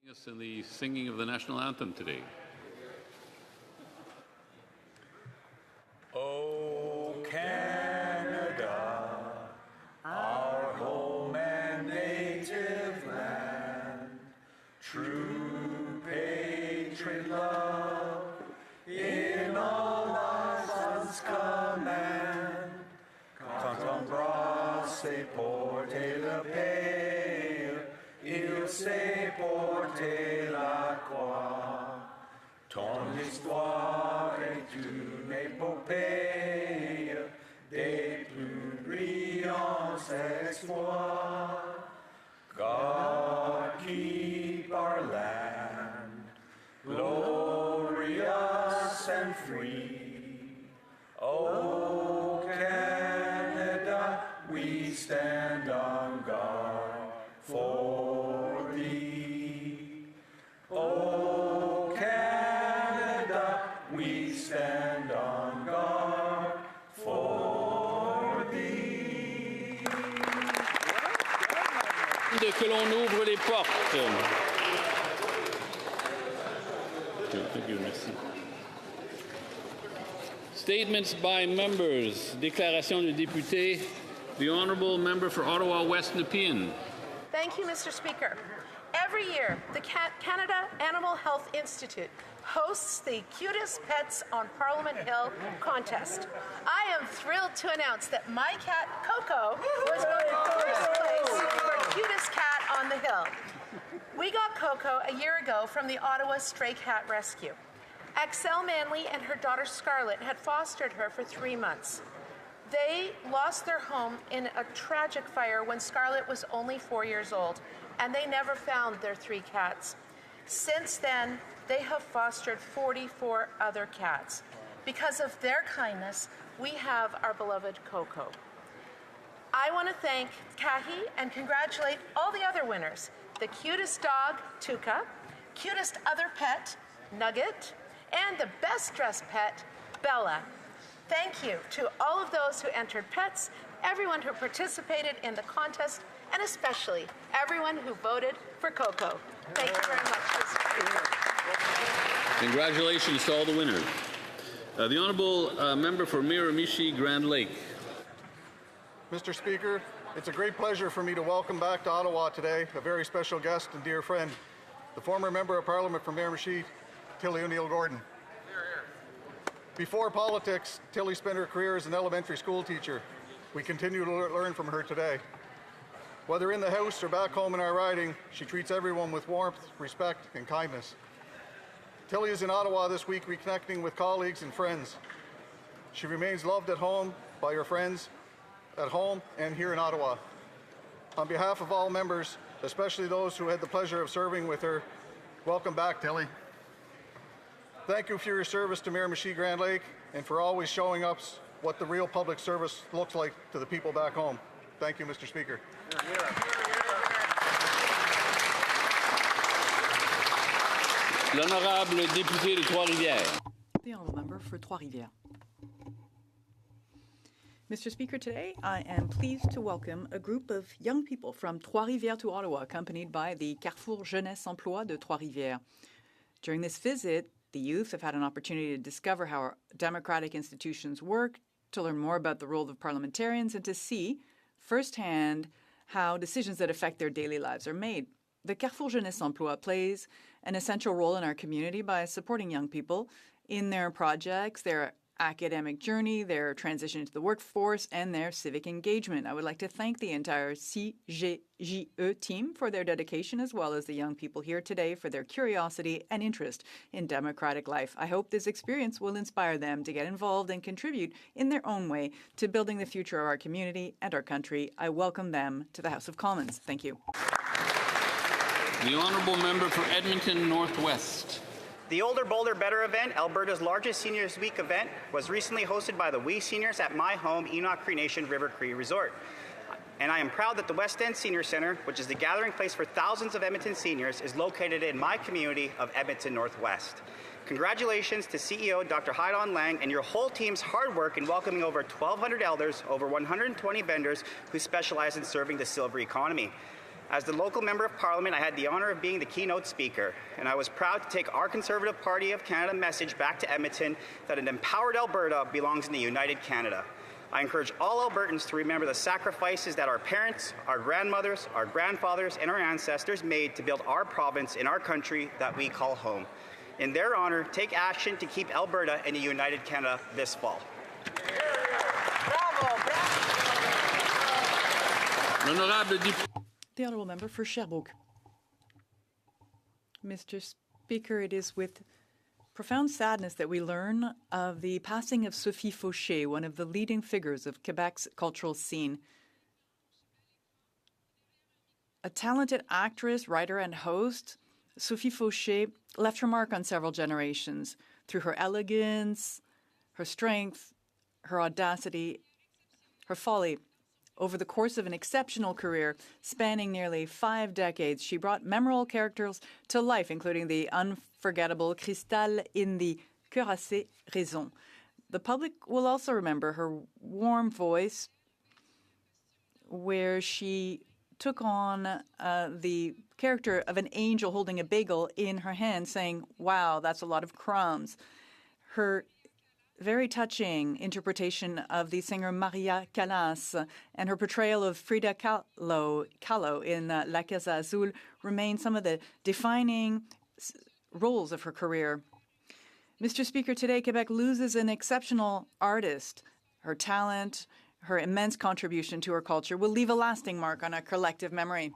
Yes, in the singing of the national anthem today. O Canada, our home and native land, true patriot love, in all our sons command, quand embrasse et porter le pays, il sait porter la croix. Ton histoire est une épopée des plus brillants exploits. God keep our land glorious and free. O Canada, we stand on guard for thee. O Canada, we stand on guard for thee. Que l'on ouvre les portes. Thank you, merci. Statements by members. Déclaration de député. The Honourable Member for Ottawa West Nepean. Thank you, Mr. Speaker. Every year, the Canada Animal Health Institute hosts the Cutest Pets on Parliament Hill contest. I am thrilled to announce that my cat, Coco, was voted first place for Cutest Cat on the Hill. We got Coco a year ago from the Ottawa Stray Cat Rescue. Axel Manley and her daughter Scarlett had fostered her for 3 months. They lost their home in a tragic fire when Scarlett was only 4 years old, and they never found their 3 cats. Since then, they have fostered 44 other cats. Because of their kindness, we have our beloved Coco. I want to thank Kahi and congratulate all the other winners. The cutest dog, Tuka, cutest other pet, Nugget, and the best dressed pet, Bella. Thank you to all of those who entered pets, everyone who participated in the contest, and especially everyone who voted for Coco. Thank you very much, Mr. Speaker. Congratulations to all the winners. The Honourable Member for Miramichi Grand Lake. Mr. Speaker, it's a great pleasure for me to welcome back to Ottawa today a very special guest and dear friend, the former Member of Parliament for Miramichi, Tilly O'Neill Gordon. Before politics, Tilly spent her career as an elementary school teacher. We continue to learn from her today. Whether in the House or back home in our riding, she treats everyone with warmth, respect, and kindness. Tilly is in Ottawa this week reconnecting with colleagues and friends. She remains loved at home by her friends, at home and here in Ottawa. On behalf of all members, especially those who had the pleasure of serving with her, welcome back, Tilly. Thank you for your service to Miramichi Grand Lake and for always showing us what the real public service looks like to the people back home. Thank you, Mr. Speaker. L'honorable député de Trois-Rivières. The honourable member for Trois-Rivières. Mr. Speaker, today I am pleased to welcome a group of young people from Trois-Rivières to Ottawa, accompanied by the Carrefour Jeunesse Emploi de Trois-Rivières. During this visit, the youth have had an opportunity to discover how our democratic institutions work, to learn more about the role of parliamentarians, and to see firsthand how decisions that affect their daily lives are made. The Carrefour Jeunesse Emploi plays an essential role in our community by supporting young people in their projects, their academic journey, their transition into the workforce, and their civic engagement. I would like to thank the entire CGJE team for their dedication, as well as the young people here today for their curiosity and interest in democratic life. I hope this experience will inspire them to get involved and contribute in their own way to building the future of our community and our country. I welcome them to the House of Commons. Thank you. The Honourable Member for Edmonton Northwest. The Older, Bolder, Better event, Alberta's largest Seniors Week event, was recently hosted by the We Seniors at my home, Enoch Cree Nation River Cree Resort. And I am proud that the West End Senior Centre, which is the gathering place for thousands of Edmonton seniors, is located in my community of Edmonton Northwest. Congratulations to CEO Dr. Haidon Lang and your whole team's hard work in welcoming over 1,200 elders, over 120 vendors who specialize in serving the silver economy. As the local Member of Parliament, I had the honour of being the keynote speaker, and I was proud to take our Conservative Party of Canada message back to Edmonton that an empowered Alberta belongs in the United Canada. I encourage all Albertans to remember the sacrifices that our parents, our grandmothers, our grandfathers, and our ancestors made to build our province in our country that we call home. In their honour, take action to keep Alberta in the United Canada this fall. L'honorable député. The honourable member for Sherbrooke. Mr. Speaker, it is with profound sadness that we learn of the passing of Sophie Fauché, one of the leading figures of Quebec's cultural scene. A talented actress, writer, and host, Sophie Fauché left her mark on several generations through her elegance, her strength, her audacity, her folly. Over the course of an exceptional career spanning nearly 5 decades, she brought memorable characters to life, including the unforgettable Cristal in the Cuirassé Raison. The public will also remember her warm voice, where she took on the character of an angel holding a bagel in her hand, saying, "Wow, that's a lot of crumbs." Her very touching interpretation of the singer Maria Callas and her portrayal of Frida Kahlo in La Casa Azul remain some of the defining roles of her career. Mr. Speaker, today Quebec loses an exceptional artist. Her talent, her immense contribution to our culture will leave a lasting mark on our collective memory.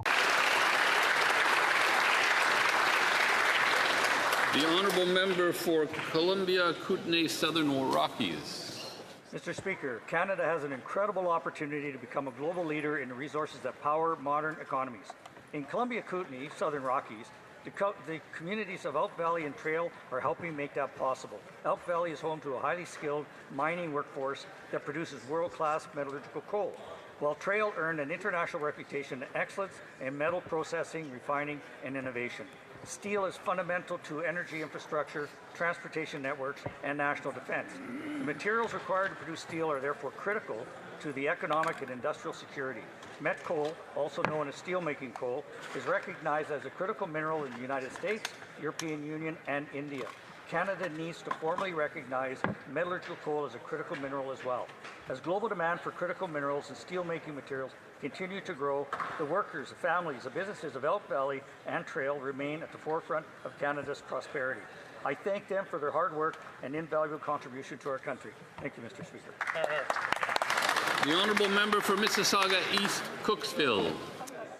The honourable member for Columbia Kootenay Southern Rockies. Mr. Speaker, Canada has an incredible opportunity to become a global leader in the resources that power modern economies. In Columbia Kootenay Southern Rockies, the communities of Elk Valley and Trail are helping make that possible. Elk Valley is home to a highly skilled mining workforce that produces world-class metallurgical coal, while Trail earned an international reputation for excellence in metal processing, refining, and innovation. Steel is fundamental to energy infrastructure, transportation networks, and national defense. The materials required to produce steel are therefore critical to the economic and industrial security. Met coal, also known as steelmaking coal, is recognized as a critical mineral in the United States, European Union, and India. Canada needs to formally recognize metallurgical coal as a critical mineral as well. As global demand for critical minerals and steelmaking materials continue to grow, the workers, the families, the businesses of Elk Valley and Trail remain at the forefront of Canada's prosperity. I thank them for their hard work and invaluable contribution to our country. Thank you, Mr. Speaker. The honourable member for Mississauga East Cooksville.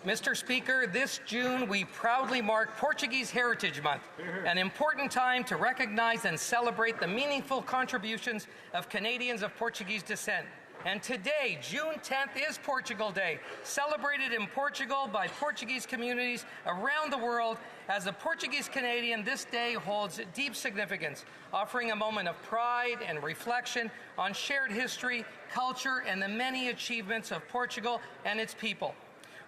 Mr. Speaker, this June we proudly mark Portuguese Heritage Month, an important time to recognize and celebrate the meaningful contributions of Canadians of Portuguese descent. And today, June 10th, is Portugal Day, celebrated in Portugal by Portuguese communities around the world. As a Portuguese Canadian, this day holds deep significance, offering a moment of pride and reflection on shared history, culture, and the many achievements of Portugal and its people.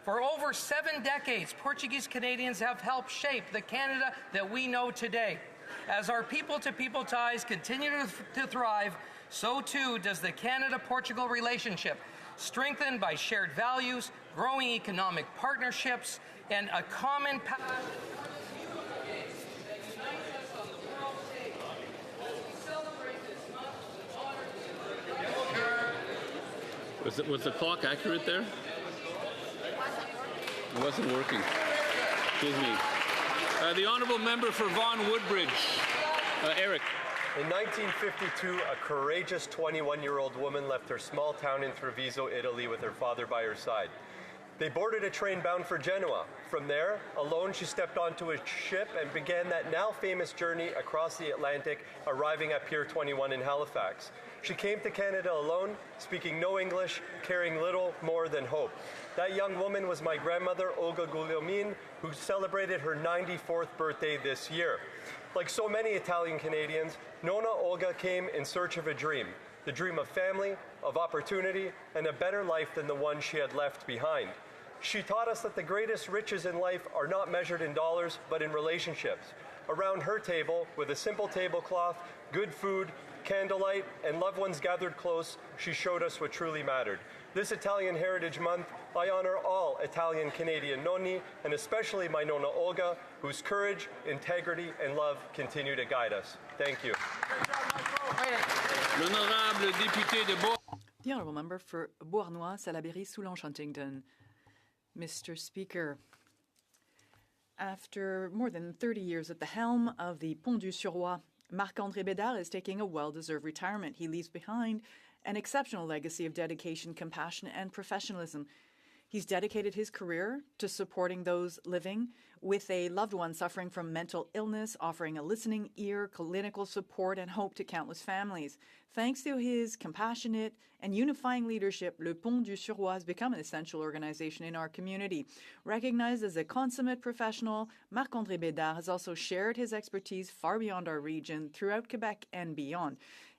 For over 7 decades, Portuguese Canadians have helped shape the Canada that we know today. As our people-to-people ties continue to thrive, so too does the Canada-Portugal relationship, strengthened by shared values, growing economic partnerships, and a common Was the clock accurate there? It wasn't working. Excuse me. The honourable member for Vaughan Woodbridge, Eric. In 1952, a courageous 21-year-old woman left her small town in Treviso, Italy, with her father by her side. They boarded a train bound for Genoa. From there, alone, she stepped onto a ship and began that now famous journey across the Atlantic, arriving at Pier 21 in Halifax. She came to Canada alone, speaking no English, carrying little more than hope. That young woman was my grandmother, Olga Guglielmin, who celebrated her 94th birthday this year. Like so many Italian Canadians, Nonna Olga came in search of a dream. The dream of family, of opportunity, and a better life than the one she had left behind. She taught us that the greatest riches in life are not measured in dollars, but in relationships. Around her table, with a simple tablecloth, good food, candlelight, and loved ones gathered close, she showed us what truly mattered. This Italian Heritage Month, I honor all Italian Canadian nonni, and especially my nonna Olga, whose courage, integrity, and love continue to guide us. Thank you. L'honorable député de Bourg. The Honourable Member for Beauharnois, Salaberry, Soulanges, Huntington. Mr. Speaker, after more than 30 years at the helm of the Pont du Suroît, Marc-André Bédard is taking a well-deserved retirement. He leaves behind an exceptional legacy of dedication, compassion, and professionalism. He's dedicated his career to supporting those living with a loved one suffering from mental illness, offering a listening ear, clinical support, and hope to countless families. Thanks to his compassionate and unifying leadership, Le Pont du Suroît has become an essential organization in our community. Recognized as a consummate professional, Marc-André Bédard has also shared his expertise far beyond our region, throughout Quebec and beyond.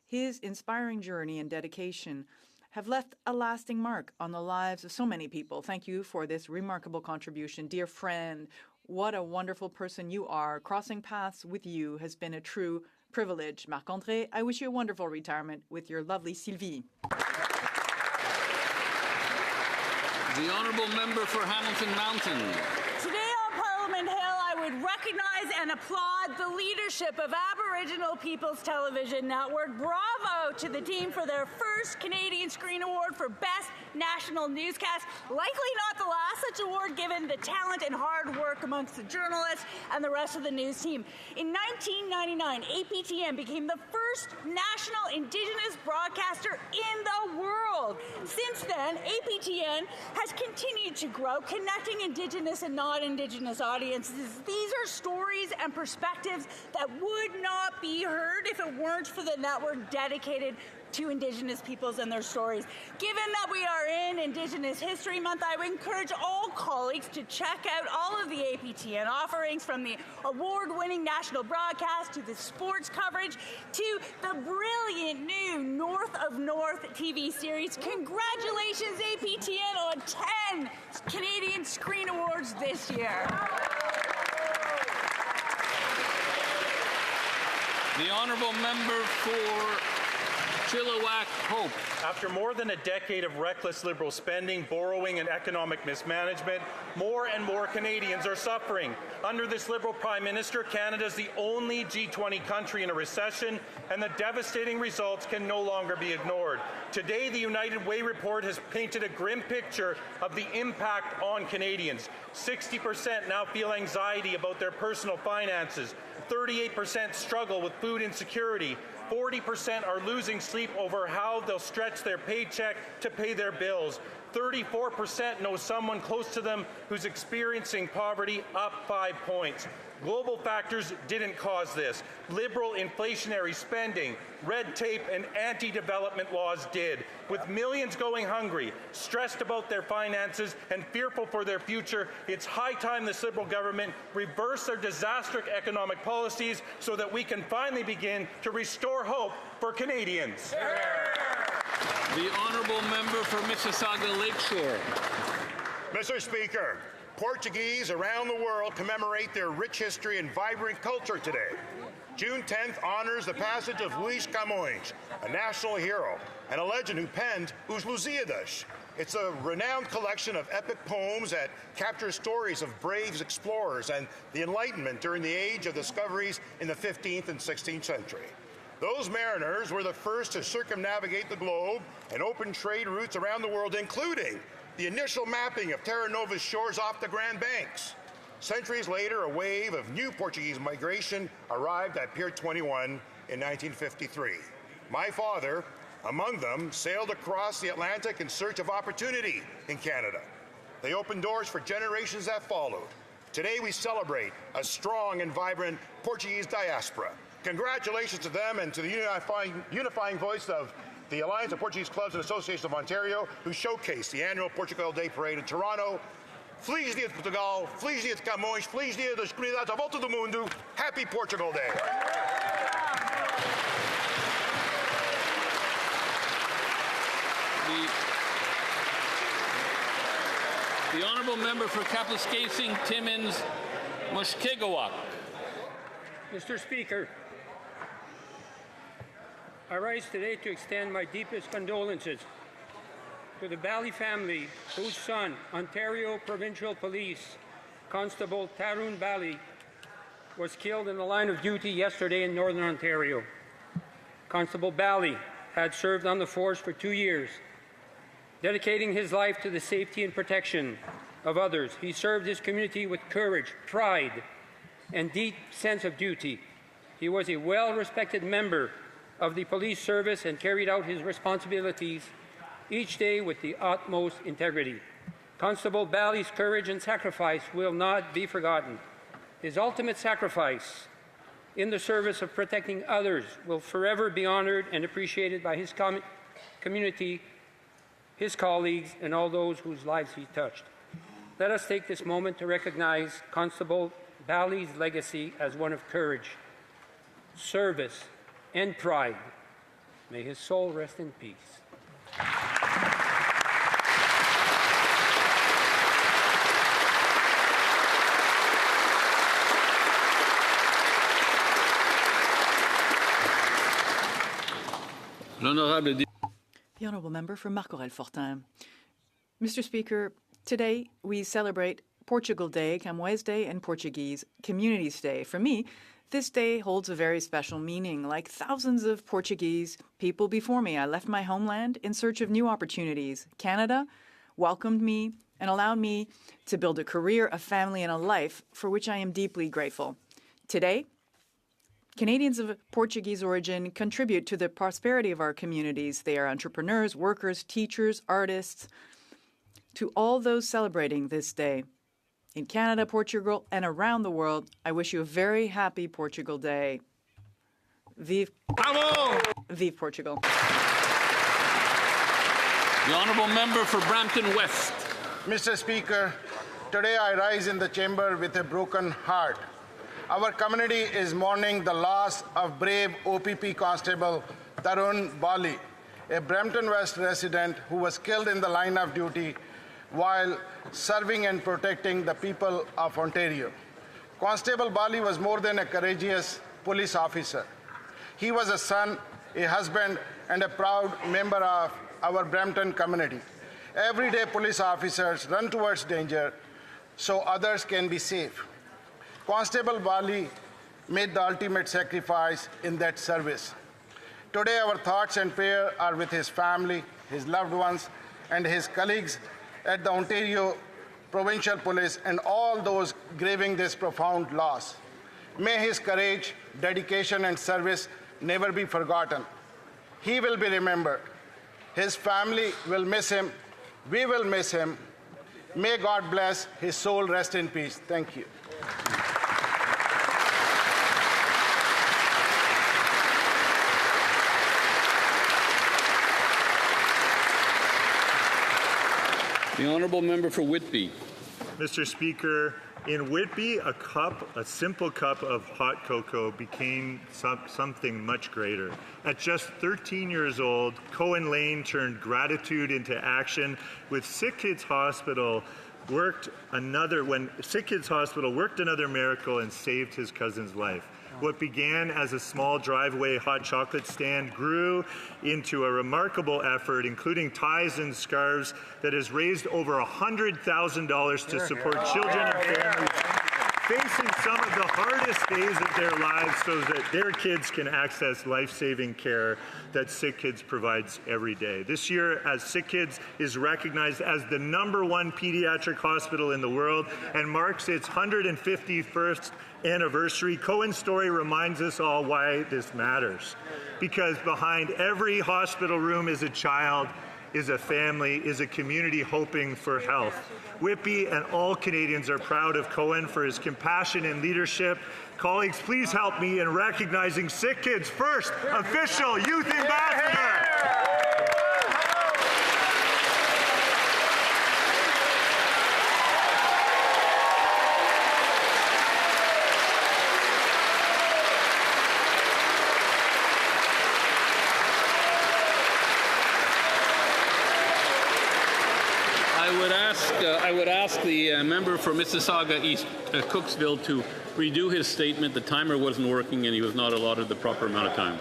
His inspiring journey and dedication have left a lasting mark on the lives of so many people. Thank you for this remarkable contribution. Dear friend, what a wonderful person you are. Crossing paths with you has been a true privilege. Marc-André, I wish you a wonderful retirement with your lovely Sylvie. The Honourable Member for Hamilton Mountain. Today on Parliament Hill, I would recognize and applaud the leadership of Aboriginal People's Television Network. Bravo to the team for their first Canadian Screen Award for Best National Newscast. Likely not the last such award, given the talent and hard work amongst the journalists and the rest of the news team. In 1999, APTN became the first national Indigenous broadcaster in the world. Since then, APTN has continued to grow, connecting Indigenous and non-Indigenous audiences. These are stories and perspectives that would not be heard if it weren't for the network dedicated to Indigenous peoples and their stories. Given that we are in Indigenous History Month, I would encourage all colleagues to check out all of the APTN offerings, from the award-winning national broadcast to the sports coverage to the brilliant new North of North TV series. Congratulations, APTN, on 10 Canadian Screen Awards this year. The Honourable Member for Chilliwack Hope. After more than a decade of reckless Liberal spending, borrowing, and economic mismanagement, more and more Canadians are suffering. Under this Liberal Prime Minister, Canada is the only G20 country in a recession, and the devastating results can no longer be ignored. Today, the United Way report has painted a grim picture of the impact on Canadians. 60% now feel anxiety about their personal finances. 38% struggle with food insecurity. 40% are losing sleep over how they'll stretch their paycheck to pay their bills. 34% know someone close to them who's experiencing poverty, up 5 points. Global factors didn't cause this. Liberal inflationary spending, red tape, and anti-development laws did. With millions going hungry, stressed about their finances, and fearful for their future, it's high time this Liberal government reverse their disastrous economic policies so that we can finally begin to restore hope for Canadians. The Honourable Member for Mississauga Lakeshore. Mr. Speaker, Portuguese around the world commemorate their rich history and vibrant culture today. June 10th honors the passage of Luís Camões, a national hero and a legend who penned Os Lusíadas. It's a renowned collection of epic poems that capture stories of brave explorers and the Enlightenment during the age of discoveries in the 15th and 16th century. Those mariners were the first to circumnavigate the globe and open trade routes around the world, including the initial mapping of Terra Nova's shores off the Grand Banks. Centuries later, a wave of new Portuguese migration arrived at Pier 21 in 1953. My father, among them, sailed across the Atlantic in search of opportunity in Canada. They opened doors for generations that followed. Today we celebrate a strong and vibrant Portuguese diaspora. Congratulations to them and to the unifying voice of the Alliance of Portuguese Clubs and Associations of Ontario, who showcased the annual Portugal Day Parade in Toronto. Feliz Dia de Portugal, Feliz Dia de Camões, Feliz Dia das Comunidades à Volta do Mundo. Happy Portugal Day. The Honourable Member for Kapuskasing, Timmins, Mushkegowuk. Mr. Speaker, I rise today to extend my deepest condolences to the Bally family, whose son, Ontario Provincial Police Constable Tarun Bally, was killed in the line of duty yesterday in Northern Ontario. Constable Bally had served on the force for 2 years, dedicating his life to the safety and protection of others. He served his community with courage, pride, and deep sense of duty. He was a well-respected member of the police service and carried out his responsibilities each day with the utmost integrity. Constable Bally's courage and sacrifice will not be forgotten. His ultimate sacrifice in the service of protecting others will forever be honored and appreciated by his community, his colleagues, and all those whose lives he touched. Let us take this moment to recognize Constable Bally's legacy as one of courage, service, and pride. May his soul rest in peace. The Honourable Member for Marc-Aurèle-Fortin. Mr. Speaker, today we celebrate Portugal Day, Camões Day, and Portuguese Communities Day. For me, this day holds a very special meaning. Like thousands of Portuguese people before me, I left my homeland in search of new opportunities. Canada welcomed me and allowed me to build a career, a family, and a life for which I am deeply grateful. Today, Canadians of Portuguese origin contribute to the prosperity of our communities. They are entrepreneurs, workers, teachers, artists. To all those celebrating this day, in Canada, Portugal, and around the world, I wish you a very happy Portugal Day. Vive! Bravo! Vive Portugal. The Honourable Member for Brampton West. Mr. Speaker, today I rise in the chamber with a broken heart. Our community is mourning the loss of brave OPP Constable Tarun Bally, a Brampton West resident who was killed in the line of duty while serving and protecting the people of Ontario. Constable Bally was more than a courageous police officer. He was a son, a husband, and a proud member of our Brampton community. Everyday police officers run towards danger so others can be safe. Constable Bally made the ultimate sacrifice in that service. Today, our thoughts and prayers are with his family, his loved ones, and his colleagues at the Ontario Provincial Police and all those grieving this profound loss. May his courage, dedication, and service never be forgotten. He will be remembered. His family will miss him. We will miss him. May God bless his soul rest in peace. Thank you. The Honourable Member for Whitby. Mr. Speaker, in Whitby, a simple cup of hot cocoa became something much greater. At just 13 years old, Cohen Lane turned gratitude into action with Sick Kids Hospital worked another miracle and saved his cousin's life. What began as a small driveway hot chocolate stand grew into a remarkable effort, including ties and scarves, that has raised over $100,000 to support children and families facing some of the hardest days of their lives so that their kids can access life-saving care that Sick Kids provides every day. This year, as Sick Kids is recognized as the #1 pediatric hospital in the world and marks its 151st anniversary, Cohen's story reminds us all why this matters. Because behind every hospital room is a child, is a family, is a community hoping for health. Whitby and all Canadians are proud of Cohen for his compassion and leadership. Colleagues, please help me in recognizing Sick Kids' first official youth ambassador. I would ask the member for Mississauga East Cooksville to redo his statement. The timer wasn't working and he was not allotted the proper amount of time.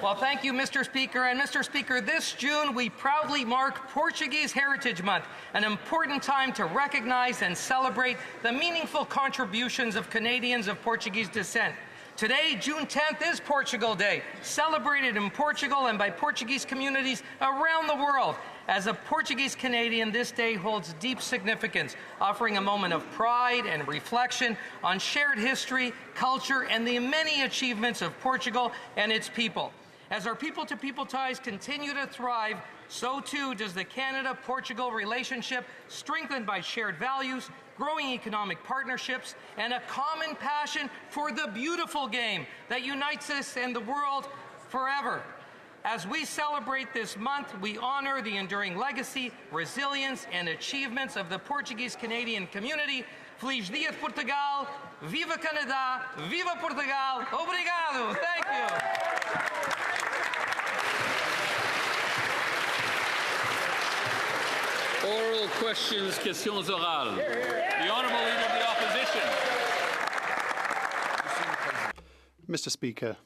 Well, thank you, Mr. Speaker. And Mr. Speaker, this June we proudly mark Portuguese Heritage Month, an important time to recognize and celebrate the meaningful contributions of Canadians of Portuguese descent. Today, June 10th, is Portugal Day, celebrated in Portugal and by Portuguese communities around the world. As a Portuguese Canadian, this day holds deep significance, offering a moment of pride and reflection on shared history, culture, and the many achievements of Portugal and its people. As our people-to-people ties continue to thrive, so too does the Canada-Portugal relationship, strengthened by shared values, growing economic partnerships, and a common passion for the beautiful game that unites us and the world forever. As we celebrate this month, we honor the enduring legacy, resilience, and achievements of the Portuguese-Canadian community. Feliz Dia de Portugal, Viva Canada, Viva Portugal, obrigado, thank you. Oral questions, questions orales. The Honourable Leader of the Opposition. Mr. Speaker,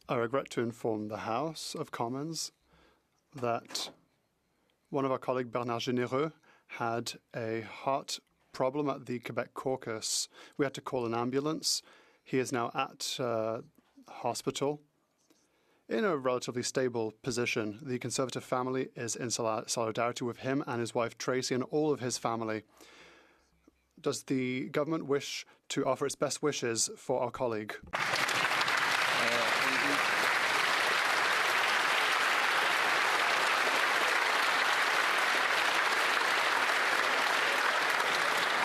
I regret to inform the House of Commons that one of our colleagues, Bernard Généreux, had a heart problem at the Quebec caucus. We had to call an ambulance. He is now at hospital in a relatively stable position. The Conservative family is in solidarity with him and his wife Tracy and all of his family. Does the government wish to offer its best wishes for our colleague?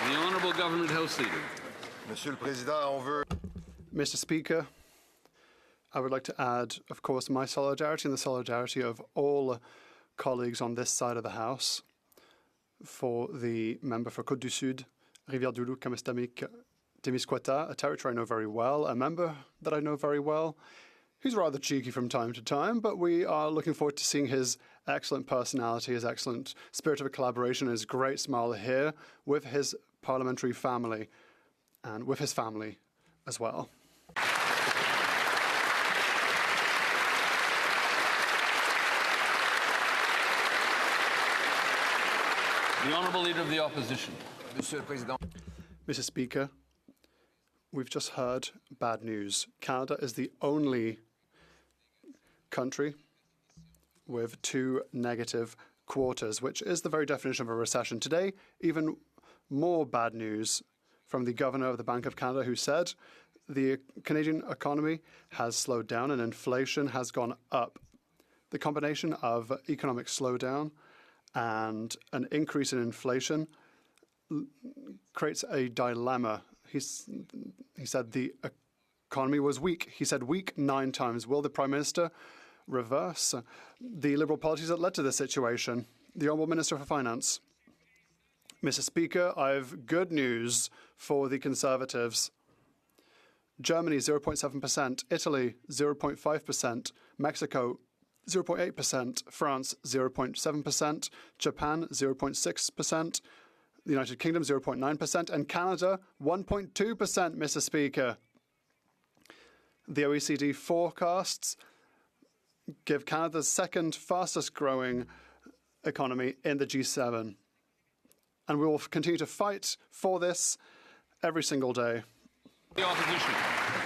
The Honourable Government House Leader. Monsieur le Président, on veut... Mr. Speaker, I would like to add, of course, my solidarity and the solidarity of all colleagues on this side of the House for the member for Côte du Sud, Rivière-du-Loup, Kamoistapik, Témiscouata, a territory I know very well, a member that I know very well. He's rather cheeky from time to time, but we are looking forward to seeing his excellent personality, his excellent spirit of collaboration, his great smile here with his parliamentary family and with his family as well. The Honourable Leader of the Opposition. Mr. Speaker, we've just heard bad news. Canada is the only country with 2 negative quarters, which is the very definition of a recession. Today, even more bad news from the Governor of the Bank of Canada, who said the Canadian economy has slowed down and inflation has gone up. The combination of economic slowdown and an increase in inflation creates a dilemma. He said the economy was weak. He said weak 9 times. Will the Prime Minister reverse the Liberal policies that led to this situation? The Honourable Minister for Finance. Mr. Speaker, I have good news for the Conservatives. Germany, 0.7%, Italy, 0.5%, Mexico, 0.8%, France, 0.7%, Japan, 0.6%, the United Kingdom, 0.9%, and Canada, 1.2%, Mr. Speaker. The OECD forecasts give Canada the second fastest growing economy in the G7. And we will continue to fight for this every single day. The Opposition.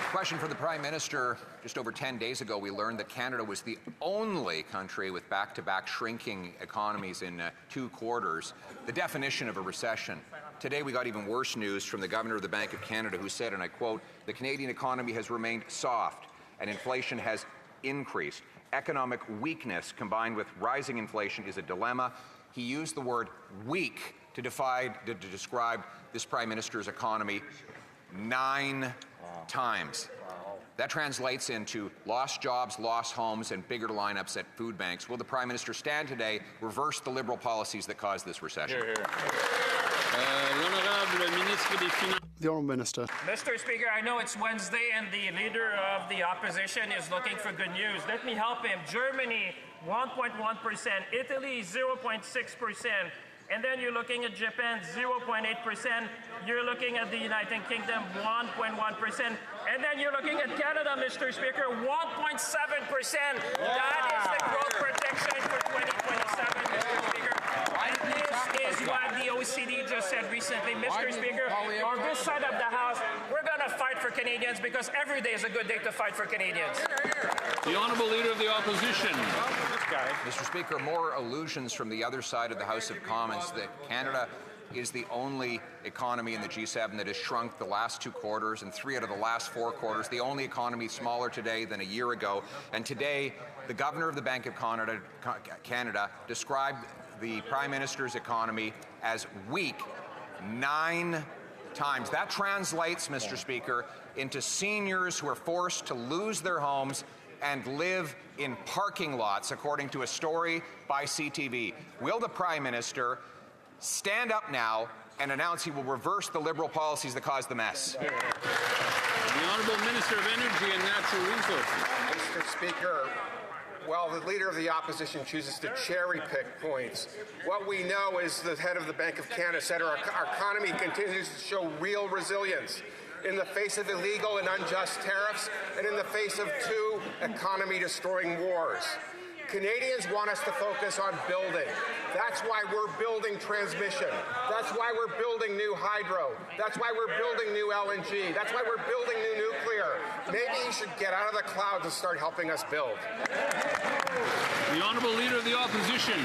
Question for the Prime Minister. Just over 10 days ago, we learned that Canada was the only country with back-to-back shrinking economies in 2 quarters, the definition of a recession. Today, we got even worse news from the Governor of the Bank of Canada, who said, and I quote, "The Canadian economy has remained soft and inflation has increased. Economic weakness combined with rising inflation is a dilemma." He used the word weak to describe this Prime Minister's economy 9 times. That translates into lost jobs, lost homes, and bigger lineups at food banks. Will the Prime Minister stand today, reverse the Liberal policies that caused this recession? The Honourable Minister. Mr. Speaker, I know it's Wednesday and the Leader of the Opposition is looking for good news. Let me help him. Germany, 1.1%. Italy, 0.6%. And then you're looking at Japan, 0.8%. You're looking at the United Kingdom, 1.1%. And then you're looking at Canada, Mr. Speaker, 1.7%. That is the growth projection for 2027, Mr. Speaker. And this is what the OECD just said recently, Mr. Speaker. On this side of the House, we're going to fight for Canadians because every day is a good day to fight for Canadians. The Honourable Leader of the Opposition. Mr. Speaker, more allusions from the other side of the House of Commons that Canada is the only economy in the G7 that has shrunk the last 2 quarters and 3 out of the last 4 quarters, the only economy smaller today than a year ago. And today, the Governor of the Bank of Canada described the Prime Minister's economy as weak 9 times. That translates, Mr. Speaker, into seniors who are forced to lose their homes and live in parking lots, according to a story by CTV. Will the Prime Minister stand up now and announce he will reverse the Liberal policies that caused the mess? The Honourable Minister of Energy and Natural Resources. Mr. Speaker, while the Leader of the Opposition chooses to cherry-pick points, what we know is the head of the Bank of Canada said our economy continues to show real resilience in the face of illegal and unjust tariffs and in the face of 2 economy-destroying wars. Canadians want us to focus on building. That's why we're building transmission. That's why we're building new hydro. That's why we're building new LNG. That's why we're building new nuclear. Maybe you should get out of the clouds and start helping us build. The Honourable Leader of the Opposition.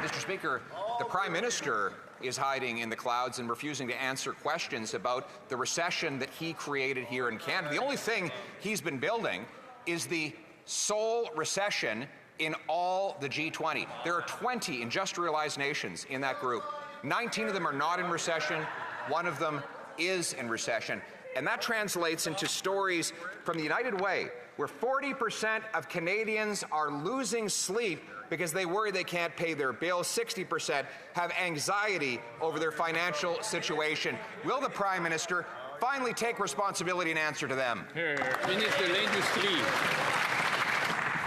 Mr. Speaker, the Prime Minister is hiding in the clouds and refusing to answer questions about the recession that he created here in Canada. The only thing he's been building is the sole recession in all the G20. There are 20 industrialized nations in that group. 19 of them are not in recession. 1 of them is in recession. And that translates into stories from the United Way, where 40% of Canadians are losing sleep because they worry they can't pay their bills. 60% have anxiety over their financial situation. Will the Prime Minister finally take responsibility and answer to them? Ministre de l'Industrie.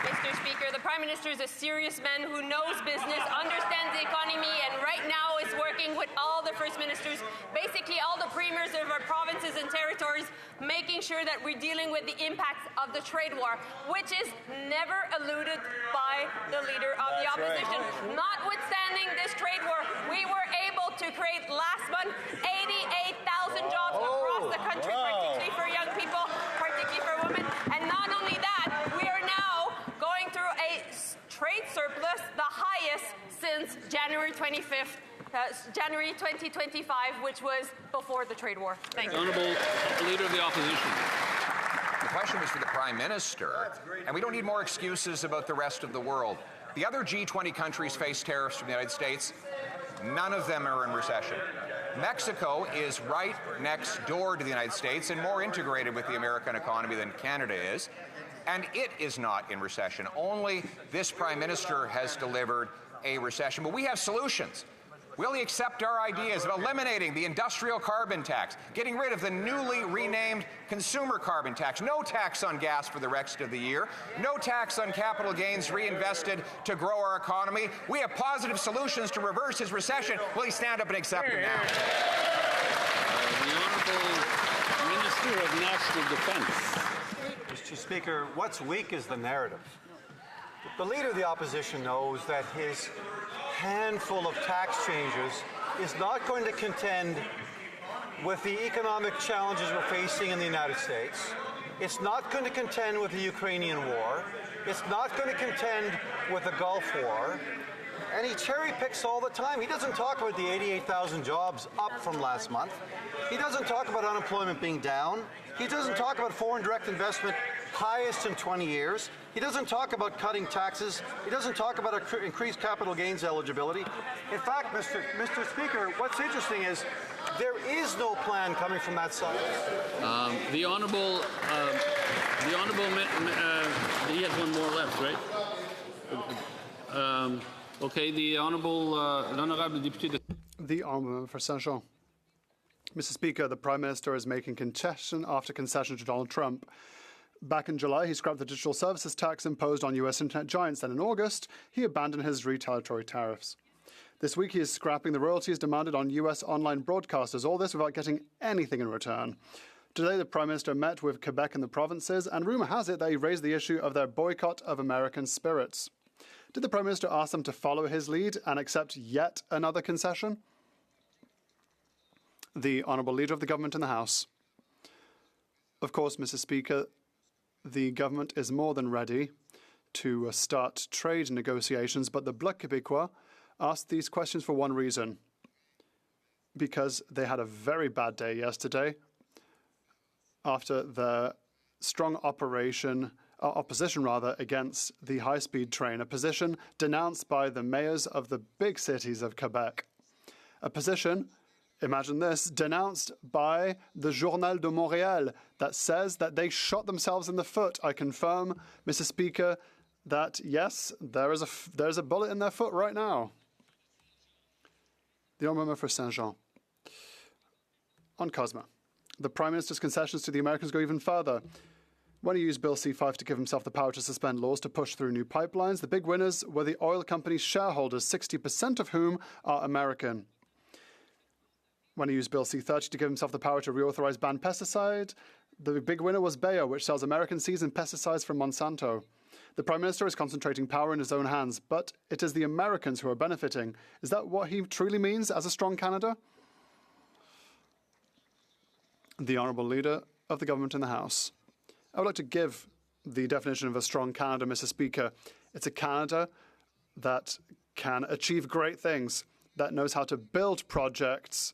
Mr. Speaker, the Prime Minister is a serious man who knows business, understands the economy, and right now is working with all the First Ministers, basically all the premiers of our provinces and territories, making sure that we're dealing with the impacts of the trade war, which is never alluded by the Leader of the Opposition. Right. Notwithstanding this trade war, we were able to create last month 88,000 jobs across the country, particularly for young people, particularly for women. And not only that, we are now going through a trade surplus, the highest since January 25th. January 2025, which was before the trade war. Thank you. Honourable Leader of the Opposition. The question was for the Prime Minister, and we don't need more excuses about the rest of the world. The other G20 countries face tariffs from the United States. None of them are in recession. Mexico is right next door to the United States and more integrated with the American economy than Canada is, and it is not in recession. Only this Prime Minister has delivered a recession, but we have solutions. Will he accept our ideas of eliminating the industrial carbon tax, getting rid of the newly renamed consumer carbon tax, no tax on gas for the rest of the year, no tax on capital gains reinvested to grow our economy? We have positive solutions to reverse his recession. Will he stand up and accept them now? The Honourable Minister of National Defence. Mr. Speaker, what's weak is the narrative. The Leader of the Opposition knows that his handful of tax changes is not going to contend with the economic challenges we're facing in the United States. It's not going to contend with the Ukrainian war. It's not going to contend with the Gulf War. And he cherry picks all the time. He doesn't talk about the 88,000 jobs up from last month. He doesn't talk about unemployment being down. He doesn't talk about foreign direct investment highest in 20 years. He doesn't talk about cutting taxes. He doesn't talk about increased capital gains eligibility. In fact, Mr. Speaker, what's interesting is there is no plan coming from that side. The honourable, he has one more left, right? Okay, the honourable, l'honorable député. The honourable for Saint-Jean. Mr. Speaker, the Prime Minister is making concession after concession to Donald Trump. Back in July, he scrapped the digital services tax imposed on US internet giants. Then in August, he abandoned his retaliatory tariffs. This week, he is scrapping the royalties demanded on US online broadcasters, all this without getting anything in return. Today, the Prime Minister met with Quebec and the provinces, and rumour has it that he raised the issue of their boycott of American spirits. Did the Prime Minister ask them to follow his lead and accept yet another concession? The Honourable Leader of the Government in the House. Of course, Mr. Speaker, the government is more than ready to start trade negotiations, but the Bloc Québécois asked these questions for one reason, because they had a very bad day yesterday after the strong opposition against the high-speed train, a position denounced by the mayors of the big cities of Quebec. A position, imagine this, denounced by the Journal de Montréal that says that they shot themselves in the foot. I confirm, Mr. Speaker, that yes, there's a bullet in their foot right now. The Honourable Member for Saint-Jean. On COSMA, the Prime Minister's concessions to the Americans go even further. When he used Bill C-5 to give himself the power to suspend laws to push through new pipelines, the big winners were the oil company's shareholders, 60% of whom are American. When he used Bill C-30 to give himself the power to reauthorize banned pesticide, the big winner was Bayer, which sells American seeds and pesticides from Monsanto. The Prime Minister is concentrating power in his own hands, but it is the Americans who are benefiting. Is that what he truly means as a strong Canada? The Honourable Leader of the Government in the House. I would like to give the definition of a strong Canada, Mr. Speaker. It's a Canada that can achieve great things, that knows how to build projects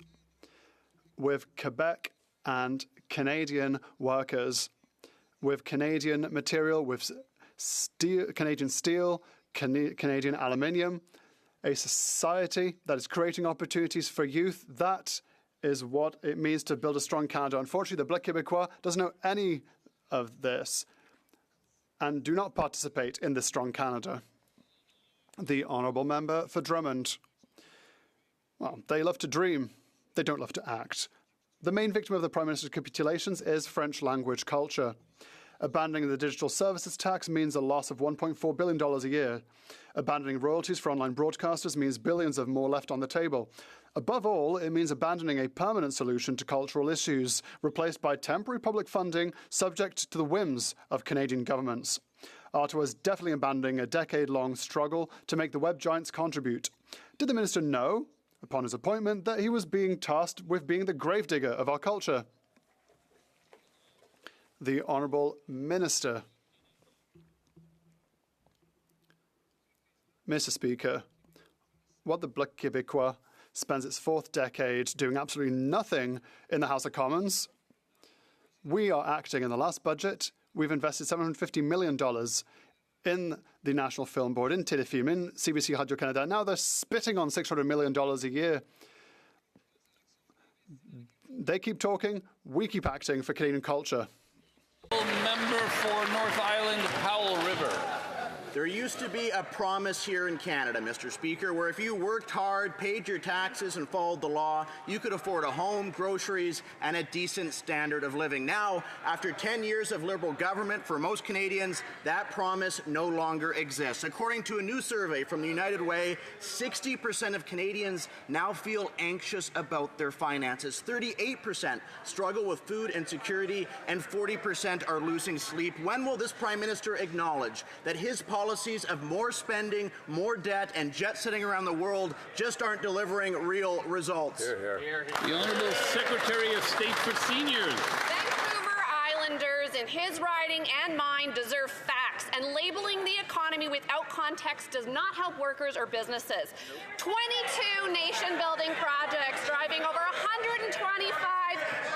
with Quebec and Canadian workers, with Canadian material, with steel, Canadian steel, Canadian aluminium, a society that is creating opportunities for youth. That is what it means to build a strong Canada. Unfortunately, the Bloc Québécois doesn't know any of this and do not participate in this strong Canada. The Honourable Member for Drummond. Well, they love to dream. They don't love to act. The main victim of the Prime Minister's capitulations is French language culture. Abandoning the digital services tax means a loss of $1.4 billion a year. Abandoning royalties for online broadcasters means billions of more left on the table. Above all, it means abandoning a permanent solution to cultural issues, replaced by temporary public funding subject to the whims of Canadian governments. Ottawa is definitely abandoning a decade-long struggle to make the web giants contribute. Did the minister know, upon his appointment, that he was being tasked with being the gravedigger of our culture? The Honourable Minister. Mr. Speaker, what the Bloc Québécois spends its fourth decade doing absolutely nothing in the House of Commons, we are acting in the last budget. We've invested $750 million in the National Film Board, in Téléfilm, in CBC Radio-Canada. Now they're spitting on $600 million a year. They keep talking, we keep acting for Canadian culture. Member for North Island, Powell River. There used to be a promise here in Canada, Mr. Speaker, where if you worked hard, paid your taxes, and followed the law, you could afford a home, groceries, and a decent standard of living. Now, after 10 years of Liberal government, for most Canadians, that promise no longer exists. According to a new survey from the United Way, 60% of Canadians now feel anxious about their finances. 38% struggle with food insecurity, and 40% are losing sleep. When will this Prime Minister acknowledge that his policies of more spending, more debt, and jet-setting around the world just aren't delivering real results? Hear, hear. The Honourable Secretary of State for Seniors. Vancouver Islanders in his riding and mine deserve facts, and labeling the economy without context does not help workers or businesses. 22 nation-building projects driving over $125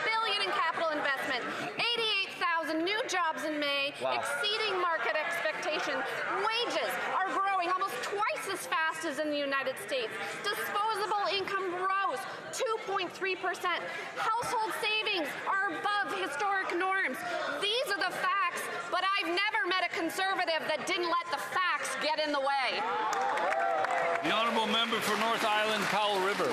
billion in capital investment, 88,000 new jobs in May, exceeding market expectations. Wages are growing almost twice as fast as in the United States. Disposable income rose 2.3%. Household savings are above historic norms. These are the facts, but I've never met a conservative that didn't let the facts get in the way. The Honourable Member for North Island, Powell River.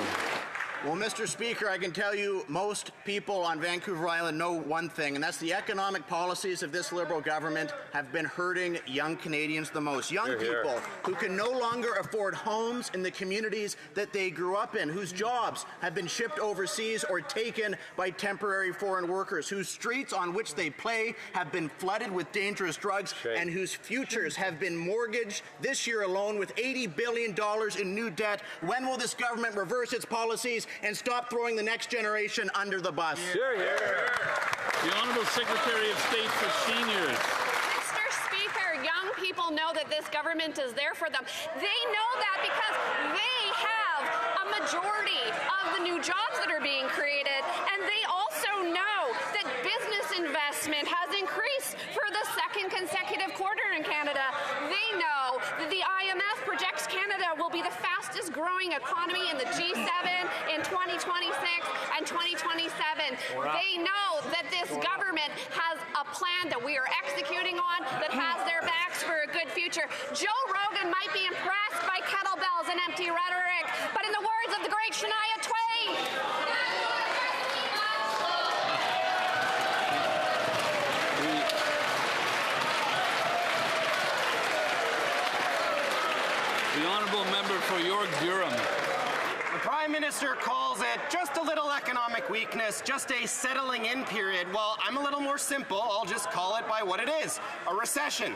Well, Mr. Speaker, I can tell you most people on Vancouver Island know one thing, and that's the economic policies of this Liberal government have been hurting young Canadians the most. Young people who can no longer afford homes in the communities that they grew up in, whose jobs have been shipped overseas or taken by temporary foreign workers, whose streets on which they play have been flooded with dangerous drugs, and whose futures have been mortgaged this year alone with $80 billion in new debt. When will this government reverse its policies and stop throwing the next generation under the bus? Hear, hear. The Honourable Secretary of State for Seniors. Mr. Speaker, young people know that this government is there for them. They know that because they have a majority of the new jobs that are being created, and they also know that business investment has increased for the second consecutive quarter in Canada. They know that the IMF projects Canada will be the fastest growing economy in the G7 in 2026 and 2027. They know that this government has a plan that we are executing on that has their backs for a good future. Joe Rogan might be impressed by kettlebells and empty rhetoric, but in the words of the great Shania Twain, the Honourable Member for York-Durham. The Prime Minister calls it just a little economic weakness, just a settling in period. Well, I'm a little more simple. I'll just call it by what it is, a recession.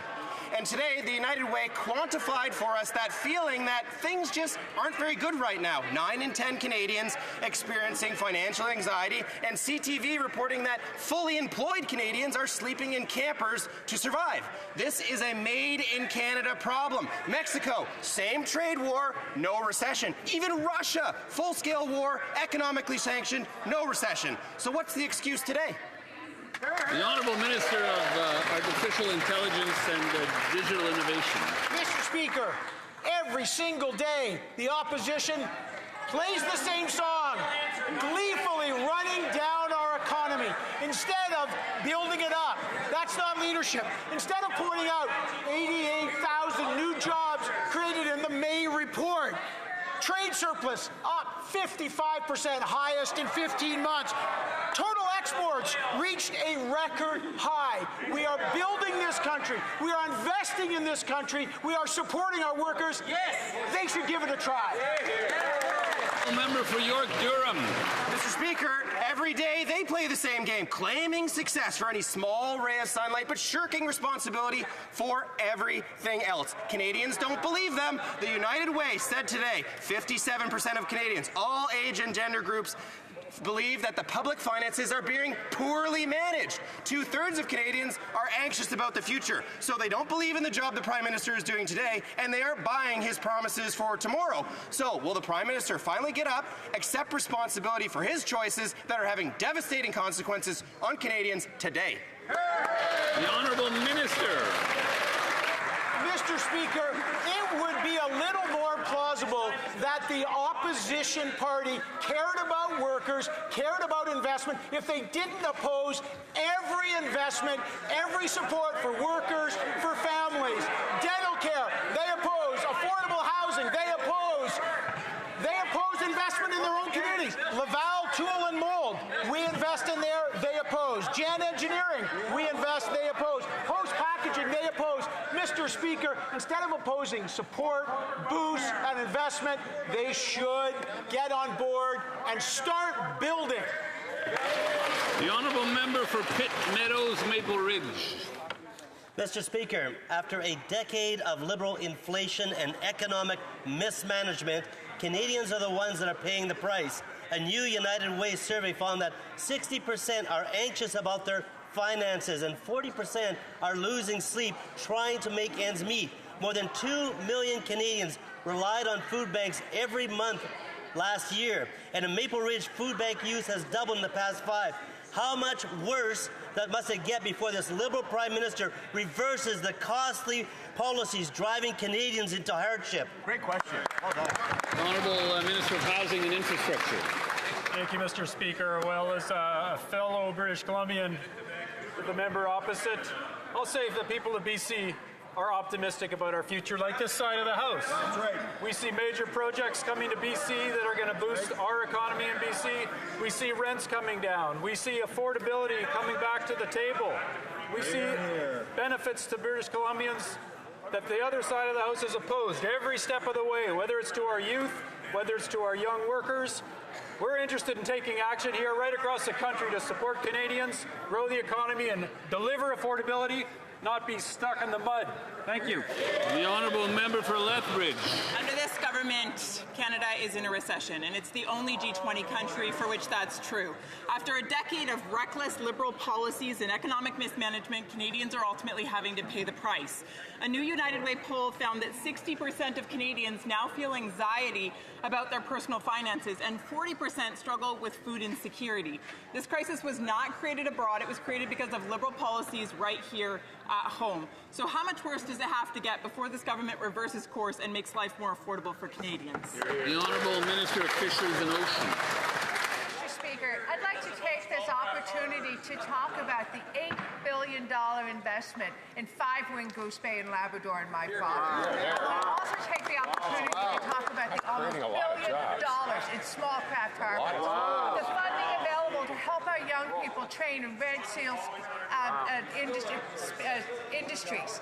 And today, the United Way quantified for us that feeling that things just aren't very good right now. 9 in 10 Canadians experiencing financial anxiety, and CTV reporting that fully employed Canadians are sleeping in campers to survive. This is a made-in-Canada problem. Mexico, same trade war, no recession. Even Russia, full-scale war, economically sanctioned, no recession. So what's the excuse today? The Honourable Minister of Artificial Intelligence and Digital Innovation. Mr. Speaker, every single day the opposition plays the same song, gleefully running down our economy instead of building it up. That's not leadership. Instead of pointing out 88,000 new jobs created in the May report, trade surplus up 55%, highest in 15 months. Total exports reached a record high. We are building this country. We are investing in this country. We are supporting our workers. Yes. They should give it a try. Member for York-Durham. Mr. Speaker, every day they play the same game, claiming success for any small ray of sunlight, but shirking responsibility for everything else. Canadians don't believe them. The United Way said today 57% of Canadians, all age and gender groups, believe that the public finances are being poorly managed. 2/3 of Canadians are anxious about the future, so they don't believe in the job the Prime Minister is doing today, and they are buying his promises for tomorrow. So will the Prime Minister finally get up, accept responsibility for his choices that are having devastating consequences on Canadians today? The Honourable Minister. Mr. Speaker, it would be a little more plausible that the opposition party cared about workers, cared about investment, if they didn't oppose every investment, every support for workers, for families. Dental care, they oppose. Affordable housing, they oppose. They oppose investment in their own communities. Laval, Tool and Mold, we invest in there, they oppose. Jan Engineering, we invest, they oppose. Post Packaging, they oppose. Mr. Speaker, instead of opposing support, boost, and investment, they should get on board and start building. The Honourable Member for Pitt Meadows, Maple Ridge. Mr. Speaker, after a decade of Liberal inflation and economic mismanagement, Canadians are the ones that are paying the price. A new United Way survey found that 60% are anxious about their finances and 40% are losing sleep trying to make ends meet. More than 2 million Canadians relied on food banks every month last year, and in Maple Ridge, food bank use has doubled in the past 5. How much worse that must it get before this Liberal Prime Minister reverses the costly policies driving Canadians into hardship? Great question. Well done. Honourable Minister of Housing and Infrastructure. Thank you, Mr. Speaker. Well, as a fellow British Columbian, the member opposite, I'll say the people of BC are optimistic about our future, like this side of the House. That's right. We see major projects coming to BC that are going to boost our economy in BC. We see rents coming down. We see affordability coming back to the table. We see benefits to British Columbians that the other side of the House has opposed every step of the way, whether it's to our youth, whether it's to our young workers. We're interested in taking action here right across the country to support Canadians, grow the economy, and deliver affordability, not be stuck in the mud. Thank you. The honourable member for Lethbridge. Under this government, Canada is in a recession, and it's the only G20 country for which that's true. After a decade of reckless Liberal policies and economic mismanagement, Canadians are ultimately having to pay the price. A new United Way poll found that 60% of Canadians now feel anxiety about their personal finances, and 40% struggle with food insecurity. This crisis was not created abroad. It was created because of Liberal policies right here at home. So how much worse does it have to get before this government reverses course and makes life more affordable for Canadians? The Honourable Minister of Fisheries and Oceans. Mr. Speaker, I'd like to take this opportunity to talk about the $8 billion investment in Five-Wing Goose Bay in Labrador in my province. I'll also take the opportunity to talk about the almost $1 billion in small craft harbors. The funding available to help our young people train in red seals industries.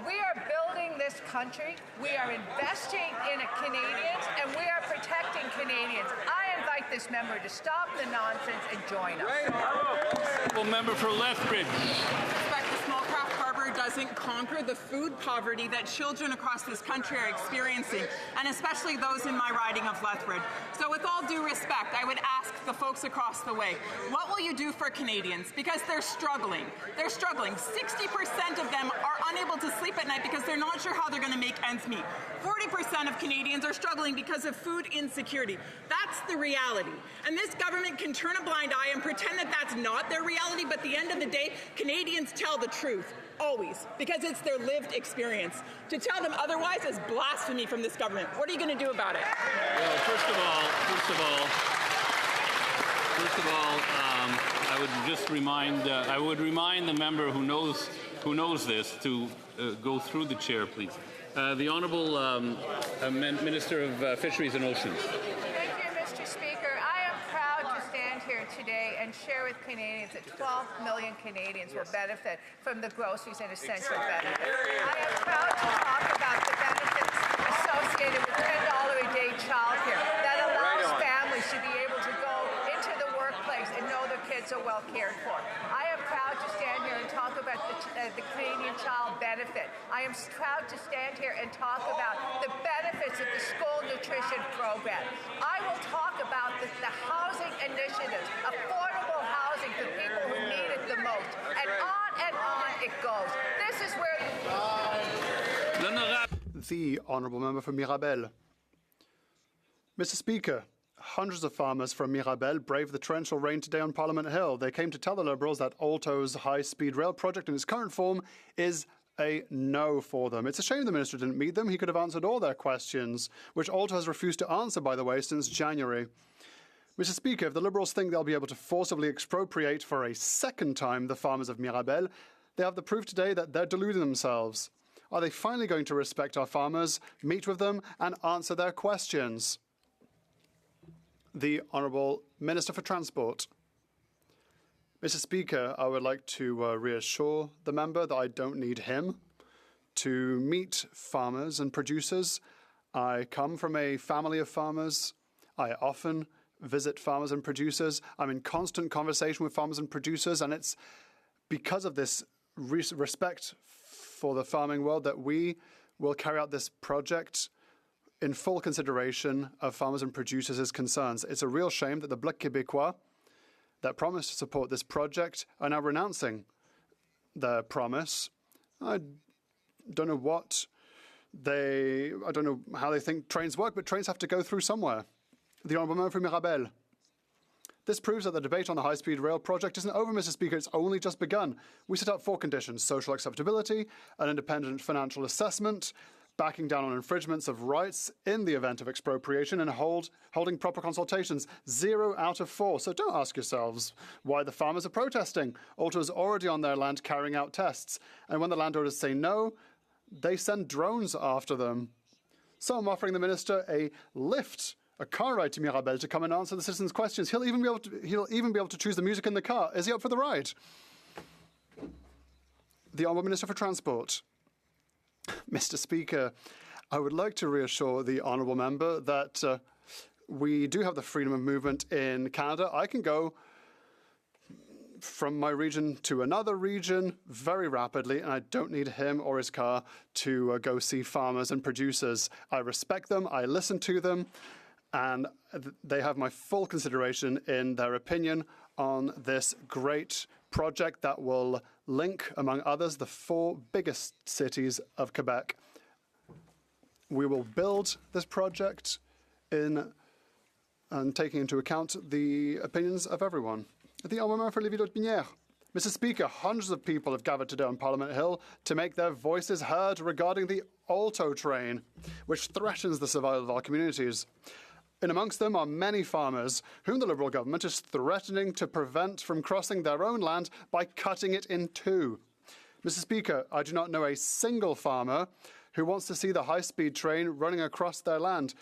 We are building this country, we are investing in Canadians, and we are protecting Canadians. I invite this member to stop the nonsense and join us. Honourable member for Lethbridge. The small craft harbor doesn't conquer the food poverty that children across this country are experiencing, and especially those in my riding of Lethbridge. So with all due respect, I would ask the folks across the way, what will you do for Canadians? Because they're struggling. They're struggling. 60% of them are unable to sleep at night because they're not sure how they're going to make ends meet. 40% of Canadians are struggling because of food insecurity. That's the reality. And this government can turn a blind eye and pretend that that's not their reality, but at the end of the day, Canadians tell the truth. Always, because it's their lived experience. To tell them otherwise is blasphemy from this government. What are you going to do about it? Well, first of all, I would just remind the member who knows this to go through the chair, please. The Honourable Minister of Fisheries and Oceans. Thank you, Mr. Speaker. I am proud to stand here today and share with Canadians that 12 million Canadians will benefit from the groceries and essential benefits. I am proud to talk about the benefits associated with $10 a day childcare that allows families to be able to go into the workplace and know their kids are well cared for. I am proud to stand here and talk about the Canadian Child Benefit. I am proud to stand here and talk about the benefits of the school nutrition program. I will talk about the housing initiatives, affordable housing for people who need it the most, and on it goes. This is where the Honourable Member for Mirabel. Mr. Speaker, hundreds of farmers from Mirabel braved the torrential rain today on Parliament Hill. They came to tell the Liberals that Alto's high-speed rail project in its current form is a no for them. It's a shame the minister didn't meet them. He could have answered all their questions, which Alto has refused to answer, by the way, since January. Mr. Speaker, if the Liberals think they'll be able to forcibly expropriate for a second time the farmers of Mirabel, they have the proof today that they're deluding themselves. Are they finally going to respect our farmers, meet with them, and answer their questions? The Honourable Minister for Transport. Mr. Speaker, I would like to reassure the member that I don't need him to meet farmers and producers. I come from a family of farmers. I often visit farmers and producers. I'm in constant conversation with farmers and producers, and it's because of this respect for the farming world that we will carry out this project in full consideration of farmers and producers' concerns. It's a real shame that the Bloc Québécois that promised to support this project are now renouncing their promise. I don't know how they think trains work, but trains have to go through somewhere. The Honourable Member for Mirabel. This proves that the debate on the high-speed rail project isn't over, Mr. Speaker. It's only just begun. We set out 4 conditions: social acceptability, an independent financial assessment, backing down on infringements of rights in the event of expropriation, and holding proper consultations. 0 out of 4. So don't ask yourselves why the farmers are protesting. Alto is already on their land carrying out tests. And when the landowners say no, they send drones after them. So I'm offering the minister a lift, a car ride to Mirabel to come and answer the citizens' questions. He'll even be able to choose the music in the car. Is he up for the ride? The Honourable Minister for Transport. Mr. Speaker, I would like to reassure the Honourable Member that we do have the freedom of movement in Canada. I can go from my region to another region very rapidly, and I don't need him or his car to go see farmers and producers. I respect them, I listen to them, and they have my full consideration in their opinion on this great project that will link, among others, the 4 biggest cities of Quebec. We will build this project and taking into account the opinions of everyone. The Honourable Member for Lévis-Haute-Binière. Mr. Speaker, hundreds of people have gathered today on Parliament Hill to make their voices heard regarding the Alto train, which threatens the survival of our communities. And amongst them are many farmers whom the Liberal government is threatening to prevent from crossing their own land by cutting it in 2. Mr. Speaker, I do not know a single farmer who wants to see the high-speed train running across their land.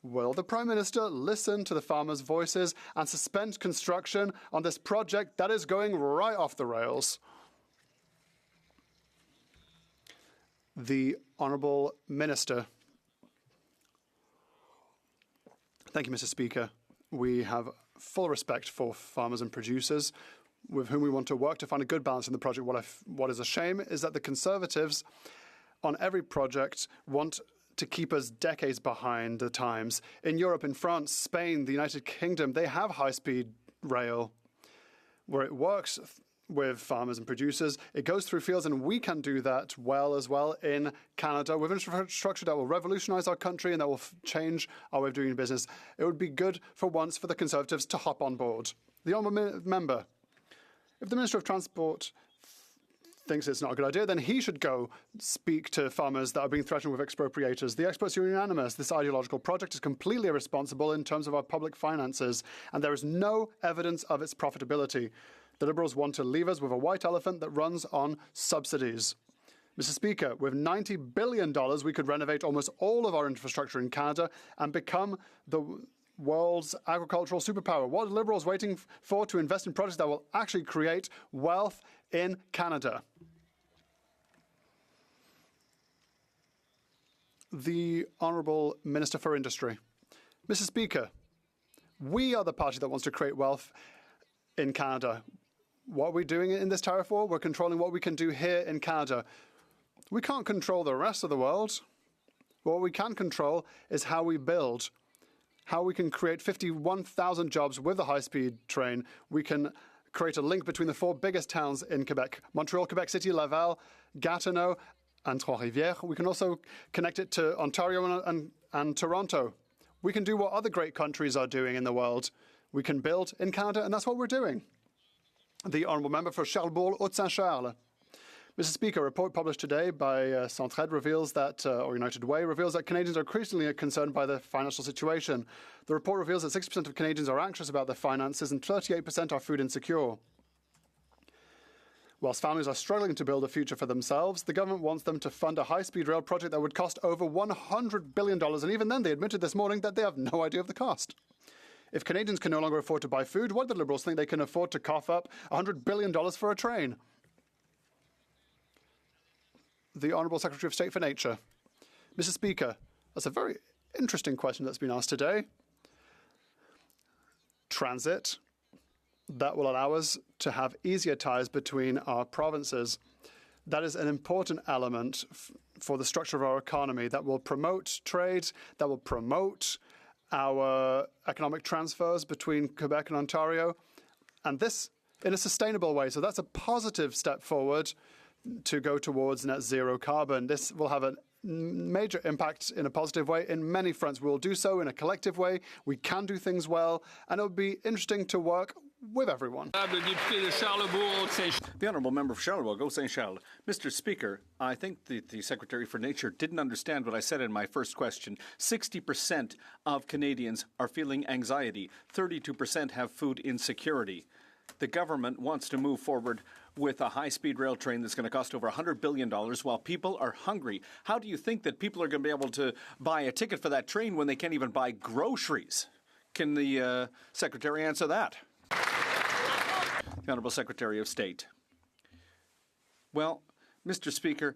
Will the Prime Minister listen to the farmers' voices and suspend construction on this project that is going right off the rails? The Honourable Minister. Thank you, Mr. Speaker. We have full respect for farmers and producers with whom we want to work to find a good balance in the project. What is a shame is that the Conservatives on every project want to keep us decades behind the times. In Europe, in France, Spain, the United Kingdom, they have high-speed rail where it works with farmers and producers. It goes through fields, and we can do that well as well in Canada with infrastructure that will revolutionize our country and that will change our way of doing business. It would be good for once for the Conservatives to hop on board. The Honourable Member, if the Minister of Transport thinks it's not a good idea, then he should go speak to farmers that are being threatened with expropriators. The experts are unanimous. This ideological project is completely irresponsible in terms of our public finances, and there is no evidence of its profitability. The Liberals want to leave us with a white elephant that runs on subsidies. Mr. Speaker, with $90 billion, we could renovate almost all of our infrastructure in Canada and become the world's agricultural superpower. What are the Liberals waiting for to invest in projects that will actually create wealth in Canada? The Honourable Minister for Industry. Mr. Speaker, we are the party that wants to create wealth in Canada. What are we doing in this tariff war? We're controlling what we can do here in Canada. We can't control the rest of the world. What we can control is how we build, how we can create 51,000 jobs with the high-speed train. We can create a link between the 4 biggest towns in Quebec: Montreal, Quebec City, Laval, Gatineau, and Trois-Rivières. We can also connect it to Ontario and Toronto. We can do what other great countries are doing in the world. We can build in Canada, and that's what we're doing. The Honourable Member for Charlesbourg, Haute-Saint-Charles. Mr. Speaker, a report published today by Centraide reveals that, or United Way, reveals that Canadians are increasingly concerned by the financial situation. The report reveals that 60% of Canadians are anxious about their finances and 38% are food insecure. Whilst families are struggling to build a future for themselves, the government wants them to fund a high-speed rail project that would cost over $100 billion, and even then they admitted this morning that they have no idea of the cost. If Canadians can no longer afford to buy food, what do the Liberals think they can afford to cough up $100 billion for a train? The Honourable Secretary of State for Nature. Mr. Speaker, that's a very interesting question that's been asked today. Transit that will allow us to have easier ties between our provinces. That is an important element for the structure of our economy that will promote trade, that will promote our economic transfers between Quebec and Ontario, and this in a sustainable way. So that's a positive step forward to go towards net zero carbon. This will have a major impact in a positive way in many fronts. We will do so in a collective way. We can do things well, and it would be interesting to work with everyone. The Honourable Member for Charlebourg, Haute-Saint-Charles. Mr. Speaker, I think that the Secretary for Nature didn't understand what I said in my first question. 60% of Canadians are feeling anxiety. 32% have food insecurity. The government wants to move forward with a high-speed rail train that's going to cost over $100 billion while people are hungry. How do you think that people are going to be able to buy a ticket for that train when they can't even buy groceries? Can the Secretary answer that? The Honourable Secretary of State. Well, Mr. Speaker,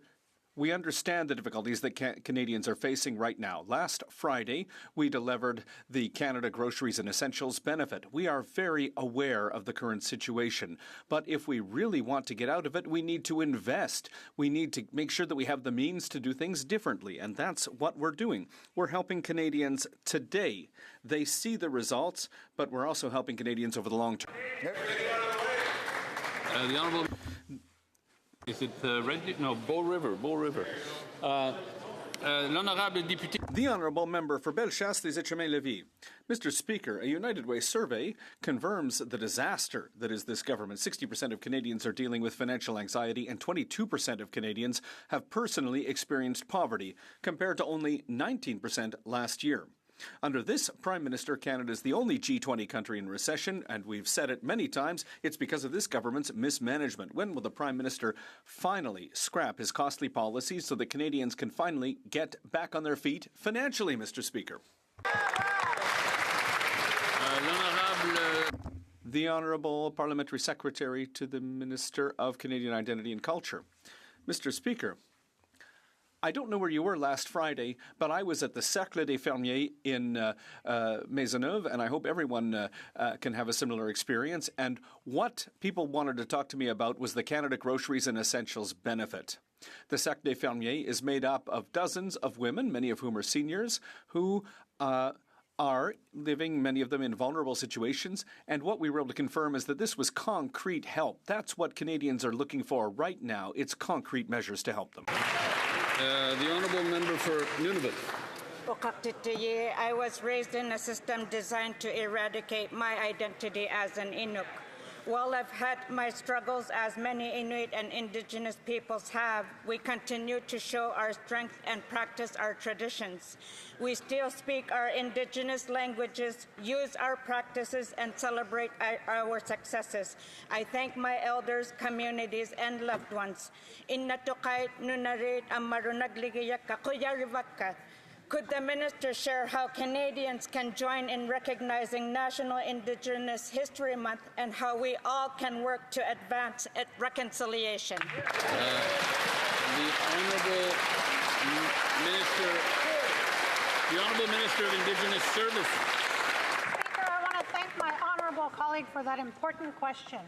we understand the difficulties that Canadians are facing right now. Last Friday, we delivered the Canada Groceries and Essentials benefit. We are very aware of the current situation. But if we really want to get out of it, we need to invest. We need to make sure that we have the means to do things differently. And that's what we're doing. We're helping Canadians today. They see the results, but we're also helping Canadians over the long term. The Honourable... Is it No, Bow River. L'honorable député. The Honourable Member for Bellechasse, Les Etchemins-Lévis. Mr. Speaker, a United Way survey confirms the disaster that is this government. 60% of Canadians are dealing with financial anxiety and 22% of Canadians have personally experienced poverty, compared to only 19% last year. Under this Prime Minister, Canada is the only G20 country in recession, and we've said it many times, it's because of this government's mismanagement. When will the Prime Minister finally scrap his costly policies so that Canadians can finally get back on their feet financially, Mr. Speaker? The Honourable Parliamentary Secretary to the Minister of Canadian Identity and Culture. Mr. Speaker, I don't know where you were last Friday, but I was at the Cercle des Fermiers in Maisonneuve, and I hope everyone can have a similar experience. And what people wanted to talk to me about was the Canada Groceries and Essentials benefit. The Cercle des Fermiers is made up of dozens of women, many of whom are seniors, who are living, many of them, in vulnerable situations. And what we were able to confirm is that this was concrete help. That's what Canadians are looking for right now. It's concrete measures to help them. The Honourable Member for Nunavut. I was raised in a system designed to eradicate my identity as an Inuk. While I've had my struggles, as many Inuit and Indigenous peoples have, we continue to show our strength and practice our traditions. We still speak our Indigenous languages, use our practices, and celebrate our successes. I thank my elders, communities, and loved ones. Could the Minister share how Canadians can join in recognizing National Indigenous History Month and how we all can work to advance reconciliation? The Honourable Minister of Indigenous Services. Speaker, I want to thank my honourable colleague for that important question.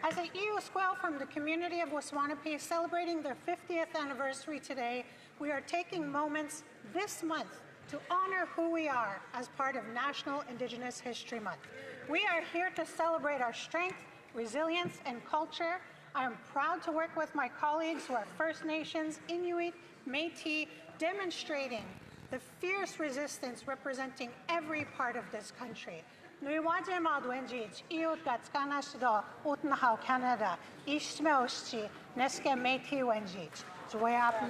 As the Iosquel from the community of Waswanipi is celebrating their 50th anniversary today, we are taking moments this month to honor who we are as part of National Indigenous History Month. We are here to celebrate our strength, resilience, and culture. I am proud to work with my colleagues who are First Nations, Inuit, Métis, demonstrating the fierce resistance representing every part of this country. Nuiwaje Maldwenjij, Iut Gatskanashdo, Utenhau Canada, Ishmeoshi, Neske Métis Wenjij, Zwayapno.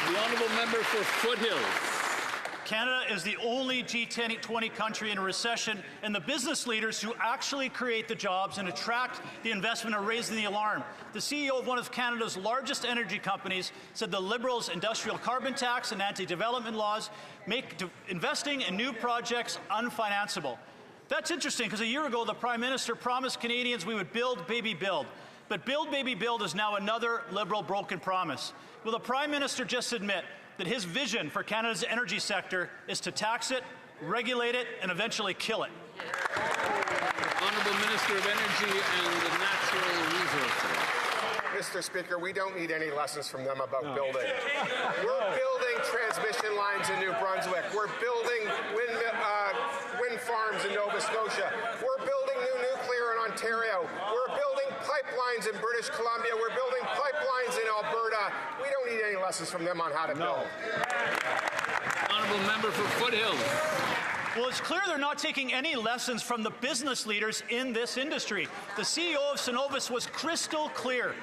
The Honourable Member for Foothills. Canada is the only G20 country in a recession, and the business leaders who actually create the jobs and attract the investment are raising the alarm. The CEO of one of Canada's largest energy companies said the Liberals' industrial carbon tax and anti-development laws make investing in new projects unfinanceable. That's interesting because a year ago the Prime Minister promised Canadians we would build, baby, build. But build, baby, build is now another Liberal broken promise. Will the Prime Minister just admit that his vision for Canada's energy sector is to tax it, regulate it, and eventually kill it? Honourable Minister of Energy and Natural Resources. Mr. Speaker, we don't need any lessons from them about building. We're building transmission lines in New Brunswick. We're building wind farms in Nova Scotia. We're building new nuclear in Ontario. We're building pipelines in British Columbia. We're building pipelines in Alberta. We don't need any lessons from them on how to build. Honourable Member for Foothills. Well, it's clear they're not taking any lessons from the business leaders in this industry. The CEO of Cenovus was crystal clear.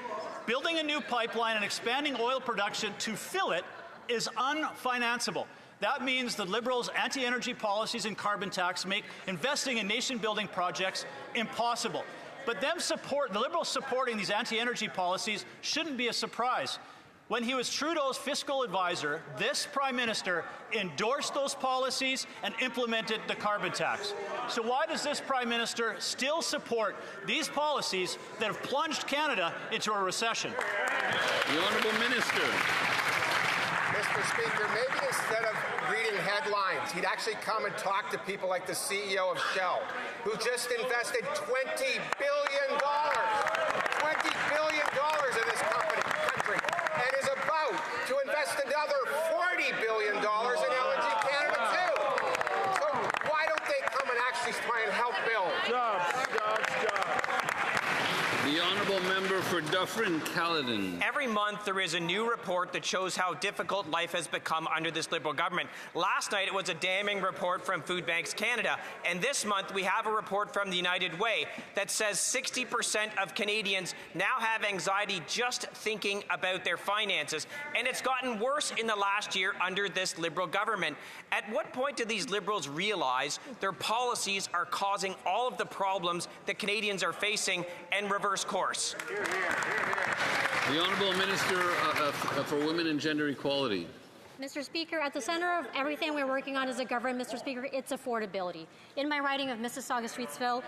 Building a new pipeline and expanding oil production to fill it is unfinanceable. That means the Liberals' anti-energy policies and carbon tax make investing in nation-building projects impossible. But the Liberals supporting these anti-energy policies shouldn't be a surprise. When he was Trudeau's fiscal advisor, this Prime Minister endorsed those policies and implemented the carbon tax. So why does this Prime Minister still support these policies that have plunged Canada into a recession? The Honourable Minister. Mr. Speaker, maybe instead of reading headlines, he'd actually come and talk to people like the CEO of Shell, who just invested $20 billion in this country, and is about to invest another $40 billion in LNG Canada too. So why don't they come and actually try and help build? Jobs. The Honourable Member for Dufferin-Caledon. Every month there is a new report that shows how difficult life has become under this Liberal government. Last night it was a damning report from Food Banks Canada, and this month we have a report from the United Way that says 60% of Canadians now have anxiety just thinking about their finances, and it's gotten worse in the last year under this Liberal government. At what point do these Liberals realize their policies are causing all of the problems that Canadians are facing and reverse course? The Honourable Minister for Women and Gender Equality. Mr. Speaker, at the center of everything we're working on as a government, Mr. Speaker, it's affordability. In my riding of Mississauga-Streetsville,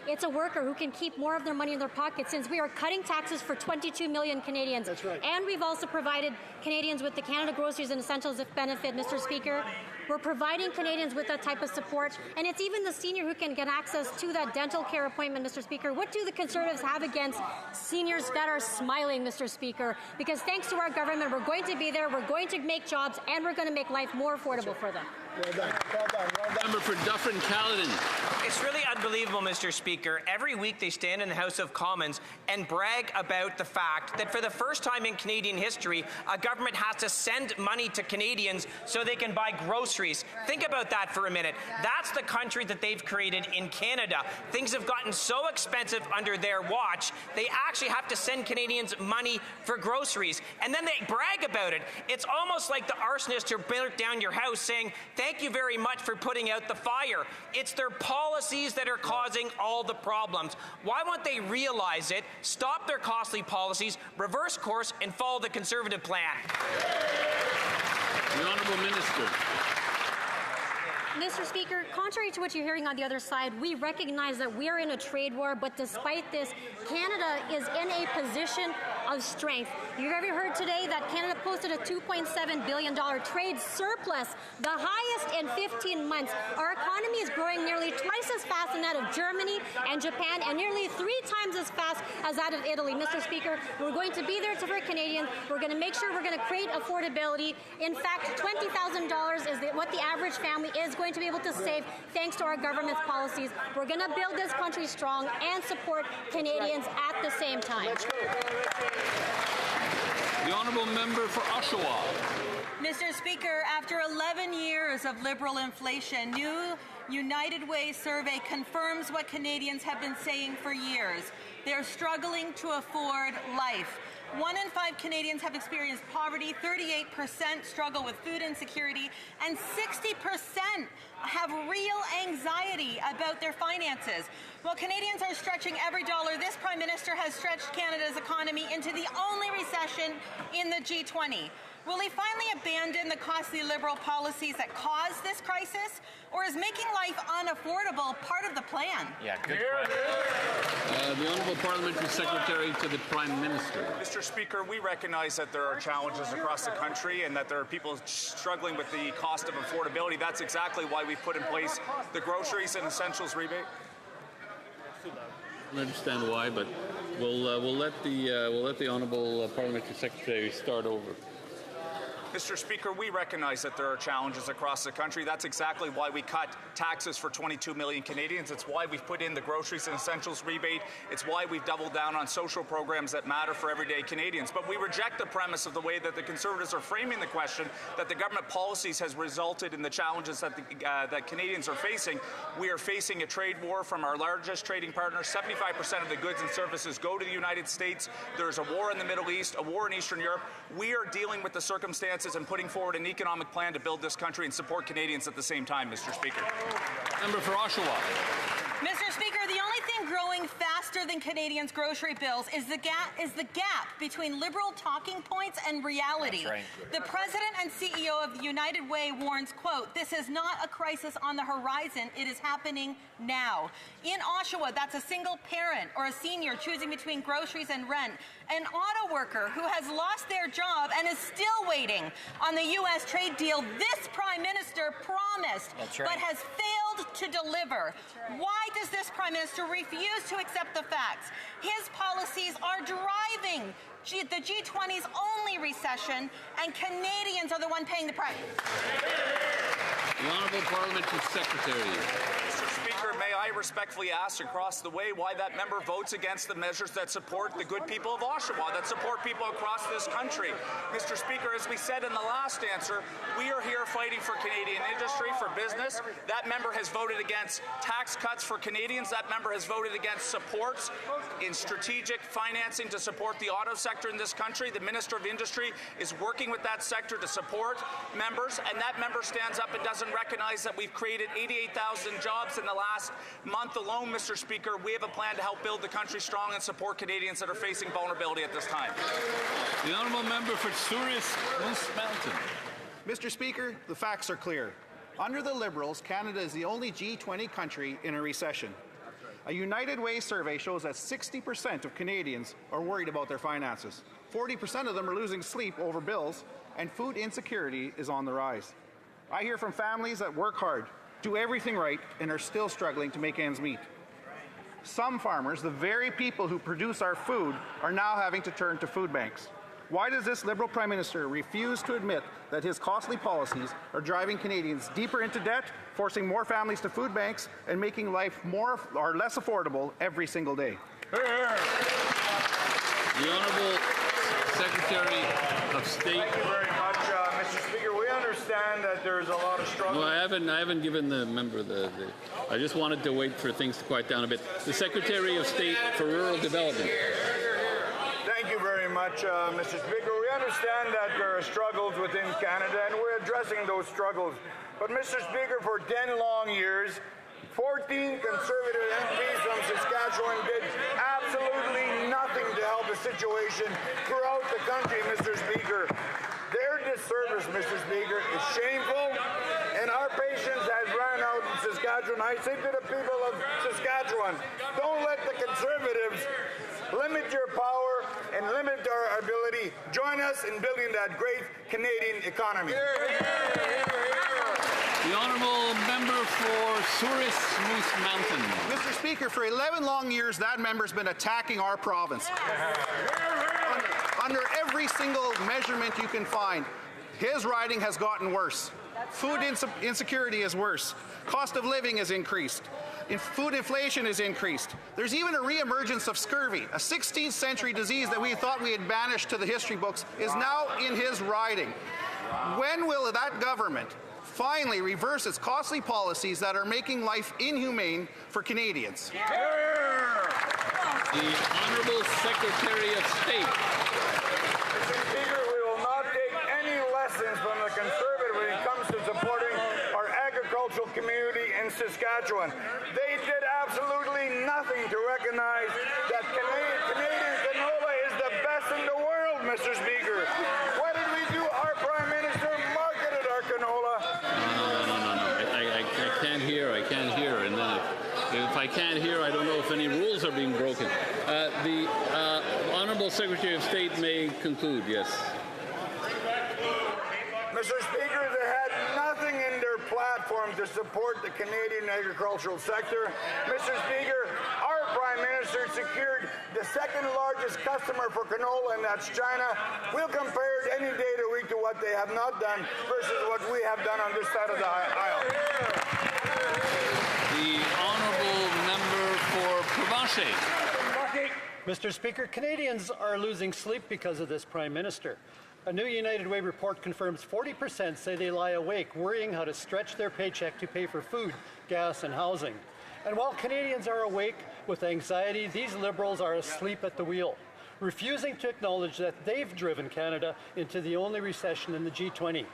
it's a worker who can keep more of their money in their pocket, since we are cutting taxes for 22 million Canadians. That's right. And we've also provided Canadians with the Canada Groceries and Essentials benefit, Mr. Speaker. We're providing Canadians with that type of support, and it's even the senior who can get access to that dental care appointment, Mr. Speaker. What do the Conservatives have against seniors that are smiling, Mr. Speaker? Because thanks to our government, we're going to be there, we're going to make jobs, and we're going to make life more affordable for them. Well done. Member for Dufferin-Caledon. It's really unbelievable, Mr. Speaker. Every week they stand in the House of Commons and brag about the fact that for the first time in Canadian history, a government has to send money to Canadians so they can buy groceries. Think about that for a minute. That's the country that they've created in Canada. Things have gotten so expensive under their watch, they actually have to send Canadians money for groceries. And then they brag about it. It's almost like the arsonist who burnt down your house saying, "Thank you very much for putting out the fire." It's their policies that are causing all the problems. Why won't they realize it, stop their costly policies, reverse course, and follow the Conservative plan? The Honourable Minister. Mr. Speaker, contrary to what you're hearing on the other side, we recognize that we are in a trade war, but despite this, Canada is in a position of strength. You've ever heard today that Canada posted a $2.7 billion trade surplus, the highest in 15 months. Our economy is growing nearly twice as fast as that of Germany and Japan, and nearly 3 times as fast as that of Italy. Mr. Speaker, we're going to be there for Canadians. We're going to make sure we're going to create affordability. In fact, $20,000 is what the average family is going to be able to save thanks to our government's policies. We're going to build this country strong and support Canadians at the same time. The Honourable Member for Oshawa. Mr. Speaker, after 11 years of Liberal inflation, new United Way survey confirms what Canadians have been saying for years. They're struggling to afford life. 1 in 5 Canadians have experienced poverty, 38% struggle with food insecurity, and 60% have real anxiety about their finances. While Canadians are stretching every dollar, this Prime Minister has stretched Canada's economy into the only recession in the G20. Will he finally abandon the costly Liberal policies that caused this crisis, or is making life unaffordable part of the plan? Yeah, good question. The Honourable Parliamentary Secretary to the Prime Minister. Mr. Speaker, we recognize that there are challenges across the country and that there are people struggling with the cost of affordability. That's exactly why we put in place the groceries and essentials rebate. I understand why, but we'll let the Honourable Parliamentary Secretary start over. Mr. Speaker, we recognize that there are challenges across the country. That's exactly why we cut taxes for 22 million Canadians. It's why we've put in the groceries and essentials rebate. It's why we've doubled down on social programs that matter for everyday Canadians. But we reject the premise of the way that the Conservatives are framing the question, that the government policies has resulted in the challenges that that Canadians are facing. We are facing a trade war from our largest trading partner. 75% of the goods and services go to the United States. There's a war in the Middle East, a war in Eastern Europe. We are dealing with the circumstances finances and putting forward an economic plan to build this country and support Canadians at the same time, Mr. Speaker. Member for Oshawa. Mr. Speaker, the only thing growing faster than Canadians' grocery bills is the gap between Liberal talking points and reality. Right. The President and CEO of the United Way warns, quote, "This is not a crisis on the horizon, it is happening now." In Oshawa, that's a single parent or a senior choosing between groceries and rent. An auto worker who has lost their job and is still waiting on the U.S. trade deal this Prime Minister promised, That's right. but has failed to deliver. Why does this Prime Minister refuse to accept the facts? His policies are driving the G20's only recession, and Canadians are the one paying the price. The Honourable Parliamentary Secretary. Mr. Speaker, may I respectfully ask across the way why that member votes against the measures that support the good people of Oshawa, that support people across this country? Mr. Speaker, as we said in the last answer, we are here fighting for Canadian industry, for business. That member has voted against tax cuts for Canadians. That member has voted against supports in strategic financing to support the auto sector in this country. The Minister of Industry is working with that sector to support members, and that member stands up and doesn't recognize that we've created 88,000 jobs in the last month alone, Mr. Speaker. We have a plan to help build the country strong and support Canadians that are facing vulnerability at this time. The Honourable Member for Souris Moose Mountain. Mr. Speaker, the facts are clear. Under the Liberals, Canada is the only G20 country in a recession. A United Way survey shows that 60% of Canadians are worried about their finances. 40% of them are losing sleep over bills, and food insecurity is on the rise. I hear from families that work hard, do everything right, and are still struggling to make ends meet. Some farmers, the very people who produce our food, are now having to turn to food banks. Why does this Liberal Prime Minister refuse to admit that his costly policies are driving Canadians deeper into debt, forcing more families to food banks, and making life more or less affordable every single day? The Honourable Secretary of State. Thank you very much, Mr. Speaker. We understand that there's a lot of struggle. Well, I haven't given the member the. I just wanted to wait for things to quiet down a bit. The Secretary of State for Rural Development. Thank you very much, Mr. Speaker. We understand that there are struggles within Canada, and we're addressing those struggles. But, Mr. Speaker, for 10 long years, 14 Conservative MPs from Saskatchewan did absolutely nothing to help the situation throughout the country, Mr. Speaker. Their disservice, Mr. Speaker, is shameful, and our patience has run out in Saskatchewan. I say to the people of Saskatchewan, don't let the Conservatives limit your power and limit our ability. Join us in building that great Canadian economy. The Honourable Member for Souris Moose Mountain. Mr. Speaker, for 11 long years, that member's been attacking our province. Under every single measurement you can find, his riding has gotten worse. Food insecurity is worse. Cost of living has increased. Food inflation has increased. There's even a re-emergence of scurvy, a 16th century disease that we thought we had banished to the history books is now in his riding. When will that government finally reverse its costly policies that are making life inhumane for Canadians? The Honourable Secretary of State. Mr. Speaker, we will not take any lessons from the Conservative when it comes to supporting our agricultural community in Saskatchewan. They did absolutely nothing to recognize that Canadian canola is the best in the world, Mr. Speaker. What did we do? Our Prime Minister marketed our canola. I can't hear. I can't hear. And then if I can't hear, I don't know if any rules are being broken. The Honourable Secretary of State may conclude. Yes. Mr. Speaker, they had nothing in their platform to support the Canadian agricultural sector. Mr. Speaker, our Prime Minister secured the second largest customer for canola, and that's China. We'll compare it any day of the week to what they have not done versus what we have done on this side of the aisle. The Honourable Member for Provencher. Mr. Speaker, Canadians are losing sleep because of this Prime Minister. A new United Way report confirms 40% say they lie awake worrying how to stretch their paycheck to pay for food, gas, and housing. And while Canadians are awake with anxiety, these Liberals are asleep at the wheel. refusing to acknowledge that they've driven Canada into the only recession in the G20.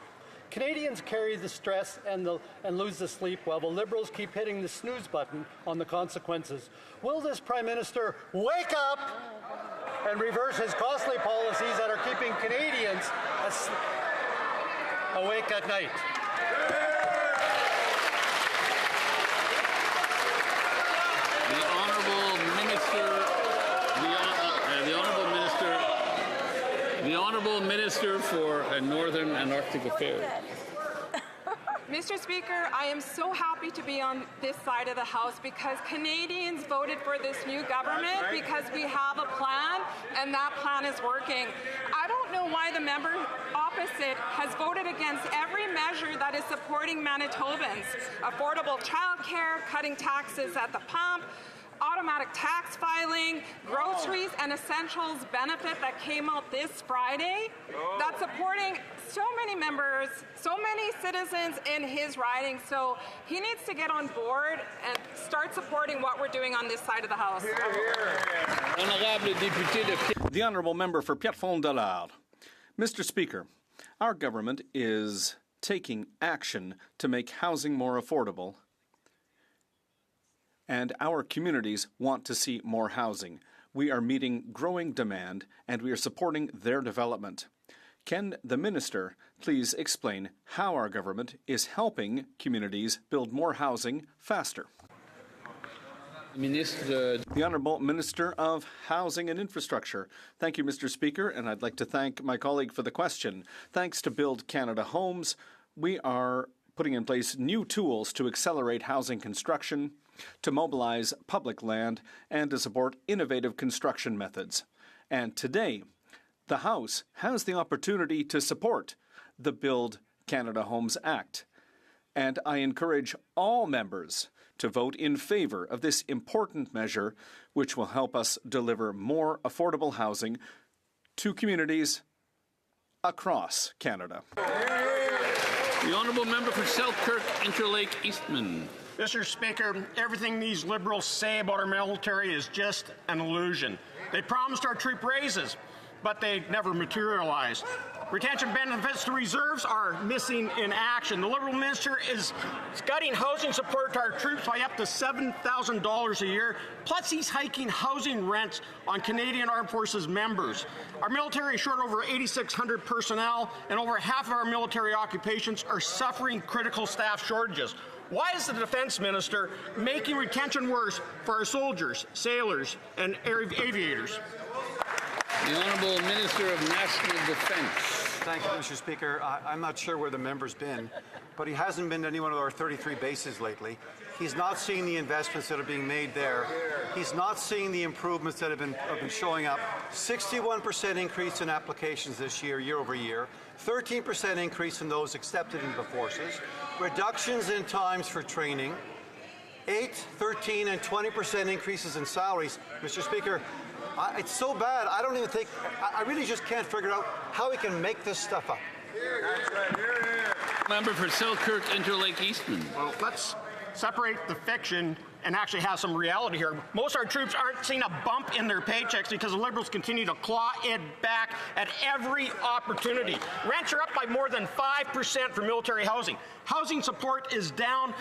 Canadians carry the stress and lose the sleep while the Liberals keep hitting the snooze button on the consequences. Will this Prime Minister wake up and reverse his costly policies that are keeping Canadians awake at night? The Honourable Minister for Northern and Arctic Affairs. Mr. Speaker, I am so happy to be on this side of the House because Canadians voted for this new government because we have a plan and that plan is working. I don't know why the member opposite has voted against every measure that is supporting Manitobans. Affordable childcare, cutting taxes at the pump, automatic tax filing, groceries and essentials benefit that came out this Friday, that's supporting so many members, so many citizens in his riding. So he needs to get on board and start supporting what we're doing on this side of the House. The Honourable Member for Piedmont-Dollard. Mr. Speaker, our government is taking action to make housing more affordable, and our communities want to see more housing. We are meeting growing demand, and we are supporting their development. Can the Minister please explain how our government is helping communities build more housing faster? The Honourable Minister of Housing and Infrastructure. Thank you, Mr. Speaker, and I'd like to thank my colleague for the question. Thanks to Build Canada Homes, we are putting in place new tools to accelerate housing construction, to mobilize public land, and to support innovative construction methods. And today, the House has the opportunity to support the Build Canada Homes Act. And I encourage all members to vote in favour of this important measure, which will help us deliver more affordable housing to communities across Canada. The Honourable Member for Selkirk, Interlake Eastman. Mr. Speaker, everything these Liberals say about our military is just an illusion. They promised our troop raises, but they never materialized. Retention benefits to reserves are missing in action. The Liberal minister is cutting housing support to our troops by up to $7,000 a year, plus he's hiking housing rents on Canadian Armed Forces members. Our military is short over 8,600 personnel, and over half of our military occupations are suffering critical staff shortages. Why is the Defence Minister making retention worse for our soldiers, sailors, and aviators? The Honourable Minister of National Defence. Thank you, Mr. Speaker. I'm not sure where the member's been, but he hasn't been to any one of our 33 bases lately. He's not seeing the investments that are being made there. He's not seeing the improvements that have been showing up. 61% increase in applications this year, year over year. 13% increase in those accepted into the forces. Reductions in times for training. 8, 13, and 20% increases in salaries. Mr. Speaker, it's so bad, I don't even think, I really just can't figure out how we can make this stuff up. Member for Selkirk, Interlake Eastman. Well, let's separate the fiction and actually have some reality here. Most of our troops aren't seeing a bump in their paychecks because the Liberals continue to claw it back at every opportunity. Rents are up by more than 5% for military housing. Housing support is down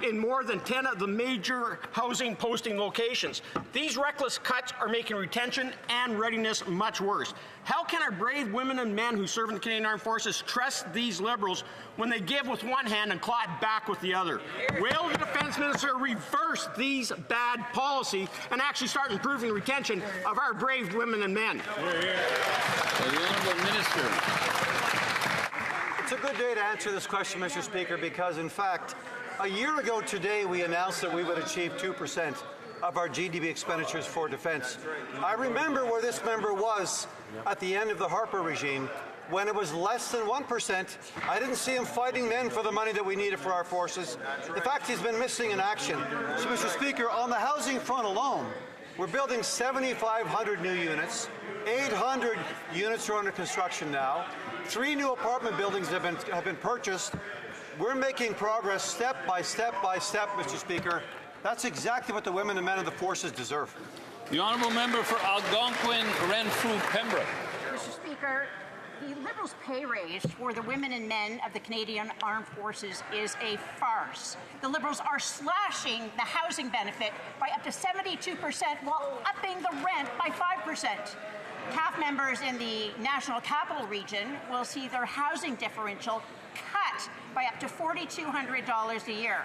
in more than 10 of the major housing posting locations. These reckless cuts are making retention and readiness much worse. How can our brave women and men who serve in the Canadian Armed Forces trust these Liberals when they give with one hand and claw it back with the other? Will the Defence Minister reverse these bad policies and actually start improving retention of our brave women and men? The Honourable Minister. It's a good day to answer this question, Mr. Speaker, because in fact, a year ago today we announced that we would achieve 2% of our GDP expenditures for defence. I remember where this member was at the end of the Harper regime when it was less than 1%. I didn't see him fighting then for the money that we needed for our forces. In fact, he's been missing in action. So, Mr. Speaker, on the housing front alone, we're building 7,500 new units. 800 units are under construction now. 3 new apartment buildings have been purchased. We're making progress step by step by step, Mr. Speaker. That's exactly what the women and men of the forces deserve. The honourable member for Algonquin, Renfrew, Pembroke. Mr. Speaker, the Liberals' pay raise for the women and men of the Canadian Armed Forces is a farce. The Liberals are slashing the housing benefit by up to 72% while upping the rent by 5%. CAF members in the National Capital Region will see their housing differential cut by up to $4,200 a year.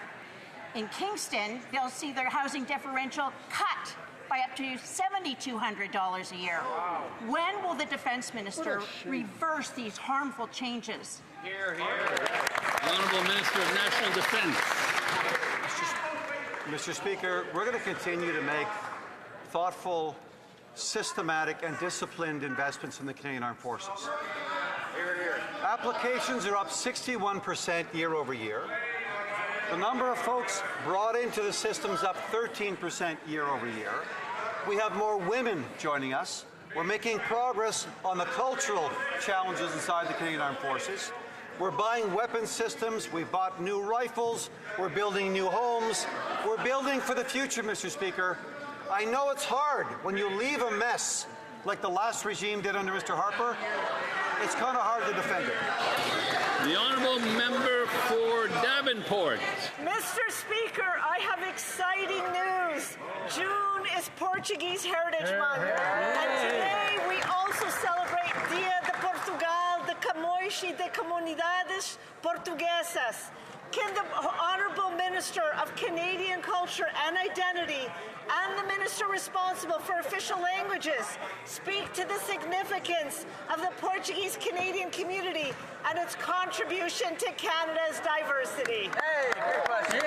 In Kingston, they'll see their housing differential cut by up to $7,200 a year. When will the Defence Minister reverse these harmful changes? Hear, hear. The Honourable Minister of National Defence. Mr. Speaker, we're going to continue to make thoughtful, systematic and disciplined investments in the Canadian Armed Forces. Applications are up 61% year over year. The number of folks brought into the system is up 13% year over year. We have more women joining us. We're making progress on the cultural challenges inside the Canadian Armed Forces. We're buying weapons systems. We've bought new rifles. We're building new homes. We're building for the future, Mr. Speaker. I know it's hard when you leave a mess like the last regime did under Mr. Harper. It's kind of hard to defend it. The honourable member for Davenport. Mr. Speaker, I have exciting news. June is Portuguese Heritage Month. And today we also celebrate Dia de Portugal de Camões e de Comunidades Portuguesas. Can the Honourable Minister of Canadian Culture and Identity and the Minister responsible for official languages speak to the significance of the Portuguese Canadian community and its contribution to Canada's diversity? Hey, good question.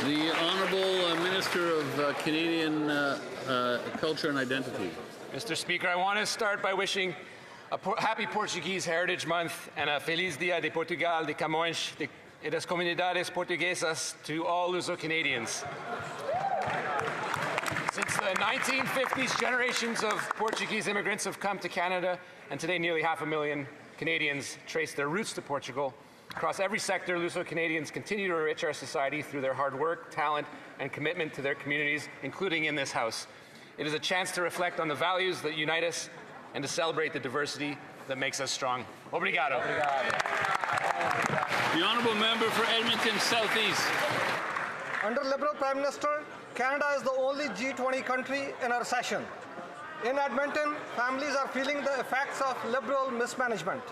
The Honourable Minister of Canadian Culture and Identity. Mr. Speaker, I want to start by wishing a happy Portuguese Heritage Month and a Feliz Dia de Portugal de Camões e das Comunidades Portuguesas to all Luso-Canadians. Since the 1950s, generations of Portuguese immigrants have come to Canada, and today nearly 500,000 Canadians trace their roots to Portugal. Across every sector, Luso-Canadians continue to enrich our society through their hard work, talent, and commitment to their communities, including in this House. It is a chance to reflect on the values that unite us and to celebrate the diversity that makes us strong. Obrigado. The honourable member for Edmonton Southeast. Under Liberal Prime Minister, Canada is the only G20 country in a recession. In Edmonton, families are feeling the effects of Liberal mismanagement.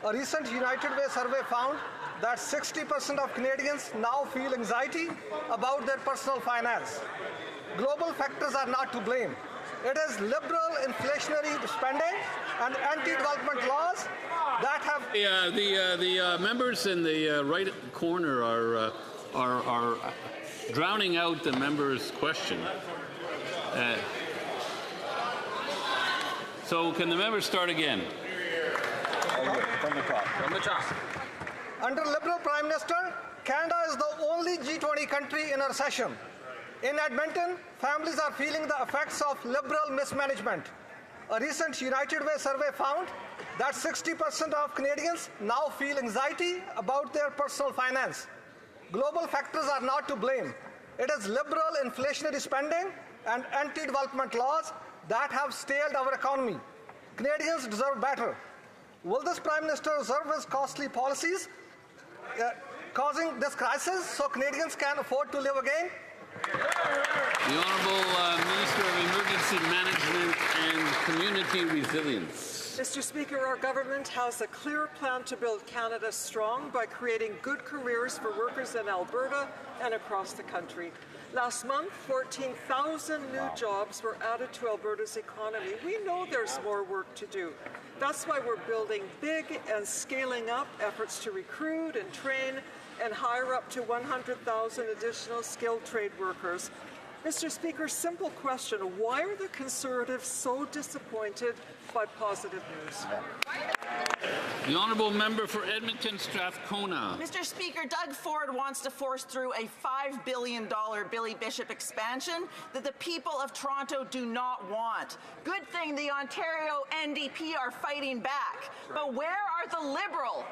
A recent United Way survey found that 60% of Canadians now feel anxiety about their personal finance. Global factors are not to blame. It is liberal inflationary spending and anti-development laws that have... The members in the right corner are drowning out the member's question. So can the member start again? From the top. Under Liberal Prime Minister, Canada is the only G20 country in a recession. In Edmonton, families are feeling the effects of Liberal mismanagement. A recent United Way survey found that 60% of Canadians now feel anxiety about their personal finance. Global factors are not to blame. It is liberal inflationary spending and anti-development laws that have staled our economy. Canadians deserve better. Will this Prime Minister reserve his costly policies causing this crisis so Canadians can afford to live again? The Honourable Minister of Emergency Management and Community Resilience. Mr. Speaker, our government has a clear plan to build Canada strong by creating good careers for workers in Alberta and across the country. Last month, 14,000 new jobs were added to Alberta's economy. We know there's more work to do. That's why we're building big and scaling up efforts to recruit and train and hire up to 100,000 additional skilled trade workers. Mr. Speaker, simple question. Why are the Conservatives so disappointed by positive news? The Honourable Member for Edmonton Strathcona. Mr. Speaker, Doug Ford wants to force through a $5 billion Billy Bishop expansion that the people of Toronto do not want. Good thing the Ontario NDP are fighting back. But where are the Liberal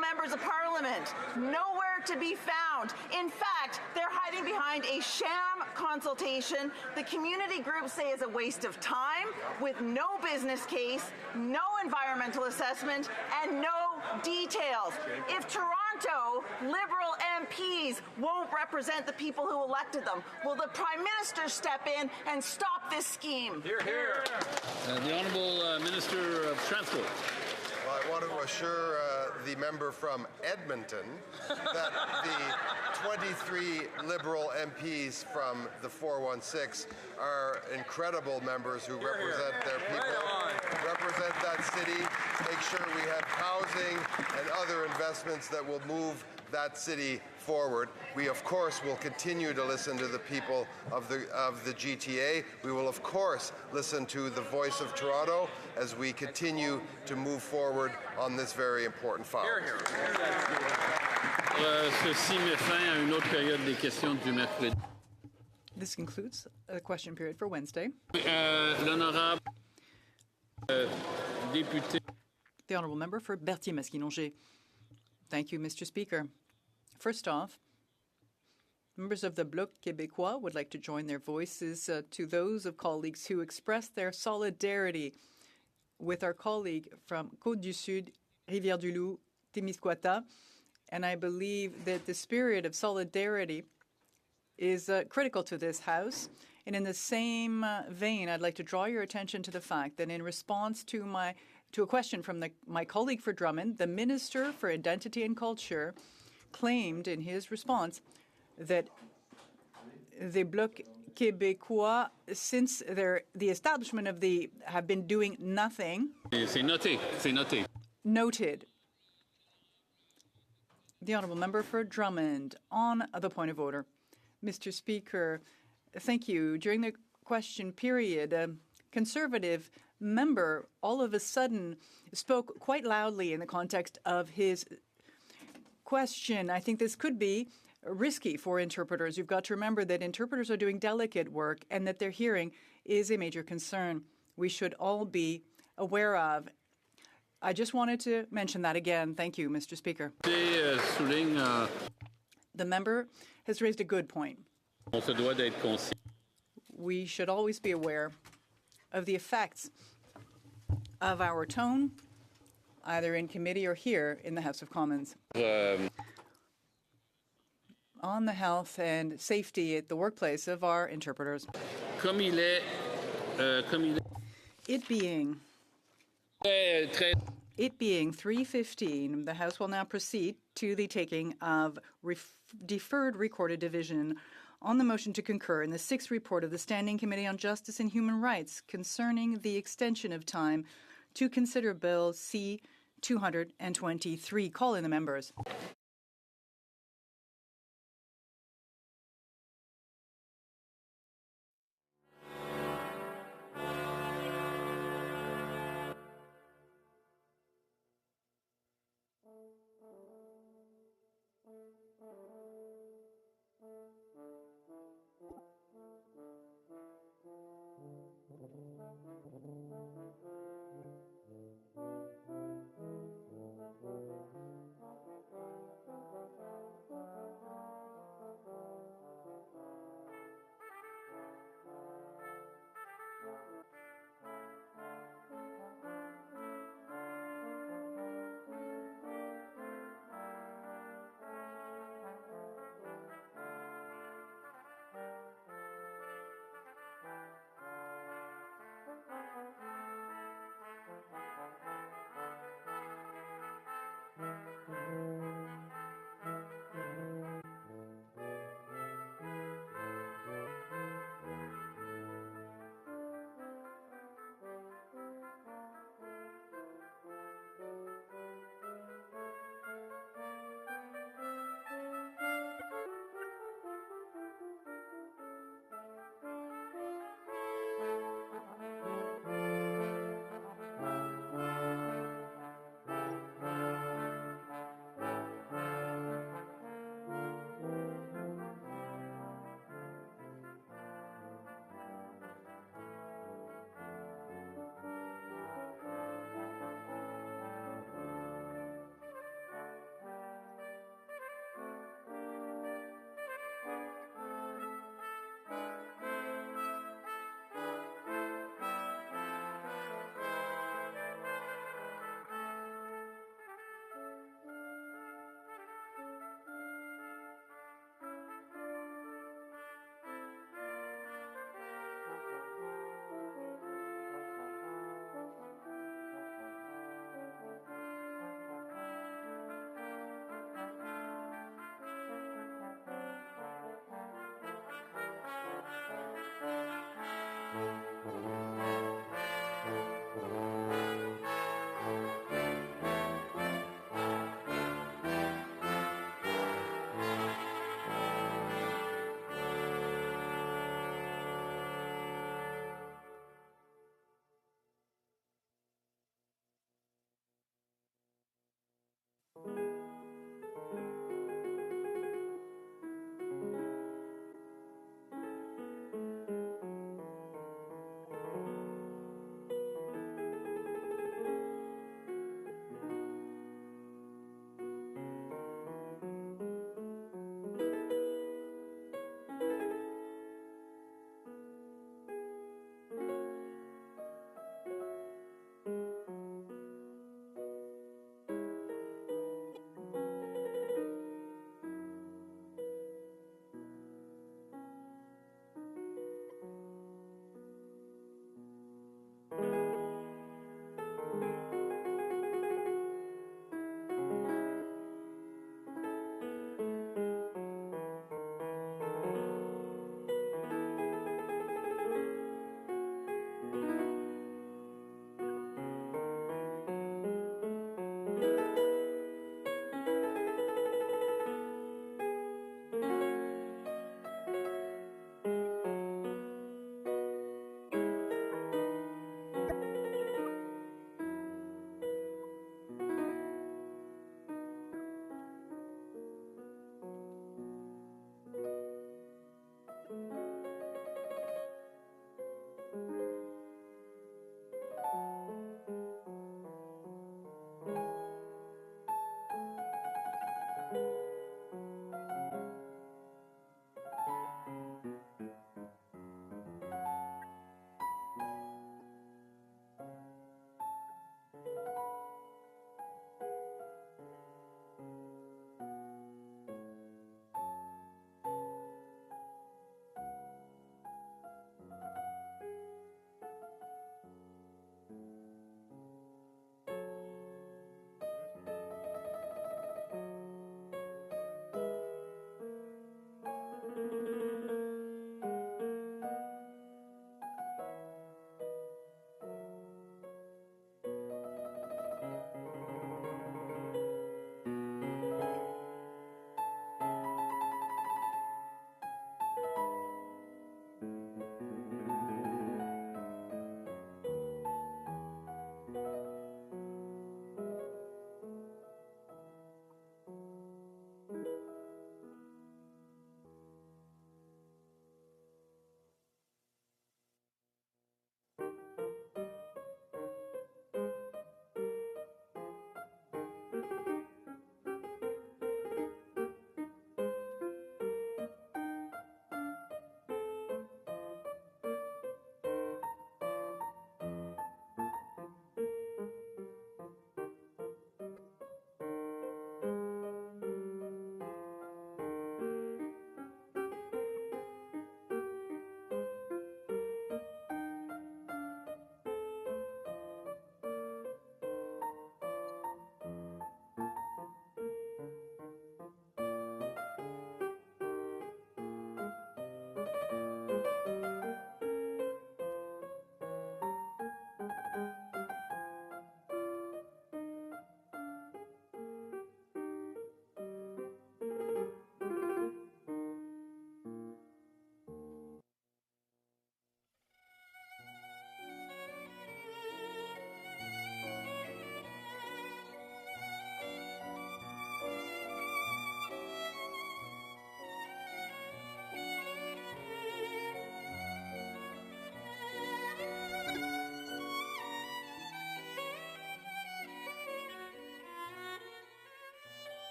members of Parliament? Nowhere to be found. In fact, they're hiding behind a sham consultation, the community groups say is a waste of time with no business case, no environmental assessment, and no details. If Toronto Liberal MPs won't represent the people who elected them, will the Prime Minister step in and stop this scheme? Hear, hear. The Honourable Minister of Transport. Well, I want to assure the member from Edmonton that the 23 Liberal MPs from the 416 are incredible members who represent their people, represent that city, make sure we have housing and other investments that will move that city forward. We, of course, will continue to listen to the people of the GTA. We will, of course, listen to the voice of Toronto as we continue to move forward on this very important file. Ceci met fin à une autre période des questions du mercredi. This concludes the question period for Wednesday. L'honorable député. The honourable member for Berthier-Masquinongé. Thank you, Mr. Speaker. First off, members of the Bloc Québécois would like to join their voices to those of colleagues who expressed their solidarity with our colleague from Côte-du-Sud, Rivière-du-Loup, Témiscouata. And I believe that the spirit of solidarity is critical to this House. And in the same vein, I'd like to draw your attention to the fact that in response to a question from my colleague for Drummond, the Minister for Identity and Culture claimed in his response that the Bloc Québécois, since the establishment of have been doing nothing. C'est noté. C'est noté. Noted. The honourable member for Drummond on the point of order. Mr. Speaker, thank you. During the question period, a Conservative member all of a sudden spoke quite loudly in the context of his question. I think this could be risky for interpreters. You've got to remember that interpreters are doing delicate work and that their hearing is a major concern we should all be aware of. I just wanted to mention that again. Thank you, Mr. Speaker. The member has raised a good point. We should always be aware of the effects of our tone, either in committee or here in the House of Commons, on the health and safety at the workplace of our interpreters. It being 3:15, the House will now proceed to the taking of deferred recorded division on the motion to concur in the 6th report of the Standing Committee on Justice and Human Rights concerning the extension of time to consider Bill C-223. Call in the members.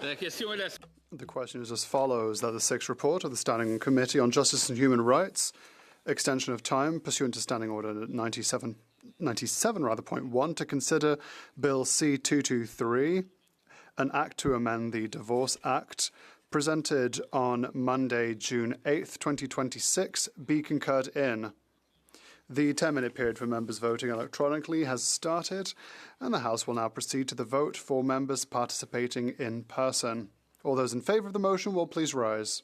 La question est la... The question is as follows, that the sixth report of the Standing Committee on Justice and Human Rights, extension of time pursuant to Standing Order 97.1 to consider Bill C-223, an act to amend the Divorce Act, presented on Monday, June 8th, 2026, be concurred in. The 10-minute period for members voting electronically has started, and the House will now proceed to the vote for members participating in person. All those in favour of the motion will please rise.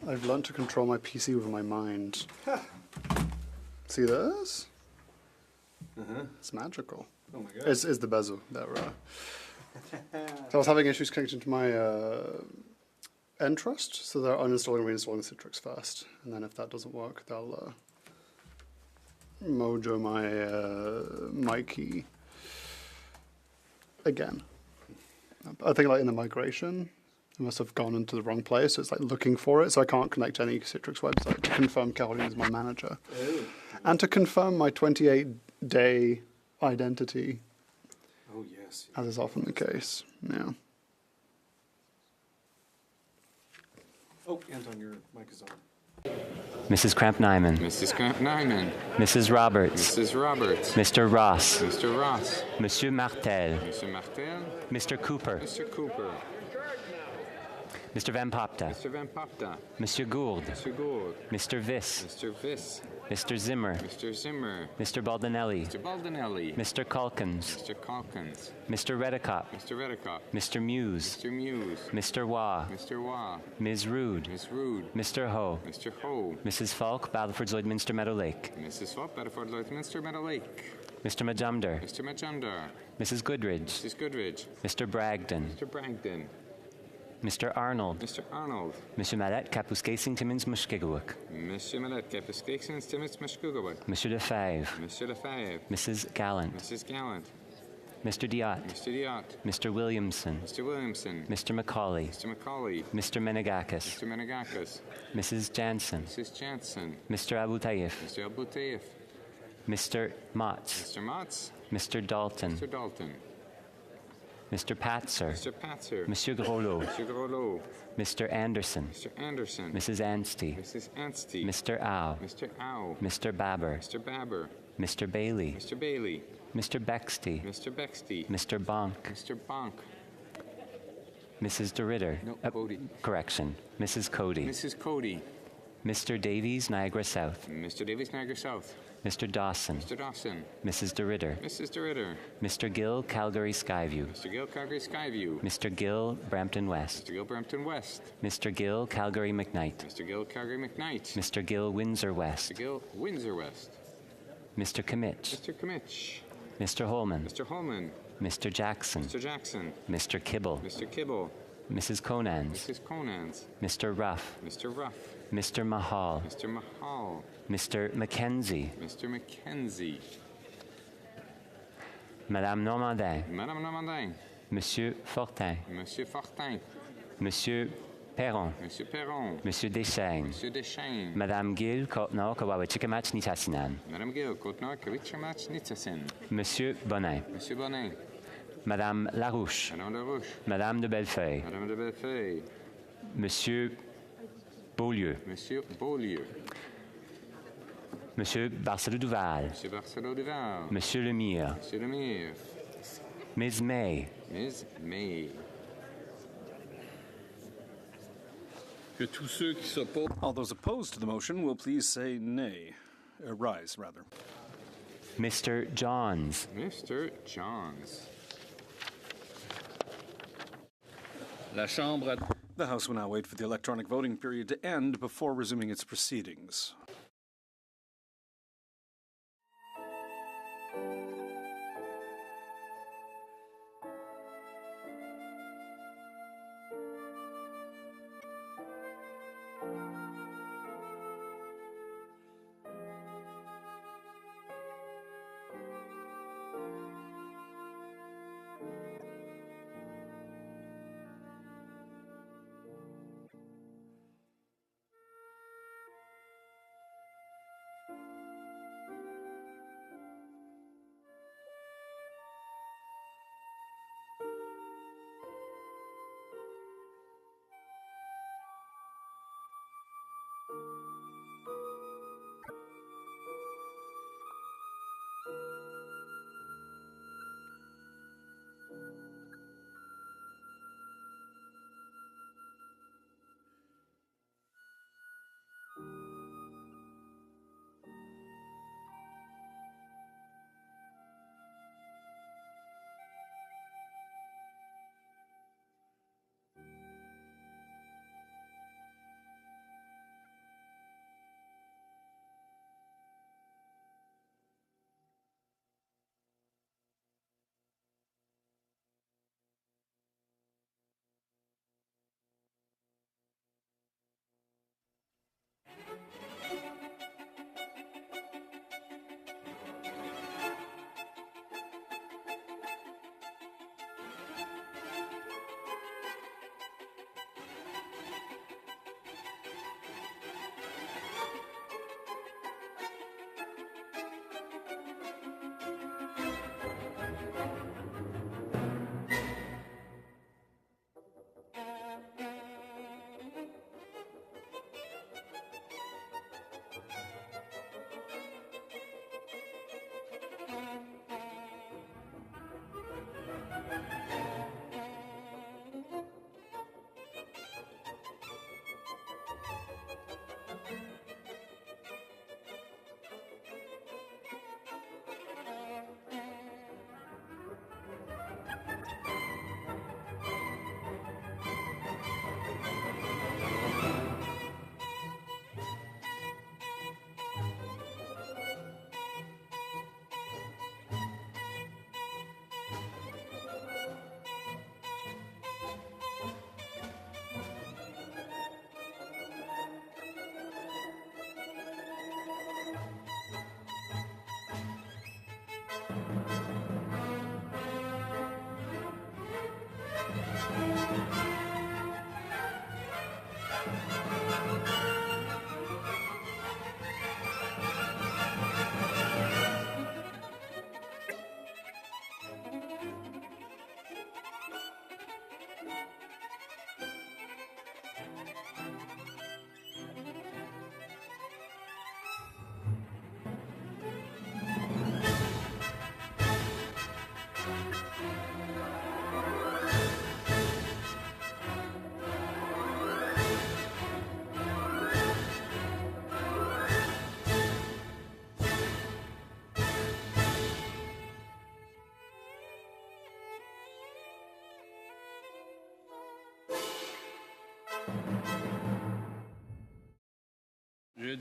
I've learned to control my PC with my mind. See this? It's magical. Oh my god. It's the bezel. So I was having issues connecting to my Entrust, so they're uninstalling and reinstalling Citrix first. And then if that doesn't work, they'll mojo my key again. I think like in the migration, I must have gone into the wrong place. So it's like looking for it, so I can't connect to any Citrix website to confirm Caroline is my manager. Oh. And to confirm my 28-day identity. Oh, yes. As is often the case, yeah. Oh, Anton, your mic is on. Mrs. Kramp-Nyman. Mrs. Kramp-Nyman. Mrs. Roberts. Mrs. Roberts. Mr. Ross. Mr. Ross. Monsieur Martel. Mr. Martel. Mr. Cooper. Mr. Cooper. Mr. Van Popta. Mr. Van Popta. Monsieur Gould. Mr. Gould. Mr. Viss. Mr. Viss. Mr. Zimmer. Mr. Zimmer. Mr. Baldinelli. Mr. Baldinelli. Mr. Calkins. Mr. Calkins. Mr. Redicott. Mr. Redicott. Mr. Muse. Mr. Muse. Mr. Waugh. Mr. Waugh. Ms. Rood. Ms. Rood. Mr. Ho. Mr. Ho. Mrs. Falk, Battleford Lloydminster Meadow Lake. Mrs. Falk, Battleford Lloydminster Meadow Lake. Mr. Majumdar. Mr. Majumdar. Mrs. Goodridge. Mrs. Goodridge. Mr. Bragdon. Mr. Bragdon. Mr. Arnold. Mr. Arnold. Monsieur Mallet, Kapuskasing Timmins Mushkigawak. Monsieur Mallet, Kapuskasing Timmins Mushkigawak. Monsieur Lefebvre. Monsieur Lefebvre. Mrs. Gallant. Mrs. Gallant. Mr. Diot. Mr. Diot. Mr. Williamson. Mr. Williamson. Mr. Macaulay. Mr. Macaulay. Mr. Menegakis. Mr. Menegakis. Mrs. Jansen. Mrs. Jansen. Mr. Abu Taif. Mr. Abu Taif. Mr. Motz. Mr. Motz. Mr. Dalton. Mr. Dalton. Mr. Patzer. Mr. Patzer. Monsieur Groslo. Mr. Groslo. Mr. Anderson. Mr. Anderson. Mrs. Anstey. Mrs. Anstey. Mr. Au. Mr. Au. Mr. Babber. Mr. Babber. Mr. Bailey. Mr. Bailey. Mr. Bexty. Mr. Bexty. Mr. Bonk. Mr. Bonk. Mrs. DeRitter. No, Cody. Correction. Mrs. Cody. Mrs. Cody. Mr. Davies, Niagara South. Mr. Davies, Niagara South. Mr. Dawson. Mr. Dawson. Mrs. DeRitter. Mrs. DeRitter. Mr. Gill, Calgary Skyview. Mr. Gill, Calgary Skyview. Mr. Gill, Brampton West. Mr. Gill, Brampton West. Mr. Gill, Calgary McKnight. Mr. Gill, Calgary McKnight. Mr. Gill, Windsor West. Mr. Gill, Windsor West. Mr. Kimmich. Mr. Kimmich. Mr. Holman. Mr. Holman. Mr. Jackson. Mr. Jackson. Mr. Kibble. Mr. Kibble. Mrs. Conans. Mrs. Conans. Mr. Ruff. Mr. Ruff. Mr. Mahal. Mr. Mahal. Mr. Mackenzie. Mr. Mackenzie. Madame Normandin. Madame Normandin. Monsieur Fortin. Monsieur Fortin. Monsieur Perron. Monsieur Perron. Monsieur Deschaines. Monsieur Deschaines. Madame Gill, Côte-Nord, Kawawachikamach, Nitassinan. Madame Gill, Côte-Nord, Kawawachikamach, Nitassinan. Monsieur Bonin. Monsieur Bonin. Madame Larouche. Madame Larouche. Madame de Bellefeuille. Madame de Bellefeuille. Monsieur Beaulieu. Monsieur Beaulieu. Monsieur Barcelot-Duval. Monsieur Barcelot-Duval. Monsieur Lemire. Monsieur Lemire. Ms. May. Ms. May. Que tous ceux qui s'opposent. All those opposed to the motion will please say nay. Rise, rather. Mr. Johns. Mr. Johns. La Chambre. The House will now wait for the electronic voting period to end before resuming its proceedings.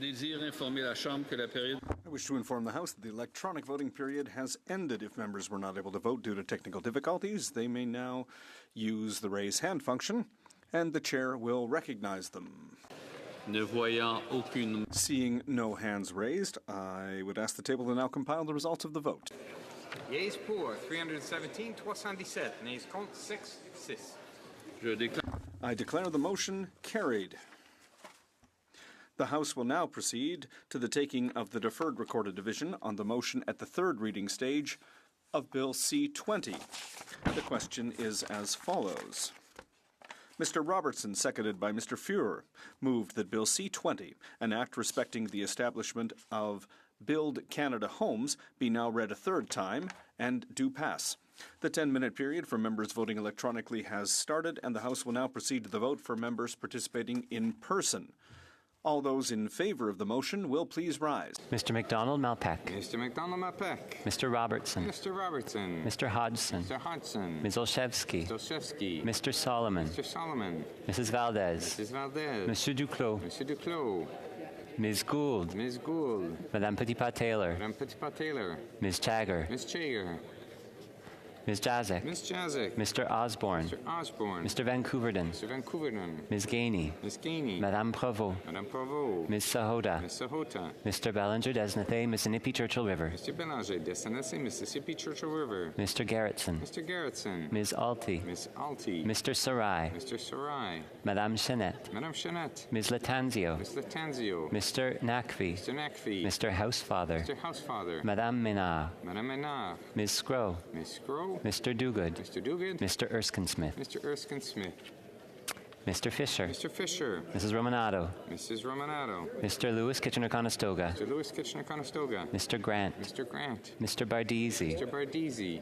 désire informer la Chambre que la période... I wish to inform the House that the electronic voting period has ended. If members were not able to vote due to technical difficulties, they may now use the raise hand function, and the chair will recognize them. Ne voyant aucune... Seeing no hands raised, I would ask the table to now compile the results of the vote. Yeas pour 317, 317. Nays contre 6, 6. I declare the motion carried. The House will now proceed to the taking of the deferred recorded division on the motion at the third reading stage of Bill C-20. The question is as follows. Mr. Robertson, seconded by Mr. Fuhrer, moved that Bill C-20, an act respecting the establishment of Build Canada Homes, be now read a third time and do pass. The 10-minute period for members voting electronically has started, and the House will now proceed to the vote for members participating in person. All those in favor of the motion will please rise. Mr. McDonald Malpeck. Mr. McDonald Malpeck. Mr. Robertson. Mr. Robertson. Mr. Hodgson. Mr. Hodgson. Ms. Olszewski. Mr. Olszewski. Mr. Solomon. Mr. Solomon. Mrs. Valdez. Mrs. Valdez. Monsieur Duclos. Monsieur Duclos. Ms. Gould. Ms. Gould. Madame Petitpas-Taylor. Madame Petitpas-Taylor. Ms. Chagger. Ms. Chagger. Ms. Jazek. Ms. Jazek. Mr. Osborne. Mr. Osborne. Mr. Van Couverden. Mr. Van Couverden. Ms. Gainey. Ms. Gainey. Madame Provost. Madame Provost. Ms. Sahota. Ms. Sahota. Mr. Bellinger Desnathay, Mississippi Churchill River. Mr. Belanger, Desnathay, Mississippi Churchill River. Mr. Garrettson. Mr. Garrettson. Ms. Alty. Ms. Alty. Mr. Sarai. Mr. Sarai. Madame Chenette. Madame Chenette. Ms. Latanzio. Ms. Latanzio. Mr. Nakvi. Mr. Nakvi. Mr. Housefather. Mr. Housefather. Madame Menard. Madame Menard. Ms. Scrow. Ms. Scrow. Mr. Duguid. Mr. Duguid. Mr. Erskine Smith. Mr. Erskine Smith. Mr. Fisher. Mr. Fisher. Mrs. Romanado. Mrs. Romanado. Mr. Lewis Kitchener-Conestoga. Mr. Lewis Kitchener-Conestoga. Mr. Grant. Mr. Grant. Mr. Bardisi. Mr. Bardisi.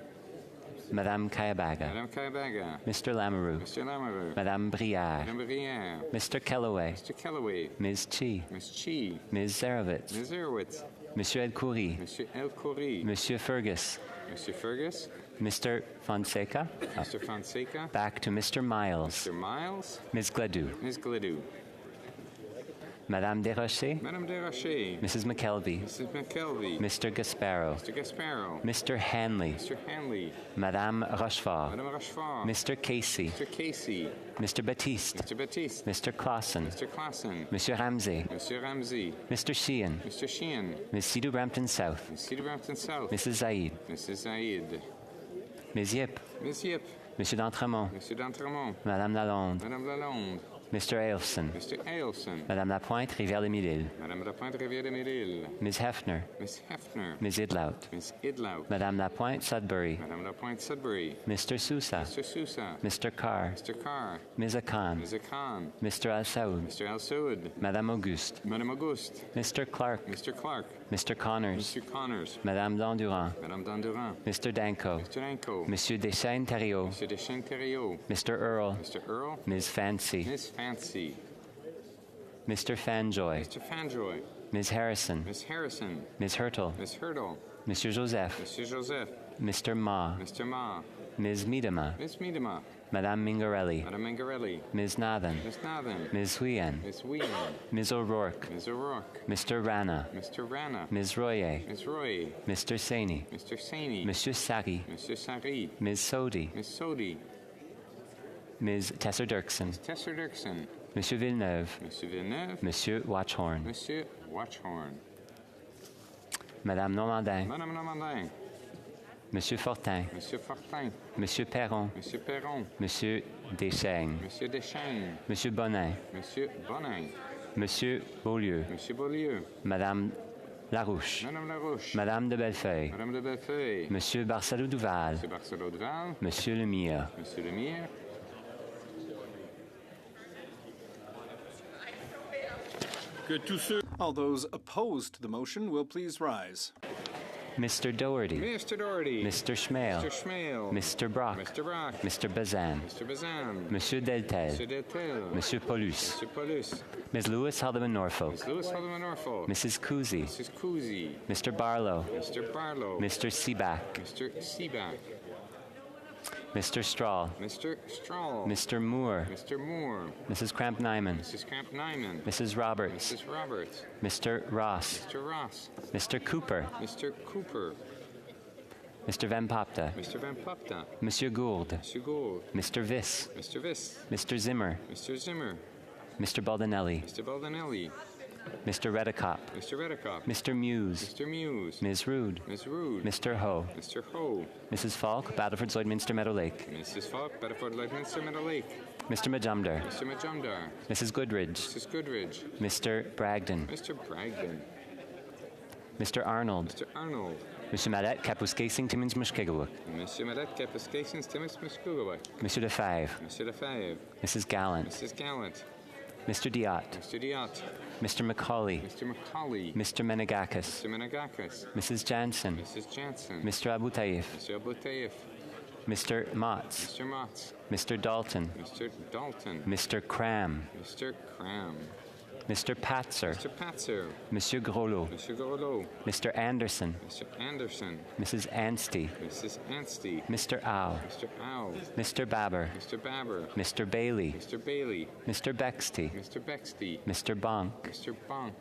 Madame Kayabaga. Madame Kayabaga. Mr. Lamoureux. Mr. Lamoureux. Madame Brière. Madame Brière. Mr. Kellaway. Mr. Kellaway. Ms. Chi. Ms. Chi. Ms. Zarowitz. Ms. Zerowitz. Monsieur El Khoury. Monsieur El Khoury. Monsieur Fergus. Monsieur Fergus. Mr. Fonseca. Mr. Fonseca. Back to Mr. Miles. Mr. Miles. Ms. Gladue. Ms. Gladue. Madame Desrochers. Madame Desrochers. Mrs. McKelvey. Mrs. McKelvey. Mr. Gasparo. Mr. Gasparo. Mr. Hanley. Mr. Hanley. Madame Rochefort. Madame Rochefort. Mr. Casey. Mr. Casey. Mr. Baptiste. Mr. Baptiste. Mr. Clausen. Mr. Clausen. Monsieur Ramsey. Monsieur Ramsey. Mr. Sheehan. Mr. Sheehan. Ms. Cedar Brampton South. Ms. Cedar Brampton South. Mrs. Zaid. Mrs. Zaid. Ms. Yip. Ms. Yip. Monsieur d'Entremont. Monsieur d'Entremont. Madame Lalonde. Madame Lalonde. Mr. Ailson. Mr. Ailson. Madame Lapointe, Rivière-des-Mille-Îles. Madame Lapointe, Rivière-des-Mille-Îles. Ms. Hefner. Ms. Hefner. Ms. Idlaut. Ms. Idlaut. Madame Lapointe, Sudbury. Madame Lapointe, Sudbury. Mr. Sousa. Mr. Sousa. Mr. Carr. Mr. Carr. Ms. Akan. Ms. Akan. Mr. Al Saoud. Mr. Al Saoud. Madame Auguste. Madame Auguste. Mr. Clark. Mr. Clark. Mr. Connors. Mr. Connors. Madame Dandurand. Madame Dandurand. Mr. Danko. Mr. Danko. Monsieur Deschênes-Thériault. Monsieur Deschênes-Thériault. Mr. Earl. Mr. Earl. Ms. Fancy. Ms. Fancy. Mr. Fanjoy. Mr. Fanjoy. Ms. Harrison. Ms. Harrison. Ms. Hurtle. Ms. Hurtle. Monsieur Joseph. Monsieur Joseph. Mr. Ma. Mr. Ma. Ms. Miedema. Ms. Miedema. Madame Mingarelli. Madame Mingarelli. Ms. Nathan. Ms. Nathan. Ms. Huyen. Ms. Huyen. Ms. O'Rourke. Ms. O'Rourke. Mr. Rana. Mr. Rana. Ms. Royer. Ms. Roy. Mr. Saini. Mr. Saini. Monsieur Sari. Monsieur Sari. Ms. Sodi. Ms. Sodi. Ms. Tesser-Dirksen. Tesser Dirksen. Monsieur Villeneuve. Monsieur Villeneuve. Monsieur Watchhorn. Monsieur Watchhorn. Madame Normandin. Madame Normandin. Monsieur Fortin. Monsieur Fortin. Monsieur Perron. Monsieur Perron. Monsieur Deschênes. Monsieur Deschênes. Monsieur Bonin. Monsieur Bonin. Monsieur Beaulieu. Monsieur Beaulieu. Madame Larouche. Madame Larouche. Madame de Bellefeuille. Madame de Bellefeuille. Monsieur Barcelo-Duval. Monsieur Barcelo-Duval. Monsieur Lemire. Monsieur Lemire. All those opposed to the motion will please rise. Mr. Doherty. Mr. Doherty. Mr. Schmale. Mr. Schmale. Mr. Brock. Mr. Brock. Mr. Bazan. Mr. Bazan. Monsieur Deltel. Monsieur Deltel. Monsieur Paulus. Monsieur Paulus. Ms. Lewis Haldeman Norfolk. Ms. Lewis Haldeman Norfolk. Mrs. Cousy. Mrs. Cousy. Mr. Barlow. Mr. Barlow. Mr. Seaback. Mr. Seaback. Mr. Strahl. Mr. Strahl. Mr. Moore. Mr. Moore. Mrs. Kramp-Nyman. Mrs. Kramp-Nyman. Mrs. Roberts. Mrs. Roberts. Mr. Ross. Mr. Ross. Mr. Cooper. Mr. Cooper. Mr. Van Popta. Mr. Van Popta. Monsieur Gould. Mr. Gould. Mr. Viss. Mr. Viss. Mr. Zimmer. Mr. Zimmer. Mr. Baldinelli. Mr. Baldinelli. Mr. Redekop. Mr. Redekop. Mr. Muse. Mr. Muse. Ms. Rood. Ms. Rood. Mr. Ho. Mr. Ho. Mrs. Falk, Battleford, Lloydminster, Meadow Lake. Mrs. Falk, Bedford, Lloydminster, Meadow Lake. Mr. Majumdar. Mr. Majumdar. Mrs. Goodridge. Mrs. Goodridge. Mr. Bragdon. Mr. Bragdon. Mr. Arnold. Mr. Arnold. Monsieur Madet, Kapuskasing, Timmins, Mushkegawuk. Monsieur Madet, Kapuskasing, Timmins, Mushkegawuk. Monsieur Lefebvre. Monsieur Lefebvre. Mrs. Gallant. Mrs. Gallant. Mr. Diot. Mr. Diot. Mr. Macaulay. Mr. Macaulay. Mr. Menegakis. Mr. Menegakis. Mrs. Jansen. Mrs. Jansen. Mr. Abu Taif. Mr. Abu Taif. Mr. Motz. Mr. Motz. Mr. Dalton. Mr. Dalton. Mr. Cram. Mr. Cram. Mr. Patzer. Mr. Patzer. Monsieur Groslo. Mr. Groslo. Mr. Anderson. Mr. Anderson. Mrs. Anstey. Mrs. Anstey. Mr. Au. Mr. Ow. Mr. Babber. Mr. Babber. Mr. Bailey. Mr. Bailey. Mr. Bexty. Mr. Bexty. Mr. Bonk. Mr. Bonk.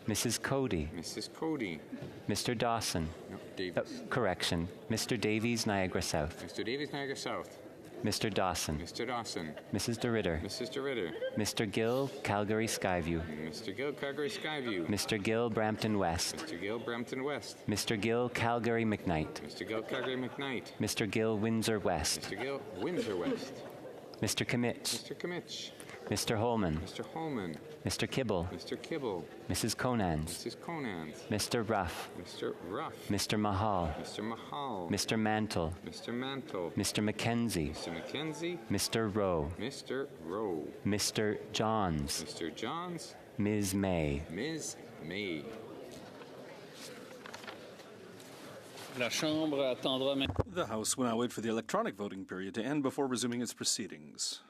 Mrs. Cody. Mrs. Cody. Mr. Dawson. No, Davies. Correction. Mr. Davies, Niagara South. Mr. Davies, Niagara South. Mr. Dawson. Mr. Dawson. Mrs. DeRitter. Mrs. DeRitter. Mr. Gill, Calgary Skyview. Mr. Gill, Calgary Skyview. Mr. Gill, Brampton West. Mr. Gill, Brampton West. Mr. Gill, Calgary McKnight. Mr. Gill, Calgary McKnight. Mr. Gill, Windsor West. Mr. Gill, Windsor West. Mr. Kimmich. Mr. Kimmich. Mr. Holman. Mr. Holman. Mr. Kibble. Mr. Kibble. Mrs. Conans. Mrs. Conans. Mr. Ruff. Mr. Ruff. Mr. Mahal. Mr. Mahal. Mr. Mantle. Mr. Mantle. Mr. Mackenzie. Mr. Mackenzie. Mr. Rowe. Mr. Rowe. Mr. Johns. Mr. Johns. Ms. May. Ms. May. The House will now wait for the electronic voting period to end before resuming its proceedings.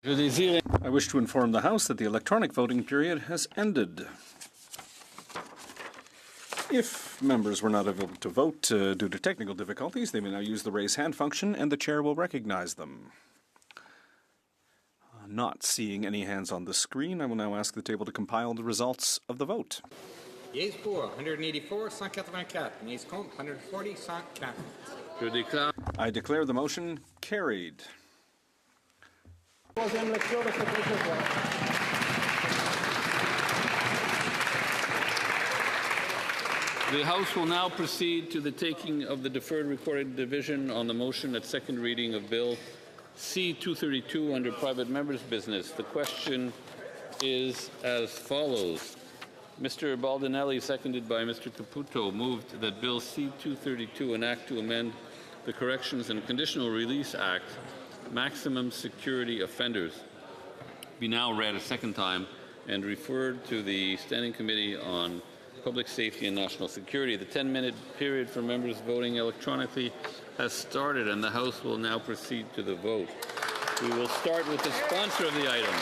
I wish to inform the House that the electronic voting period has ended. If members were not able to vote due to technical difficulties, they may now use the raise hand function and the chair will recognize them. Not seeing any hands on the screen, I will now ask the table to compile the results of the vote. Yeas pour 184, 184. Nays contre 140, 104. I declare the motion carried. The House will now proceed to the taking of the deferred recorded division on the motion at second reading of Bill C-232 under private members' business. The question is as follows. Mr. Baldinelli, seconded by Mr. Caputo, moved that Bill C-232, an act to amend the Corrections and Conditional Release Act, maximum security offenders, be now read a second time and referred to the Standing Committee on Public Safety and National Security. The 10-minute period for members voting electronically has started, and the House will now proceed to the vote. We will start with the sponsor of the item.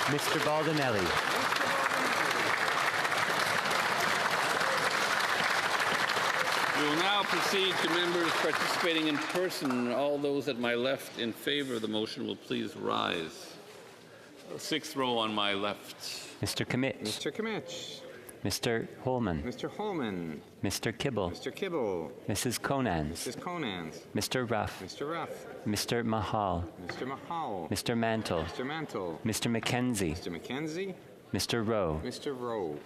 Mr. Baldinelli. We will now proceed to members participating in person. All those at my left in favor of the motion will please rise. Sixth row on my left. Mr. Kimmich. Mr. Kimmich. Mr. Holman. Mr. Holman. Mr. Kibble. Mr. Kibble. Mrs. Conans. Mrs. Conans. Mr. Ruff. Mr. Ruff. Mr. Mahal. Mr. Mahal. Mr. Mantle. Mr. Mantle. Mr. McKenzie. Mr. McKenzie. Mr. Rowe. Mr. Rowe.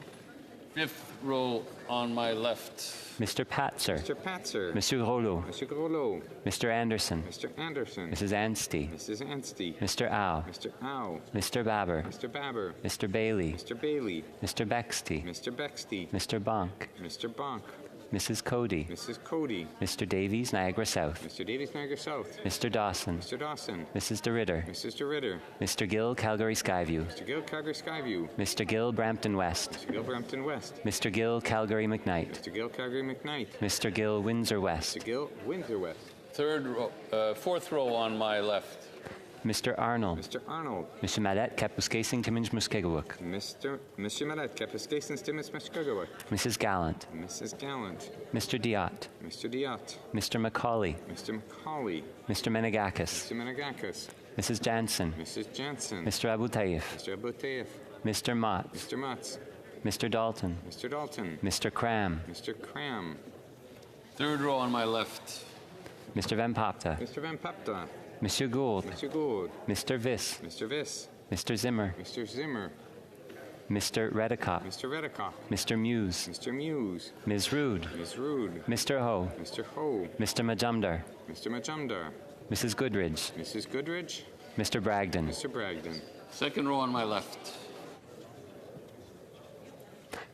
Fifth row on my left. Mr. Patzer. Mr. Patzer. Monsieur Rollo. Mr. Grollo. Mr. Anderson. Mr. Anderson. Mrs. Anstey. Mrs. Anstey. Mr. Au. Mr. Au. Mr. Baber. Mr. Baber. Mr. Bailey. Mr. Bailey. Mr. Bexty. Mr. Bexty. Mr. Bonk. Mr. Bonk. Mrs. Cody. Mrs. Cody. Mr. Davies, Niagara South. Mr. Davies, Niagara South. Mr. Dawson. Mr. Dawson. Mrs. DeRitter. Mrs. DeRitter. Mr. Gill, Calgary Skyview. Mr. Gill, Calgary Skyview. Mr. Gill, Brampton West. Mr. Gill, Brampton West. Mr. Gill, Calgary McKnight. Mr. Gill, Calgary McKnight. Mr. Gill, Windsor West. Mr. Gill, Windsor West. Fourth row on my left. Mr. Arnold. Mr. Arnold. Mr. Madet, Kapuskasing, Timmins, Muskegawuk. Monsieur Madet, Kapuskasing, Timmins, Muskegawuk. Mrs. Gallant. Mrs. Gallant. Mr. Diot. Mr. Diot. Mr. Macaulay. Mr. Macaulay. Mr. Menegakis. Mr. Menegakis. Mrs. Jansen. Mrs. Jansen. Mr. Abu Taif. Mr. Abu Taif. Mr. Mott. Mr. Motz. Mr. Dalton. Mr. Dalton. Mr. Cram. Mr. Cram. Third row on my left. Mr. Van Papta. Mr. Van Papta. Monsieur Gould. Mr. Gould. Mr. Viss. Mr. Viss. Mr. Zimmer. Mr. Zimmer. Mr. Redicott. Mr. Redicott. Mr. Muse. Mr. Muse. Ms. Rood. Ms. Rood. Mr. Ho. Mr. Ho. Mr. Majumdar. Mr. Majumdar. Mrs. Goodridge. Mrs. Goodridge. Mr. Bragdon. Mr. Bragdon. Second row on my left.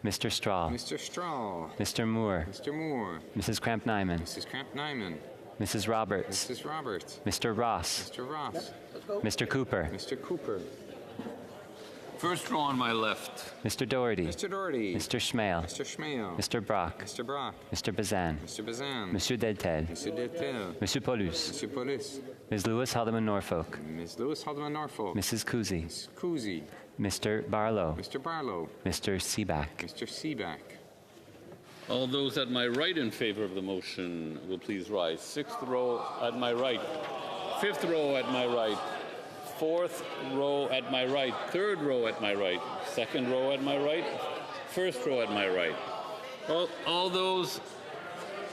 Mr. Straw. Mr. Straw. Mr. Moore. Mr. Moore. Mrs. Cramp-Nyman. Mrs. Cramp-Nyman. Mrs. Roberts. Mrs. Roberts. Mr. Ross. Mr. Ross. Mr. Cooper. Mr. Cooper. First row on my left. Mr. Doherty. Mr. Doherty. Mr. Schmale. Mr. Schmale. Mr. Brock. Mr. Brock. Mr. Bazan. Mr. Bazan. Monsieur Deltel. Mr. Deltel. Monsieur Paulus. Mr. Paulus. Ms. Lewis Haldeman Norfolk. Ms. Lewis Haldeman Norfolk. Mrs. Cousy. Ms. Cousy. Mr. Barlow. Mr. Barlow. Mr. Seaback. Mr. Seaback. All those at my right in favor of the motion will please rise. Sixth row at my right. Fifth row at my right. Fourth row at my right. Third row at my right. Second row at my right. First row at my right. All those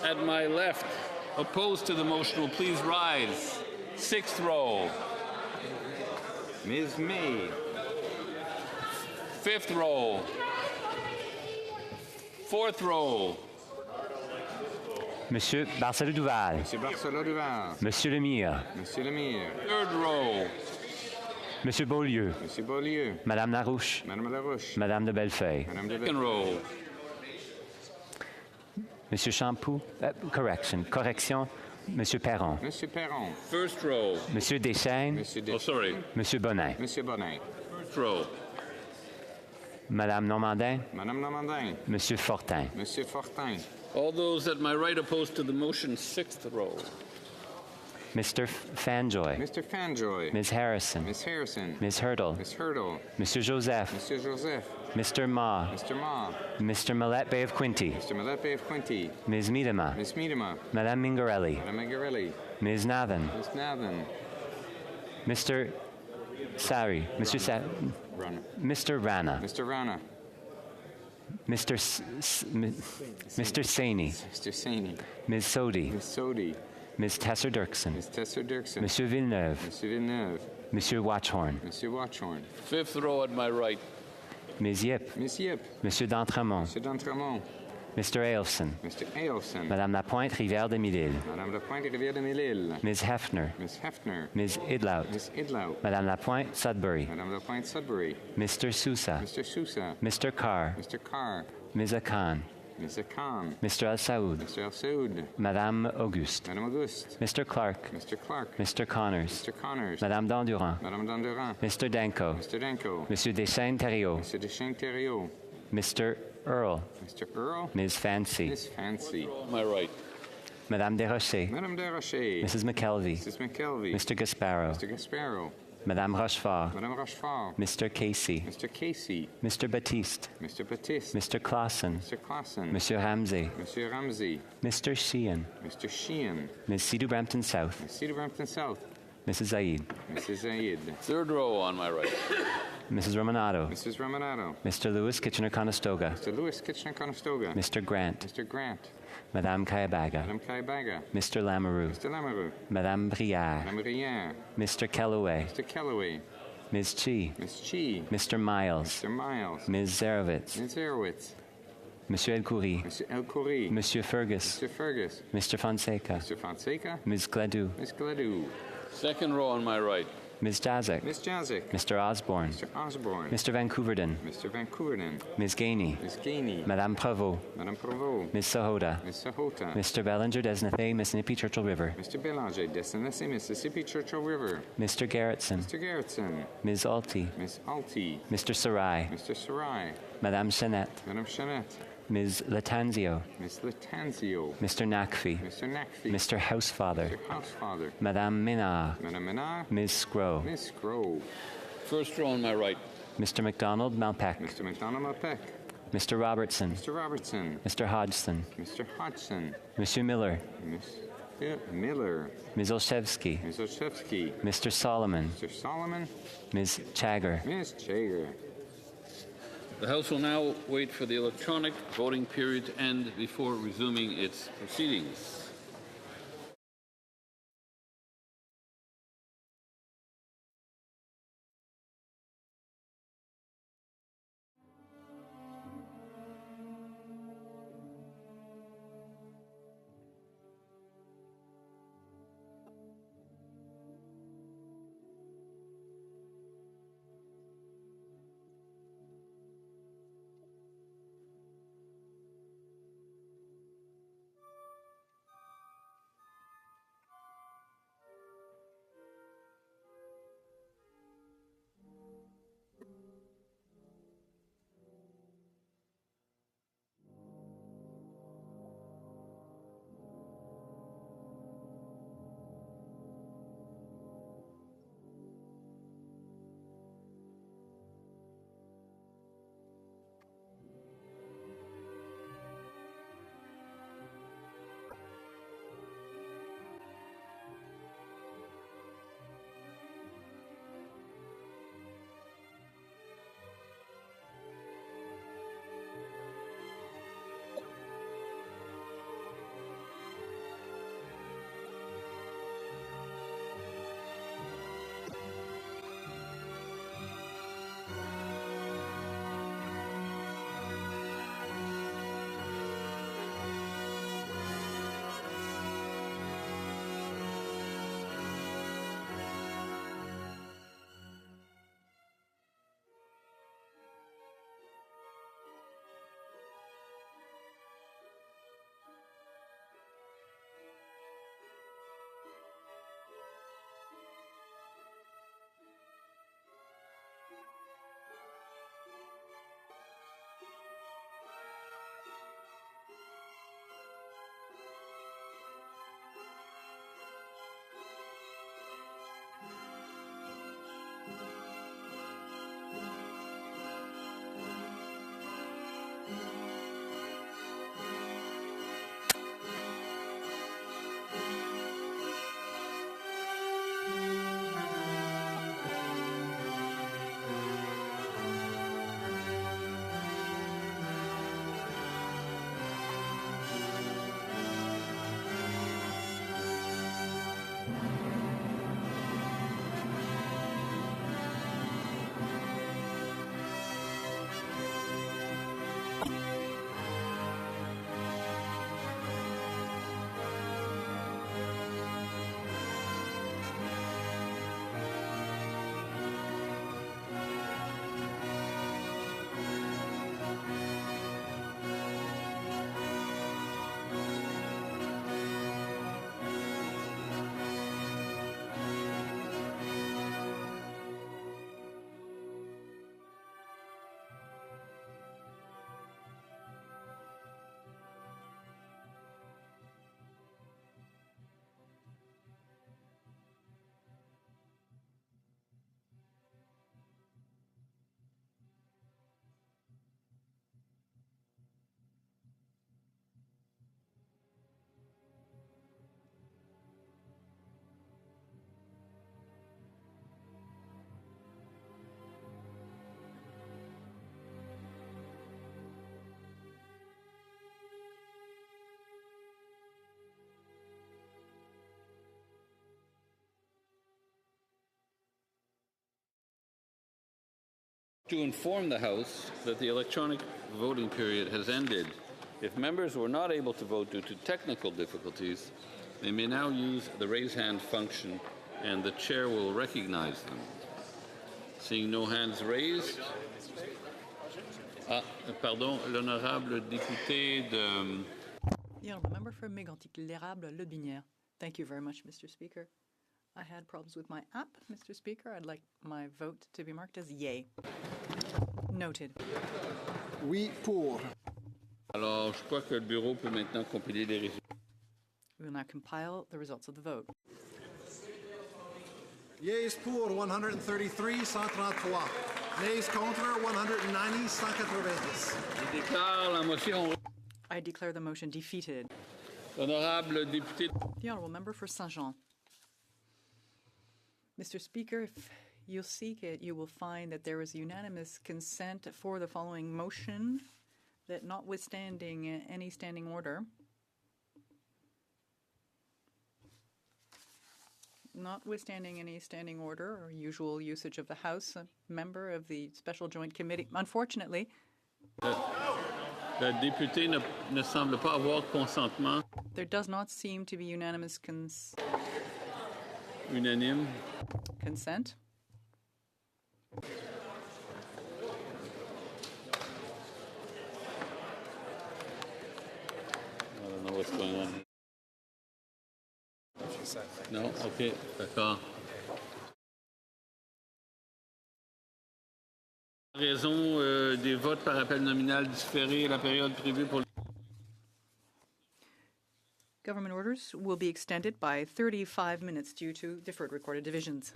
at my left opposed to the motion will please rise. Sixth row. Ms. May. Fifth row. Fourth row. Monsieur Barcelot Duval. Monsieur Barcelot Duval. Monsieur Lemire. Monsieur Lemire. Third row. Monsieur Beaulieu. Monsieur Beaulieu. Madame Larouche. Madame Larouche. Madame de Bellefeuille. Madame de Second row. Monsieur Champoux. Correction. Monsieur Perron. Monsieur Perron. First row. Monsieur Deschaines. Monsieur Oh, sorry. Monsieur Bonin. Monsieur Bonin. First row. Madame Normandin. Madame Normandin. Monsieur Fortin. Monsieur Fortin. All those at my right opposed to the motion, sixth row. Mr. Fanjoy. Mr. Fanjoy. Ms. Harrison. Ms. Harrison. Ms. Hurdle. Ms. Hurdle. Mr. Joseph. Mr. Joseph. Mr. Ma. Mr. Ma. Mr. Millette Bay of Quinty. Mr. Millette Bay of Quinty. Ms. Miedema. Ms. Miedema. Madame Mingarelli. Madame Mingarelli. Ms. Nathan. Ms. Nathan. Mr. Sari. Rana. Mr. Rana. Mr. Rana. Mr. Saini. Mr. Saini. Ms. Sodi. Ms. Sodi. Ms. Tesser Dirksen. Ms. Tesser Dirksen. Monsieur Villeneuve. Monsieur Villeneuve. Monsieur Watchhorn. Monsieur Watchhorn. Fifth row at my right. Ms. Yip. Ms. Yip. Monsieur d'Entremont. Monsieur d'Entremont. Mr. Ailson. Mr. Ailson. Madame Lapointe, Rivière-des-Mille-Îles. Madame Lapointe, Rivière-des-Mille-Îles. Ms. Hefner. Ms. Hefner. Ms. Idlout. Ms. Idlout. Madame Lapointe, Sudbury. Madame Lapointe, Sudbury. Mr. Sousa. Mr. Sousa. Mr. Carr. Mr. Carr. Ms. Akan. Ms. Khan. Mr. Al Saoud. Mr. El Saoud. Madame Auguste. Madame Auguste. Mr. Clark. Mr. Clark. Mr. Connors. Mr. Connors. Madame Dandurand. Madame Dandurand. Mr. Danko. Mr. Danko. Monsieur Deschaines Thériault. Mr. Deschaines Thériault. Mr. Earl. Mr. Earl. Ms. Fancy. Miss Fancy. My right. Madame Desrochers. Madame Desrochers. Mrs. McKelvey. Mrs. McKelvey. Mr. Gasparo. Mr. Gasparo. Madame Rochefort. Madame Rochefort. Mr. Casey. Mr. Casey. Mr. Baptiste. Mr. Baptiste. Mr. Clausen. Mr. Clausen. Monsieur Ramsey. Monsieur Ramsey. Mr. Sheehan. Mr. Sheehan. Ms. Cedar Brampton South. Ms. Cedar Brampton South. Mrs. Zaid. Mrs. Zaid. Third row on my right. Mrs. Romanado. Mrs. Romanado. Mr. Lewis Kitchener-Conestoga. Mr. Lewis Kitchener-Conestoga. Mr. Grant. Mr. Grant. Madame Kayabaga. Madame Kaibaga. Mr. Lamoureux. Mr. Lamoureux. Madame Brière. Madame Brière. Mr. Kellaway. Mr. Kellaway. Ms. Chi. Miss Chi. Mr. Miles. Mr. Miles. Ms. Zarowitz. Ms. Zerowitz. Monsieur El Khoury. Mr. El Khoury. Monsieur Fergus. Mr. Fergus. Mr. Fonseca. Mr. Fonseca. Ms. Gladue. Miss Gladue. Second row on my right. Ms. Jazik. Miss Jazik. Mr. Osborne. Mr. Osborne. Mr. Vancouverden. Mr. Vancouverden. Ms. Gainey. Miss Gainey. Madame Provost. Madame Provost. Ms. Sahota. Miss Sahota. Mr. Bellinger Desnathay, Mississippi Churchill River. Mr. Belanger, Destination Mississippi Churchill River. Mr. Garrettson. Mr. Garrettson. Ms. Alty. Miss Alty. Mr. Sarai. Mr. Sarai. Madame Chanette. Madame Chanette. Ms. Latanzio. Miss Latanzio. Mr. Nakfi. Mr. Nakfi. Mr. Housefather. Mr. Housefather. Madame Menard. Madame Menard. Ms. Scrow. Miss Scrow. First row on my right. Mr. McDonald Malpeck. Mr. McDonald Malpeck. Mr. Robertson. Mr. Robertson. Mr. Hodgson. Mr. Hodgson. Monsieur Miller. Miss Miller. Ms. Olszewski. Ms. Olszewski. Mr. Solomon. Mr. Solomon. Ms. Chagger. Miss Chager. The House will now wait for the electronic voting period to end before resuming its proceedings. To inform the House that the electronic voting period has ended. If members were not able to vote due to technical difficulties, they may now use the raise hand function and the chair will recognize them. Seeing no hands raised. Pardon, l'honorable député de... The honourable member for Mégantic-L'Érable, Le Binière. Thank you very much, Mr. Speaker. I had problems with my app, Mr. Speaker. I'd like my vote to be marked as yay. Noted. Oui pour. Alors, je crois que le bureau peut maintenant compiler les résultats. We will now compile the results of the vote. Yeas pour 133, 133. Nays contre 190, 190. Je déclare la motion. I declare the motion defeated. Honorable député. The honourable member for Saint-Jean. Mr. Speaker, if you'll seek it, you will find that there is unanimous consent for the following motion that notwithstanding any standing order, or usual usage of the House, a member of the Special Joint Committee, unfortunately, Le député ne semble pas avoir consentement. There does not seem to be unanimous Unanime. Consent. I don't know what's going on. No? OK, d'accord. En raison des votes par appel nominal différés, la période prévue pour... Government orders will be extended by 35 minutes due to deferred recorded divisions.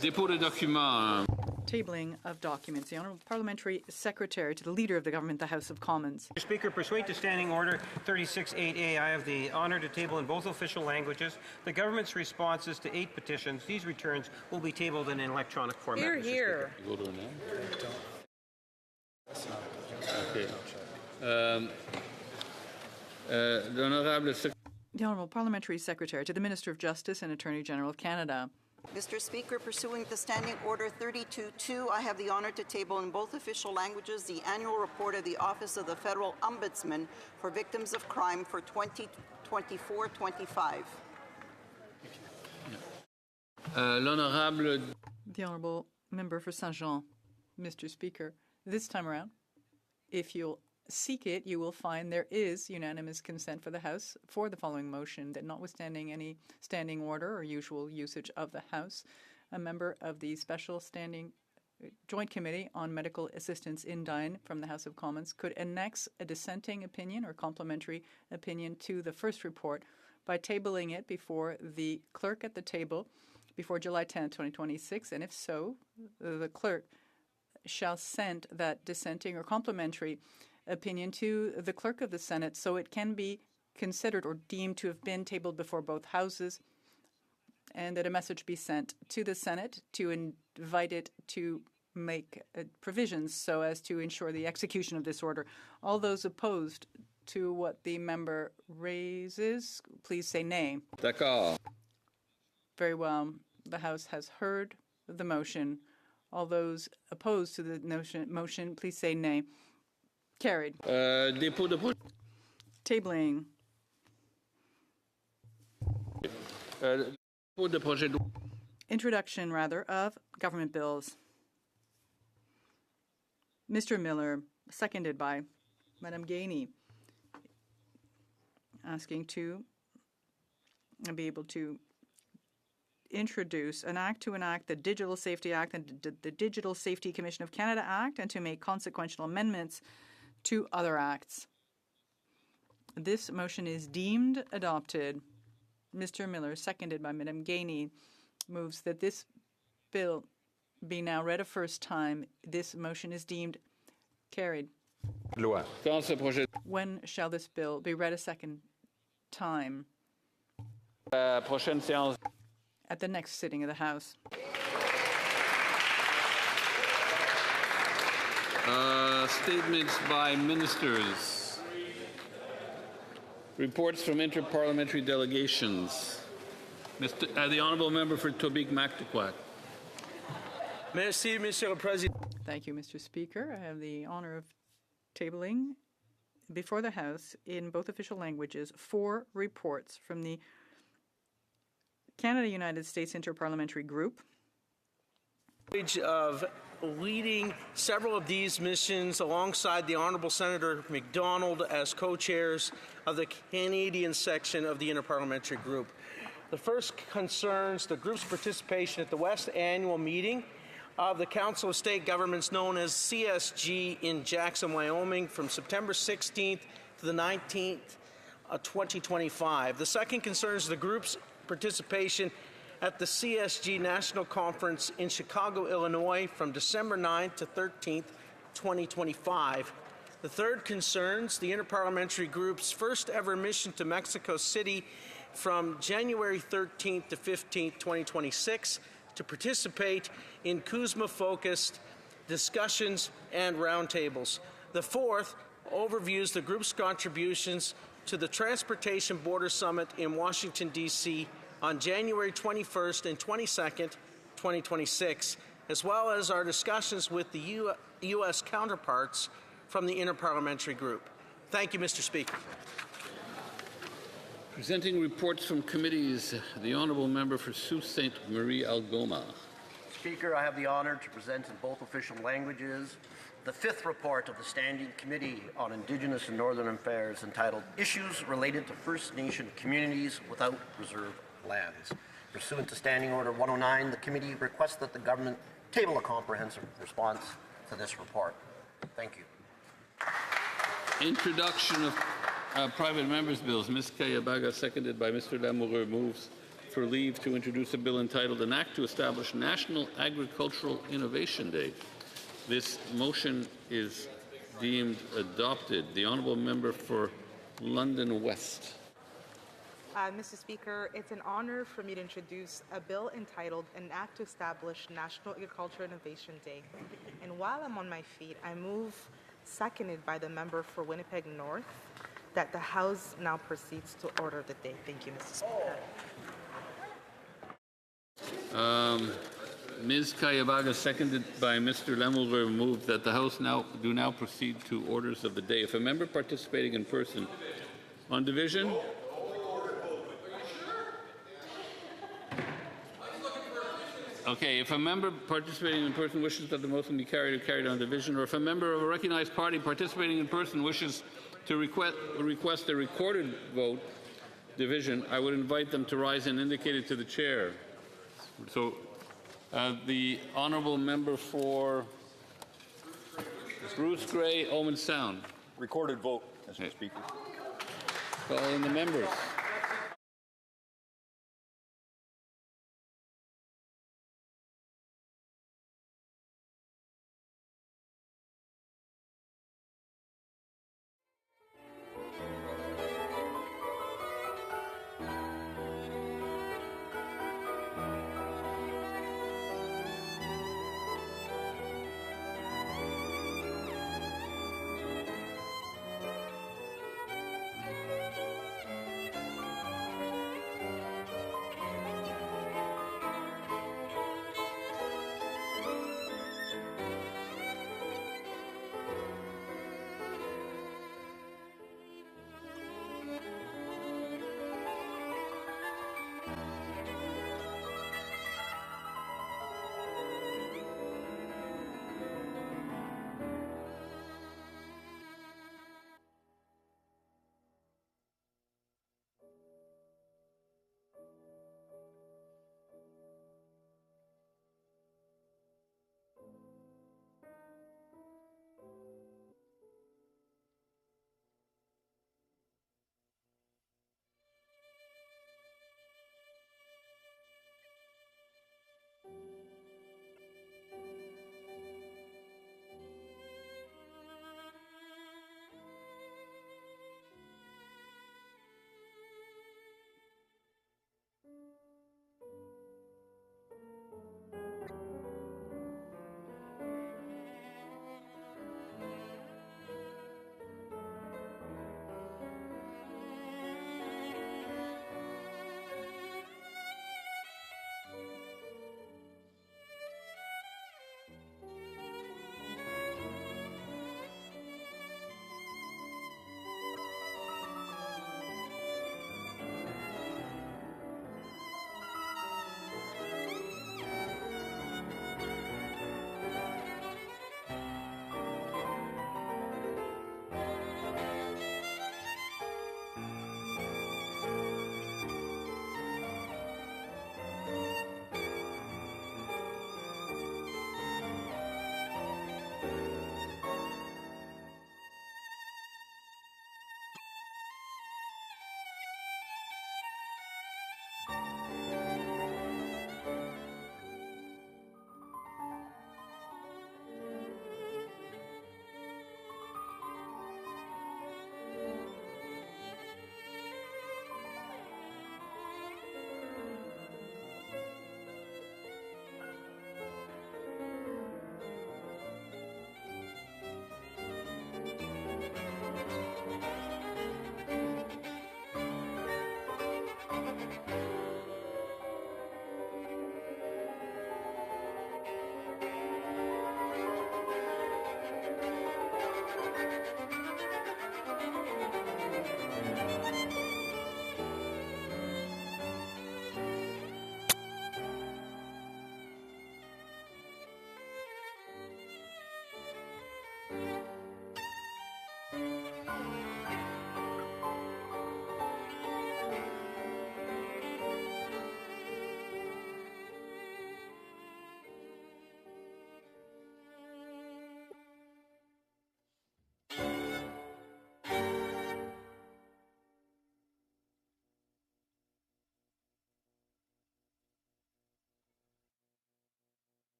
Dépôt de documents. Tabling of documents. The Honourable Parliamentary Secretary to the Leader of the Government, the House of Commons. Mr. Speaker, pursuant to Standing Order 36.8a, I have the honour to table in both official languages the government's responses to 8 petitions. These returns will be tabled in an electronic format. Hear, hear. You go to now? Okay. The Honourable Parliamentary Secretary to the Minister of Justice and Attorney General of Canada. Mr. Speaker, pursuant to Standing Order 32.2, I have the honour to table in both official languages the annual report of the Office of the Federal Ombudsman for Victims of Crime for 2024-25. The Honourable Member for Saint-Jean. Mr. Speaker, this time around, if you'll seek it, you will find there is unanimous consent for the House for the following motion that notwithstanding any standing order or usual usage of the House, a member of the Special Standing Joint Committee on Medical Assistance in Dying from the House of Commons could annex a dissenting opinion or complementary opinion to the first report by tabling it before the clerk at the table before July 10, 2026, and if so, the clerk shall send that dissenting or complementary opinion to the clerk of the Senate so it can be considered or deemed to have been tabled before both houses, and that a message be sent to the Senate to invite it to make provisions so as to ensure the execution of this order. All those opposed to what the member raises, please say nay. D'accord. Very well. The House has heard the motion. All those opposed to the motion, please say nay. Carried. Tabling. Introduction, of government bills. Mr. Miller, seconded by Madame Gainey, asking to be able to introduce an act to enact the Digital Safety Act and the Digital Safety Commission of Canada Act and to make consequential amendments to other acts. This motion is deemed adopted. Mr. Miller, seconded by Madame Gainey, moves that this bill be now read a first time. This motion is deemed carried. Loi. When shall this bill be read a second time? Prochaine séance. At the next sitting of the House. Statements by ministers. Reports from interparliamentary delegations. The Honourable Member for Tobique-Mactaquac. Merci, Monsieur le Président. Thank you, Mr. Speaker. I have the honor of tabling before the House in both official languages 4 reports from the Canada-United States Interparliamentary Group. Of leading several of these missions alongside the Honourable Senator McDonald as co-chairs of the Canadian section of the Interparliamentary Group. The first concerns the group's participation at the West Annual Meeting of the Council of State Governments known as CSG in Jackson, Wyoming from September 16th to the 19th of 2025. The second concerns the group's participation at the CSG National Conference in Chicago, Illinois from December 9th to 13th, 2025. The third concerns the Interparliamentary Group's first ever mission to Mexico City from January 13th to 15th, 2026 to participate in CUSMA-focused discussions and roundtables. The fourth overviews the group's contributions to the Transportation Border Summit in Washington, D.C. on January 21st and 22nd, 2026, as well as our discussions with the U.S. counterparts from the Interparliamentary Group. Thank you, Mr. Speaker. Presenting reports from committees, the Honourable Member for Sault Ste. Marie Algoma. Speaker, I have the honour to present in both official languages the 5th report of the Standing Committee on Indigenous and Northern Affairs entitled Issues Related to First Nation Communities Without Reserve Lands. Pursuant to Standing Order 109, the committee requests that the government table a comprehensive response to this report. Thank you. Introduction of private members' bills. Ms. Kayabaga, seconded by Mr. Lamoureux, moves for leave to introduce a bill entitled An Act to Establish National Agricultural Innovation Day. This motion is deemed adopted. The Honourable Member for London West. Mr. Speaker, it's an honor for me to introduce a bill entitled An Act to Establish National Agricultural Innovation Day. And while I'm on my feet, I move, seconded by the member for Winnipeg North, that the House now proceeds to order the day. Thank you, Mr. Speaker. Ms. Kayabaga, seconded by Mr. Lamoureux, moved that the House now proceed to orders of the day. If a member participating in person on division, okay, if a member participating in person wishes that the motion be carried on division, or if a member of a recognized party participating in person wishes to request a recorded vote division, I would invite them to rise and indicate it to the chair. So, the Honourable Member for Bruce Gray, Owen Sound. Recorded vote, Mr. Speaker. Calling the members.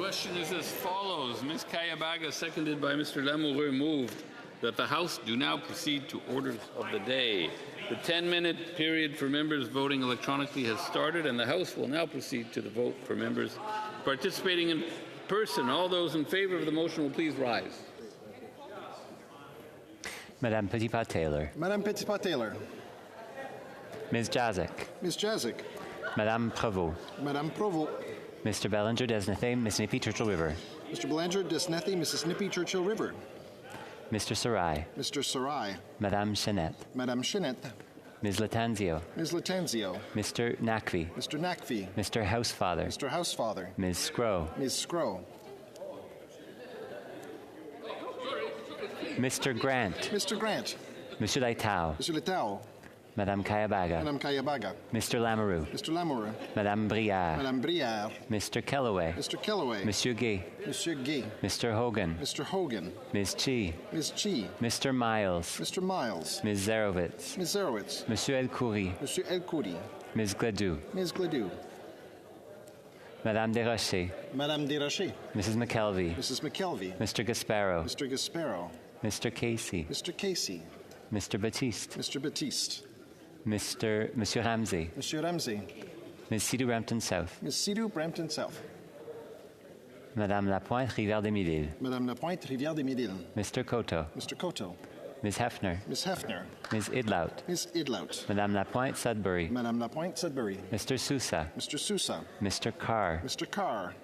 Question is as follows. Ms. Kayabaga, seconded by Mr. Lamoureux, moved that the House do now proceed to orders of the day. The 10-minute period for members voting electronically has started, and the House will now proceed to the vote for members participating in person. All those in favor of the motion will please rise. Madame Petitpas-Taylor. Madame Petitpas-Taylor. Ms. Jazik. Ms. Jazik. Madame Provost. Madame Provost. Mr. Bellinger Desnethe, Mississippi Churchill River. Mr. Belanger Desnethe, Mississippi Churchill River. Mr. Sarai. Mr. Sarai. Madame Chenette. Madame Chenette. Ms. Latanzio. Ms. Latanzio. Mr. Nakvi. Mr. Nakvi. Mr. Housefather. Mr. Housefather. Ms. Scrow. Ms. Scrow. Mr. Grant. Mr. Grant. Monsieur Leitao. Monsieur Leitao. Madame Kayabaga. Madame Kayabaga. Mr. Lamoureux. Mr. Lamoureux. Madame Briard. Madame Briard. Mr. Kellaway. Mr. Kellaway. Monsieur Gay. Monsieur Gay. Mr. Hogan. Mr. Hogan. Ms. Chi. Ms. Chi. Mr. Miles. Mr. Miles. Ms. Zarowitz. Ms. Zarowitz. Monsieur El Khoury. Monsieur El Khoury. Ms. Gladue. Ms. Gladue. Madame Desrochers. Madame Desrochers. Mrs. McKelvey. Mrs. McKelvey. Mr. Gasparo. Mr. Gasparo. Mr. Casey. Mr. Casey. Mr. Batiste. Mr. Batiste. Monsieur Ramsey. Monsieur Ramsey. Ms. Sidou Brampton South. Ms. Sidou Brampton South. Madame Lapointe, Rivière-des-Mille-Îles. Madame Lapointe, Rivière-des-Mille-Îles. Mr. Coteau. Mr. Coteau. Ms. Hefner. Ms. Hefner. Ms. Idlout. Ms. Idlout. Madame Lapointe, Sudbury. Madame Lapointe, Sudbury. Mr. Sousa. Mr. Sousa. Mr. Carr. Mr. Carr.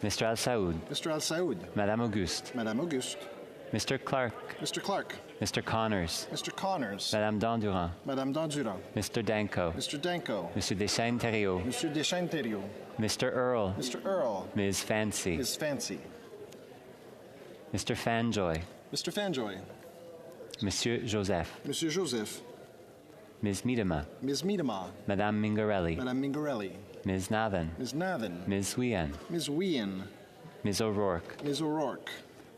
Mr. Al Saoud. Mr. Al Saoud. Madame Auguste. Madame Auguste. Mr. Clark. Mr. Clark. Mr. Connors. Mr. Connors. Madame Dandurand. Madame Dandurand. Mr. Danko. Mr. Danko. Monsieur Deschênes-Thériault. Monsieur Deschênes-Thériault. Mr. Earl. Mr. Earl. Ms. Fancy. Ms. Fancy. Mr. Fanjoy. Mr. Fanjoy. Monsieur Joseph. Monsieur Joseph. Ms. Miedema. Ms. Miedema. Madame Mingarelli. Madame Mingarelli. Ms. Nathan. Ms. Nathan. Ms. Wien. Ms. Wien. Ms. O'Rourke. Ms. O'Rourke.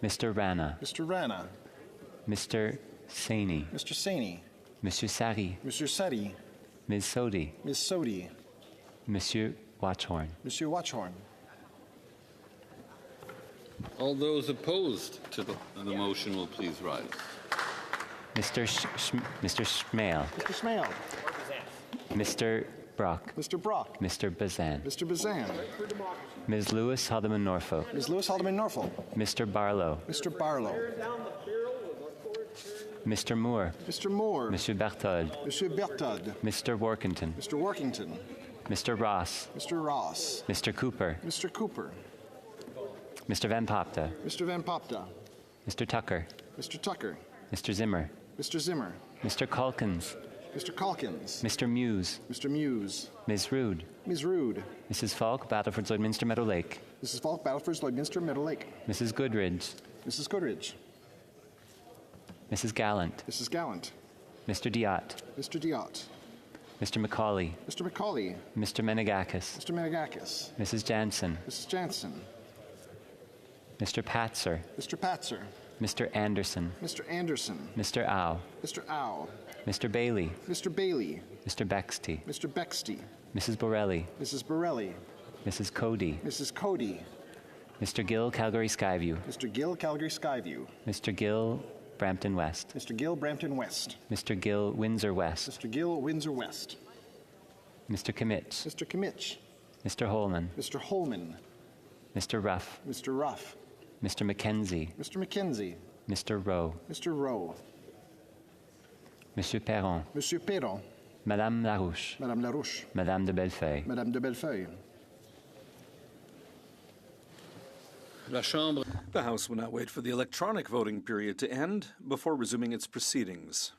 Mr. Rana. Mr. Rana. Mr. Saini. Mr. Saini. Monsieur Sari. Monsieur Sari. Ms. Sodi. Ms. Sodi. Monsieur Watchhorn. Monsieur Watchhorn. All those opposed to the motion will please rise. Mr. Schmale. Mr. Schmale. Mr. Brock. Mr. Brock. Mr. Bazan. Mr. Bazan. Ms. Lewis Haldeman Norfolk. Ms. Lewis Haldeman Norfolk. Mr. Barlow. Mr. Barlow. Mr. Moore. Mr. Moore. Monsieur Berthold. Monsieur Berthold. Mr. Workington. Mr. Workington. Mr. Ross. Mr. Ross. Mr. Cooper. Mr. Cooper. Mr. Van Popta. Mr. Van Popta. Mr. Tucker. Mr. Tucker. Mr. Zimmer. Mr. Zimmer. Mr. Calkins. Mr. Calkins. Mr. Muse. Mr. Muse. Ms. Rood. Ms. Rood. Mrs. Falk, Battleford, Lloydminster, Meadow Lake. Mrs. Falk, Battleford, Lloydminster, Meadow Lake. Mrs. Goodridge. Mrs. Goodridge. Mrs. Gallant. Mrs. Gallant. Mr. Diot. Mr. Diot. Mr. Macaulay. Mr. Macaulay. Mr. Menegakis. Mr. Menegakis. Mrs. Jansen. Mrs. Jansen. Mr. Patzer. Mr. Patzer. Mr. Anderson. Mr. Anderson. Mr. Au. Mr. Au. Mr. Bailey. Mr. Bailey. Mr. Bexty. Mr. Bexty. Mrs. Borelli. Mrs. Borelli. Mrs. Cody. Mrs. Cody. Mr. Gill, Calgary Skyview. Mr. Gill, Calgary Skyview. Mr. Gill, Brampton West. Mr. Gill, Brampton West. Mr. Gill, Windsor West. Mr. Gill, Windsor West. Mr. Kimmich. Mr. Kimmich. Mr. Holman. Mr. Holman. Mr. Ruff. Mr. Ruff. Mr. Mackenzie. Mr. Mackenzie. Mr. Rowe. Mr. Rowe. Monsieur Perron. Monsieur Perron. Madame Larouche. Madame Larouche. Madame de Bellefeuille. Madame de Bellefeuille. La Chambre. The House will now wait for the electronic voting period to end before resuming its proceedings.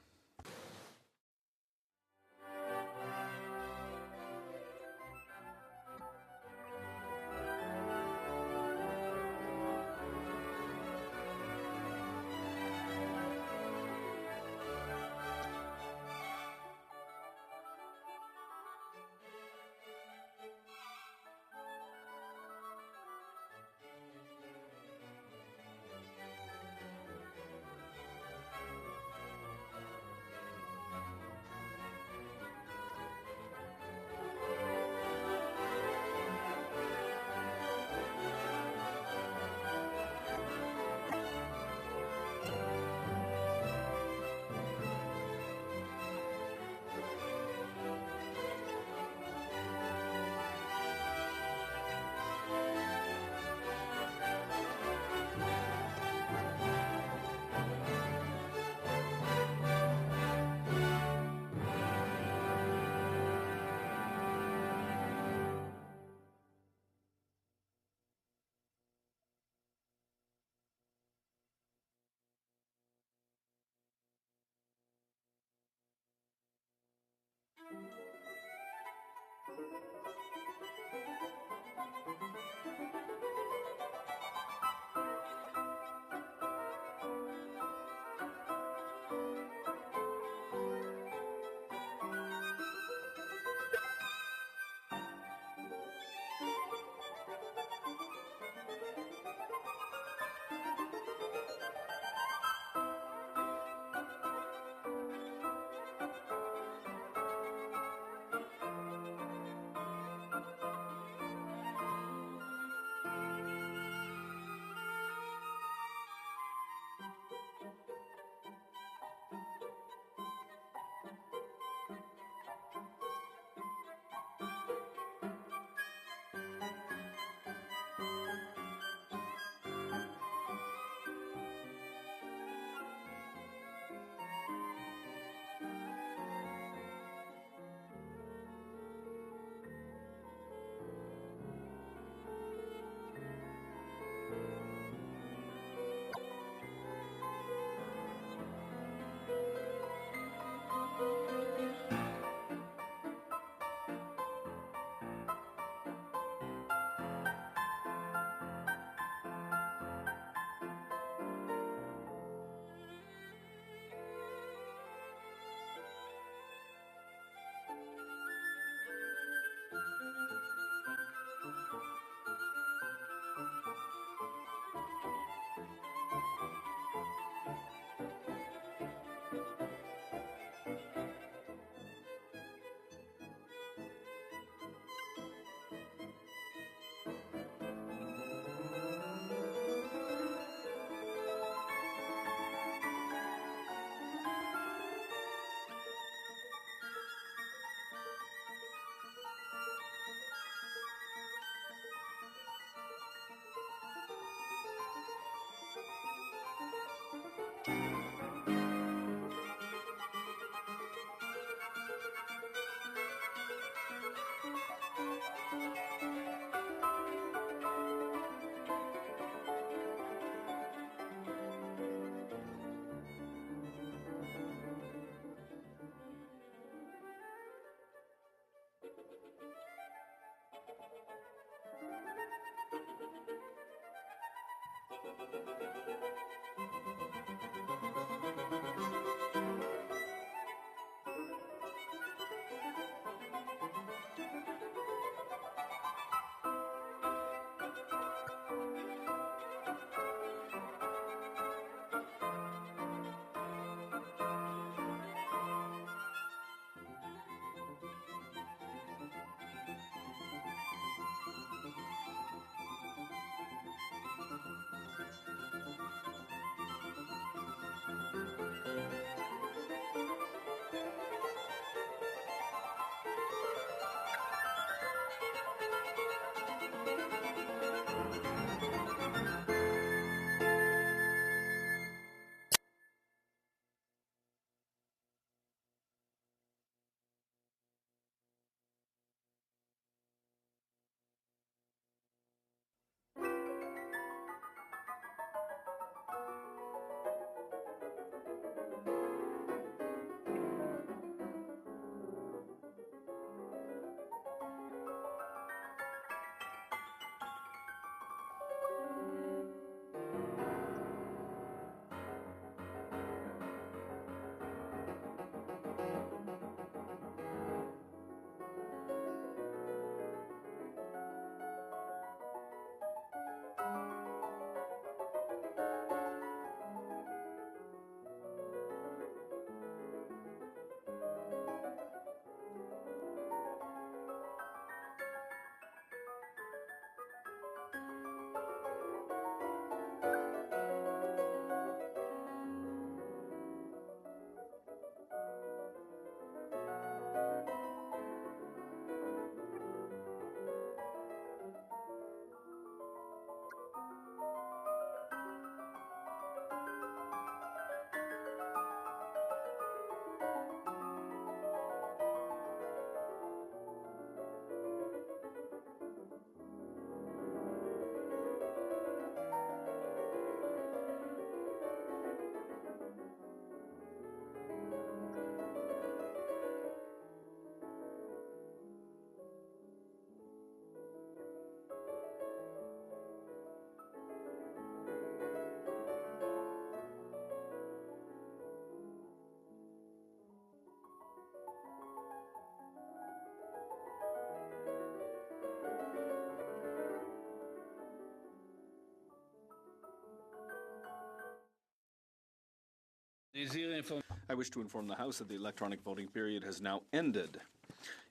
I wish to inform the House that the electronic voting period has now ended.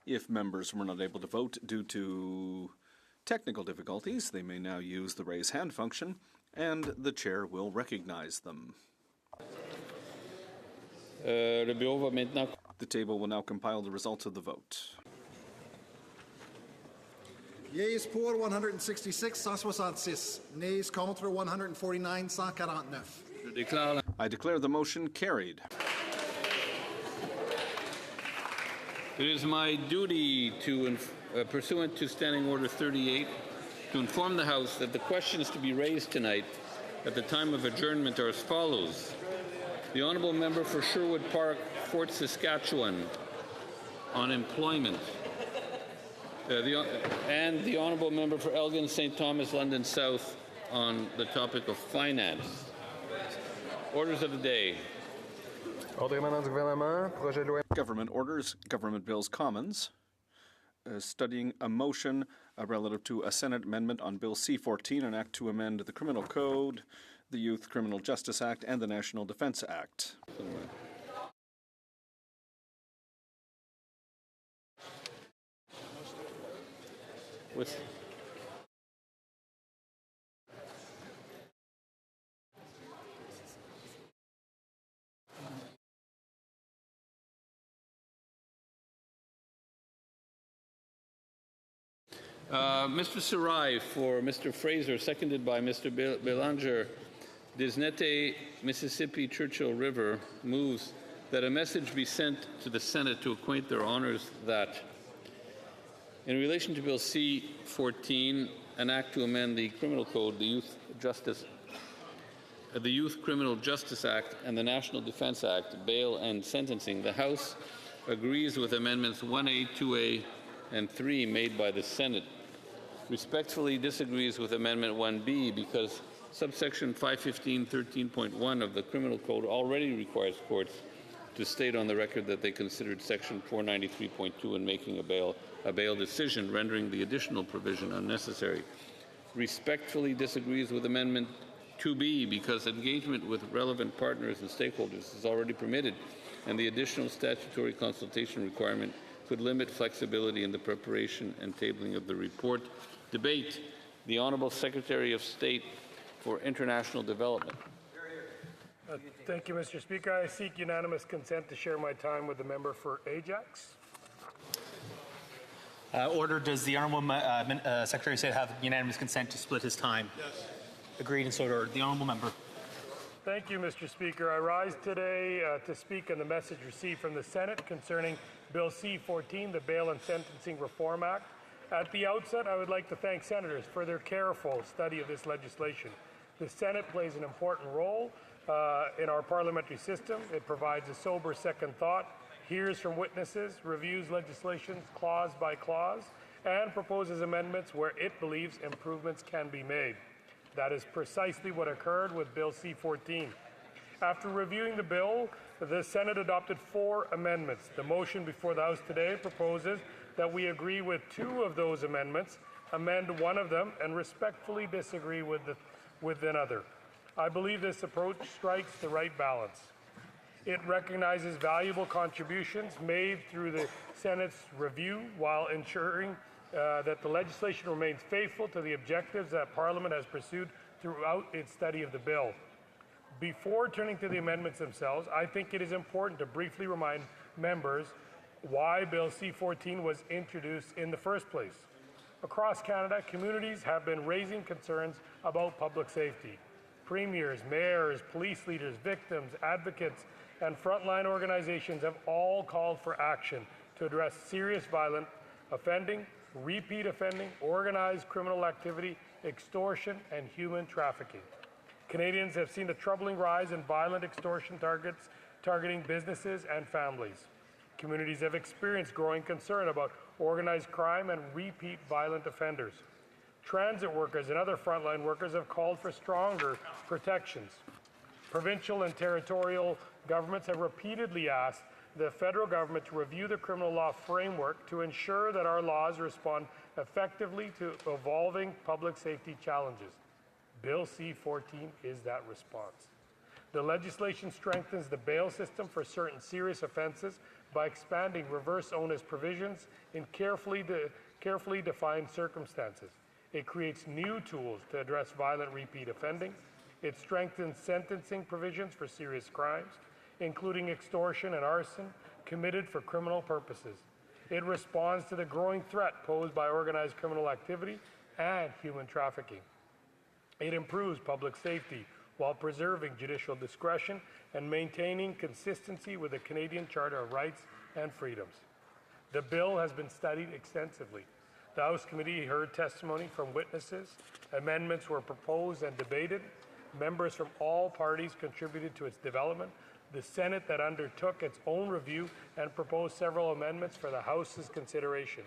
If members were not able to vote due to technical difficulties, they may now use the raise hand function, and the chair will recognize them. The table will now compile the results of the vote. Yeas pour 166, 166. Nays contre 149, 149. I declare the motion carried. It is my duty to, pursuant to Standing Order 38, to inform the House that the questions to be raised tonight at the time of adjournment are as follows. The Honourable Member for Sherwood Park, Fort Saskatchewan, on employment. And the Honourable Member for Elgin, St. Thomas, London South, on the topic of finance. Orders of the day. Government orders, government bills, commons. Studying a motion relative to a Senate amendment on Bill C-14, an act to amend the Criminal Code, the Youth Criminal Justice Act, and the National Defence Act. With Mr. Sarai for Mr. Fraser, seconded by Mr. Belanger, Disnete, Mississippi Churchill River, moves that a message be sent to the Senate to acquaint their honors that in relation to Bill C-14, an act to amend the Criminal Code, the Youth Criminal Justice Act, and the National Defence Act, bail and sentencing, the House agrees with Amendments 1A, 2A, and 3 made by the Senate. Respectfully disagrees with Amendment 1B because subsection 515.13.1 of the Criminal Code already requires courts to state on the record that they considered section 493.2 in making a bail decision, rendering the additional provision unnecessary. Respectfully disagrees with Amendment 2B because engagement with relevant partners and stakeholders is already permitted, and the additional statutory consultation requirement could limit flexibility in the preparation and tabling of the report. Debate. The Honourable Secretary of State for International Development. Thank you, Mr. Speaker. I seek unanimous consent to share my time with the member for Ajax. Order. Does the Honourable Secretary of State have unanimous consent to split his time? Yes. Agreed and so ordered. The Honourable Member. Thank you, Mr. Speaker. I rise today to speak on the message received from the Senate concerning Bill C-14, the Bail and Sentencing Reform Act. At the outset, I would like to thank senators for their careful study of this legislation. The Senate plays an important role in our parliamentary system. It provides a sober second thought, hears from witnesses, reviews legislation clause by clause, and proposes amendments where it believes improvements can be made. That is precisely what occurred with Bill C-14. After reviewing the bill, the Senate adopted 4 amendments. The motion before the House today proposes that we agree with 2 of those amendments, amend one of them, and respectfully disagree with another. I believe this approach strikes the right balance. It recognizes valuable contributions made through the Senate's review while ensuring that the legislation remains faithful to the objectives that Parliament has pursued throughout its study of the bill. Before turning to the amendments themselves, I think it is important to briefly remind members why Bill C-14 was introduced in the first place. Across Canada, communities have been raising concerns about public safety. Premiers, mayors, police leaders, victims, advocates, and frontline organizations have all called for action to address serious violent offending, repeat offending, organized criminal activity, extortion, and human trafficking. Canadians have seen a troubling rise in violent extortion targeting businesses and families. Communities have experienced growing concern about organized crime and repeat violent offenders. Transit workers and other frontline workers have called for stronger protections. Provincial and territorial governments have repeatedly asked the federal government to review the criminal law framework to ensure that our laws respond effectively to evolving public safety challenges. Bill C-14 is that response. The legislation strengthens the bail system for certain serious offenses by expanding reverse onus provisions in carefully defined circumstances. It creates new tools to address violent repeat offending. It strengthens sentencing provisions for serious crimes, including extortion and arson committed for criminal purposes. It responds to the growing threat posed by organized criminal activity and human trafficking. It improves public safety while preserving judicial discretion and maintaining consistency with the Canadian Charter of Rights and Freedoms. The bill has been studied extensively. The House Committee heard testimony from witnesses. Amendments were proposed and debated. Members from all parties contributed to its development. The Senate that undertook its own review and proposed several amendments for the House's consideration.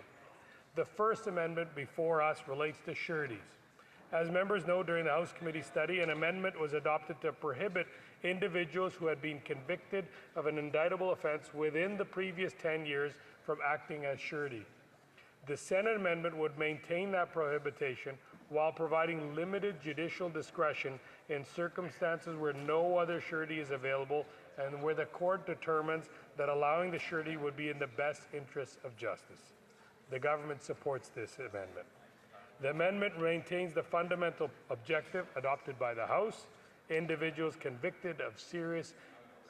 The first amendment before us relates to sureties. As members know, during the House Committee study, an amendment was adopted to prohibit individuals who had been convicted of an indictable offense within the previous 10 years from acting as surety. The Senate amendment would maintain that prohibition while providing limited judicial discretion in circumstances where no other surety is available and where the court determines that allowing the surety would be in the best interests of justice. The government supports this amendment. The amendment maintains the fundamental objective adopted by the House. Individuals convicted of serious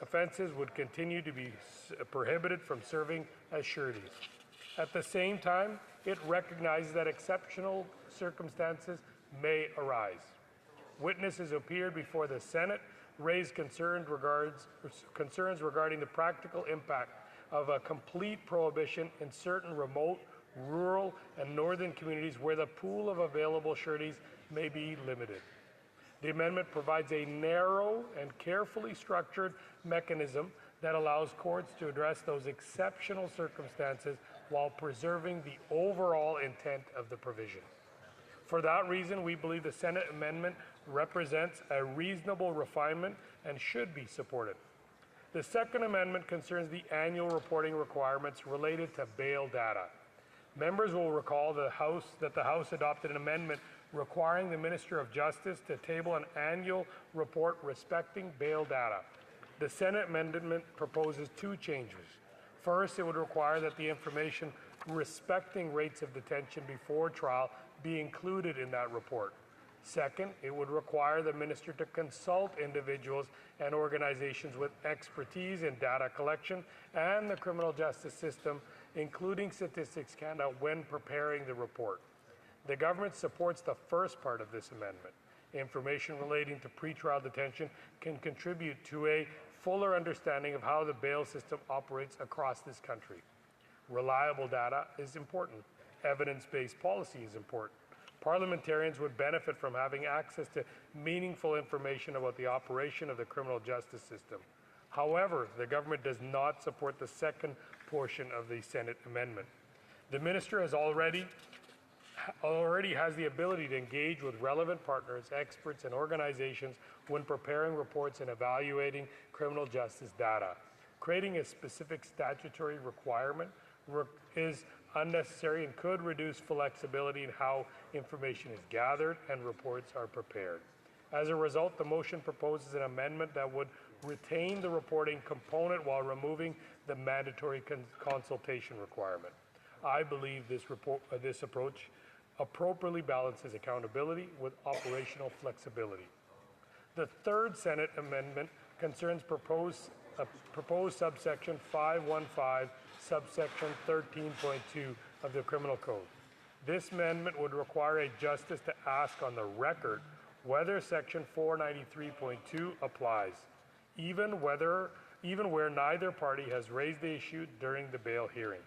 offenses would continue to be prohibited from serving as sureties. At the same time, it recognizes that exceptional circumstances may arise. Witnesses who appeared before the Senate raised concerns regarding the practical impact of a complete prohibition in certain remote, rural, and northern communities where the pool of available sureties may be limited. The amendment provides a narrow and carefully structured mechanism that allows courts to address those exceptional circumstances while preserving the overall intent of the provision. For that reason, we believe the Senate amendment represents a reasonable refinement and should be supported. The second amendment concerns the annual reporting requirements related to bail data. Members will recall that the House adopted an amendment requiring the Minister of Justice to table an annual report respecting bail data. The Senate amendment proposes two changes. First, it would require that the information respecting rates of detention before trial be included in that report. Second, it would require the minister to consult individuals and organizations with expertise in data collection and the criminal justice system, including Statistics Canada, when preparing the report. The government supports the first part of this amendment. Information relating to pretrial detention can contribute to a fuller understanding of how the bail system operates across this country. Reliable data is important. Evidence-based policy is important. Parliamentarians would benefit from having access to meaningful information about the operation of the criminal justice system. However, the government does not support the second portion of the Senate amendment. The minister already has the ability to engage with relevant partners, experts, and organizations when preparing reports and evaluating criminal justice data. Creating a specific statutory requirement is unnecessary and could reduce flexibility in how information is gathered and reports are prepared. As a result, the motion proposes an amendment that would retain the reporting component while removing the mandatory consultation requirement. I believe this approach appropriately balances accountability with operational flexibility. The third Senate amendment concerns proposed subsection 515, subsection 13.2 of the Criminal Code. This amendment would require a justice to ask on the record whether section 493.2 applies, even where neither party has raised the issue during the bail hearing.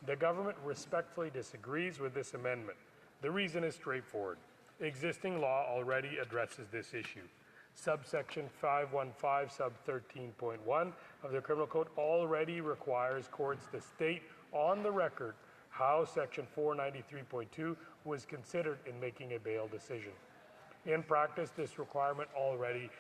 The government respectfully disagrees with this amendment. The reason is straightforward. Existing law already addresses this issue. Subsection 515 sub 13.1 of the Criminal Code already requires courts to state on the record how section 493.2 was considered in making a bail decision. In practice, this requirement already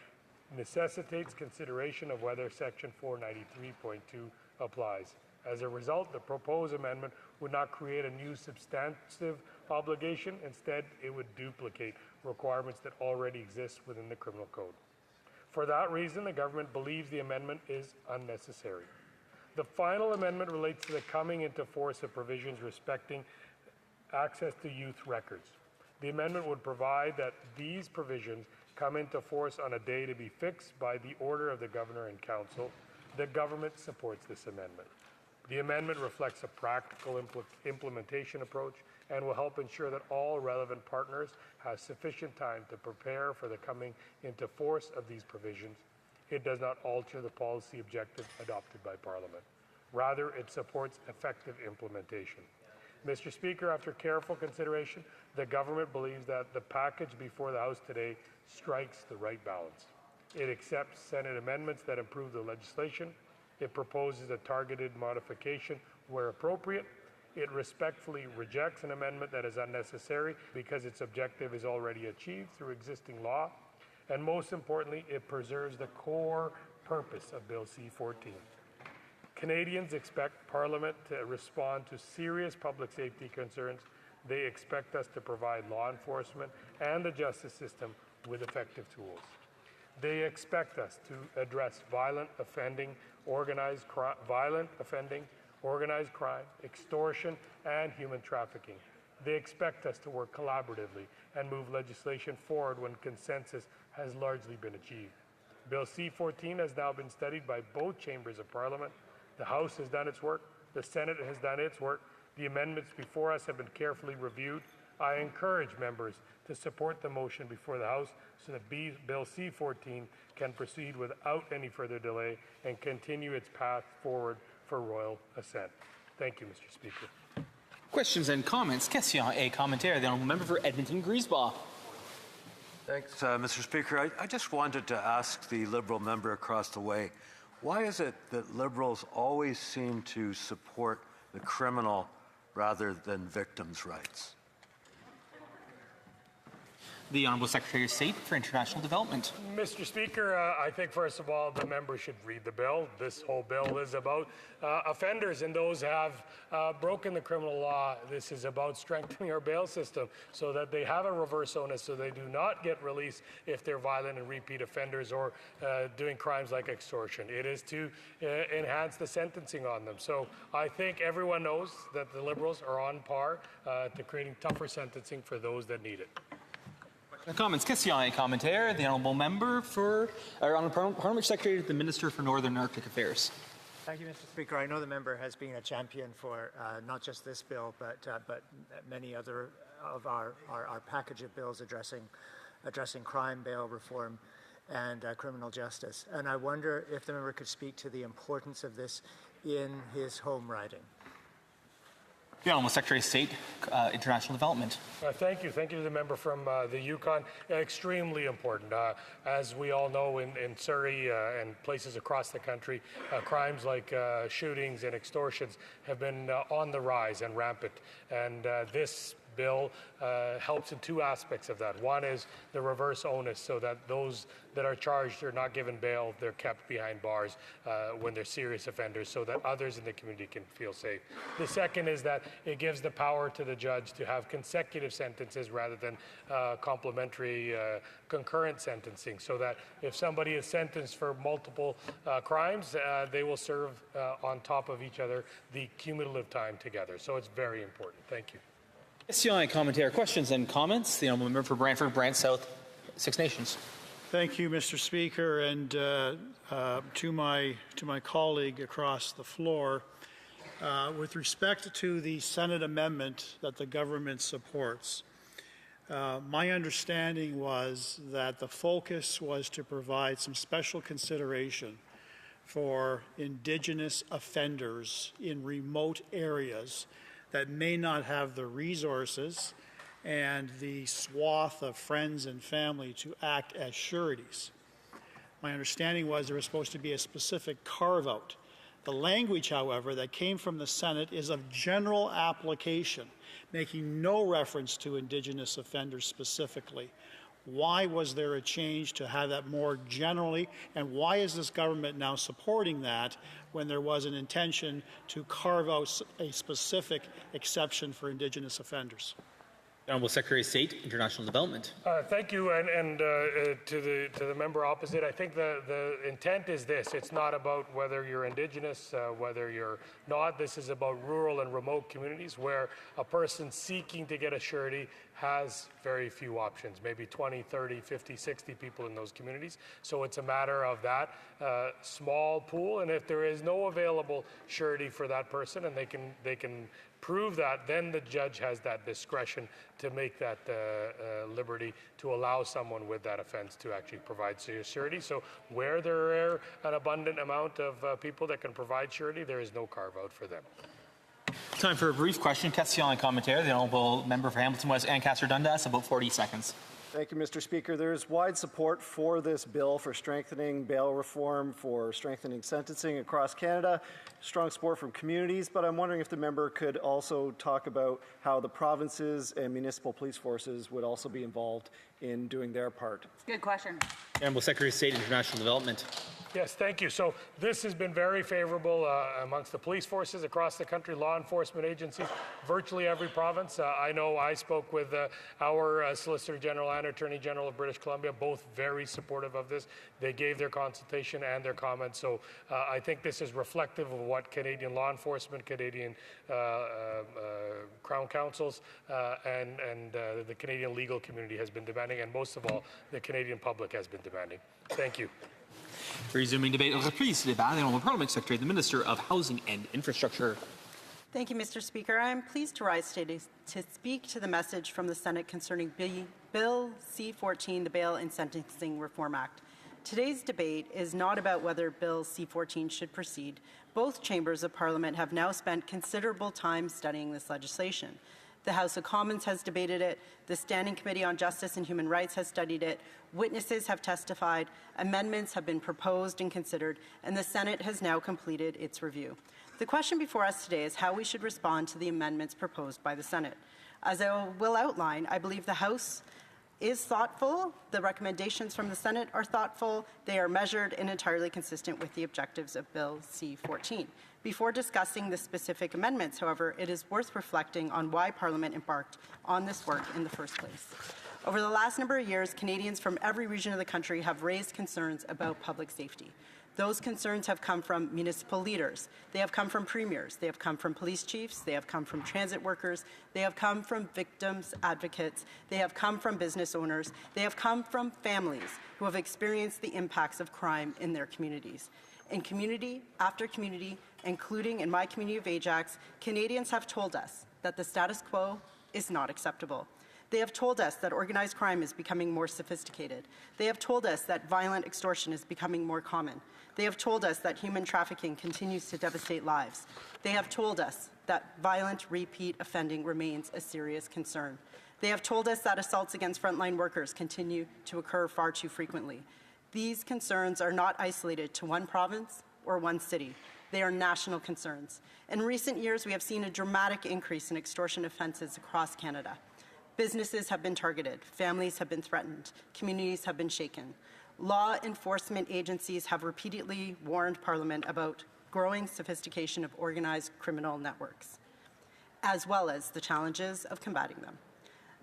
necessitates consideration of whether section 493.2 applies. As a result, the proposed amendment would not create a new substantive obligation. Instead, it would duplicate requirements that already exist within the Criminal Code. For that reason, the government believes the amendment is unnecessary. The final amendment relates to the coming into force of provisions respecting access to youth records. The amendment would provide that these provisions come into force on a day to be fixed by the order of the Governor and Council. The government supports this amendment. The amendment reflects a practical implementation approach and will help ensure that all relevant partners have sufficient time to prepare for the coming into force of these provisions. It does not alter the policy objective adopted by Parliament. Rather, it supports effective implementation. Mr. Speaker, after careful consideration, the government believes that the package before the House today strikes the right balance. It accepts Senate amendments that improve the legislation. It proposes a targeted modification where appropriate. It respectfully rejects an amendment that is unnecessary because its objective is already achieved through existing law. And most importantly, it preserves the core purpose of Bill C-14. Canadians expect Parliament to respond to serious public safety concerns. They expect us to provide law enforcement and the justice system with effective tools. They expect us to address violent offending, organized crime, extortion, and human trafficking. They expect us to work collaboratively and move legislation forward when consensus has largely been achieved. Bill C-14 has now been studied by both chambers of Parliament. The House has done its work. The Senate has done its work. The amendments before us have been carefully reviewed. I encourage members to support the motion before the House so that Bill C-14 can proceed without any further delay and continue its path forward for royal assent. Thank you, Mr. Speaker. Questions and comments. Question et commentaire. The honourable member for Edmonton-Griesbach. Thanks, Mr. Speaker. I just wanted to ask the Liberal member across the way, why is it that Liberals always seem to support the criminal rather than victims' rights? The Honourable Secretary of State for International Development. Mr. Speaker, I think first of all the member should read the bill. This whole bill is about offenders and those who have broken the criminal law. This is about strengthening our bail system so that they have a reverse onus, so they do not get released if they're violent and repeat offenders or doing crimes like extortion. It is to enhance the sentencing on them. So I think everyone knows that the Liberals are on par to creating tougher sentencing for those that need it. Comments. Question et commentaire. The honourable member for Parliamentary Secretary to the Minister for Northern and Arctic Affairs. Thank you, Mr. Speaker. I know the member has been a champion for not just this bill, but many other of our package of bills addressing crime, bail reform, and criminal justice. And I wonder if the member could speak to the importance of this in his home riding. The Honourable Secretary of State, International Development. Thank you. Thank you to the member from the Yukon. Extremely important. As we all know, in Surrey and places across the country, crimes like shootings and extortions have been on the rise and rampant. And this bill helps in two aspects of that. One is the reverse onus, so that those that are charged are not given bail, they're kept behind bars when they're serious offenders, so that others in the community can feel safe. The second is that it gives the power to the judge to have consecutive sentences rather than complementary concurrent sentencing, so that if somebody is sentenced for multiple crimes, they will serve on top of each other the cumulative time together. So it's very important. Thank you. Question et commentaire. Questions and comments. The honourable member for Brantford, Brant South, Six Nations. Thank you, Mr. Speaker, and to my colleague across the floor, with respect to the Senate amendment that the government supports, my understanding was that the focus was to provide some special consideration for Indigenous offenders in remote areas that may not have the resources and the swath of friends and family to act as sureties. My understanding was there was supposed to be a specific carve-out. The language, however, that came from the Senate is of general application, making no reference to Indigenous offenders specifically. Why was there a change to have that more generally, and why is this government now supporting that when there was an intention to carve out a specific exception for Indigenous offenders? Honourable Secretary of State, International Development. Thank you, and to the member opposite, I think the intent is this. It's not about whether you're Indigenous, whether you're not. This is about rural and remote communities where a person seeking to get a surety has very few options, maybe 20, 30, 50, 60 people in those communities. So it's a matter of that small pool, and if there is no available surety for that person and they can prove that, then the judge has that discretion to make that liberty to allow someone with that offense to actually provide surety. So where there are an abundant amount of people that can provide surety, there is no carve-out for them. Time for a brief question. Question and commentaire. The Honourable Member for Hamilton West, Ancaster Dundas, about 40 seconds. Thank you, Mr. Speaker. There is wide support for this bill for strengthening bail reform, for strengthening sentencing across Canada, strong support from communities, but I'm wondering if the member could also talk about how the provinces and municipal police forces would also be involved in doing their part. Good question. Honourable Secretary of State, International Development. Yes, thank you. So this has been very favorable amongst the police forces across the country, law enforcement agencies, virtually every province. I know I spoke with our Solicitor General and Attorney General of British Columbia, both very supportive of this. They gave their consultation and their comments. So I think this is reflective of what Canadian law enforcement, Canadian Crown Councils, and the Canadian legal community has been demanding, and most of all, the Canadian public has been demanding. Thank you. Resuming debate, reprise débat, the Honourable Parliament Secretary, the Minister of Housing and Infrastructure. Thank you, Mr. Speaker. I am pleased to rise today to speak to the message from the Senate concerning Bill C-14, the Bail and Sentencing Reform Act. Today's debate is not about whether Bill C-14 should proceed. Both chambers of Parliament have now spent considerable time studying this legislation. The House of Commons has debated it, the Standing Committee on Justice and Human Rights has studied it, witnesses have testified, amendments have been proposed and considered, and the Senate has now completed its review. The question before us today is how we should respond to the amendments proposed by the Senate. As I will outline, I believe the House is thoughtful, the recommendations from the Senate are thoughtful, they are measured and entirely consistent with the objectives of Bill C-14. Before discussing the specific amendments, however, it is worth reflecting on why Parliament embarked on this work in the first place. Over the last number of years, Canadians from every region of the country have raised concerns about public safety. Those concerns have come from municipal leaders, they have come from premiers, they have come from police chiefs, they have come from transit workers, they have come from victims advocates, they have come from business owners, they have come from families who have experienced the impacts of crime in their communities. In community after community, including in my community of Ajax, Canadians have told us that the status quo is not acceptable. They have told us that organized crime is becoming more sophisticated. They have told us that violent extortion is becoming more common. They have told us that human trafficking continues to devastate lives. They have told us that violent repeat offending remains a serious concern. They have told us that assaults against frontline workers continue to occur far too frequently. These concerns are not isolated to one province or one city. They are national concerns. In recent years, we have seen a dramatic increase in extortion offences across Canada. Businesses have been targeted, families have been threatened, communities have been shaken. Law enforcement agencies have repeatedly warned Parliament about growing sophistication of organized criminal networks, as well as the challenges of combating them.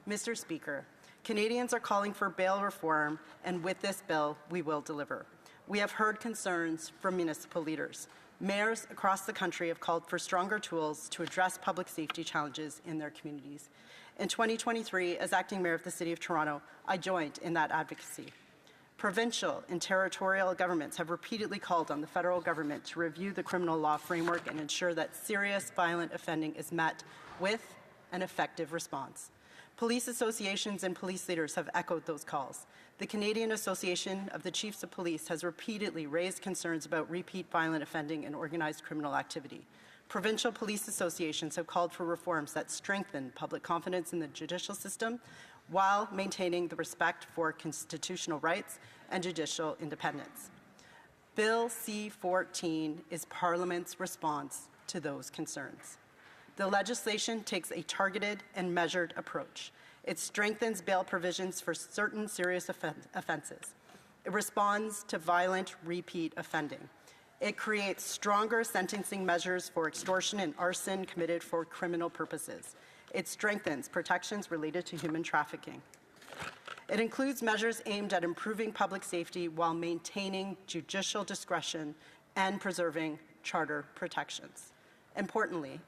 Mr. Speaker, Canadians are calling for bail reform, and with this bill, we will deliver. We have heard concerns from municipal leaders. Mayors across the country have called for stronger tools to address public safety challenges in their communities. In 2023, as acting mayor of the City of Toronto, I joined in that advocacy. Provincial and territorial governments have repeatedly called on the federal government to review the criminal law framework and ensure that serious violent offending is met with an effective response. Police associations and police leaders have echoed those calls. The Canadian Association of the Chiefs of Police has repeatedly raised concerns about repeat violent offending and organized criminal activity. Provincial police associations have called for reforms that strengthen public confidence in the judicial system while maintaining the respect for constitutional rights and judicial independence. Bill C-14 is Parliament's response to those concerns. The legislation takes a targeted and measured approach. It strengthens bail provisions for certain serious offenses. It responds to violent repeat offending. It creates stronger sentencing measures for extortion and arson committed for criminal purposes. It strengthens protections related to human trafficking. It includes measures aimed at improving public safety while maintaining judicial discretion and preserving charter protections. Importantly,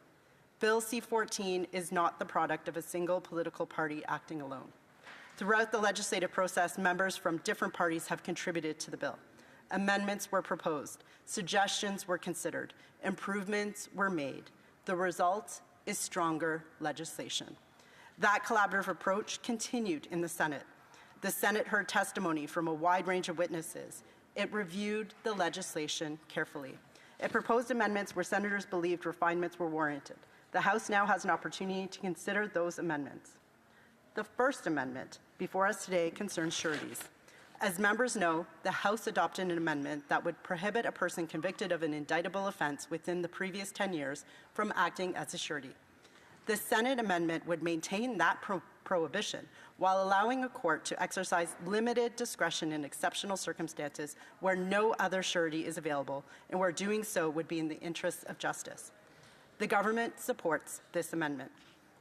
Bill C-14 is not the product of a single political party acting alone. Throughout the legislative process, members from different parties have contributed to the bill. Amendments were proposed, suggestions were considered, improvements were made. The result is stronger legislation. That collaborative approach continued in the Senate. The Senate heard testimony from a wide range of witnesses. It reviewed the legislation carefully. It proposed amendments where senators believed refinements were warranted. The House now has an opportunity to consider those amendments. The first amendment before us today concerns sureties. As members know, the House adopted an amendment that would prohibit a person convicted of an indictable offense within the previous 10 years from acting as a surety. The Senate amendment would maintain that prohibition while allowing a court to exercise limited discretion in exceptional circumstances where no other surety is available and where doing so would be in the interests of justice. The government supports this amendment.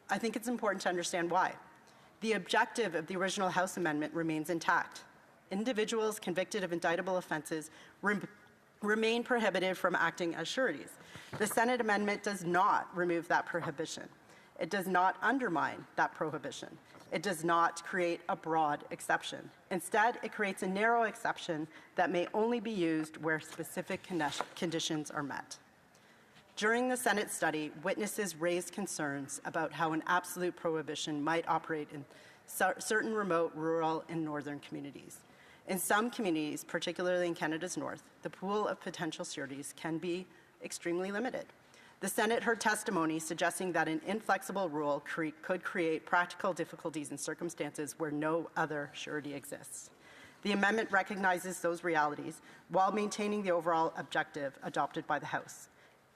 I think it's important to understand why. The objective of the original House amendment remains intact. Individuals convicted of indictable offenses remain prohibited from acting as sureties. The Senate amendment does not remove that prohibition. It does not undermine that prohibition. It does not create a broad exception. Instead, it creates a narrow exception that may only be used where specific conditions are met. During the Senate study, witnesses raised concerns about how an absolute prohibition might operate in certain remote, rural, and northern communities. In some communities, particularly in Canada's north, the pool of potential sureties can be extremely limited. The Senate heard testimony suggesting that an inflexible rule could create practical difficulties in circumstances where no other surety exists. The amendment recognizes those realities while maintaining the overall objective adopted by the House.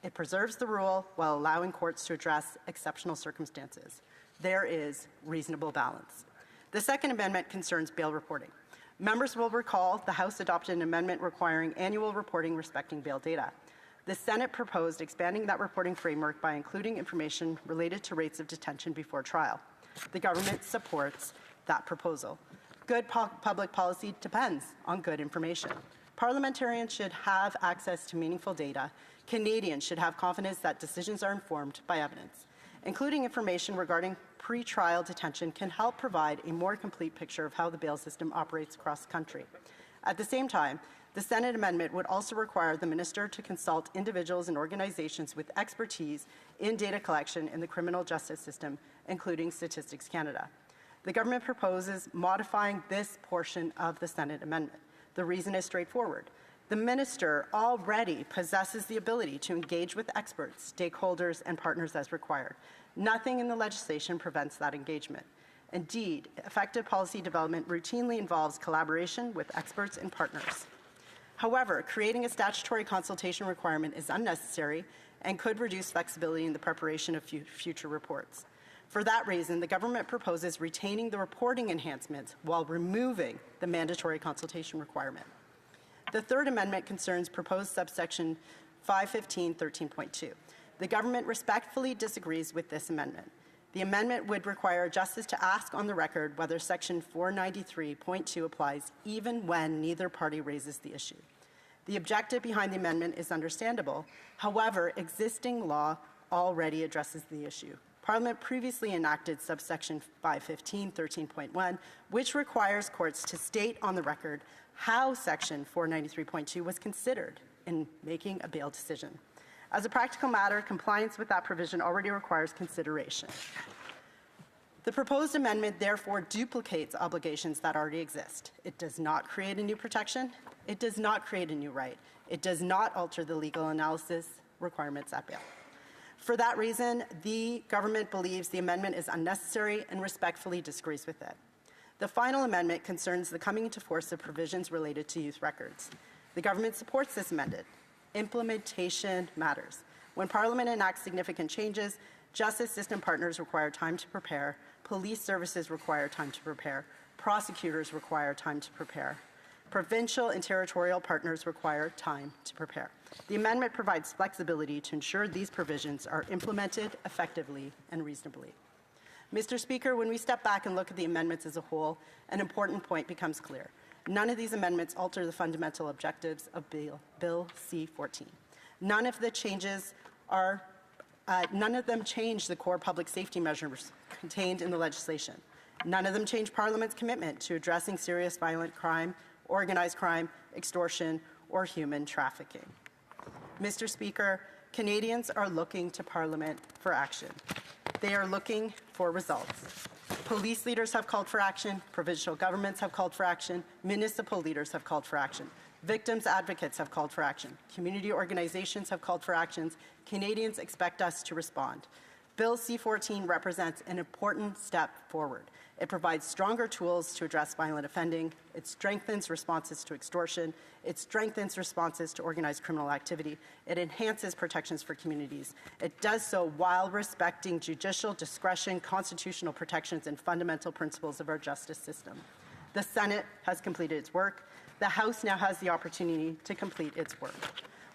It preserves the rule while allowing courts to address exceptional circumstances. There is reasonable balance. The Second Amendment concerns bail reporting. Members will recall the House adopted an amendment requiring annual reporting respecting bail data. The Senate proposed expanding that reporting framework by including information related to rates of detention before trial. The government supports that proposal. Good public policy depends on good information. Parliamentarians should have access to meaningful data. Canadians should have confidence that decisions are informed by evidence. Including information regarding pre-trial detention can help provide a more complete picture of how the bail system operates across the country. At the same time, the Senate amendment would also require the minister to consult individuals and organizations with expertise in data collection in the criminal justice system, including Statistics Canada. The government proposes modifying this portion of the Senate amendment. The reason is straightforward. The minister already possesses the ability to engage with experts, stakeholders, and partners as required. Nothing in the legislation prevents that engagement. Indeed, effective policy development routinely involves collaboration with experts and partners. However, creating a statutory consultation requirement is unnecessary and could reduce flexibility in the preparation of future reports. For that reason, the government proposes retaining the reporting enhancements while removing the mandatory consultation requirement. The Third Amendment concerns proposed subsection 515.13.2. The government respectfully disagrees with this amendment. The amendment would require justice to ask on the record whether section 493.2 applies even when neither party raises the issue. The objective behind the amendment is understandable. However, existing law already addresses the issue. Parliament previously enacted subsection 515.13.1, which requires courts to state on the record how section 493.2 was considered in making a bail decision. As a practical matter, compliance with that provision already requires consideration. The proposed amendment therefore duplicates obligations that already exist. It does not create a new protection. It does not create a new right. It does not alter the legal analysis requirements at bail. For that reason, the government believes the amendment is unnecessary and respectfully disagrees with it. The final amendment concerns the coming into force of provisions related to youth records. The government supports this amendment. Implementation matters. When Parliament enacts significant changes, justice system partners require time to prepare, police services require time to prepare, prosecutors require time to prepare, provincial and territorial partners require time to prepare. The amendment provides flexibility to ensure these provisions are implemented effectively and reasonably. Mr. Speaker, when we step back and look at the amendments as a whole, an important point becomes clear. None of these amendments alter the fundamental objectives of Bill C-14. None of them change the core public safety measures contained in the legislation. None of them change Parliament's commitment to addressing serious violent crime, organized crime, extortion, or human trafficking. Mr. Speaker, Canadians are looking to Parliament for action. They are looking for results. Police leaders have called for action, provincial governments have called for action, municipal leaders have called for action, victims advocates have called for action, community organizations have called for actions. Canadians expect us to respond. Bill C-14 represents an important step forward. It provides stronger tools to address violent offending. It strengthens responses to extortion. It strengthens responses to organized criminal activity. It enhances protections for communities. It does so while respecting judicial discretion, constitutional protections, and fundamental principles of our justice system. The Senate has completed its work. The House now has the opportunity to complete its work.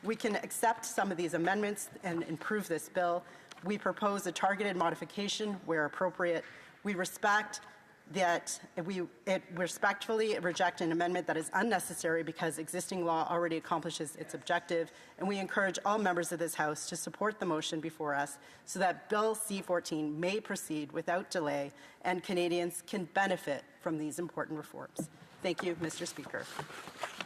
We can accept some of these amendments and improve this bill. We propose a targeted modification where appropriate. We respectfully reject an amendment that is unnecessary because existing law already accomplishes its objective, and we encourage all members of this House to support the motion before us so that Bill C-14 may proceed without delay and Canadians can benefit from these important reforms. Thank you, Mr. Speaker.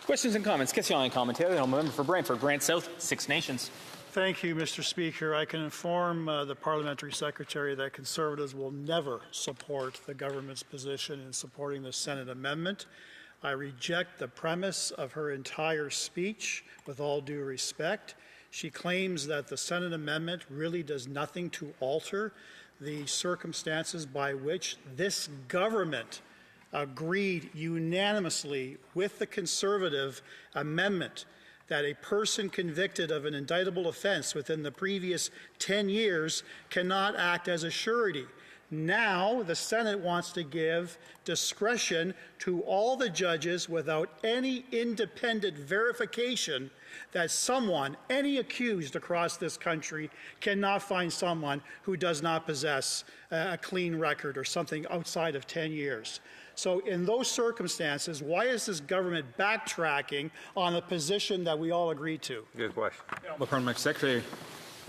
Questions and comments. Question and commentary. The member for Brantford, Brant South, Six Nations. Thank you, Mr. Speaker. I can inform the Parliamentary Secretary that Conservatives will never support the government's position in supporting the Senate amendment. I reject the premise of her entire speech with all due respect. She claims that the Senate amendment really does nothing to alter the circumstances by which this government agreed unanimously with the Conservative amendment that a person convicted of an indictable offense within the previous 10 years cannot act as a surety. Now, the Senate wants to give discretion to all the judges without any independent verification that someone, any accused across this country, cannot find someone who does not possess a clean record or something outside of 10 years. So in those circumstances, why is this government backtracking on a position that we all agreed to? Good question. The Parliamentary Secretary.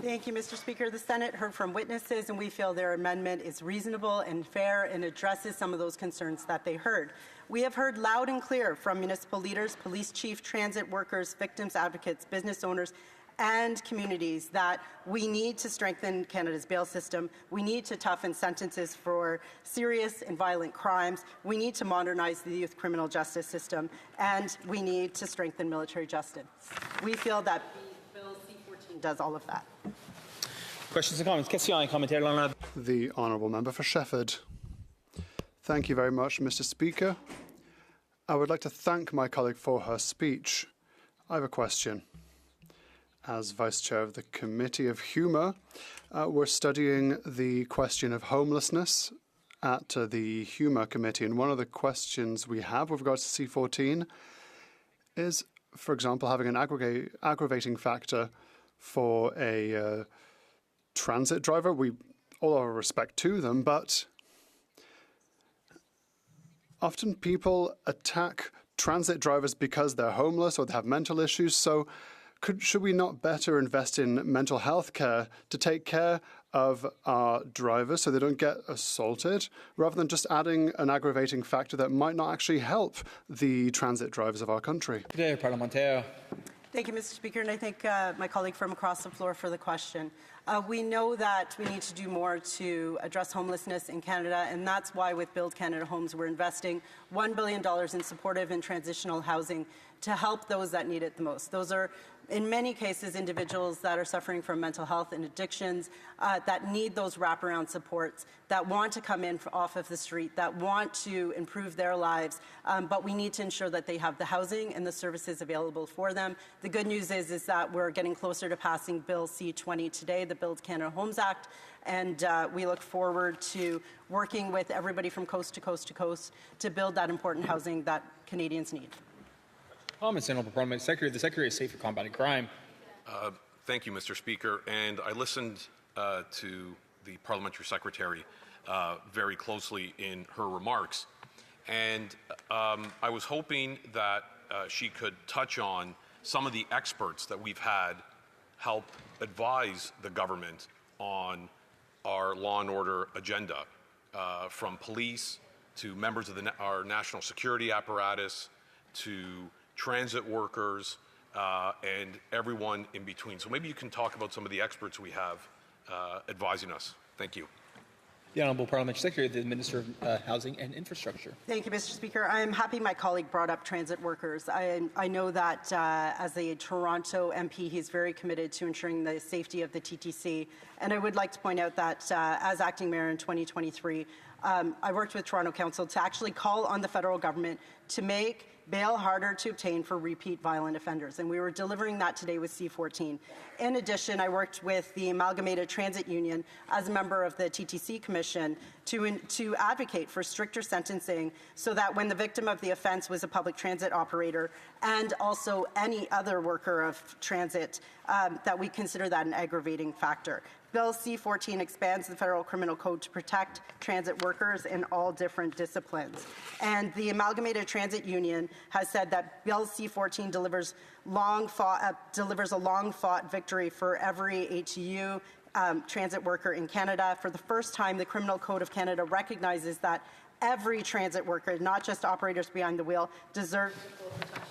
Thank you, Mr. Speaker. The Senate heard from witnesses, and we feel their amendment is reasonable and fair and addresses some of those concerns that they heard. We have heard loud and clear from municipal leaders, police chief, transit workers, victims advocates, business owners, and communities that we need to strengthen Canada's bail system. We need to toughen sentences for serious and violent crimes. We need to modernize the youth criminal justice system, and we need to strengthen military justice. We feel that Bill C-14 does all of that. Questions and comments. Question and commentary. The Honourable Member for Shefford. Thank you very much, Mr. Speaker. I would like to thank my colleague for her speech. I have a question. As Vice Chair of the Committee of Humour, we're studying the question of homelessness at the Humour Committee, and one of the questions we have with regards to C-14 is, for example, having an aggravating factor for a transit driver. We all have respect to them, but often people attack transit drivers because they're homeless or they have mental issues. So should we not better invest in mental health care to take care of our drivers so they don't get assaulted, rather than just adding an aggravating factor that might not actually help the transit drivers of our country? Thank you, Mr. Speaker, and I thank my colleague from across the floor for the question. We know that we need to do more to address homelessness in Canada, and that's why with Build Canada Homes we're investing $1 billion in supportive and transitional housing to help those that need it the most. Those are, in many cases, individuals that are suffering from mental health and addictions, that need those wraparound supports, that want to come in off of the street, that want to improve their lives, but we need to ensure that they have the housing and the services available for them. The good news is that we're getting closer to passing Bill C-20 today, the Build Canada Homes Act, and we look forward to working with everybody from coast to coast to coast to build that important housing that Canadians need. Comments, Honourable Parliament Secretary. The Secretary is safe for combating crime. Thank you, Mr. Speaker. And I listened to the Parliamentary Secretary very closely in her remarks. And I was hoping that she could touch on some of the experts that we've had help advise the government on our law and order agenda, from police to members of our national security apparatus to transit workers and everyone in between. So maybe you can talk about some of the experts we have advising us. Thank you. The Honourable Parliamentary Secretary, the Minister of Housing and Infrastructure. Thank you, Mr. Speaker. I'm happy my colleague brought up transit workers. I know that as a Toronto MP, he's very committed to ensuring the safety of the TTC. And I would like to point out that as acting mayor in 2023, I worked with Toronto Council to actually call on the federal government to make bail harder to obtain for repeat violent offenders, and we were delivering that today with C-14. In addition, I worked with the Amalgamated Transit Union as a member of the TTC Commission to advocate for stricter sentencing so that when the victim of the offense was a public transit operator and also any other worker of transit, that we consider that an aggravating factor. Bill C-14 expands the federal criminal code to protect transit workers in all different disciplines. And the Amalgamated Transit Union has said that Bill C-14 delivers a long-fought victory for every HU transit worker in Canada. For the first time, the Criminal Code of Canada recognizes that every transit worker, not just operators behind the wheel, deserves full protection.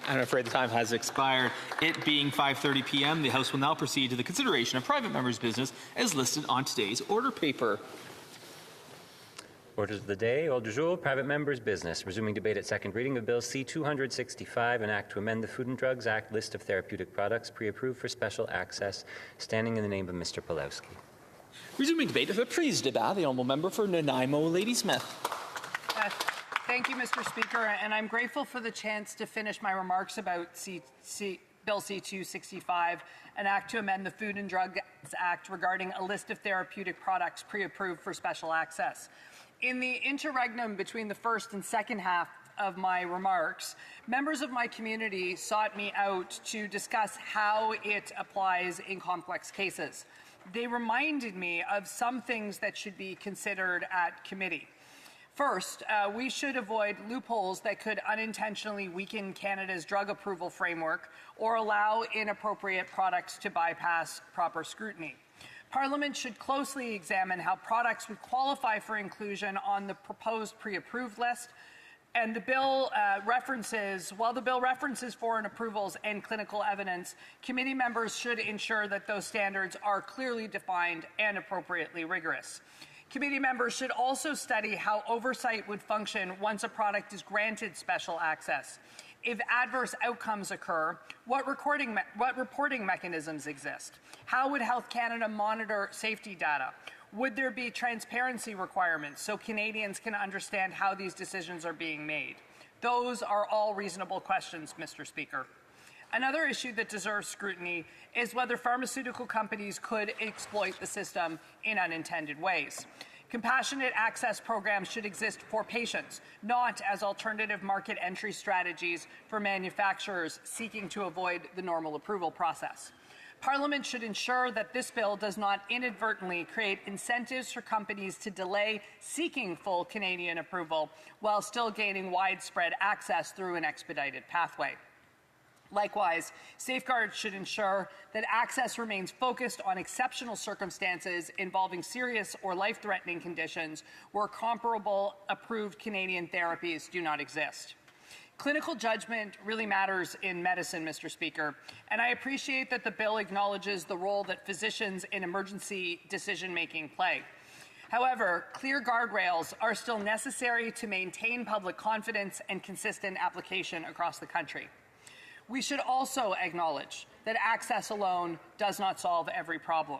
I'm afraid the time has expired. It being 5:30 p.m., the House will now proceed to the consideration of private members' business as listed on today's order paper. Orders of the day. Ordre du jour, private members' business. Resuming debate at second reading of Bill C-265, an act to amend the Food and Drugs Act list of therapeutic products pre-approved for special access. Standing in the name of Mr. Pawlowski. Resuming debate of the prise débat, the honourable member for Nanaimo Ladysmith. Thank you, Mr. Speaker, and I'm grateful for the chance to finish my remarks about Bill C-265, an act to amend the Food and Drugs Act regarding a list of therapeutic products pre-approved for special access. In the interregnum between the first and second half of my remarks, members of my community sought me out to discuss how it applies in complex cases. They reminded me of some things that should be considered at committee. First, we should avoid loopholes that could unintentionally weaken Canada's drug approval framework or allow inappropriate products to bypass proper scrutiny. Parliament should closely examine how products would qualify for inclusion on the proposed pre-approved list. And the bill while the bill references foreign approvals and clinical evidence, committee members should ensure that those standards are clearly defined and appropriately rigorous. Committee members should also study how oversight would function once a product is granted special access. If adverse outcomes occur, what reporting mechanisms exist? How would Health Canada monitor safety data? Would there be transparency requirements so Canadians can understand how these decisions are being made? Those are all reasonable questions, Mr. Speaker. Another issue that deserves scrutiny is whether pharmaceutical companies could exploit the system in unintended ways. Compassionate access programs should exist for patients, not as alternative market entry strategies for manufacturers seeking to avoid the normal approval process. Parliament should ensure that this bill does not inadvertently create incentives for companies to delay seeking full Canadian approval while still gaining widespread access through an expedited pathway. Likewise, safeguards should ensure that access remains focused on exceptional circumstances involving serious or life-threatening conditions where comparable approved Canadian therapies do not exist. Clinical judgment really matters in medicine, Mr. Speaker, and I appreciate that the bill acknowledges the role that physicians in emergency decision-making play. However, clear guardrails are still necessary to maintain public confidence and consistent application across the country. We should also acknowledge that access alone does not solve every problem.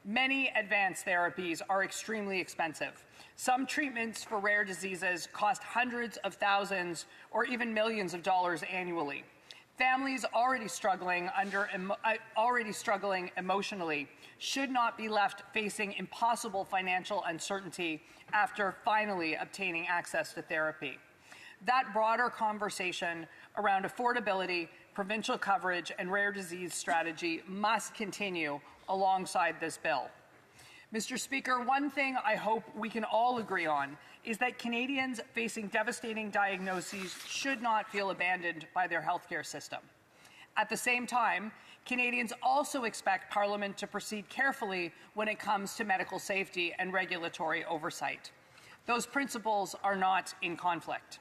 Many advanced therapies are extremely expensive. Some treatments for rare diseases cost hundreds of thousands or even millions of dollars annually. Families already struggling emotionally should not be left facing impossible financial uncertainty after finally obtaining access to therapy. That broader conversation around affordability, provincial coverage, and rare disease strategy must continue alongside this bill. Mr. Speaker, one thing I hope we can all agree on is that Canadians facing devastating diagnoses should not feel abandoned by their healthcare system. At the same time, Canadians also expect Parliament to proceed carefully when it comes to medical safety and regulatory oversight. Those principles are not in conflict.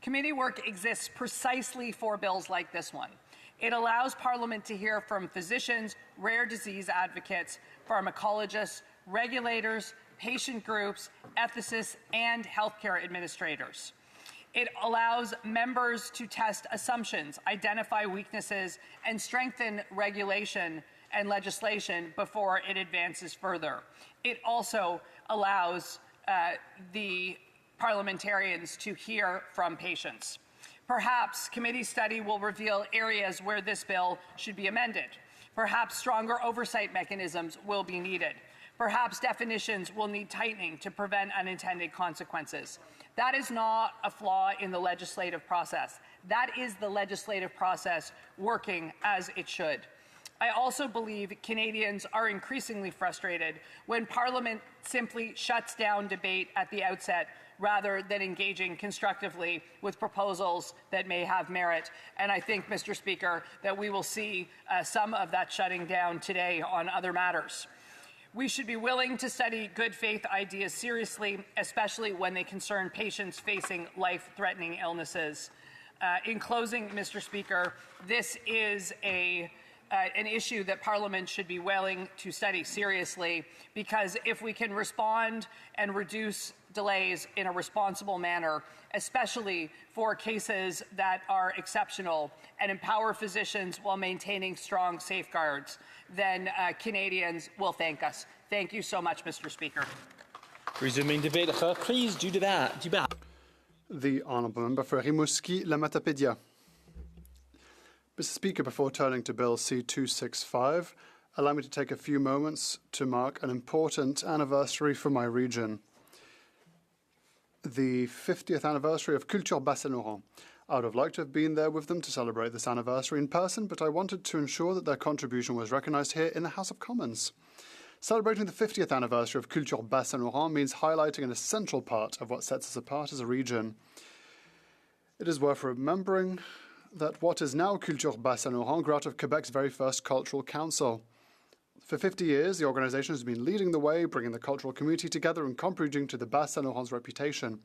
Committee work exists precisely for bills like this one. It allows Parliament to hear from physicians, rare disease advocates, pharmacologists, regulators, patient groups, ethicists, and healthcare administrators. It allows members to test assumptions, identify weaknesses, and strengthen regulation and legislation before it advances further. It also allows the parliamentarians to hear from patients. Perhaps committee study will reveal areas where this bill should be amended. Perhaps stronger oversight mechanisms will be needed. Perhaps definitions will need tightening to prevent unintended consequences. That is not a flaw in the legislative process. That is the legislative process working as it should. I also believe Canadians are increasingly frustrated when Parliament simply shuts down debate at the outset rather than engaging constructively with proposals that may have merit. And I think, Mr. Speaker, that we will see some of that shutting down today on other matters. We should be willing to study good faith ideas seriously, especially when they concern patients facing life-threatening illnesses. In closing, Mr. Speaker, this is an issue that Parliament should be willing to study seriously, because if we can respond and reduce delays in a responsible manner, especially for cases that are exceptional, and empower physicians while maintaining strong safeguards, then Canadians will thank us. Thank you so much, Mr. Speaker. Resuming debate, reprise du débat. The Honourable Member for Rimouski-La Matapédia. Mr. Speaker, before turning to Bill C-265, allow me to take a few moments to mark an important anniversary for my region. The 50th anniversary of Culture Bas-Saint-Laurent. I would have liked to have been there with them to celebrate this anniversary in person, but I wanted to ensure that their contribution was recognised here in the House of Commons. Celebrating the 50th anniversary of Culture Bas-Saint-Laurent means highlighting an essential part of what sets us apart as a region. It is worth remembering that what is now Culture Bas-Saint-Laurent grew out of Quebec's very first Cultural Council. For 50 years, the organisation has been leading the way, bringing the cultural community together and contributing to the Bas-Saint-Laurent's reputation.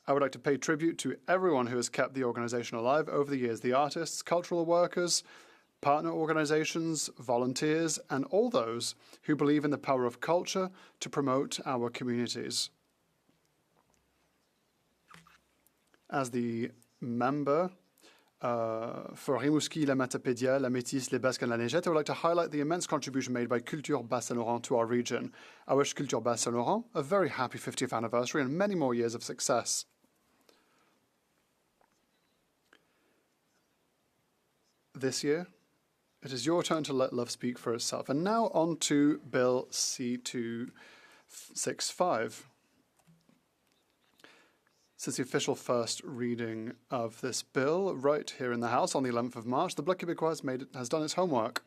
I would like to pay tribute to everyone who has kept the organisation alive over the years: the artists, cultural workers, partner organisations, volunteers, and all those who believe in the power of culture to promote our communities. As the member for Rimouski-La Matapédia, La Métis, Les Basques and La Neigette, I would like to highlight the immense contribution made by Culture Bas-Saint-Laurent to our region. I wish Culture Bas-Saint-Laurent a very happy 50th anniversary and many more years of success. This year, it is your turn to let love speak for itself. And now on to Bill C-265. Since the official first reading of this bill right here in the House on the 11th of March, the Bloc Québécois has done its homework.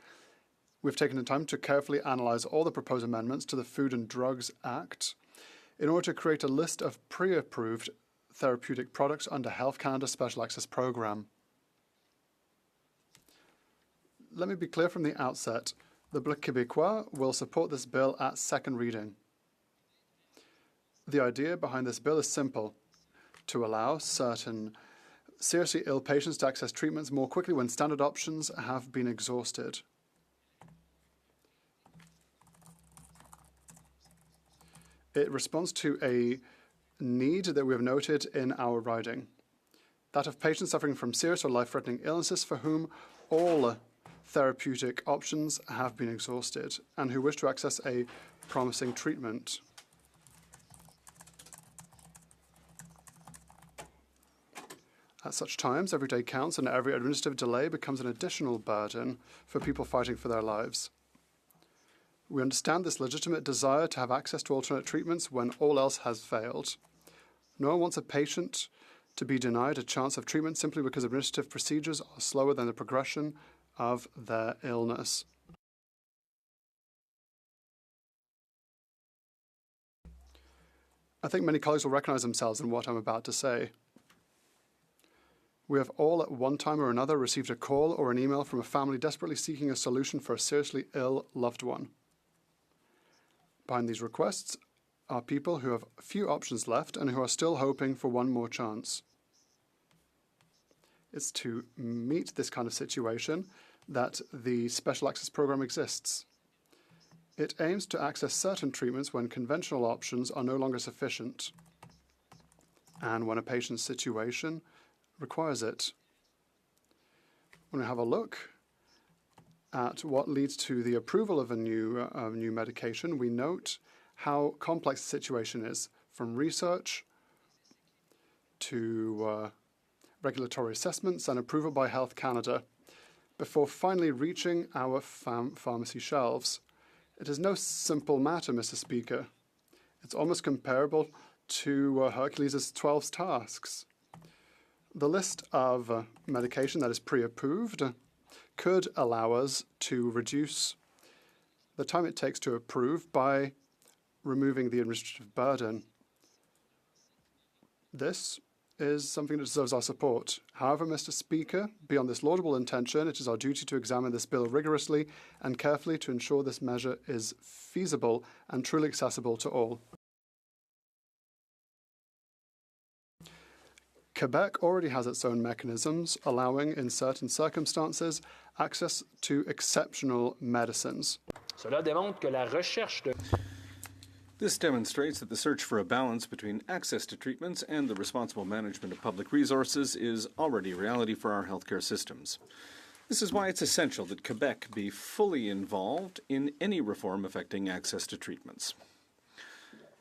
We've taken the time to carefully analyse all the proposed amendments to the Food and Drugs Act in order to create a list of pre-approved therapeutic products under Health Canada's Special Access Programme. Let me be clear from the outset. The Bloc Québécois will support this bill at second reading. The idea behind this bill is simple: to allow certain seriously ill patients to access treatments more quickly when standard options have been exhausted. It responds to a need that we have noted in our riding, that of patients suffering from serious or life-threatening illnesses for whom all therapeutic options have been exhausted and who wish to access a promising treatment. At such times, every day counts and every administrative delay becomes an additional burden for people fighting for their lives. We understand this legitimate desire to have access to alternate treatments when all else has failed. No one wants a patient to be denied a chance of treatment simply because administrative procedures are slower than the progression of their illness. I think many colleagues will recognize themselves in what I'm about to say. We have all at one time or another received a call or an email from a family desperately seeking a solution for a seriously ill loved one. Behind these requests are people who have few options left and who are still hoping for one more chance. It's to meet this kind of situation that the Special Access Programme exists. It aims to access certain treatments when conventional options are no longer sufficient and when a patient's situation requires it. When we have a look at what leads to the approval of a new medication, we note how complex the situation is, from research to regulatory assessments and approval by Health Canada, before finally reaching our pharmacy shelves. It is no simple matter, Mr. Speaker. It's almost comparable to Hercules' 12 tasks. The list of medication that is pre-approved could allow us to reduce the time it takes to approve by removing the administrative burden. This is something that deserves our support. However, Mr. Speaker, beyond this laudable intention, it is our duty to examine this bill rigorously and carefully to ensure this measure is feasible and truly accessible to all. Quebec already has its own mechanisms allowing, in certain circumstances, access to exceptional medicines. Cela démontre que la recherche de... This demonstrates that the search for a balance between access to treatments and the responsible management of public resources is already a reality for our healthcare systems. This is why it's essential that Quebec be fully involved in any reform affecting access to treatments.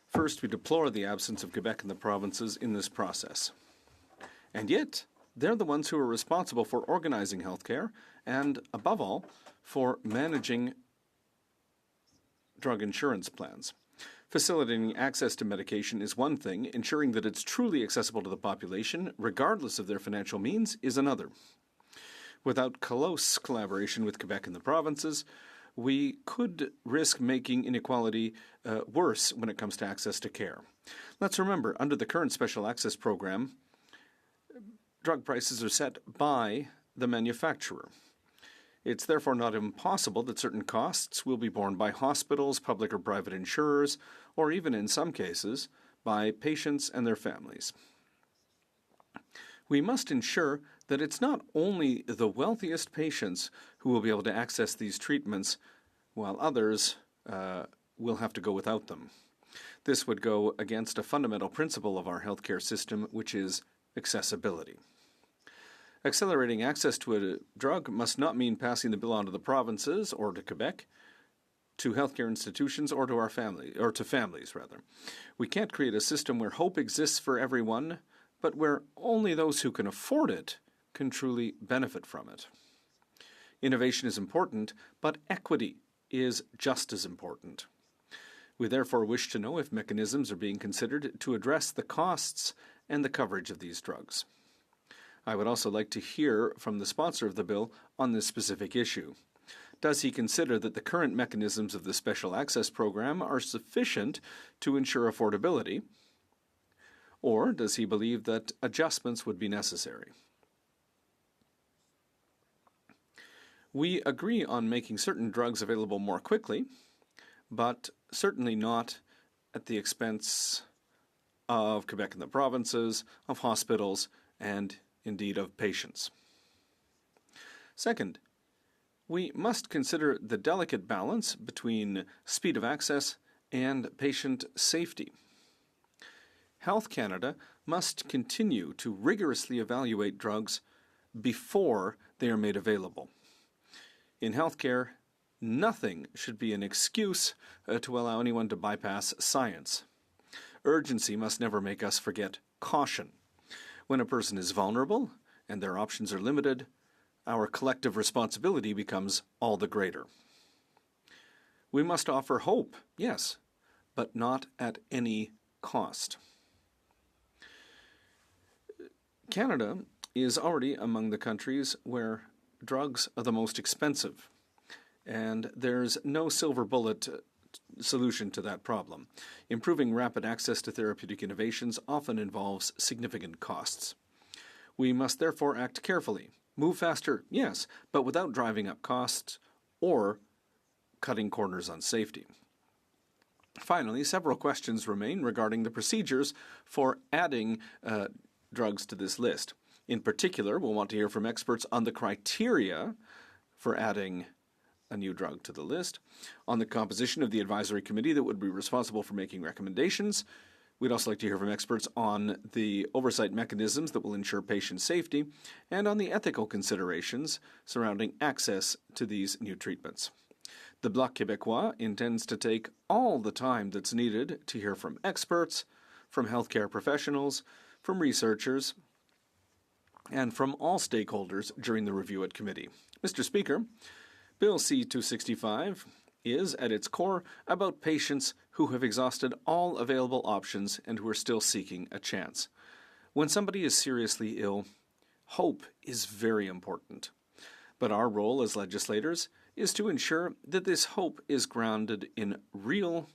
First, we deplore the absence of Quebec and the provinces in this process. And yet, they're the ones who are responsible for organizing healthcare and, above all, for managing drug insurance plans. Facilitating access to medication is one thing. Ensuring that it's truly accessible to the population, regardless of their financial means, is another. Without close collaboration with Quebec and the provinces, we could risk making inequality worse when it comes to access to care. Let's remember, under the current Special Access Program, drug prices are set by the manufacturer. It's therefore not impossible that certain costs will be borne by hospitals, public or private insurers, or even in some cases, by patients and their families. We must ensure that it's not only the wealthiest patients who will be able to access these treatments, while others will have to go without them. This would go against a fundamental principle of our healthcare system, which is accessibility. Accelerating access to a drug must not mean passing the bill on to the provinces or to Quebec, to healthcare institutions or to our family, or to families rather. We can't create a system where hope exists for everyone, but where only those who can afford it can truly benefit from it. Innovation is important, but equity is just as important. We therefore wish to know if mechanisms are being considered to address the costs and the coverage of these drugs. I would also like to hear from the sponsor of the bill on this specific issue. Does he consider that the current mechanisms of the Special Access Program are sufficient to ensure affordability, or does he believe that adjustments would be necessary? We agree on making certain drugs available more quickly, but certainly not at the expense of Quebec and the provinces, of hospitals, and indeed of patients. Second, we must consider the delicate balance between speed of access and patient safety. Health Canada must continue to rigorously evaluate drugs before they are made available. In healthcare, nothing should be an excuse to allow anyone to bypass science. Urgency must never make us forget caution. When a person is vulnerable and their options are limited, our collective responsibility becomes all the greater. We must offer hope, yes, but not at any cost. Canada is already among the countries where drugs are the most expensive, and there's no silver bullet solution to that problem. Improving rapid access to therapeutic innovations often involves significant costs. We must therefore act carefully. Move faster, yes, but without driving up costs or cutting corners on safety. Finally, several questions remain regarding the procedures for adding drugs to this list. In particular, we'll want to hear from experts on the criteria for adding a new drug to the list, on the composition of the advisory committee that would be responsible for making recommendations. We'd also like to hear from experts on the oversight mechanisms that will ensure patient safety, and on the ethical considerations surrounding access to these new treatments. The Bloc Québécois intends to take all the time that's needed to hear from experts, from healthcare professionals, from researchers, and from all stakeholders during the review at committee. Mr. Speaker, Bill C-265 is, at its core, about patients who have exhausted all available options and who are still seeking a chance. When somebody is seriously ill, hope is very important. But our role as legislators is to ensure that this hope is grounded in real,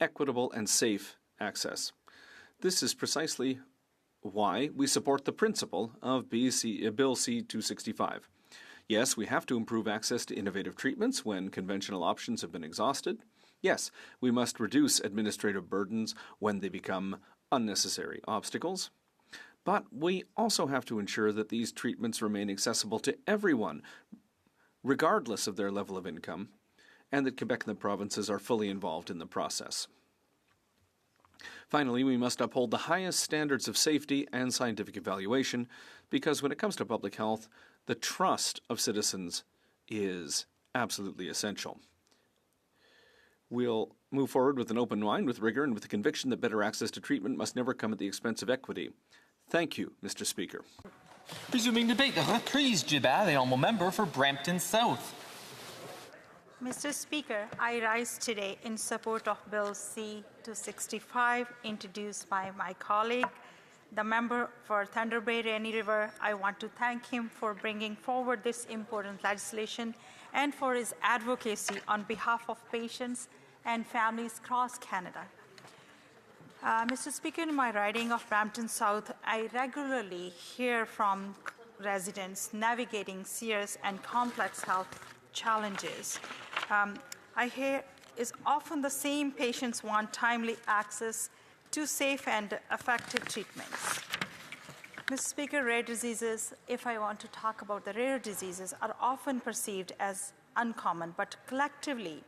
equitable, and safe access. This is precisely why we support the principle of Bill C-265. Yes, we have to improve access to innovative treatments when conventional options have been exhausted. Yes, we must reduce administrative burdens when they become unnecessary obstacles. But we also have to ensure that these treatments remain accessible to everyone, regardless of their level of income, and that Quebec and the provinces are fully involved in the process. Finally, we must uphold the highest standards of safety and scientific evaluation, because when it comes to public health, the trust of citizens is absolutely essential. We'll move forward with an open mind, with rigor, and with the conviction that better access to treatment must never come at the expense of equity. Thank you, Mr. Speaker. Resuming debate, the reprise du débat, the honourable member for Brampton South. Mr. Speaker, I rise today in support of Bill C-265, introduced by my colleague, the member for Thunder Bay Rainy River. I want to thank him for bringing forward this important legislation and for his advocacy on behalf of patients and families across Canada. Mr. Speaker, in my riding of Brampton South, I regularly hear from residents navigating serious and complex health challenges. I hear is often the same patients want timely access to safe and effective treatments. Mr. Speaker, rare diseases, if I want to talk about the rare diseases, are often perceived as uncommon, but collectively,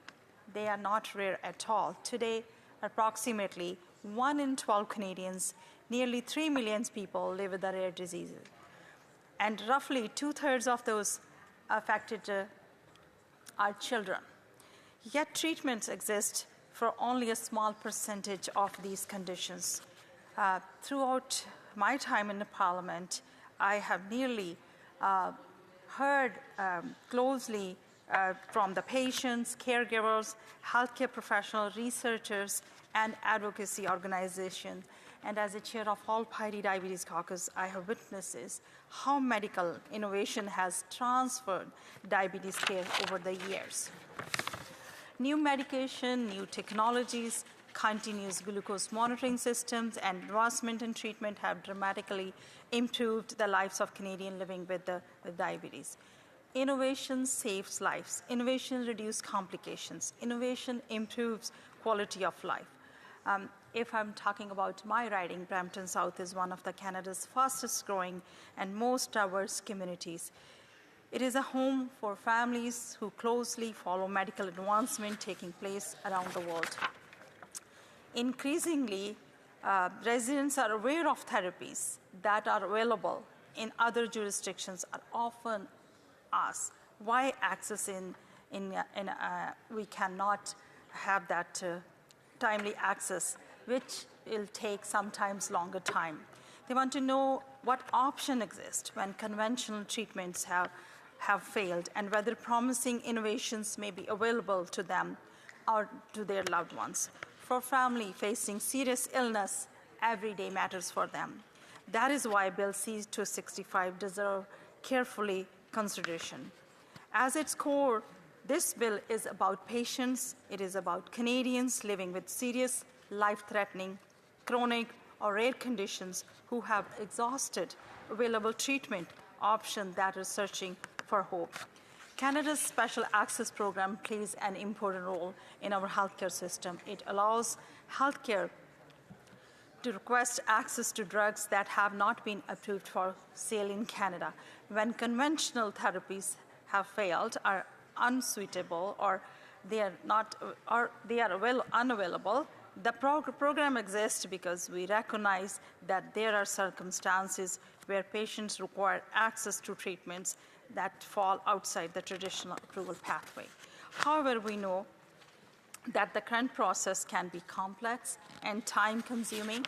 they are not rare at all. Today, approximately 1 in 12 Canadians, nearly 3 million people live with the rare diseases. And roughly 2/3 of those affected are children. Yet treatments exist for only a small percentage of these conditions. Throughout my time in the Parliament, I have nearly heard closely from the patients, caregivers, healthcare professionals, researchers, and advocacy organizations. And as a chair of All Party Diabetes Caucus, I have witnessed how medical innovation has transferred diabetes care over the years. New medication, new technologies, continuous glucose monitoring systems, and advancement in treatment have dramatically improved the lives of Canadians living with diabetes. Innovation saves lives. Innovation reduces complications. Innovation improves quality of life. If I'm talking about my riding, Brampton South is one of Canada's fastest growing and most diverse communities. It is a home for families who closely follow medical advancement taking place around the world. Increasingly, residents are aware of therapies that are available in other jurisdictions. Are often asked why access we cannot have that timely access, which will take sometimes longer time. They want to know what option exists when conventional treatments have failed, and whether promising innovations may be available to them or to their loved ones. For family facing serious illness, every day matters for them. That is why Bill C-265 deserves carefully consideration. At its core, This bill is about patients. It is about Canadians living with serious, life-threatening, chronic, or rare conditions who have exhausted available treatment options that are searching for hope. Canada's Special Access Program plays an important role in our healthcare system. It allows healthcare to request access to drugs that have not been approved for sale in Canada. When conventional therapies have failed, are unsuitable, or they are unavailable, the program exists because we recognize that there are circumstances where patients require access to treatments that fall outside the traditional approval pathway. However, we know that the current process can be complex and time-consuming.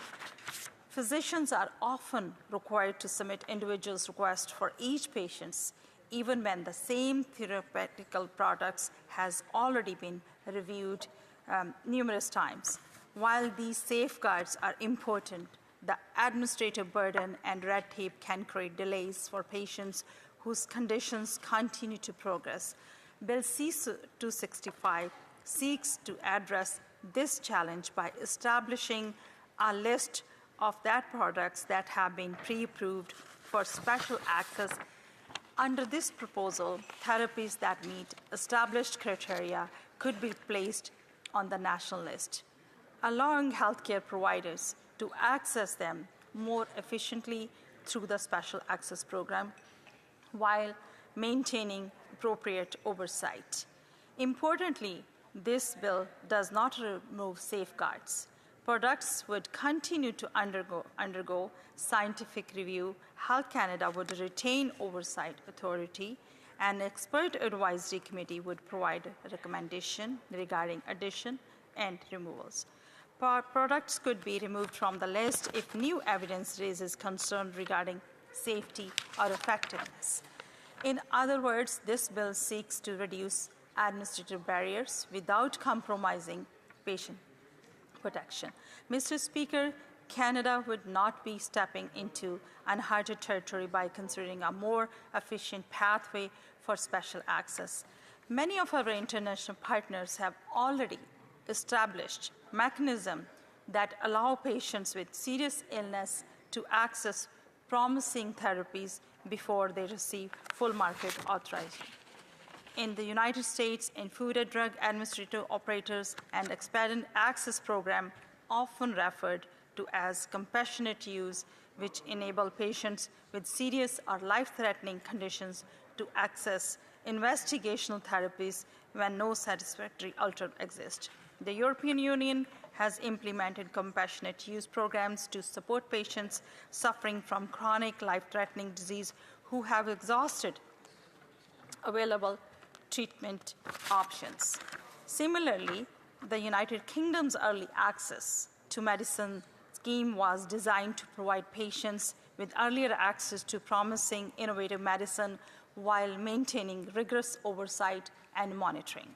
Physicians are often required to submit individuals' requests for each patient, even when the same therapeutical products has already been reviewed numerous times. While these safeguards are important, the administrative burden and red tape can create delays for patients whose conditions continue to progress. Bill C-265 seeks to address this challenge by establishing a list of that products that have been pre-approved for special access. Under this proposal, therapies that meet established criteria could be placed on the national list, allowing healthcare providers to access them more efficiently through the Special Access Program while maintaining appropriate oversight. Importantly, this bill does not remove safeguards. Products would continue to undergo scientific review. Health Canada would retain oversight authority, and expert advisory committee would provide a recommendation regarding addition and removals. Products could be removed from the list if new evidence raises concern regarding safety or effectiveness. In other words, this bill seeks to reduce administrative barriers without compromising patient protection. Mr. Speaker, Canada would not be stepping into uncharted territory by considering a more efficient pathway for special access. Many of our international partners have already established mechanisms that allow patients with serious illness to access promising therapies before they receive full market authorization. In the United States, in Food and Drug Administrative Operators and Expanded Access Program, often referred to as compassionate use, which enable patients with serious or life-threatening conditions to access investigational therapies when no satisfactory alternative exists. The European Union has implemented compassionate use programs to support patients suffering from chronic life-threatening disease who have exhausted available treatment options. Similarly, the United Kingdom's early access to medicine scheme was designed to provide patients with earlier access to promising innovative medicine while maintaining rigorous oversight and monitoring.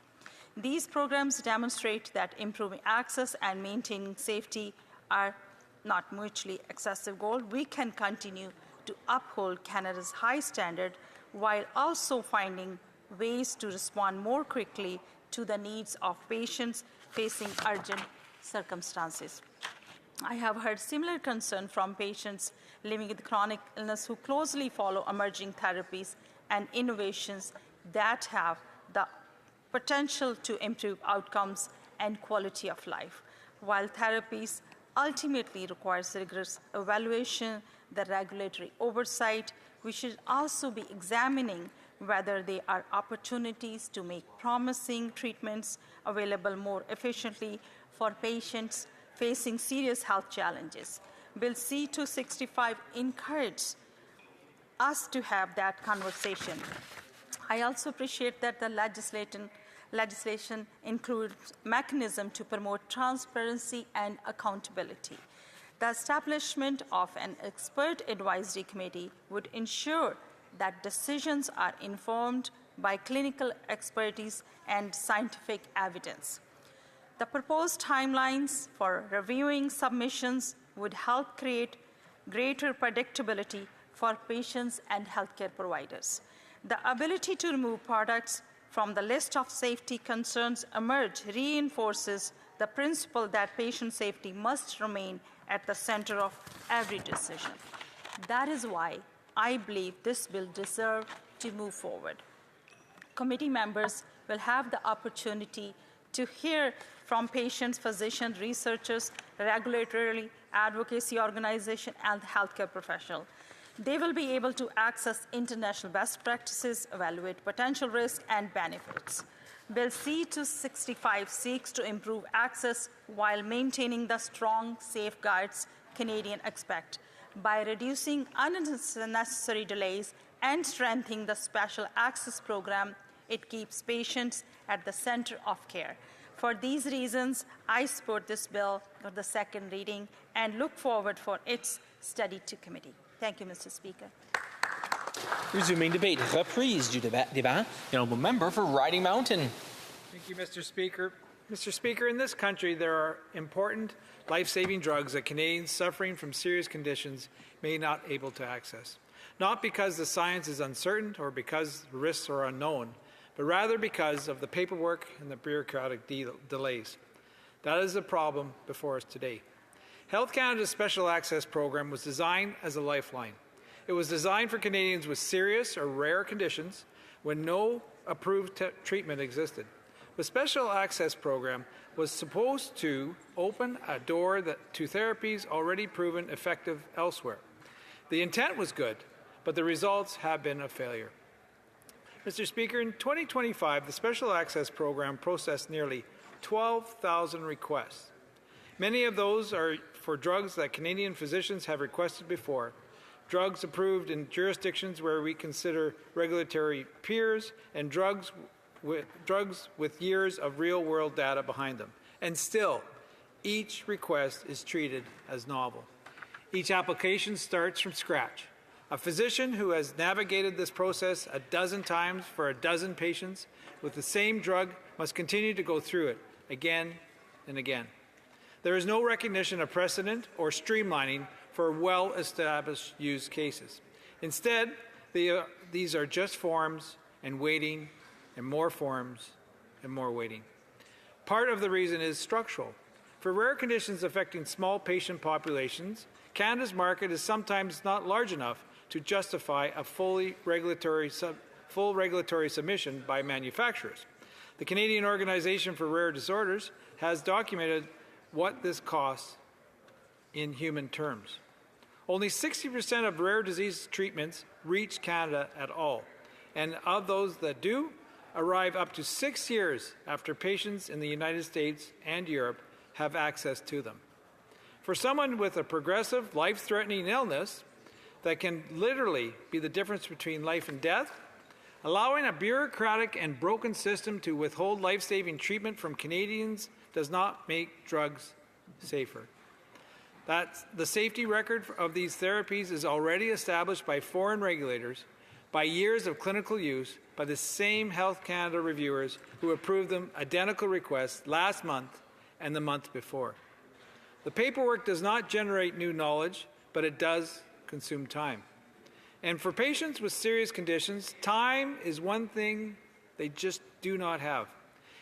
These programs demonstrate that improving access and maintaining safety are not mutually exclusive goals. We can continue to uphold Canada's high standard while also finding ways to respond more quickly to the needs of patients facing urgent circumstances. I have heard similar concern from patients living with chronic illness who closely follow emerging therapies and innovations that have the potential to improve outcomes and quality of life. While therapies ultimately requires rigorous evaluation, the regulatory oversight, we should also be examining whether there are opportunities to make promising treatments available more efficiently for patients facing serious health challenges. Bill C-265 encourages us to have that conversation. I also appreciate that the legislation includes mechanisms to promote transparency and accountability. The establishment of an expert advisory committee would ensure that decisions are informed by clinical expertise and scientific evidence. The proposed timelines for reviewing submissions would help create greater predictability for patients and healthcare providers. The ability to remove products from the list of safety concerns emerged reinforces the principle that patient safety must remain at the center of every decision. That is why I believe this bill deserves to move forward. Committee members will have the opportunity to hear from patients, physicians, researchers, regulatory advocacy organizations, and healthcare professionals. They will be able to access international best practices, evaluate potential risks and benefits. Bill C-265 seeks to improve access while maintaining the strong safeguards Canadians expect by reducing unnecessary delays and strengthening the special access program. It keeps patients at the center of care. For these reasons, I support this bill for the second reading and look forward for its study to committee. Thank you, Mr. Speaker. Resuming debate. Reprise du débat. The honourable member for Riding Mountain. Thank you, Mr. Speaker. Mr. Speaker, in this country, there are important life-saving drugs that Canadians suffering from serious conditions may not be able to access. Not because the science is uncertain or because the risks are unknown, but rather because of the paperwork and the bureaucratic delays. That is the problem before us today. Health Canada's Special Access Program was designed as a lifeline. It was designed for Canadians with serious or rare conditions when no approved treatment existed. The Special Access Program was supposed to open a door to therapies already proven effective elsewhere. The intent was good, but the results have been a failure. Mr. Speaker, in 2025, the Special Access Program processed nearly 12,000 requests. Many of those are for drugs that Canadian physicians have requested before, drugs approved in jurisdictions where we consider regulatory peers, and drugs with years of real-world data behind them. And still, each request is treated as novel. Each application starts from scratch. A physician who has navigated this process a dozen times for a dozen patients with the same drug must continue to go through it again and again. There is no recognition of precedent or streamlining for well-established use cases. Instead, these are just forms and waiting and more forms and more waiting. Part of the reason is structural. For rare conditions affecting small patient populations, Canada's market is sometimes not large enough to justify a full regulatory submission by manufacturers. The Canadian Organization for Rare Disorders has documented what this costs in human terms. Only 60% of rare disease treatments reach Canada at all, and of those that do, arrive up to 6 years after patients in the United States and Europe have access to them. For someone with a progressive, life-threatening illness that can literally be the difference between life and death, allowing a bureaucratic and broken system to withhold life-saving treatment from Canadians does not make drugs safer. The safety record of these therapies is already established by foreign regulators, by years of clinical use, by the same Health Canada reviewers who approved them identical requests last month and the month before. The paperwork does not generate new knowledge, but it does consume time. And for patients with serious conditions, time is one thing they just do not have.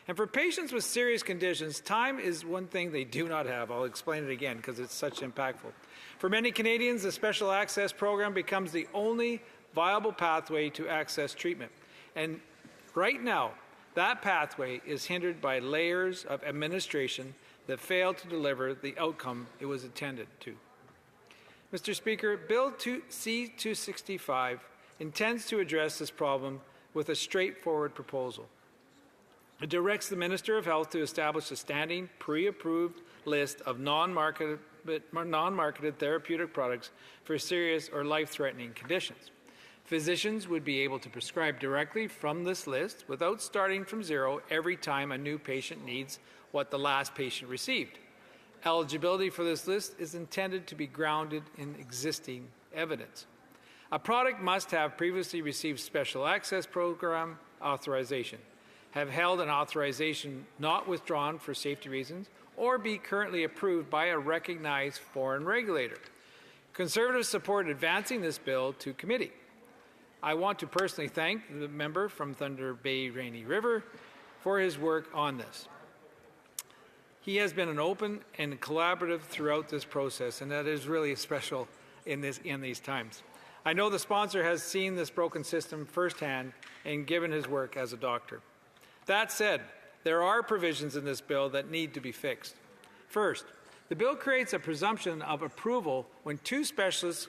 And for patients with serious conditions, time is one thing they do not have. I'll explain it again because it's such impactful. For many Canadians, the Special Access Program becomes the only viable pathway to access treatment. And right now, that pathway is hindered by layers of administration that fail to deliver the outcome it was intended to. Mr. Speaker, Bill C-265 intends to address this problem with a straightforward proposal. It directs the Minister of Health to establish a standing, pre-approved list of non-marketed therapeutic products for serious or life-threatening conditions. Physicians would be able to prescribe directly from this list without starting from zero every time a new patient needs what the last patient received. Eligibility for this list is intended to be grounded in existing evidence. A product must have previously received Special Access Program authorization, have held an authorization not withdrawn for safety reasons, or be currently approved by a recognized foreign regulator. Conservatives support advancing this bill to committee. I want to personally thank the member from Thunder Bay Rainy River for his work on this. He has been an open and collaborative throughout this process, and that is really special in these times. I know the sponsor has seen this broken system firsthand and given his work as a doctor. That said, there are provisions in this bill that need to be fixed. First, the bill creates a presumption of approval when two specialist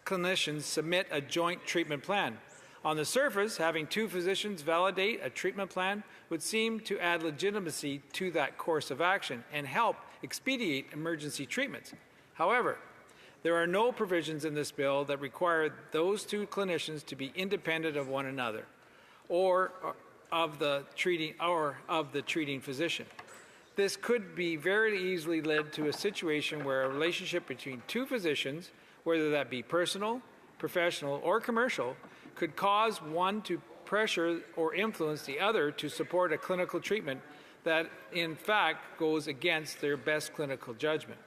clinicians submit a joint treatment plan. On the surface, having two physicians validate a treatment plan would seem to add legitimacy to that course of action and help expedite emergency treatments. However, there are no provisions in this bill that require those two clinicians to be independent of one another or of the treating physician. This could be very easily led to a situation where a relationship between two physicians, whether that be personal, professional, or commercial, could cause one to pressure or influence the other to support a clinical treatment that in fact goes against their best clinical judgment.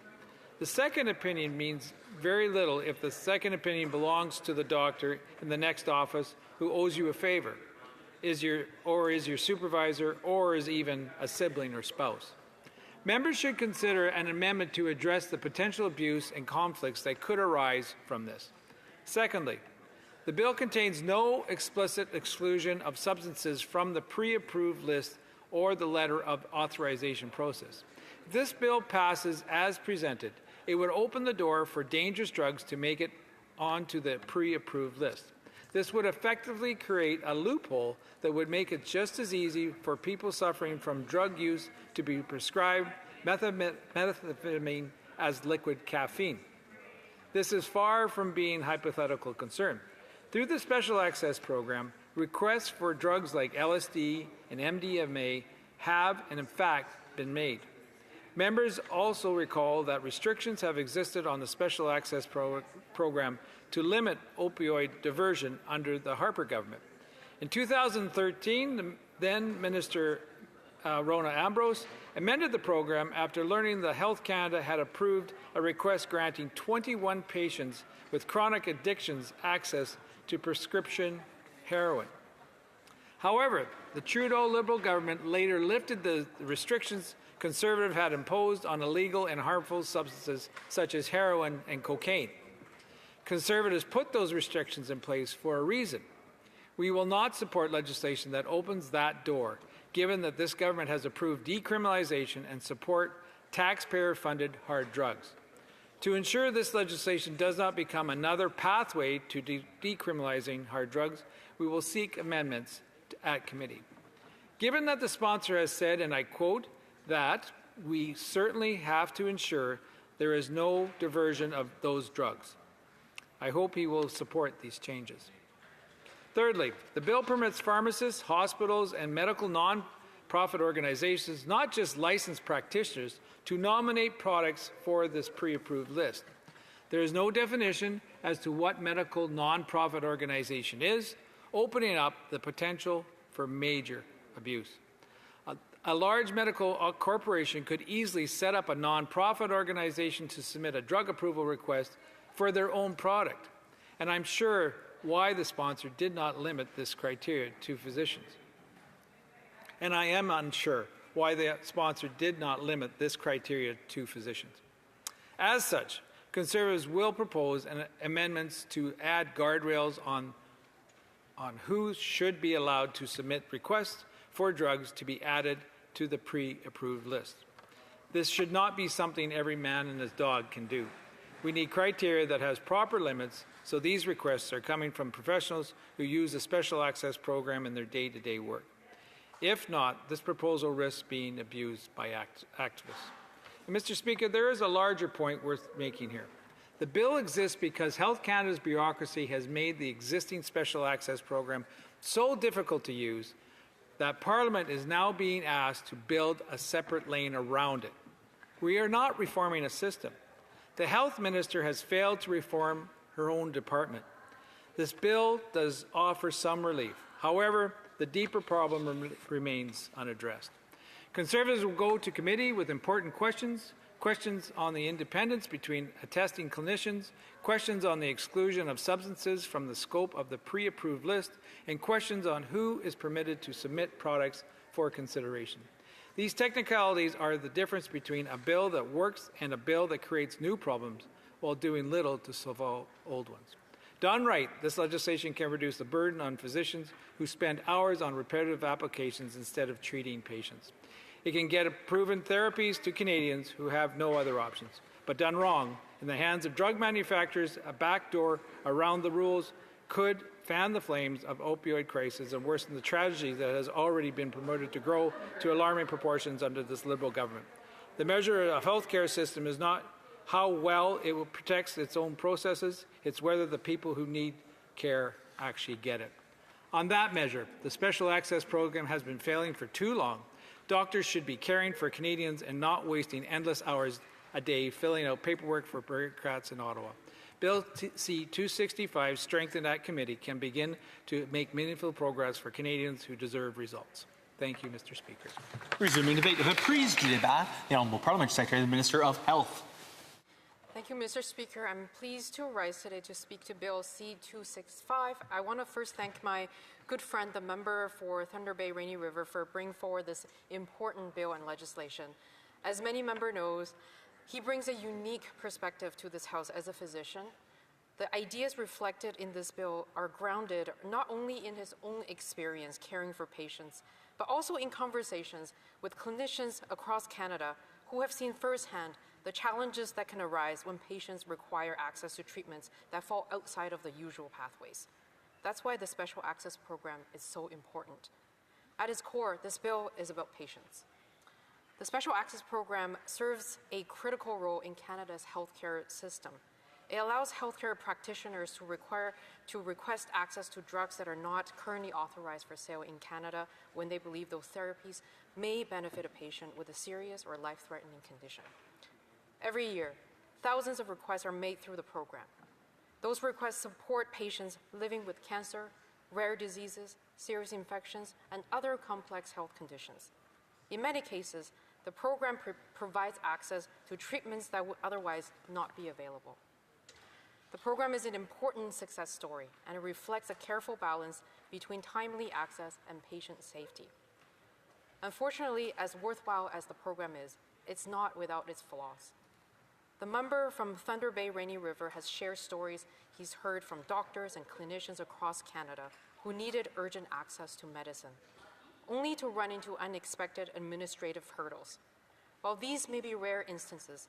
The second opinion means very little if the second opinion belongs to the doctor in the next office who owes you a favor, is your supervisor, or is even a sibling or spouse. Members should consider an amendment to address the potential abuse and conflicts that could arise from this. Secondly, the bill contains no explicit exclusion of substances from the pre-approved list or the letter of authorization process. If this bill passes as presented, it would open the door for dangerous drugs to make it onto the pre-approved list. This would effectively create a loophole that would make it just as easy for people suffering from drug use to be prescribed methamphetamine as liquid caffeine. This is far from being hypothetical concern. Through the Special Access Program, requests for drugs like LSD and MDMA have, and in fact, been made. Members also recall that restrictions have existed on the Special Access Program to limit opioid diversion under the Harper government. In 2013, the then Minister Rona Ambrose amended the program after learning that Health Canada had approved a request granting 21 patients with chronic addictions access to prescription heroin. However, the Trudeau Liberal government later lifted the restrictions Conservative had imposed on illegal and harmful substances such as heroin and cocaine. Conservatives put those restrictions in place for a reason. We will not support legislation that opens that door, given that this government has approved decriminalization and support taxpayer-funded hard drugs. To ensure this legislation does not become another pathway to decriminalizing hard drugs, we will seek amendments at committee. Given that the sponsor has said, and I quote, that we certainly have to ensure there is no diversion of those drugs. I hope he will support these changes. Thirdly, the bill permits pharmacists, hospitals, and medical non-profit organizations, not just licensed practitioners, to nominate products for this pre-approved list. There is no definition as to what medical non-profit organization is, opening up the potential for major abuse. A large medical corporation could easily set up a non-profit organization to submit a drug approval request for their own product, and I'm sure why the sponsor did not limit this criteria to physicians. And I am unsure why the sponsor did not limit this criteria to physicians. As such, Conservatives will propose amendments to add guardrails on who should be allowed to submit requests for drugs to be added to the pre-approved list. This should not be something every man and his dog can do. We need criteria that has proper limits, so these requests are coming from professionals who use the Special Access Program in their day-to-day work. If not, this proposal risks being abused by activists. And Mr. Speaker, there is a larger point worth making here. The bill exists because Health Canada's bureaucracy has made the existing Special Access Program so difficult to use that Parliament is now being asked to build a separate lane around it. We are not reforming a system. The Health Minister has failed to reform her own department. This bill does offer some relief. However, the deeper problem remains unaddressed. Conservatives will go to committee with important questions questions on the independence between attesting clinicians, questions on the exclusion of substances from the scope of the pre-approved list, and questions on who is permitted to submit products for consideration. These technicalities are the difference between a bill that works and a bill that creates new problems while doing little to solve old ones. Done right, this legislation can reduce the burden on physicians who spend hours on repetitive applications instead of treating patients. It can get proven therapies to Canadians who have no other options. But done wrong, in the hands of drug manufacturers, a backdoor around the rules could fan the flames of opioid crisis and worsen the tragedy that has already been promoted to grow to alarming proportions under this Liberal government. The measure of healthcare system is not how well it protects its own processes, it's whether the people who need care actually get it. On that measure, the Special Access Program has been failing for too long. Doctors should be caring for Canadians and not wasting endless hours a day filling out paperwork for bureaucrats in Ottawa. Bill C-265, strengthened at committee, can begin to make meaningful progress for Canadians who deserve results. Thank you, Mr. Speaker. Resuming debate, reprise du débat, the Honourable Parliamentary Secretary, the Minister of Health. Thank you, Mr. Speaker. I'm pleased to rise today to speak to Bill C-265. I want to first thank my good friend, the member for Thunder Bay Rainy River, for bringing forward this important bill and legislation. As many members knows, he brings a unique perspective to this House as a physician. The ideas reflected in this bill are grounded not only in his own experience caring for patients, but also in conversations with clinicians across Canada who have seen firsthand the challenges that can arise when patients require access to treatments that fall outside of the usual pathways. That's why the Special Access Program is so important. At its core, this bill is about patients. The Special Access Program serves a critical role in Canada's healthcare system. It allows healthcare practitioners to request access to drugs that are not currently authorized for sale in Canada when they believe those therapies may benefit a patient with a serious or life-threatening condition. Every year, thousands of requests are made through the program. Those requests support patients living with cancer, rare diseases, serious infections, and other complex health conditions. In many cases, the program provides access to treatments that would otherwise not be available. The program is an important success story, and it reflects a careful balance between timely access and patient safety. Unfortunately, as worthwhile as the program is, it's not without its flaws. The member from Thunder Bay Rainy River has shared stories he's heard from doctors and clinicians across Canada who needed urgent access to medicine, only to run into unexpected administrative hurdles. While these may be rare instances,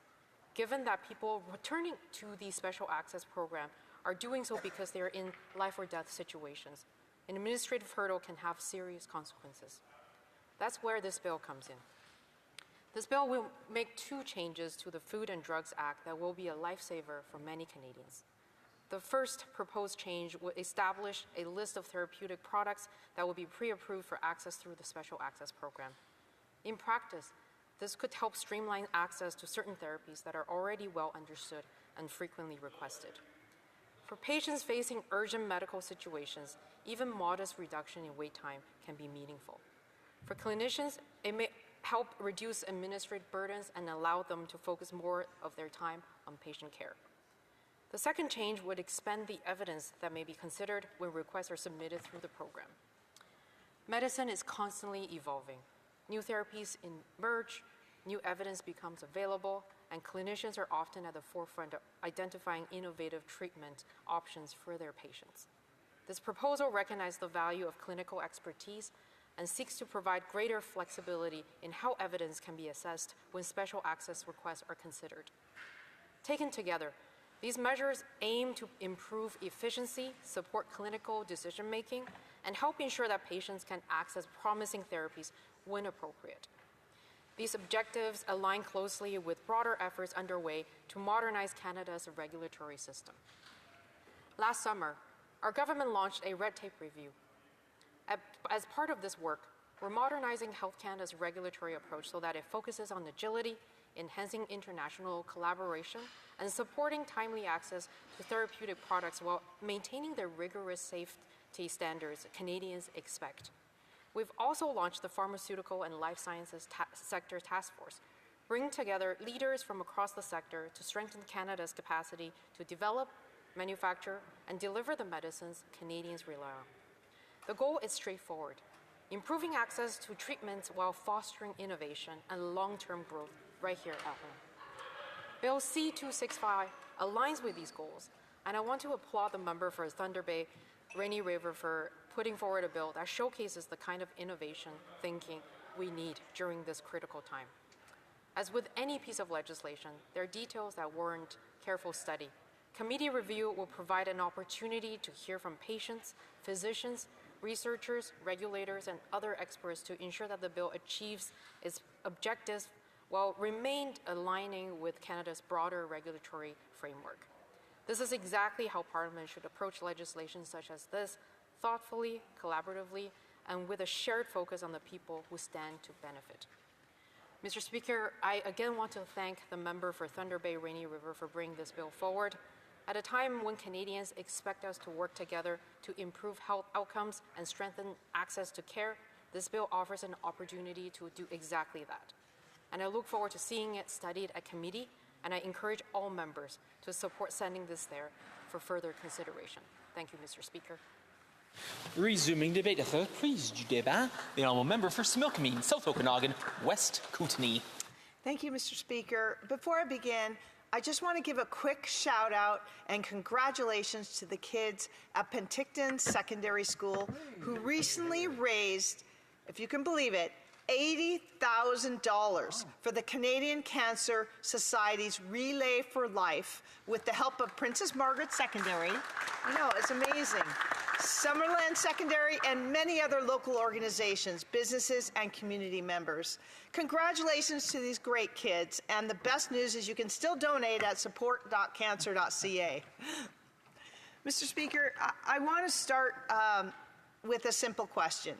given that people returning to the Special Access Program are doing so because they are in life or death situations, an administrative hurdle can have serious consequences. That's where this bill comes in. This bill will make two changes to the Food and Drugs Act that will be a lifesaver for many Canadians. The first proposed change would establish a list of therapeutic products that will be pre-approved for access through the Special Access Program. In practice, this could help streamline access to certain therapies that are already well understood and frequently requested. For patients facing urgent medical situations, even modest reduction in wait time can be meaningful. For clinicians, it may help reduce administrative burdens and allow them to focus more of their time on patient care. The second change would expand the evidence that may be considered when requests are submitted through the program. Medicine is constantly evolving. New therapies emerge, new evidence becomes available, and clinicians are often at the forefront of identifying innovative treatment options for their patients. This proposal recognizes the value of clinical expertise and seeks to provide greater flexibility in how evidence can be assessed when special access requests are considered. Taken together, these measures aim to improve efficiency, support clinical decision-making, and help ensure that patients can access promising therapies when appropriate. These objectives align closely with broader efforts underway to modernize Canada's regulatory system. Last summer, our government launched a red tape review. As part of this work, we're modernizing Health Canada's regulatory approach so that it focuses on agility, enhancing international collaboration, and supporting timely access to therapeutic products while maintaining the rigorous safety standards Canadians expect. We've also launched the Pharmaceutical and Life Sciences Sector Task Force, bring together leaders from across the sector to strengthen Canada's capacity to develop, manufacture, and deliver the medicines Canadians rely on. The goal is straightforward: improving access to treatments while fostering innovation and long-term growth right here at home. Bill C-265 aligns with these goals, and I want to applaud the member for Thunder Bay Rainy River for putting forward a bill that showcases the kind of innovation thinking we need during this critical time. As with any piece of legislation, there are details that warrant careful study. Committee review will provide an opportunity to hear from patients, physicians, researchers, regulators, and other experts to ensure that the bill achieves its objectives while remained aligning with Canada's broader regulatory framework. This is exactly how Parliament should approach legislation such as this, thoughtfully, collaboratively, and with a shared focus on the people who stand to benefit. Mr. Speaker, I again want to thank the member for Thunder Bay Rainy River for bringing this bill forward. At a time when Canadians expect us to work together to improve health outcomes and strengthen access to care, this bill offers an opportunity to do exactly that. And I look forward to seeing it studied at committee, and I encourage all members to support sending this there for further consideration. Thank you, Mr. Speaker. Resuming debate, at the prise du débat, the honourable member for Similkameen, South Okanagan, West Kootenay. Thank you, Mr. Speaker. Before I begin, I just want to give a quick shout out and congratulations to the kids at Penticton Secondary School who recently raised, if you can believe it, $80,000 for the Canadian Cancer Society's Relay for Life with the help of Princess Margaret Secondary. I know, it's amazing. Summerland Secondary and many other local organizations, businesses, and community members. Congratulations to these great kids, and the best news is you can still donate at support.cancer.ca. Mr. Speaker, I want to start with a simple question.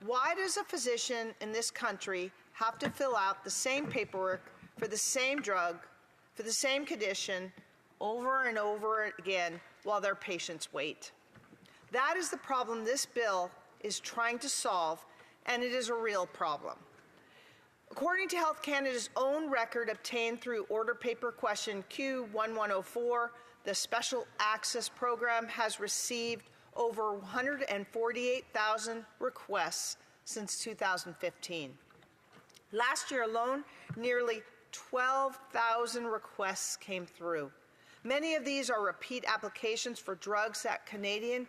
Why does a physician in this country have to fill out the same paperwork for the same drug, for the same condition, over and over again while their patients wait? That is the problem this bill is trying to solve, and it is a real problem. According to Health Canada's own record obtained through Order Paper Question Q1104, the Special Access Program has received over 148,000 requests since 2015. Last year alone, nearly 12,000 requests came through. Many of these are repeat applications for drugs that Canadian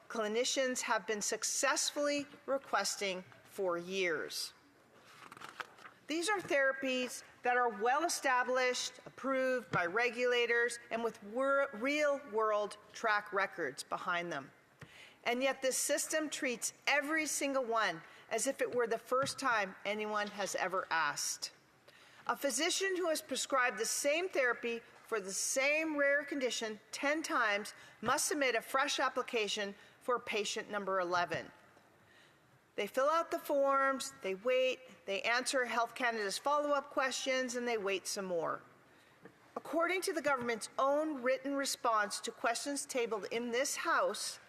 clinicians have been successfully requesting for years. These are therapies that are well established, approved by regulators, and with real-world track records behind them. And yet this system treats every single one as if it were the first time anyone has ever asked. A physician who has prescribed the same therapy for the same rare condition 10 times must submit a fresh application for patient number 11. They fill out the forms, they wait, they answer Health Canada's follow-up questions, and they wait some more. According to the government's own written response to questions tabled in this House,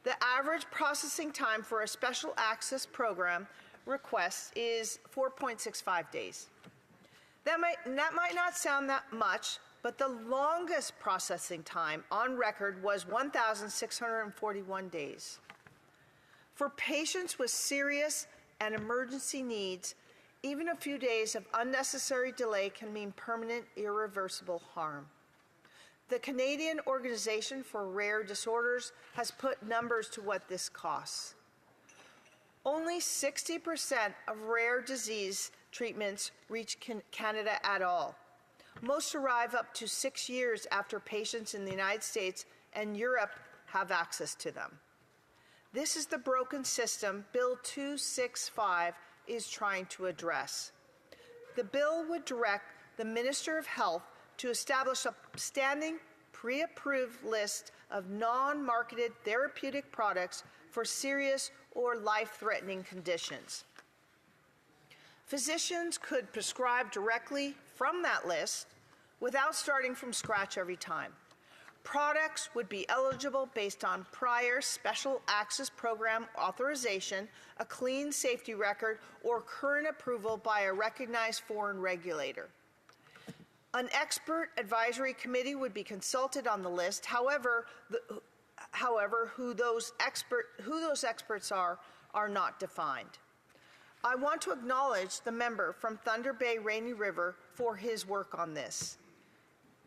the average processing time for a special access program request is 4.65 days. That might not sound that much, but the longest processing time on record was 1,641 days. For patients with serious and emergency needs, even a few days of unnecessary delay can mean permanent, irreversible harm. The Canadian Organization for Rare Disorders has put numbers to what this costs. Only 60% of rare disease treatments reach Canada at all. Most arrive up to 6 years after patients in the United States and Europe have access to them. This is the broken system Bill 265 is trying to address. The bill would direct the Minister of Health to establish a standing, pre-approved list of non-marketed therapeutic products for serious or life-threatening conditions. Physicians could prescribe directly from that list without starting from scratch every time. products would be eligible based on prior Special Access Program authorization, a clean safety record, or current approval by a recognized foreign regulator. An expert advisory committee would be consulted on the list. However, who those experts are not defined. I want to acknowledge the member from Thunder Bay Rainy River for his work on this.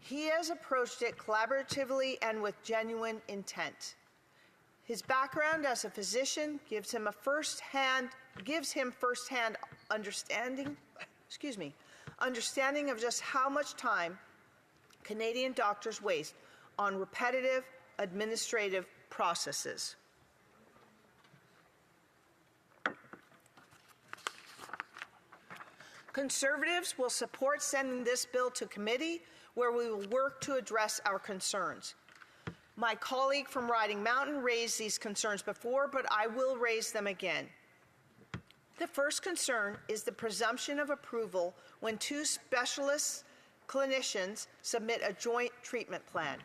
He has approached it collaboratively and with genuine intent. His background as a physician gives him firsthand understanding of just how much time Canadian doctors waste on repetitive administrative processes. Conservatives will support sending this bill to committee, where we will work to address our concerns. My colleague from Riding Mountain raised these concerns before, but I will raise them again. The first concern is the presumption of approval when two specialist clinicians submit a joint treatment plan.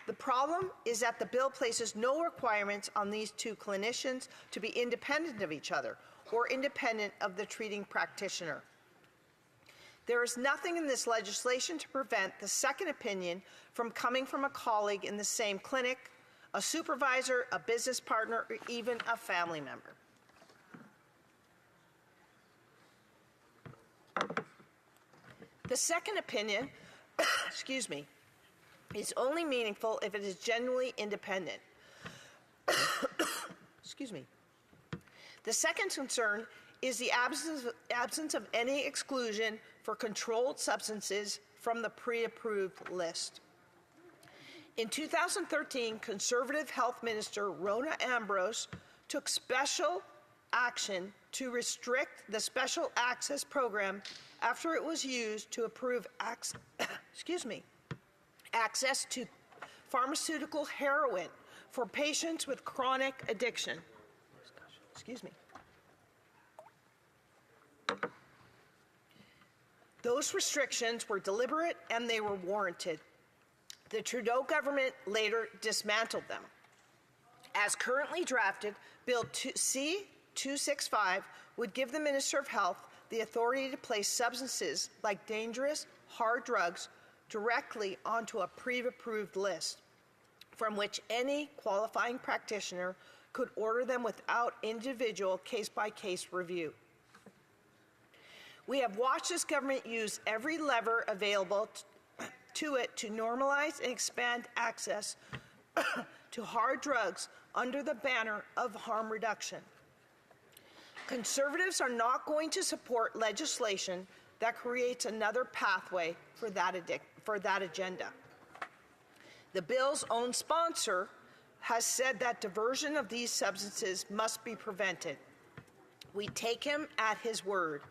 The problem is that the bill places no requirements on these two clinicians to be independent of each other or independent of the treating practitioner. There is nothing in this legislation to prevent the second opinion from coming from a colleague in the same clinic, a supervisor, a business partner, or even a family member. The second opinion, is only meaningful if it is genuinely independent. The second concern is the absence of any exclusion for controlled substances from the pre-approved list. In 2013, Conservative Health Minister Rona Ambrose took special action to restrict the Special Access Program after it was used to approve access to pharmaceutical heroin for patients with chronic addiction. Those restrictions were deliberate and they were warranted. The Trudeau government later dismantled them. As currently drafted, Bill C-265 would give the Minister of Health the authority to place substances like dangerous, hard drugs directly onto a pre-approved list from which any qualifying practitioner could order them without individual case-by-case review. We have watched this government use every lever available to it to normalize and expand access to hard drugs under the banner of harm reduction. Conservatives are not going to support legislation that creates another pathway for that agenda. The bill's own sponsor has said that diversion of these substances must be prevented. We take him at his word,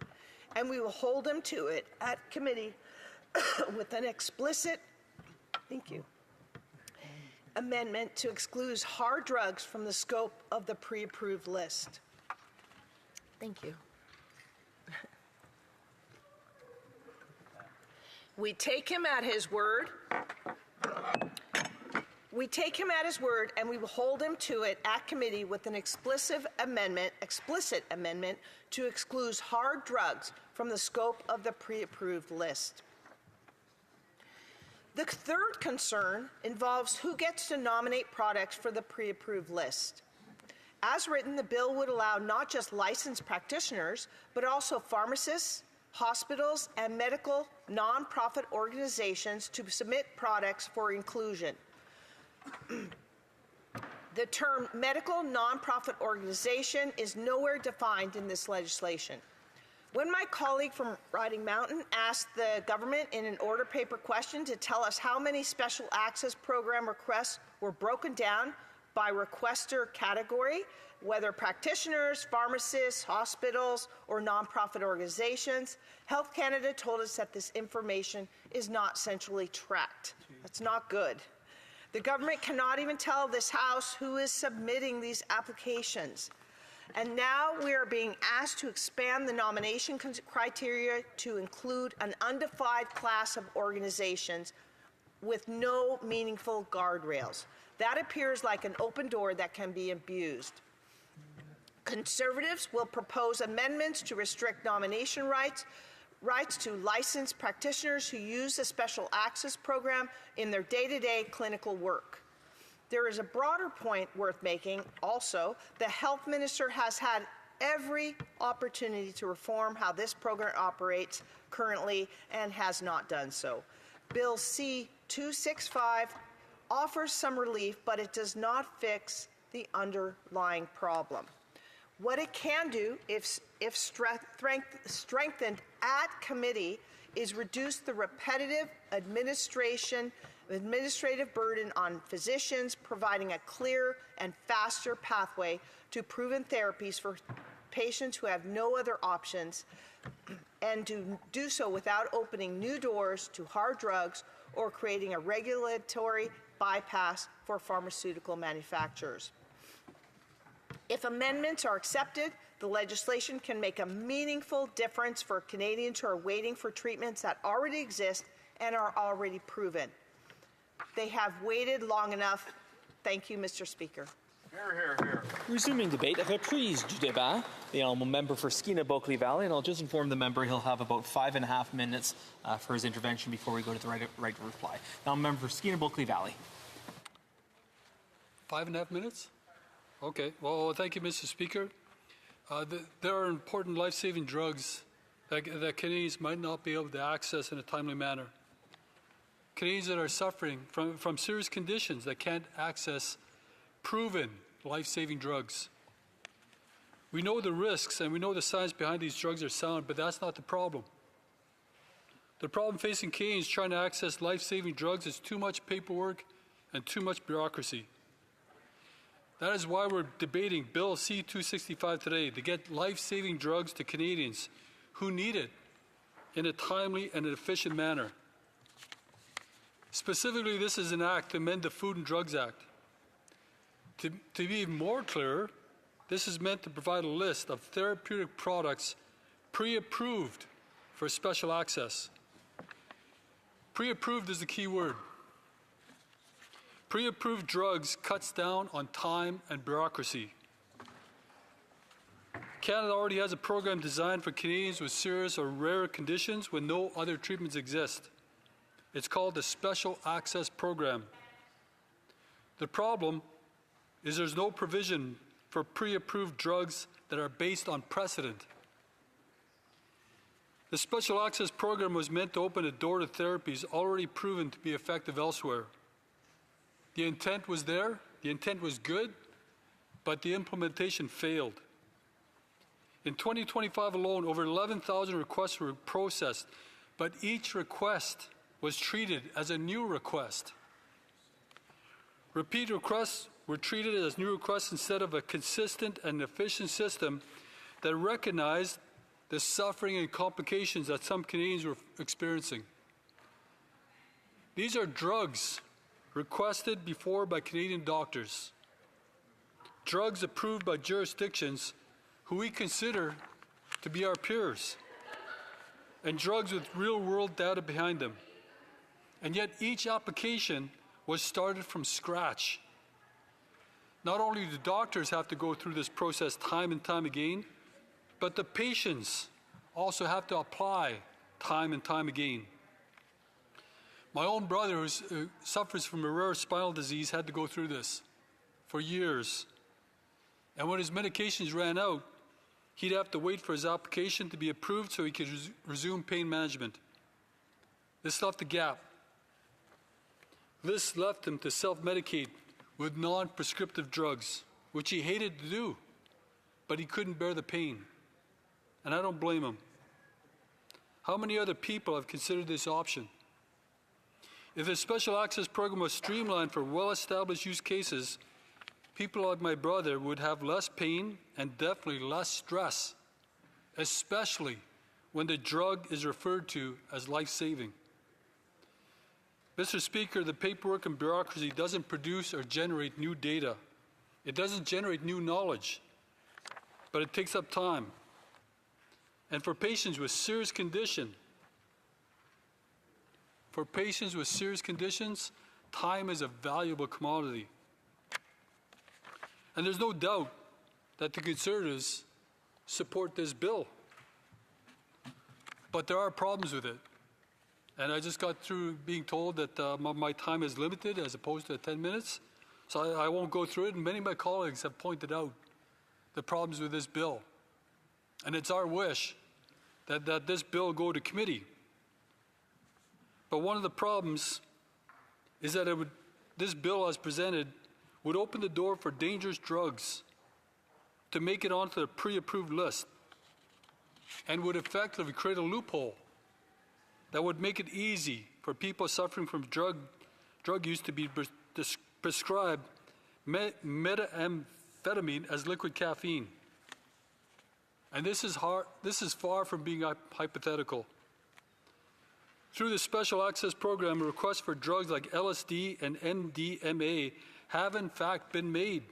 and we will hold him to it at committee with an explicit, amendment to exclude hard drugs from the scope of the pre-approved list. Thank you. We take him at his word. We take him at his word, and we will hold him to it at committee with an explicit amendment to exclude hard drugs from the scope of the pre-approved list. The third concern involves who gets to nominate products for the pre-approved list. As written, the bill would allow not just licensed practitioners, but also pharmacists, hospitals, and medical nonprofit organizations to submit products for inclusion. The term medical nonprofit organization is nowhere defined in this legislation. When my colleague from Riding Mountain asked the government in an order paper question to tell us how many special access program requests were broken down by requester category, whether practitioners, pharmacists, hospitals, or nonprofit organizations, Health Canada told us that this information is not centrally tracked. That's not good. The government cannot even tell this House who is submitting these applications. And now we are being asked to expand the nomination criteria to include an undefined class of organizations with no meaningful guardrails. That appears like an open door that can be abused. Conservatives will propose amendments to restrict nomination rights to licensed practitioners who use the Special Access Program in their day-to-day clinical work. There is a broader point worth making also. The health minister has had every opportunity to reform how this program operates currently and has not done so. Bill C-265 offers some relief, but it does not fix the underlying problem. What it can do, if strengthened at committee, is reduce the repetitive administrative burden on physicians, providing a clear and faster pathway to proven therapies for patients who have no other options, and to do so without opening new doors to hard drugs or creating a regulatory bypass for pharmaceutical manufacturers. If amendments are accepted, the legislation can make a meaningful difference for Canadians who are waiting for treatments that already exist and are already proven. They have waited long enough. Thank you, Mr. Speaker. Hear, hear, hear. Resuming debate, reprise du débat, the honourable member for Skeena-Bulkley Valley, and I'll just inform the member he'll have about 5.5 minutes for his intervention before we go to the right to reply. Now, member for Skeena-Bulkley Valley. 5.5 minutes? Okay. Well, thank you, Mr. Speaker. There are important life-saving drugs that Canadians might not be able to access in a timely manner. Canadians that are suffering from serious conditions that can't access proven life-saving drugs. We know the risks and we know the science behind these drugs are sound, but that's not the problem. The problem facing Canadians trying to access life-saving drugs is too much paperwork and too much bureaucracy. That is why we're debating Bill C-265 today, to get life-saving drugs to Canadians who need it in a timely and an efficient manner. Specifically, this is an act to amend the Food and Drugs Act. To be even more clear, this is meant to provide a list of therapeutic products pre-approved for special access. Pre-approved is the key word. Pre-approved drugs cuts down on time and bureaucracy. Canada already has a program designed for Canadians with serious or rare conditions when no other treatments exist. It's called the Special Access Program. The problem is there's no provision for pre-approved drugs that are based on precedent. The Special Access Program was meant to open a door to therapies already proven to be effective elsewhere. The intent was there, the intent was good, but the implementation failed. In 2025 alone, over 11,000 requests were processed, but each request was treated as a new request. Repeat requests were treated as new requests instead of a consistent and efficient system that recognized the suffering and complications that some Canadians were experiencing. These are drugs requested before by Canadian doctors, drugs approved by jurisdictions who we consider to be our peers, and drugs with real-world data behind them. And yet each application was started from scratch. Not only do doctors have to go through this process time and time again, but the patients also have to apply time and time again. My own brother, who suffers from a rare spinal disease, had to go through this for years. And when his medications ran out, he'd have to wait for his application to be approved so he could resume pain management. This left a gap. This left him to self-medicate with non-prescriptive drugs, which he hated to do, but he couldn't bear the pain. And I don't blame him. How many other people have considered this option? If the Special Access Program was streamlined for well-established use cases, people like my brother would have less pain and definitely less stress, especially when the drug is referred to as life-saving. Mr. Speaker, the paperwork and bureaucracy doesn't produce or generate new data. It doesn't generate new knowledge, but it takes up time. And for patients with serious condition, For patients with serious conditions, time is a valuable commodity. And there's no doubt that the Conservatives support this bill. But there are problems with it. And I just got through being told that my time is limited as opposed to 10 minutes. So I won't go through it. And many of my colleagues have pointed out the problems with this bill. And it's our wish that this bill go to committee. But one of the problems is that this bill as presented would open the door for dangerous drugs to make it onto the pre-approved list and would effectively create a loophole that would make it easy for people suffering from drug use to be prescribed methamphetamine as liquid caffeine. And this is far from being hypothetical. Through the Special Access Program, requests for drugs like LSD and MDMA have in fact been made.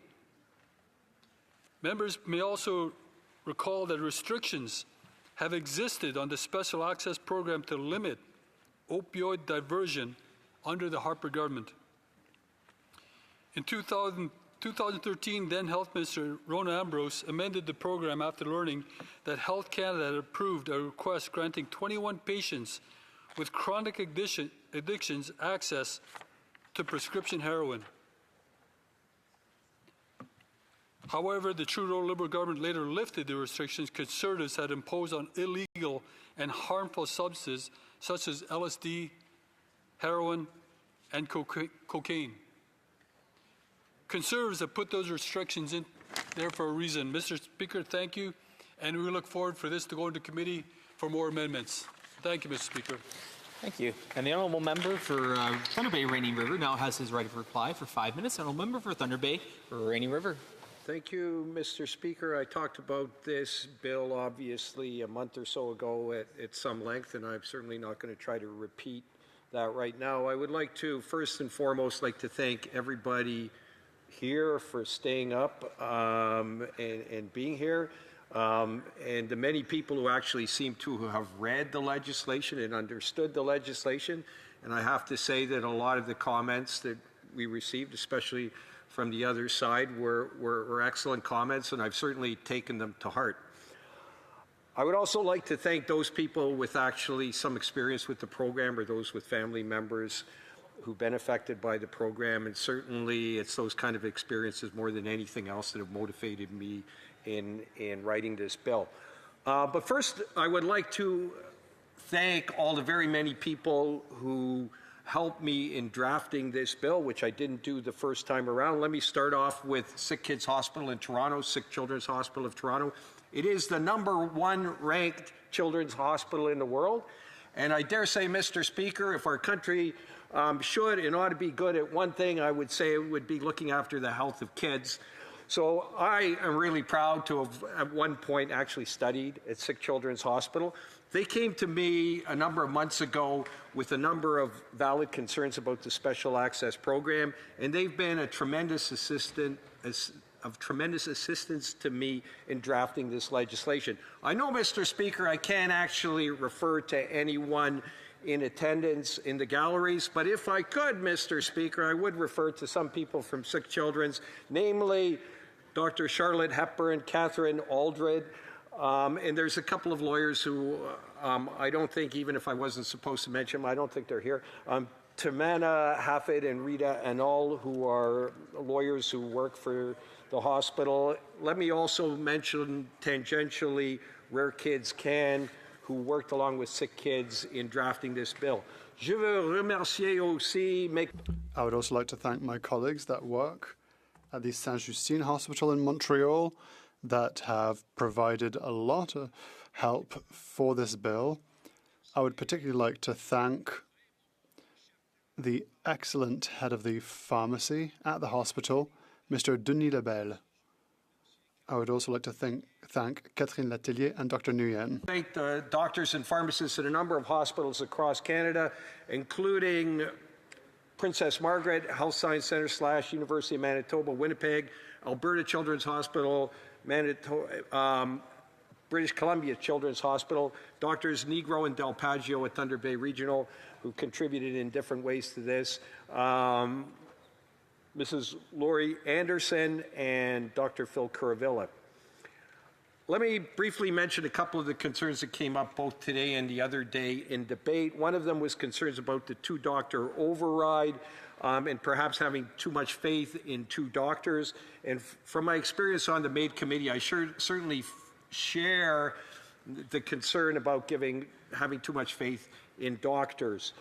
Members may also recall that restrictions have existed on the Special Access Program to limit opioid diversion under the Harper government. In 2013, then Health Minister Rona Ambrose amended the program after learning that Health Canada had approved a request granting 21 patients with chronic addictions access to prescription heroin. However, the Trudeau Liberal government later lifted the restrictions Conservatives had imposed on illegal and harmful substances such as LSD, heroin, and cocaine. Conservatives have put those restrictions in there for a reason. Mr. Speaker, thank you, and we look forward for this to go into committee for more amendments. Thank you, Mr. Speaker. Thank you. And the honourable member for Thunder Bay Rainy River now has his right of reply for 5 minutes. Honourable member for Thunder Bay Rainy River. Thank you, Mr. Speaker. I talked about this bill, obviously, a month or so ago at some length, and I'm certainly not going to try to repeat that right now. I would like to, first and foremost, thank everybody here for staying up and being here. And the many people who actually seem to have read the legislation and understood the legislation. And I have to say that a lot of the comments that we received, especially from the other side, were excellent comments, and I've certainly taken them to heart. I would also like to thank those people with actually some experience with the program or those with family members who've been affected by the program, and certainly it's those kind of experiences more than anything else that have motivated me in writing this bill. But first, I would like to thank all the very many people who helped me in drafting this bill, which I didn't do the first time around. Let me start off with Sick Kids Hospital in Toronto, Sick Children's Hospital of Toronto. It is the #1 ranked children's hospital in the world. And I dare say, Mr. Speaker, if our country should and ought to be good at one thing, I would say it would be looking after the health of kids. So I am really proud to have at one point actually studied at Sick Children's Hospital. They came to me a number of months ago with a number of valid concerns about the Special Access Program, and they've been of tremendous assistance to me in drafting this legislation. I know, Mr. Speaker, I can't actually refer to anyone in attendance in the galleries, but if I could, Mr. Speaker, I would refer to some people from Sick Children's, namely Dr. Charlotte Hepburn, Catherine Aldred, and there's a couple of lawyers who I don't think, even if I wasn't supposed to mention them, I don't think they're here. Tamana Hafid and Rita Anal, who are lawyers who work for the hospital. Let me also mention tangentially Rare Kids Can, who worked along with Sick Kids in drafting this bill. Je veux remercier aussi mes... I would also like to thank my colleagues that work at the Sainte-Justine Hospital in Montreal that have provided a lot of help for this bill. I would particularly like to thank the excellent head of the pharmacy at the hospital, Mr. Denis Lebel. I would also like to thank Catherine Latelier and Dr. Nguyen. Thank the doctors and pharmacists at a number of hospitals across Canada, including Princess Margaret Health Science Centre / University of Manitoba, Winnipeg, Alberta Children's Hospital, Manitoba, British Columbia Children's Hospital, Doctors Negro and Del Paggio at Thunder Bay Regional, who contributed in different ways to this, Mrs. Laurie Anderson, and Dr. Phil Curavilla. Let me briefly mention a couple of the concerns that came up both today and the other day in debate. One of them was concerns about the two-doctor override and perhaps having too much faith in two doctors. And from my experience on the MAID committee, I certainly share the concern about having too much faith in doctors.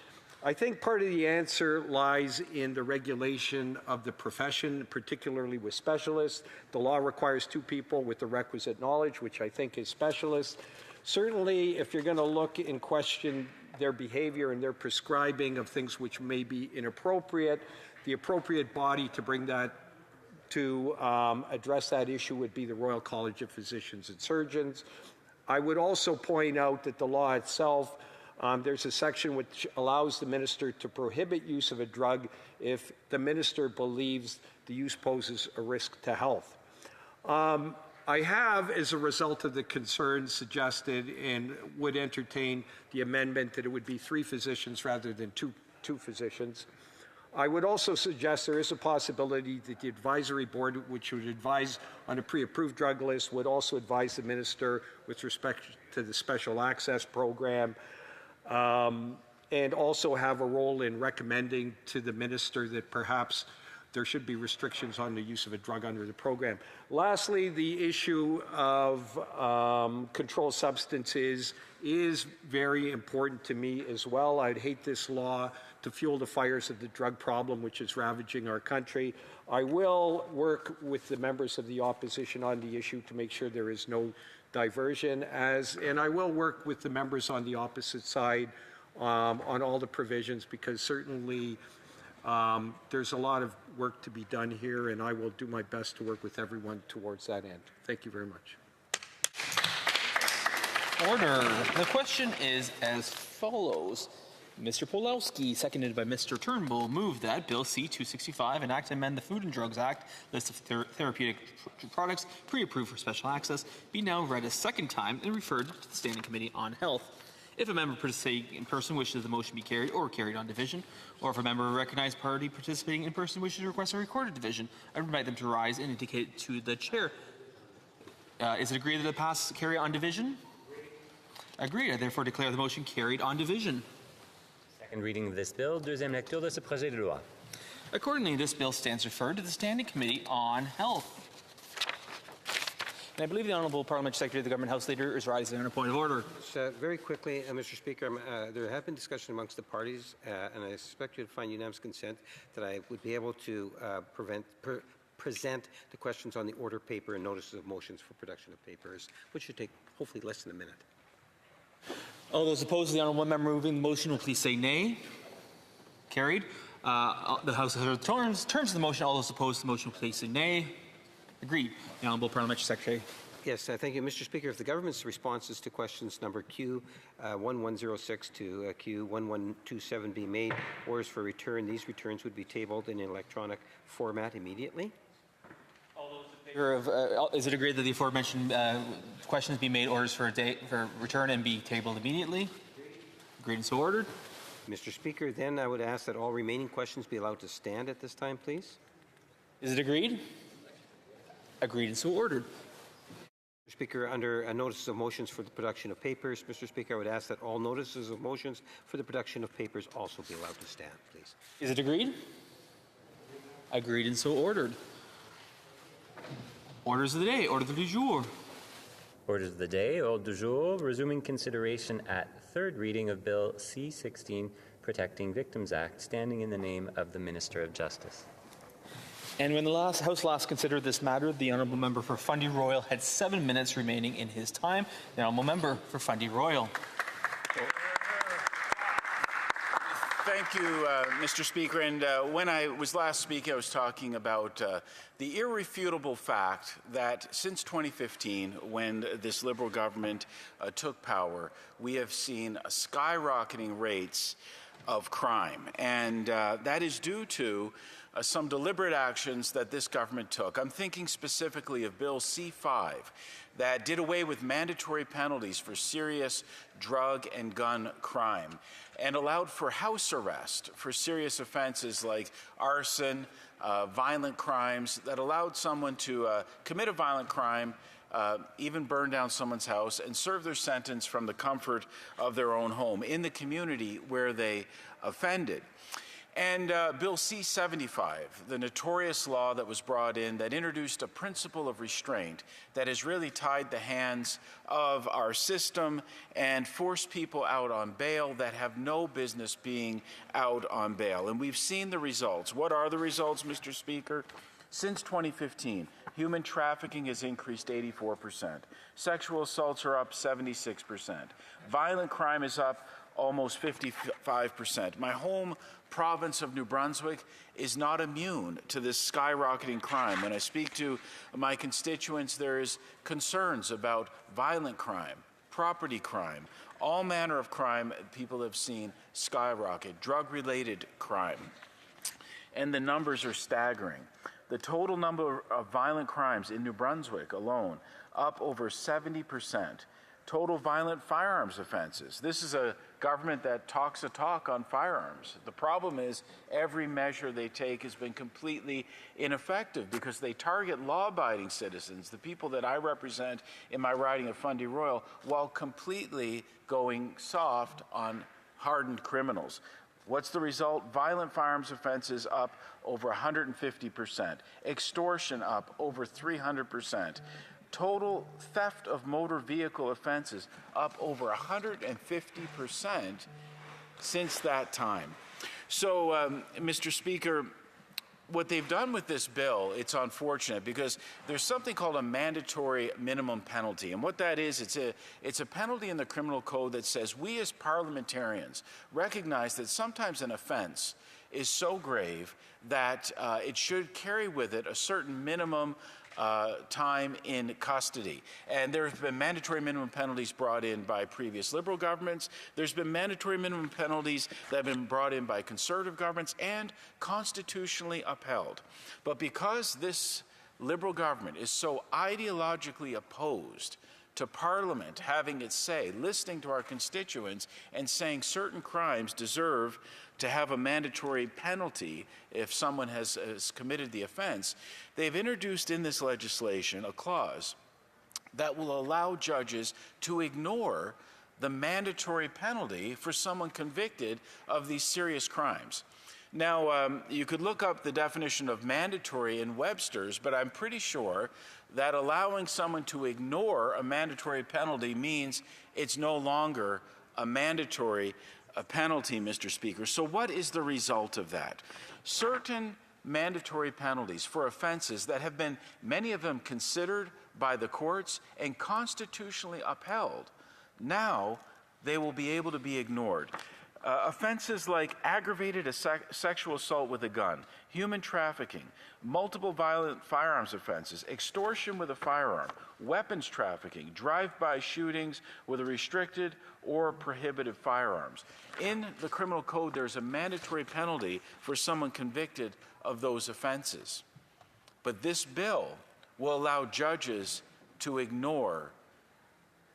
I think part of the answer lies in the regulation of the profession, particularly with specialists. The law requires two people with the requisite knowledge, which I think is specialists. Certainly, if you're going to look and question their behavior and their prescribing of things which may be inappropriate, the appropriate body to bring that to address that issue would be the Royal College of Physicians and Surgeons. I would also point out that the law itself, there's a section which allows the minister to prohibit use of a drug if the minister believes the use poses a risk to health. I have, as a result of the concerns suggested, and would entertain the amendment that it would be 3 physicians rather than two physicians. I would also suggest there is a possibility that the advisory board, which would advise on a pre-approved drug list, would also advise the minister with respect to the special access program, and also have a role in recommending to the minister that perhaps there should be restrictions on the use of a drug under the program. Lastly, the issue of controlled substances is very important to me as well. I'd hate this law to fuel the fires of the drug problem which is ravaging our country. I will work with the members of the opposition on the issue to make sure there is no diversion, and I will work with the members on the opposite side on all the provisions, because certainly there's a lot of work to be done here, and I will do my best to work with everyone towards that end. Thank you very much. Order. The question is as follows. Mr. Pawlowski, seconded by Mr. Turnbull, moved that Bill C-265, enact and amend the Food and Drugs Act, list of therapeutic products pre-approved for special access, be now read a second time and referred to the Standing Committee on Health. If a member participating in person wishes the motion be carried or carried on division, or if a member of a recognized party participating in person wishes to request a recorded division, I invite them to rise and indicate to the chair. Is it agreed that it pass carry on division? Agreed. I therefore declare the motion carried on division. Second reading of this bill. Deuxième lecture de ce projet de loi. Accordingly, this bill stands referred to the Standing Committee on Health. And I believe the Honourable Parliamentary Secretary of the Government House Leader is rising on a point of order. Very quickly, Mr. Speaker, there have been discussion amongst the parties, and I suspect you'd find unanimous consent that I would be able to present the questions on the order paper and notices of motions for production of papers, which should take hopefully less than a minute. All those opposed to the Honourable Member moving the motion will please say nay. Carried. The House turns to the motion. All those opposed to the motion will please say nay. Agreed. The Honourable Parliamentary Secretary. Yes, thank you, Mr. Speaker. If the government's responses to questions number Q1106 to Q1127 be made, orders for return, these returns would be tabled in an electronic format immediately. Is it agreed that the aforementioned questions be made orders for return and be tabled immediately? Agreed and so ordered. Mr. Speaker, then I would ask that all remaining questions be allowed to stand at this time, please. Is it agreed? Agreed and so ordered. Mr. Speaker, under notices of motions for the production of papers, Mr. Speaker, I would ask that all notices of motions for the production of papers also be allowed to stand, please. Is it agreed? Agreed and so ordered. Orders of the day. Order du jour. Orders of the day. Ordre du jour. Resuming consideration at third reading of Bill C-16, Protecting Victims Act, standing in the name of the Minister of Justice. And when the House last considered this matter, the Honourable Member for Fundy Royal had 7 minutes remaining in his time. The Honourable Member for Fundy Royal. Thank you, Mr. Speaker. And when I was last speaking, I was talking about the irrefutable fact that since 2015, when this Liberal government took power, we have seen skyrocketing rates of crime. And that is due to some deliberate actions that this government took. I'm thinking specifically of Bill C-5 that did away with mandatory penalties for serious drug and gun crime and allowed for house arrest for serious offenses like arson, violent crimes, that allowed someone to commit a violent crime, even burn down someone's house, and serve their sentence from the comfort of their own home in the community where they offended. And Bill C-75, the notorious law that was brought in that introduced a principle of restraint that has really tied the hands of our system and forced people out on bail that have no business being out on bail. And we've seen the results. What are the results, Mr. Speaker? Since 2015, human trafficking has increased 84%. Sexual assaults are up 76%. Violent crime is up almost 55%. My home province of New Brunswick is not immune to this skyrocketing crime. When I speak to my constituents, there is concerns about violent crime, property crime, all manner of crime people have seen skyrocket, drug-related crime. And the numbers are staggering. The total number of violent crimes in New Brunswick alone, up over 70%. Total violent firearms offenses. This is a government that talks a talk on firearms. The problem is every measure they take has been completely ineffective because they target law-abiding citizens, the people that I represent in my riding of Fundy Royal, while completely going soft on hardened criminals. What's the result? Violent firearms offenses up over 150%. Extortion up over 300%. Total theft of motor vehicle offenses up over 150% since that time. So, Mr. Speaker, what they've done with this bill, it's unfortunate because there's something called a mandatory minimum penalty. And what that is, it's a penalty in the criminal code that says we as parliamentarians recognize that sometimes an offense is so grave that it should carry with it a certain minimum time in custody. And there have been mandatory minimum penalties brought in by previous Liberal governments. There's been mandatory minimum penalties that have been brought in by Conservative governments and constitutionally upheld. But because this Liberal government is so ideologically opposed to Parliament having its say, listening to our constituents and saying certain crimes deserve to have a mandatory penalty if someone has committed the offense, they've introduced in this legislation a clause that will allow judges to ignore the mandatory penalty for someone convicted of these serious crimes. Now, you could look up the definition of mandatory in Webster's, but I'm pretty sure that allowing someone to ignore a mandatory penalty means it's no longer a mandatory penalty, Mr. Speaker. So what is the result of that? Certain mandatory penalties for offenses that have been, many of them considered by the courts and constitutionally upheld, now they will be able to be ignored. Offenses like aggravated sexual assault with a gun, human trafficking, multiple violent firearms offenses, extortion with a firearm, weapons trafficking, drive-by shootings with a restricted or prohibited firearms. In the criminal code, there's a mandatory penalty for someone convicted of those offenses. But this bill will allow judges to ignore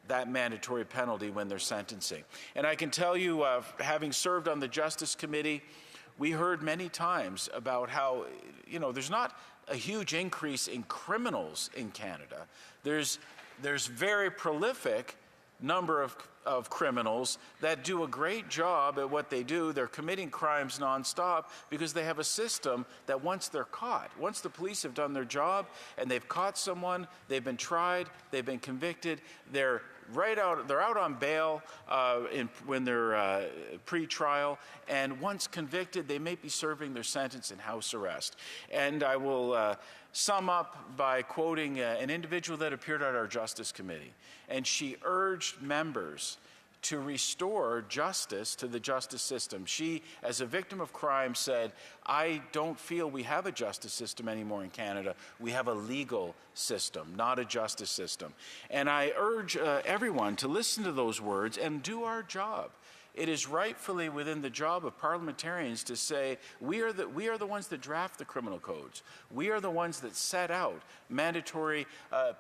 that mandatory penalty when they're sentencing. And I can tell you, having served on the Justice Committee, we heard many times about how, there's not a huge increase in criminals in Canada. There's very prolific number of criminals that do a great job at what they do. They're committing crimes nonstop because they have a system that once they're caught, once the police have done their job and they've caught someone, they've been tried, they've been convicted, they're out on bail when they're pre-trial, and once convicted, they may be serving their sentence in house arrest. And I will sum up by quoting an individual that appeared at our Justice Committee, and she urged members to restore justice to the justice system. She, as a victim of crime, said, I don't feel we have a justice system anymore in Canada. We have a legal system, not a justice system. And I urge everyone to listen to those words and do our job it is rightfully within the job of parliamentarians to say, we are the ones that draft the criminal codes. We are the ones that set out mandatory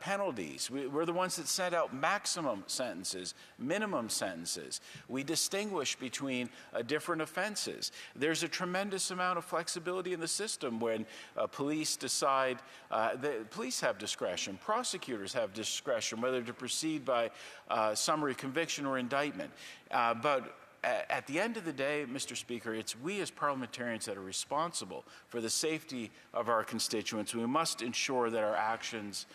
penalties. We're the ones that set out maximum sentences, minimum sentences. We distinguish between different offenses. There's a tremendous amount of flexibility in the system when police decide, the police have discretion, prosecutors have discretion, whether to proceed by summary conviction or indictment. But at the end of the day, Mr. Speaker, it's we as parliamentarians that are responsible for the safety of our constituents. We must ensure that our actions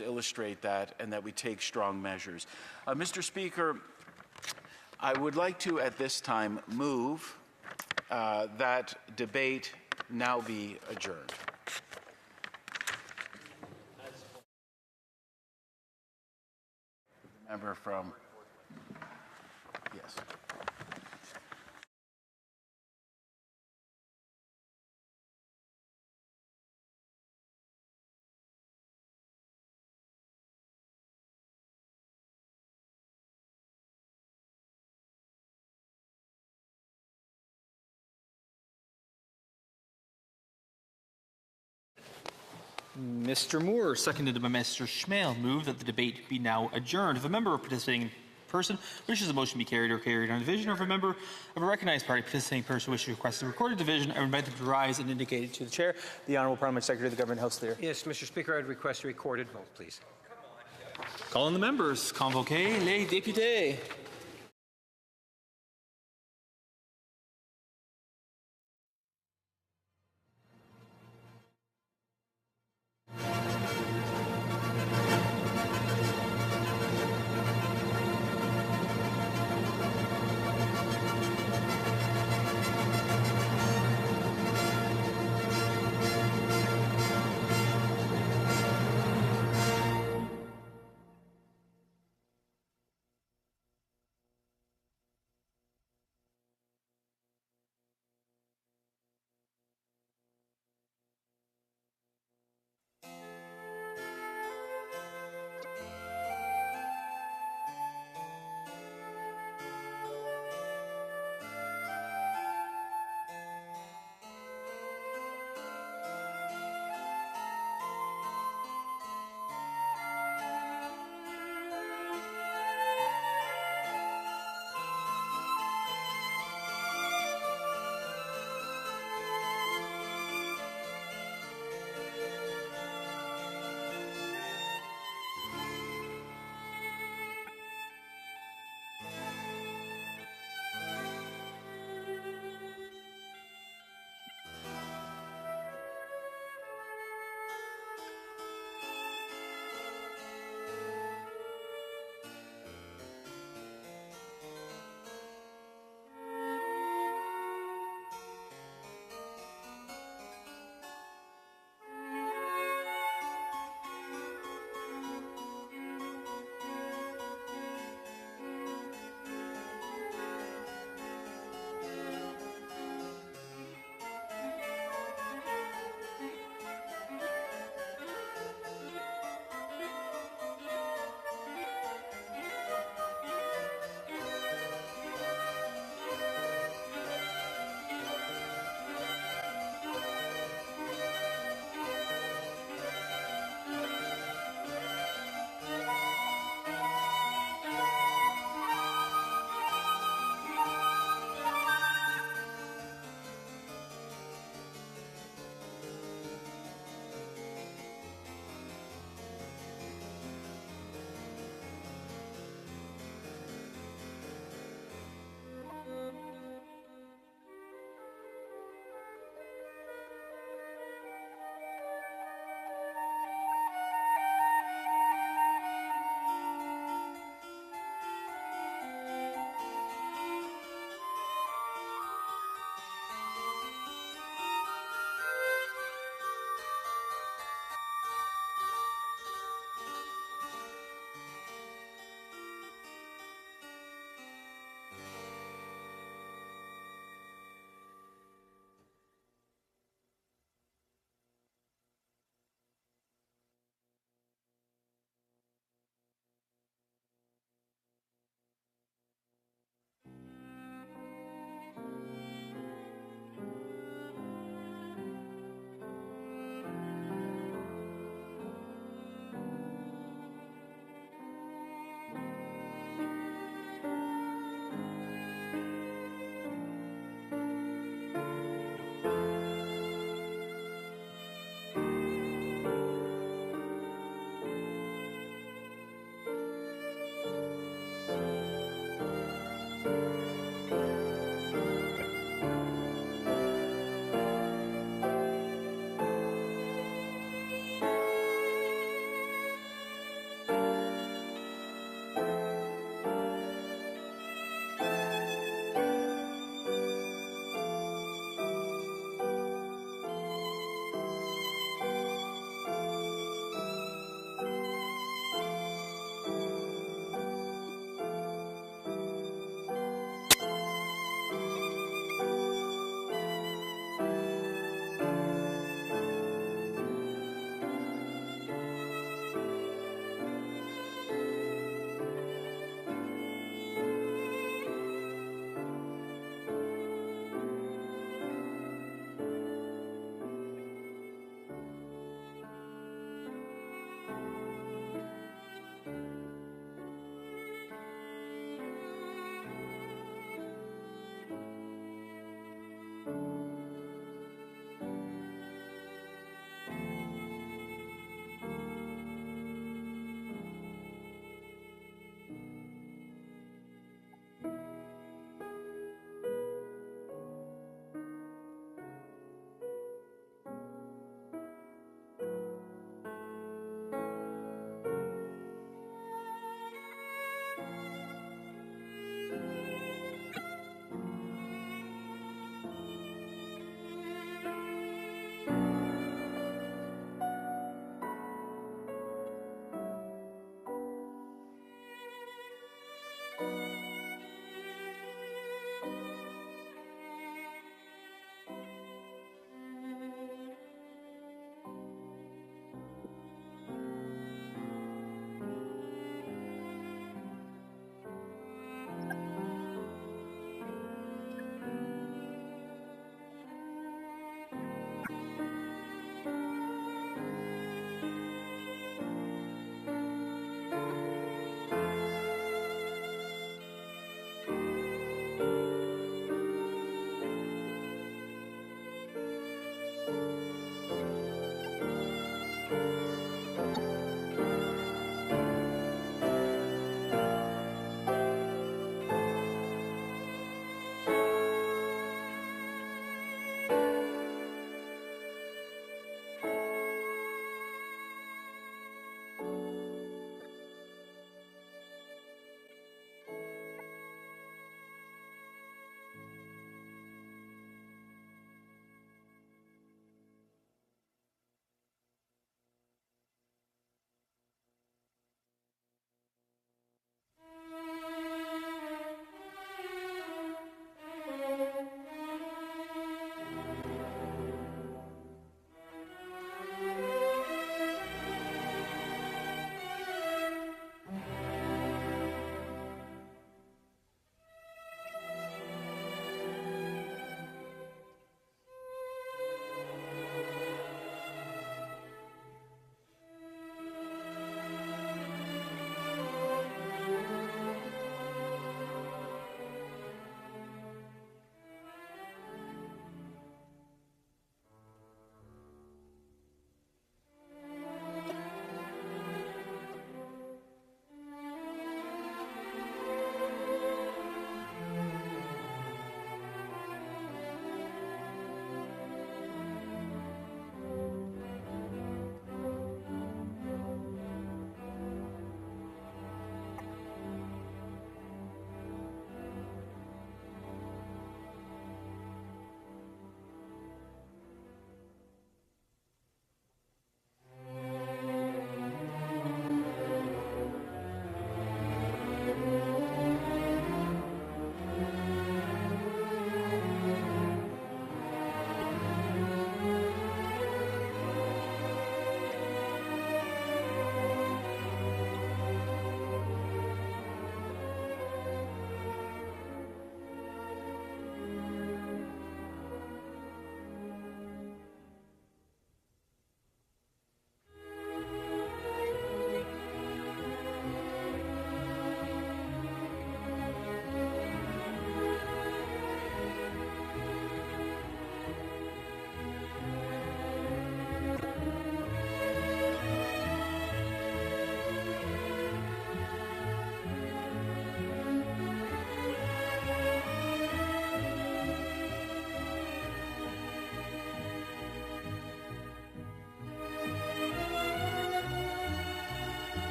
illustrate that and that we take strong measures. Mr. Speaker, I would like to, at this time, move that debate now be adjourned. Member from, yes. Mr. Moore, seconded by Mr. Schmale, move that the debate be now adjourned. If a member participating in person wishes the motion to be carried or carried on division, or if a member of a recognized party participating person wishes to request a recorded division, I would invite them to rise and indicate it to the chair. The Honourable Parliament Secretary of the Government House Leader. Yes, Mr. Speaker, I'd request a recorded vote, please. Calling the members. Convoquez les députés.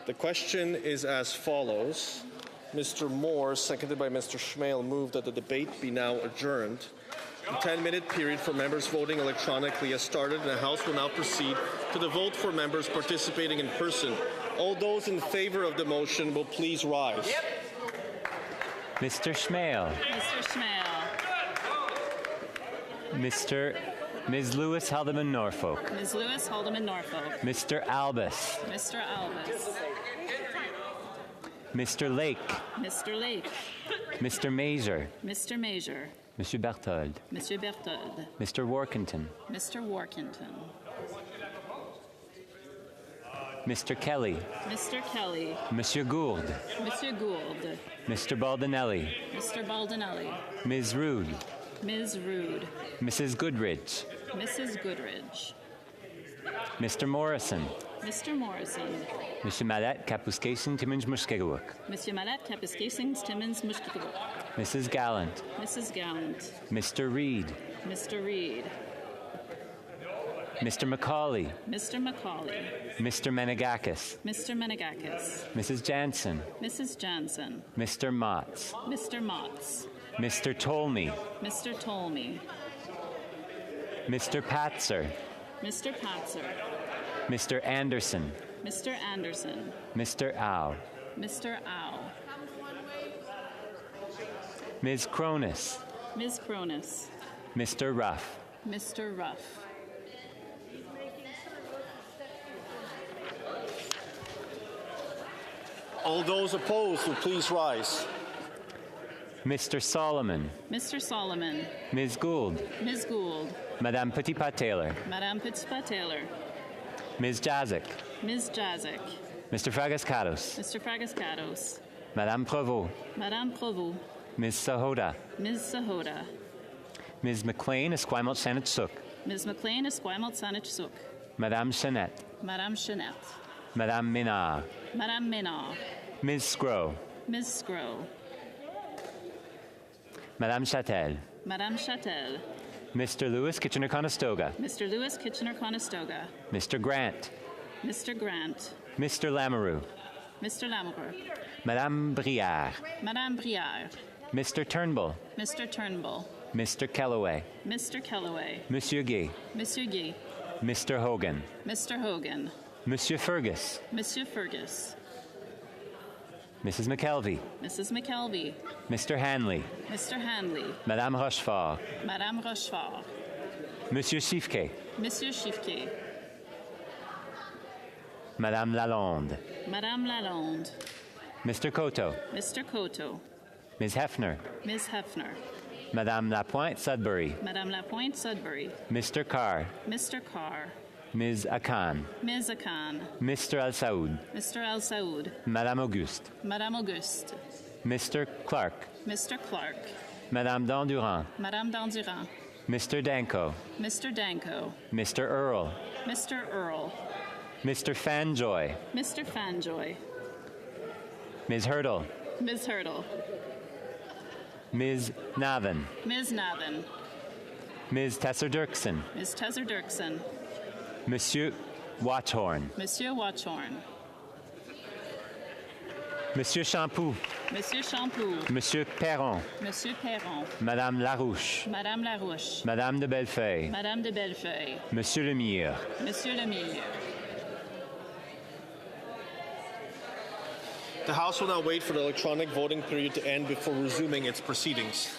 The question is as follows. Mr. Moore, seconded by Mr. Schmale, moved that the debate be now adjourned. The 10-minute period for members voting electronically has started, and the House will now proceed to the vote for members participating in person. All those in favor of the motion will please rise. Mr. Schmale. Ms. Lewis Haldeman Norfolk. Ms. Lewis Haldeman Norfolk. Mr. Albus. Mr. Albus. Mr. Lake. Mr. Lake. Mr. Mazur. Mr. Major. Monsieur Berthold. Monsieur Berthold. Mr. Workington. Mr. Workington. Mr. Kelly. Mr. Kelly. Monsieur Gould. Monsieur Gould. Mr. Baldinelli. Mr. Baldinelli. Ms. Rood. Ms. Rood. Mrs. Goodridge. Mrs. Goodridge. Mr. Morrison. Mr. Morrison. Monsieur Mallet Kapuskasing Timmins Muskegawuk. Monsieur Mallet Kapuskasing Timmins Muskegawuk. Mrs. Gallant. Mrs. Gallant. Mr. Reed. Mr. Reed. Mr. McCauley. Mr. McCauley. Mr. Menegakis. Mr. Menegakis. Mrs. Jansen. Mrs. Jansen. Mr. Motts. Mr. Motts. Mr. Tolmie. Mr. Tolmie. Mr. Patzer. Mr. Patzer. Mr. Anderson. Mr. Anderson. Mr. Au. Mr. Au. Ms. Cronus. Ms. Cronus. Mr. Ruff. Mr. Ruff. All those opposed will please rise. Mr. Solomon. Mr. Solomon. Ms. Gould. Ms. Gould. Madame Petitpas-Taylor. Madame Petitpas-Taylor. Ms. Jazik. Ms. Jazik. Mr. Fragaskatos. Mr. Fragaskatos. Madame Provost. Madame Provost. Ms. Sahota. Ms. Sahota. Ms. McLean Esquimalt Saanich Suk. Ms. McLean Esquimalt Saanich Suk. Madame Chanette. Madame Chanette. Madame Minard. Madame Minard. Ms. Scrow. Ms. Scrow. Madame Châtel. Madame Châtel. Mr. Lewis Kitchener-Conestoga. Mr. Lewis Kitchener-Conestoga. Mr. Grant. Mr. Grant. Mr. Lamoureux. Mr. Lamoureux. Madame Briard. Madame Briard. Mr. Turnbull. Mr. Turnbull. Mr. Kellaway. Mr. Kellaway. Monsieur Gay. Monsieur Gay. Mr. Hogan. Mr. Hogan. Monsieur Fergus. Monsieur Fergus. Mrs. McKelvey. Mrs. McKelvey. Mr. Hanley. Mr. Hanley. Madame Rochefort. Madame Rochefort. Monsieur Chiffquet. Monsieur Chiffquet. Madame Lalonde. Madame Lalonde. Mr. Coteau. Mr. Coteau. Ms. Hefner. Ms. Hefner. Madame Lapointe Sudbury. Madame Lapointe Sudbury. Mr. Carr. Mr. Carr. Ms. Akan. Ms. Akan. Mr. Al Saoud. Mr. Al Saoud. Madame Auguste. Madame Auguste. Mr. Clark. Mr. Clark. Madame Dandurand. Madame Dandurand. Mr. Danko. Mr. Danko. Mr. Earl. Mr. Earl. Mr. Fanjoy. Mr. Fanjoy. Ms. Hurdle. Ms. Hurdle. Ms. Navin. Ms. Navin. Ms. Tesser-Dirksen. Ms. Tesser-Dirksen. Monsieur Watchorn. Monsieur Watchorn. Monsieur Champoux. Monsieur Champoux. Monsieur Perron. Monsieur Perron. Madame Larouche. Madame Larouche. Madame de Bellefeuille. Madame de Bellefeuille. Monsieur Lemire. Monsieur Lemire. The House will now wait for the electronic voting period to end before resuming its proceedings.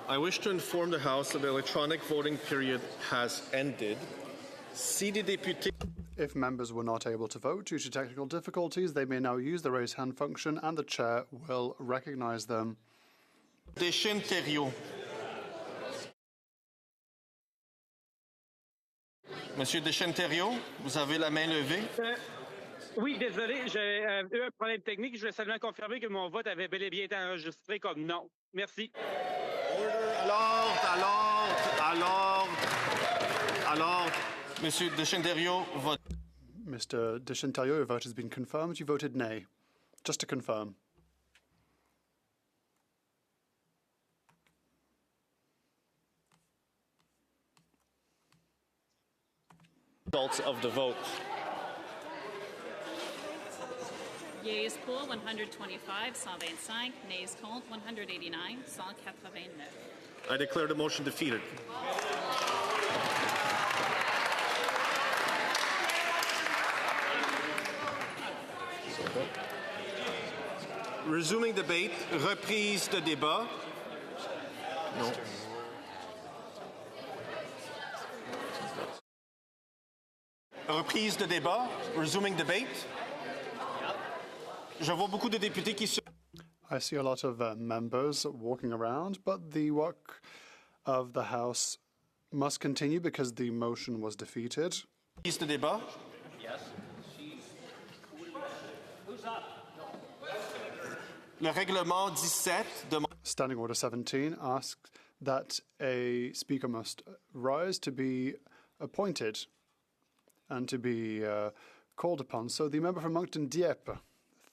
I wish to inform the House that the electronic voting period has ended. Si des députés... If members were not able to vote due to technical difficulties, they may now use the raise hand function and the chair will recognize them. Deschênes-Thériault. Monsieur Deschênes-Thériault, vous avez la main levée. Oui, désolé, j'ai eu un problème technique. Je voulais seulement confirmer que mon vote avait bel et bien été enregistré comme non. Merci. Alors, Monsieur Deschênes-Thériault, vote. Mr. Deschênes-Thériault, your vote has been confirmed. You voted nay. Just to confirm. Results of the vote. Yeas pour 125, 125. Nays contre 189, 189. I declare the motion defeated. Resuming debate, reprise de débat. No. Reprise de débat, resuming debate. Je vois beaucoup de députés qui se... I see a lot of members walking around, but the work of the House must continue because the motion was defeated. Reprise de débat. Le règlement 17 demande... Standing Order 17 asks that a speaker must rise to be appointed and to be called upon. So the member from Moncton Dieppe.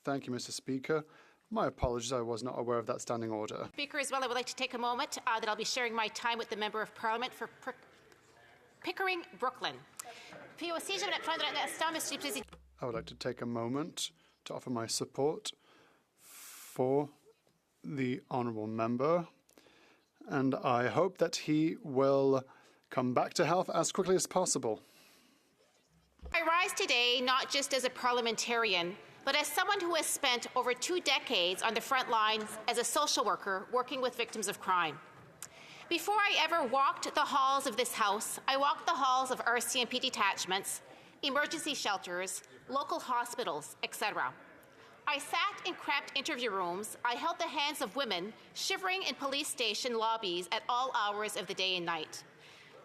Thank you, Mr. Speaker. My apologies, I was not aware of that standing order. Speaker, as well, I would like to take a moment that I'll be sharing my time with the Member of Parliament for... Pickering, Brooklyn. Puis aussi, j'aimerais prendre un instant, Monsieur le Président. I would like to take a moment to offer my support for the honourable member, and I hope that he will come back to health as quickly as possible. I rise today not just as a parliamentarian, but as someone who has spent over 2 decades on the front lines as a social worker working with victims of crime. Before I ever walked the halls of this House, I walked the halls of RCMP detachments, emergency shelters, local hospitals, etc. I sat in cramped interview rooms. I held the hands of women shivering in police station lobbies at all hours of the day and night.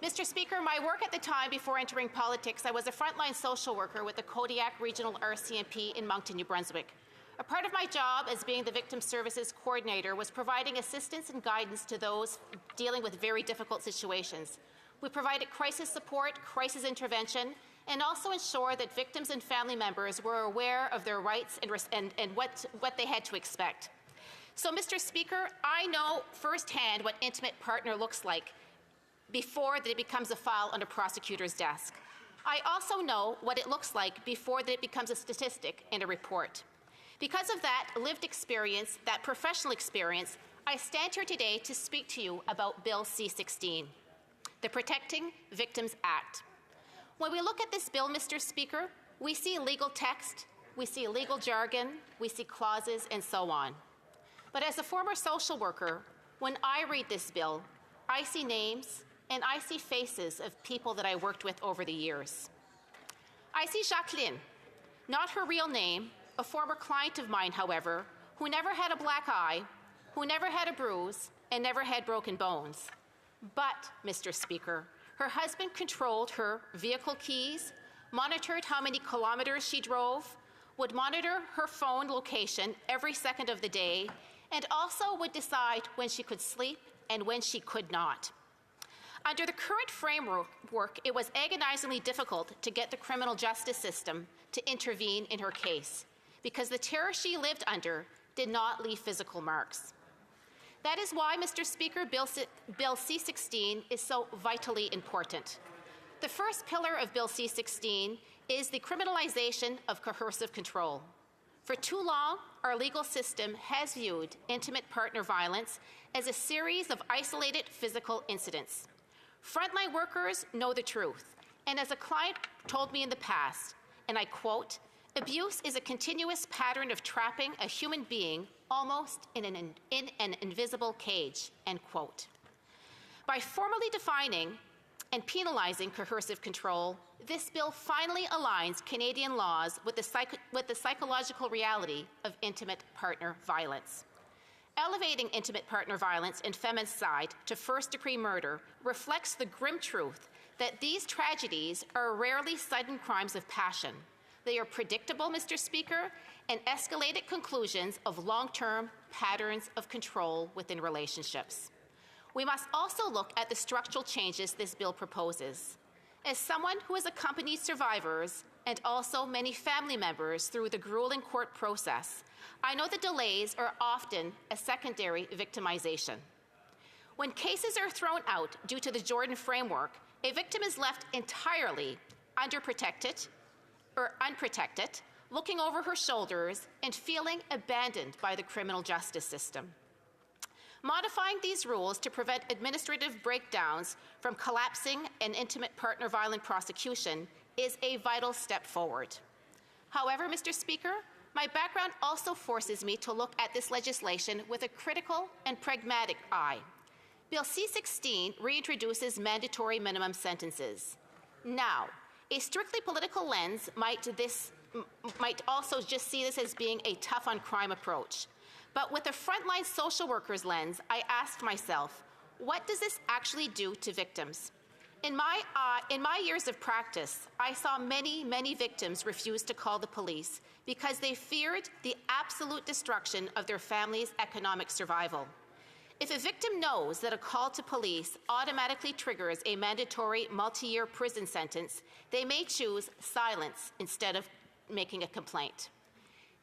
Mr. Speaker, my work at the time before entering politics, I was a frontline social worker with the Kodiak Regional RCMP in Moncton, New Brunswick. A part of my job as being the Victim Services Coordinator was providing assistance and guidance to those dealing with very difficult situations. We provided crisis support, crisis intervention, and also ensured that victims and family members were aware of their rights and what they had to expect. So, Mr. Speaker, I know firsthand what intimate partner looks like before that it becomes a file on a prosecutor's desk. I also know what it looks like before that it becomes a statistic in a report. Because of that lived experience, that professional experience, I stand here today to speak to you about Bill C-16, the Protecting Victims Act. When we look at this bill, Mr. Speaker, we see legal text, we see legal jargon, we see clauses, and so on. But as a former social worker, when I read this bill, I see names and I see faces of people that I worked with over the years. I see Jacqueline, not her real name, a former client of mine, however, who never had a black eye, who never had a bruise, and never had broken bones. But, Mr. Speaker, her husband controlled her vehicle keys, monitored how many kilometers she drove, would monitor her phone location every second of the day, and also would decide when she could sleep and when she could not. Under the current framework, it was agonizingly difficult to get the criminal justice system to intervene in her case, because the terror she lived under did not leave physical marks. That is why, Mr. Speaker, Bill C-16 is so vitally important. The first pillar of Bill C-16 is the criminalization of coercive control. For too long, our legal system has viewed intimate partner violence as a series of isolated physical incidents. Frontline workers know the truth, and as a client told me in the past, and I quote, "Abuse is a continuous pattern of trapping a human being almost in an invisible cage," end quote. By formally defining and penalizing coercive control, this bill finally aligns Canadian laws with the psychological reality of intimate partner violence. Elevating intimate partner violence and femicide to first-degree murder reflects the grim truth that these tragedies are rarely sudden crimes of passion. They are predictable, Mr. Speaker, and escalated conclusions of long-term patterns of control within relationships. We must also look at the structural changes this bill proposes. As someone who has accompanied survivors and also many family members through the grueling court process, I know the delays are often a secondary victimization. When cases are thrown out due to the Jordan framework, a victim is left entirely underprotected or unprotected, looking over her shoulders and feeling abandoned by the criminal justice system. Modifying these rules to prevent administrative breakdowns from collapsing an intimate partner violent prosecution is a vital step forward. However, Mr. Speaker, my background also forces me to look at this legislation with a critical and pragmatic eye. Bill C-16 reintroduces mandatory minimum sentences. Now, a strictly political lens might also just see this as being a tough-on-crime approach. But with a frontline social worker's lens, I asked myself, what does this actually do to victims? In my years of practice, I saw many victims refuse to call the police because they feared the absolute destruction of their family's economic survival. If a victim knows that a call to police automatically triggers a mandatory multi-year prison sentence, they may choose silence instead of making a complaint.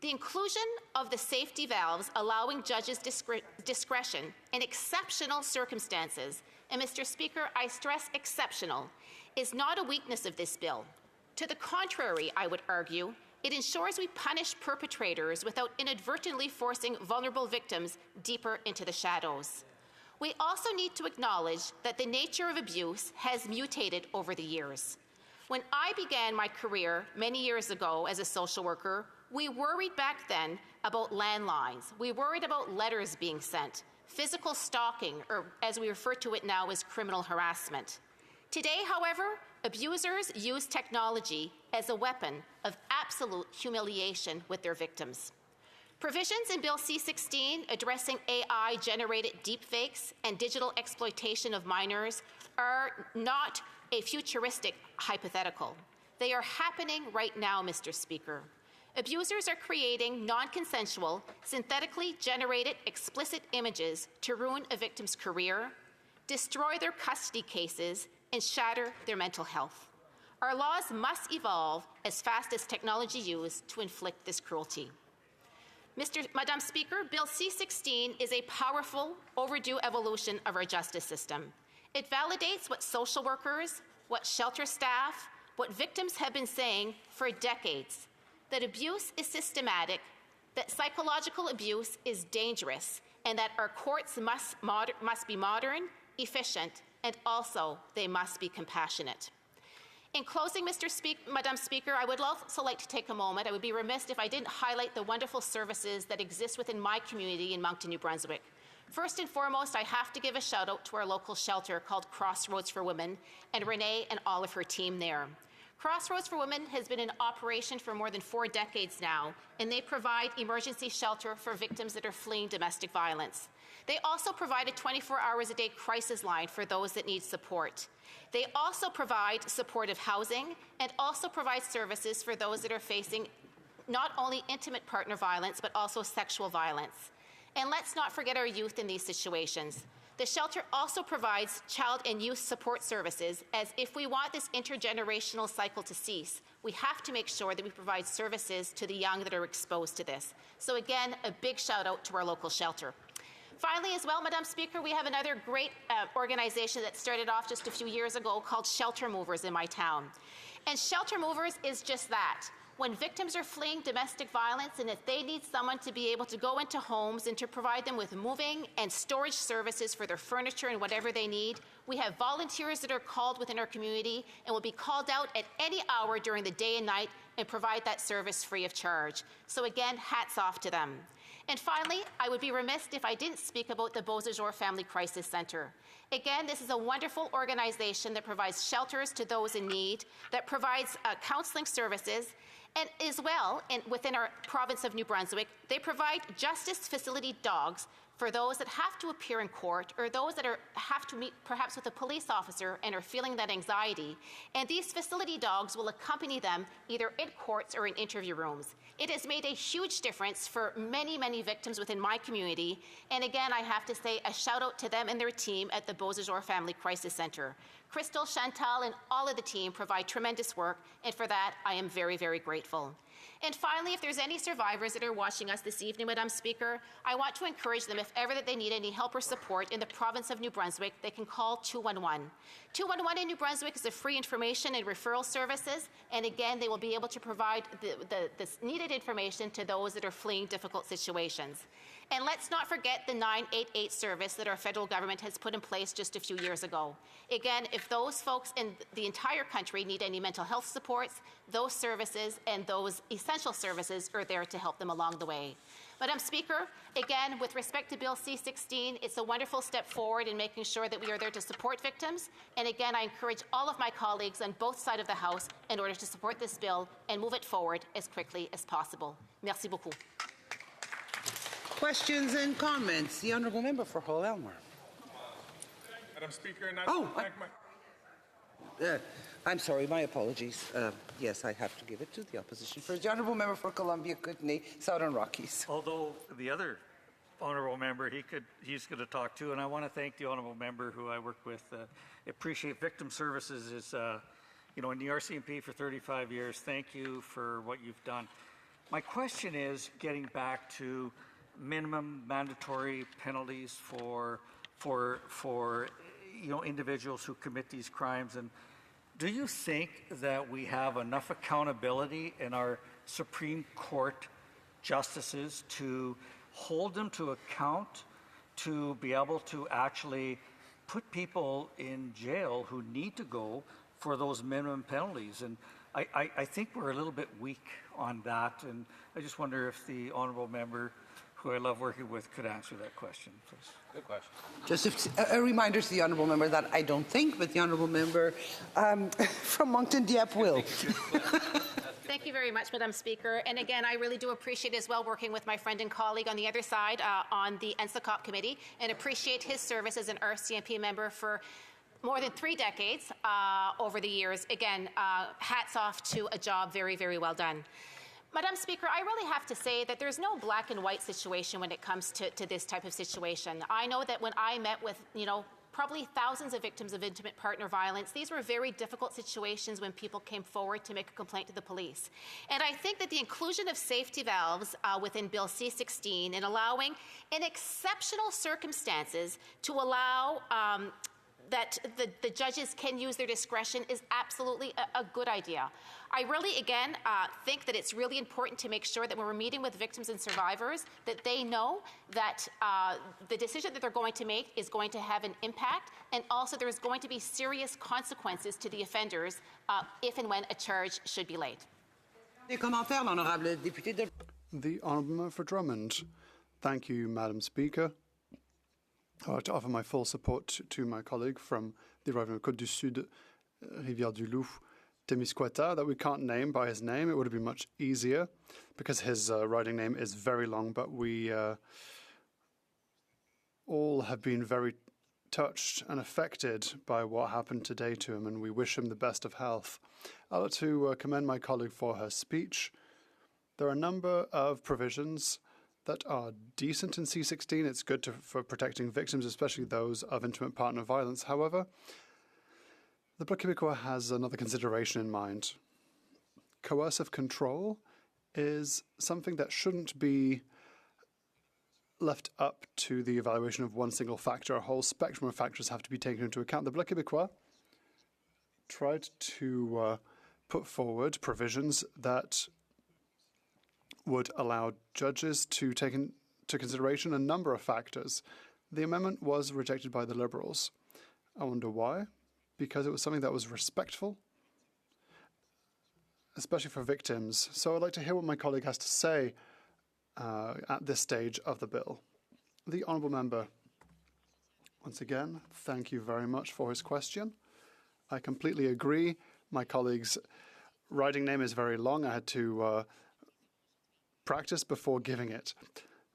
The inclusion of the safety valves allowing judges discretion in exceptional circumstances and Mr. Speaker, I stress exceptional, is not a weakness of this bill. To the contrary, I would argue, it ensures we punish perpetrators without inadvertently forcing vulnerable victims deeper into the shadows. We also need to acknowledge that the nature of abuse has mutated over the years. When I began my career many years ago as a social worker, we worried back then about landlines. We worried about letters being sent, physical stalking, or as we refer to it now as criminal harassment. Today, however, abusers use technology as a weapon of absolute humiliation with their victims. Provisions in Bill C-16 addressing AI-generated deepfakes and digital exploitation of minors are not a futuristic hypothetical. They are happening right now, Mr. Speaker. Abusers are creating non-consensual, synthetically generated explicit images to ruin a victim's career, destroy their custody cases, and shatter their mental health. Our laws must evolve as fast as technology used to inflict this cruelty. Madam Speaker, Bill C-16 is a powerful, overdue evolution of our justice system. It validates what social workers, what shelter staff, what victims have been saying for decades, that abuse is systematic, that psychological abuse is dangerous, and that our courts must be modern, efficient, and also they must be compassionate. In closing, Madam Speaker, I would also like to take a moment. I would be remiss if I didn't highlight the wonderful services that exist within my community in Moncton, New Brunswick. First and foremost, I have to give a shout out to our local shelter called Crossroads for Women and Renee and all of her team there. Crossroads for Women has been in operation for more than 4 decades now, and they provide emergency shelter for victims that are fleeing domestic violence. They also provide a 24-hours-a-day crisis line for those that need support. They also provide supportive housing and also provide services for those that are facing not only intimate partner violence, but also sexual violence. And let's not forget our youth in these situations. The shelter also provides child and youth support services, as if we want this intergenerational cycle to cease, we have to make sure that we provide services to the young that are exposed to this. So again, a big shout out to our local shelter. Finally, as well, Madam Speaker, we have another great organization that started off just a few years ago called Shelter Movers in my town. And Shelter Movers is just that. When victims are fleeing domestic violence and if they need someone to be able to go into homes and to provide them with moving and storage services for their furniture and whatever they need, we have volunteers that are called within our community and will be called out at any hour during the day and night and provide that service free of charge. So again, hats off to them. And finally, I would be remiss if I didn't speak about the Beausejour Family Crisis Centre. Again, this is a wonderful organization that provides shelters to those in need, that provides counseling services, and as well, within our province of New Brunswick, they provide justice facility dogs for those that have to appear in court or those that have to meet perhaps with a police officer and are feeling that anxiety. And these facility dogs will accompany them either in courts or in interview rooms. It has made a huge difference for many, many victims within my community. And again, I have to say a shout out to them and their team at the Beausejour Family Crisis Centre. Crystal, Chantal, and all of the team provide tremendous work, and for that, I am very, very grateful. And finally, if there's any survivors that are watching us this evening, Madam Speaker, I want to encourage them, if ever that they need any help or support in the province of New Brunswick, they can call 211. 211 in New Brunswick is a free information and referral services, and again, they will be able to provide this needed information to those that are fleeing difficult situations. And let's not forget the 988 service that our federal government has put in place just a few years ago. Again, if those folks in the entire country need any mental health supports, those services and those essential services are there to help them along the way. Madam Speaker, again, with respect to Bill C-16, it's a wonderful step forward in making sure that we are there to support victims. And again, I encourage all of my colleagues on both sides of the House in order to support this bill and move it forward as quickly as possible. Merci beaucoup. Questions and comments? The Honourable Member for Hull Elmer. Madam Speaker, and I thank my... I'm sorry, my apologies. Yes, I have to give it to the opposition first. The Honourable Member for Columbia Kootenay, Southern Rockies. Although the other Honourable Member, he's going to talk too, and I want to thank the Honourable Member who I work with. Appreciate Victim Services is, in the RCMP for 35 years. Thank you for what you've done. My question is getting back to minimum mandatory penalties for individuals who commit these crimes. And do you think that we have enough accountability in our Supreme Court justices to hold them to account, to be able to actually put people in jail who need to go for those minimum penalties? And I think we're a little bit weak on that, and I just wonder if the honourable member, who I love working with, could answer that question, please. Good question. Just a reminder to the honourable member that I don't think, but the honourable member from Moncton Dieppe will. Thank you very much, Madam Speaker. And again, I really do appreciate as well working with my friend and colleague on the other side on the NSICOP committee, and appreciate his service as an RCMP member for more than 3 decades over the years. Again, hats off to a job very, very well done. Madam Speaker, I really have to say that there's no black and white situation when it comes to this type of situation. I know that when I met with, probably thousands of victims of intimate partner violence, these were very difficult situations when people came forward to make a complaint to the police. And I think that the inclusion of safety valves within Bill C-16 and allowing, in exceptional circumstances, to allow that the judges can use their discretion is absolutely a good idea. I really, again, think that it's really important to make sure that when we're meeting with victims and survivors, that they know that the decision that they're going to make is going to have an impact, and also there's going to be serious consequences to the offenders if and when a charge should be laid. The Honourable Member for Drummond. Thank you, Madam Speaker. I'd like to offer my full support to my colleague from the Roving Côte du Sud, Rivière-du-Loup, Témiscouata, that we can't name by his name. It would have been much easier because his riding name is very long, but we all have been very touched and affected by what happened today to him, and we wish him the best of health. I'd like to commend my colleague for her speech. There are a number of provisions that are decent in C-16. It's good for protecting victims, especially those of intimate partner violence. However, the Bloc Québécois has another consideration in mind. Coercive control is something that shouldn't be left up to the evaluation of one single factor. A whole spectrum of factors have to be taken into account. The Bloc Québécois tried to put forward provisions that would allow judges to take into consideration a number of factors. The amendment was rejected by the Liberals. I wonder why? Because it was something that was respectful, especially for victims. So I'd like to hear what my colleague has to say at this stage of the bill. The Honourable Member, once again, thank you very much for his question. I completely agree. My colleague's riding name is very long. I had to practice before giving it.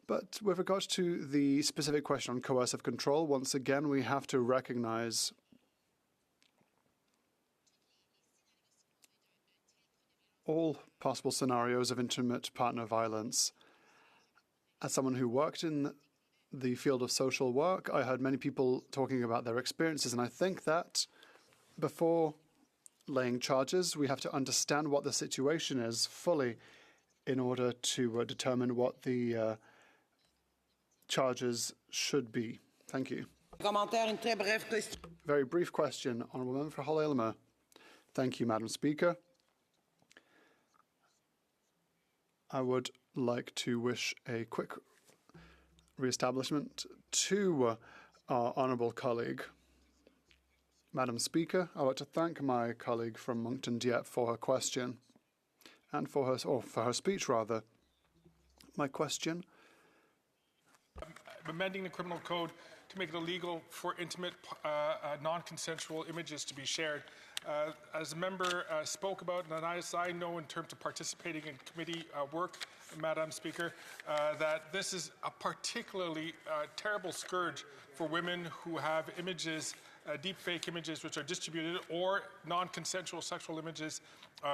But with regards to the specific question on coercive control, once again, we have to recognize all possible scenarios of intimate partner violence. As someone who worked in the field of social work, I heard many people talking about their experiences, and I think that before laying charges, we have to understand what the situation is fully in order to determine what the charges should be. Thank you. Very brief question, Honourable Member for Hull-Aylmer. Thank you, Madam Speaker. I would like to wish a quick re-establishment to our honourable colleague. Madam Speaker, I would like to thank my colleague from Moncton Dieppe for her question and for her speech, rather. My question. Amending the criminal code to make it illegal for intimate, non-consensual images to be shared. As the member spoke about, and as I know in terms of participating in committee work, Madam Speaker, that this is a particularly terrible scourge for women who have images, deep-fake images which are distributed, or non-consensual sexual images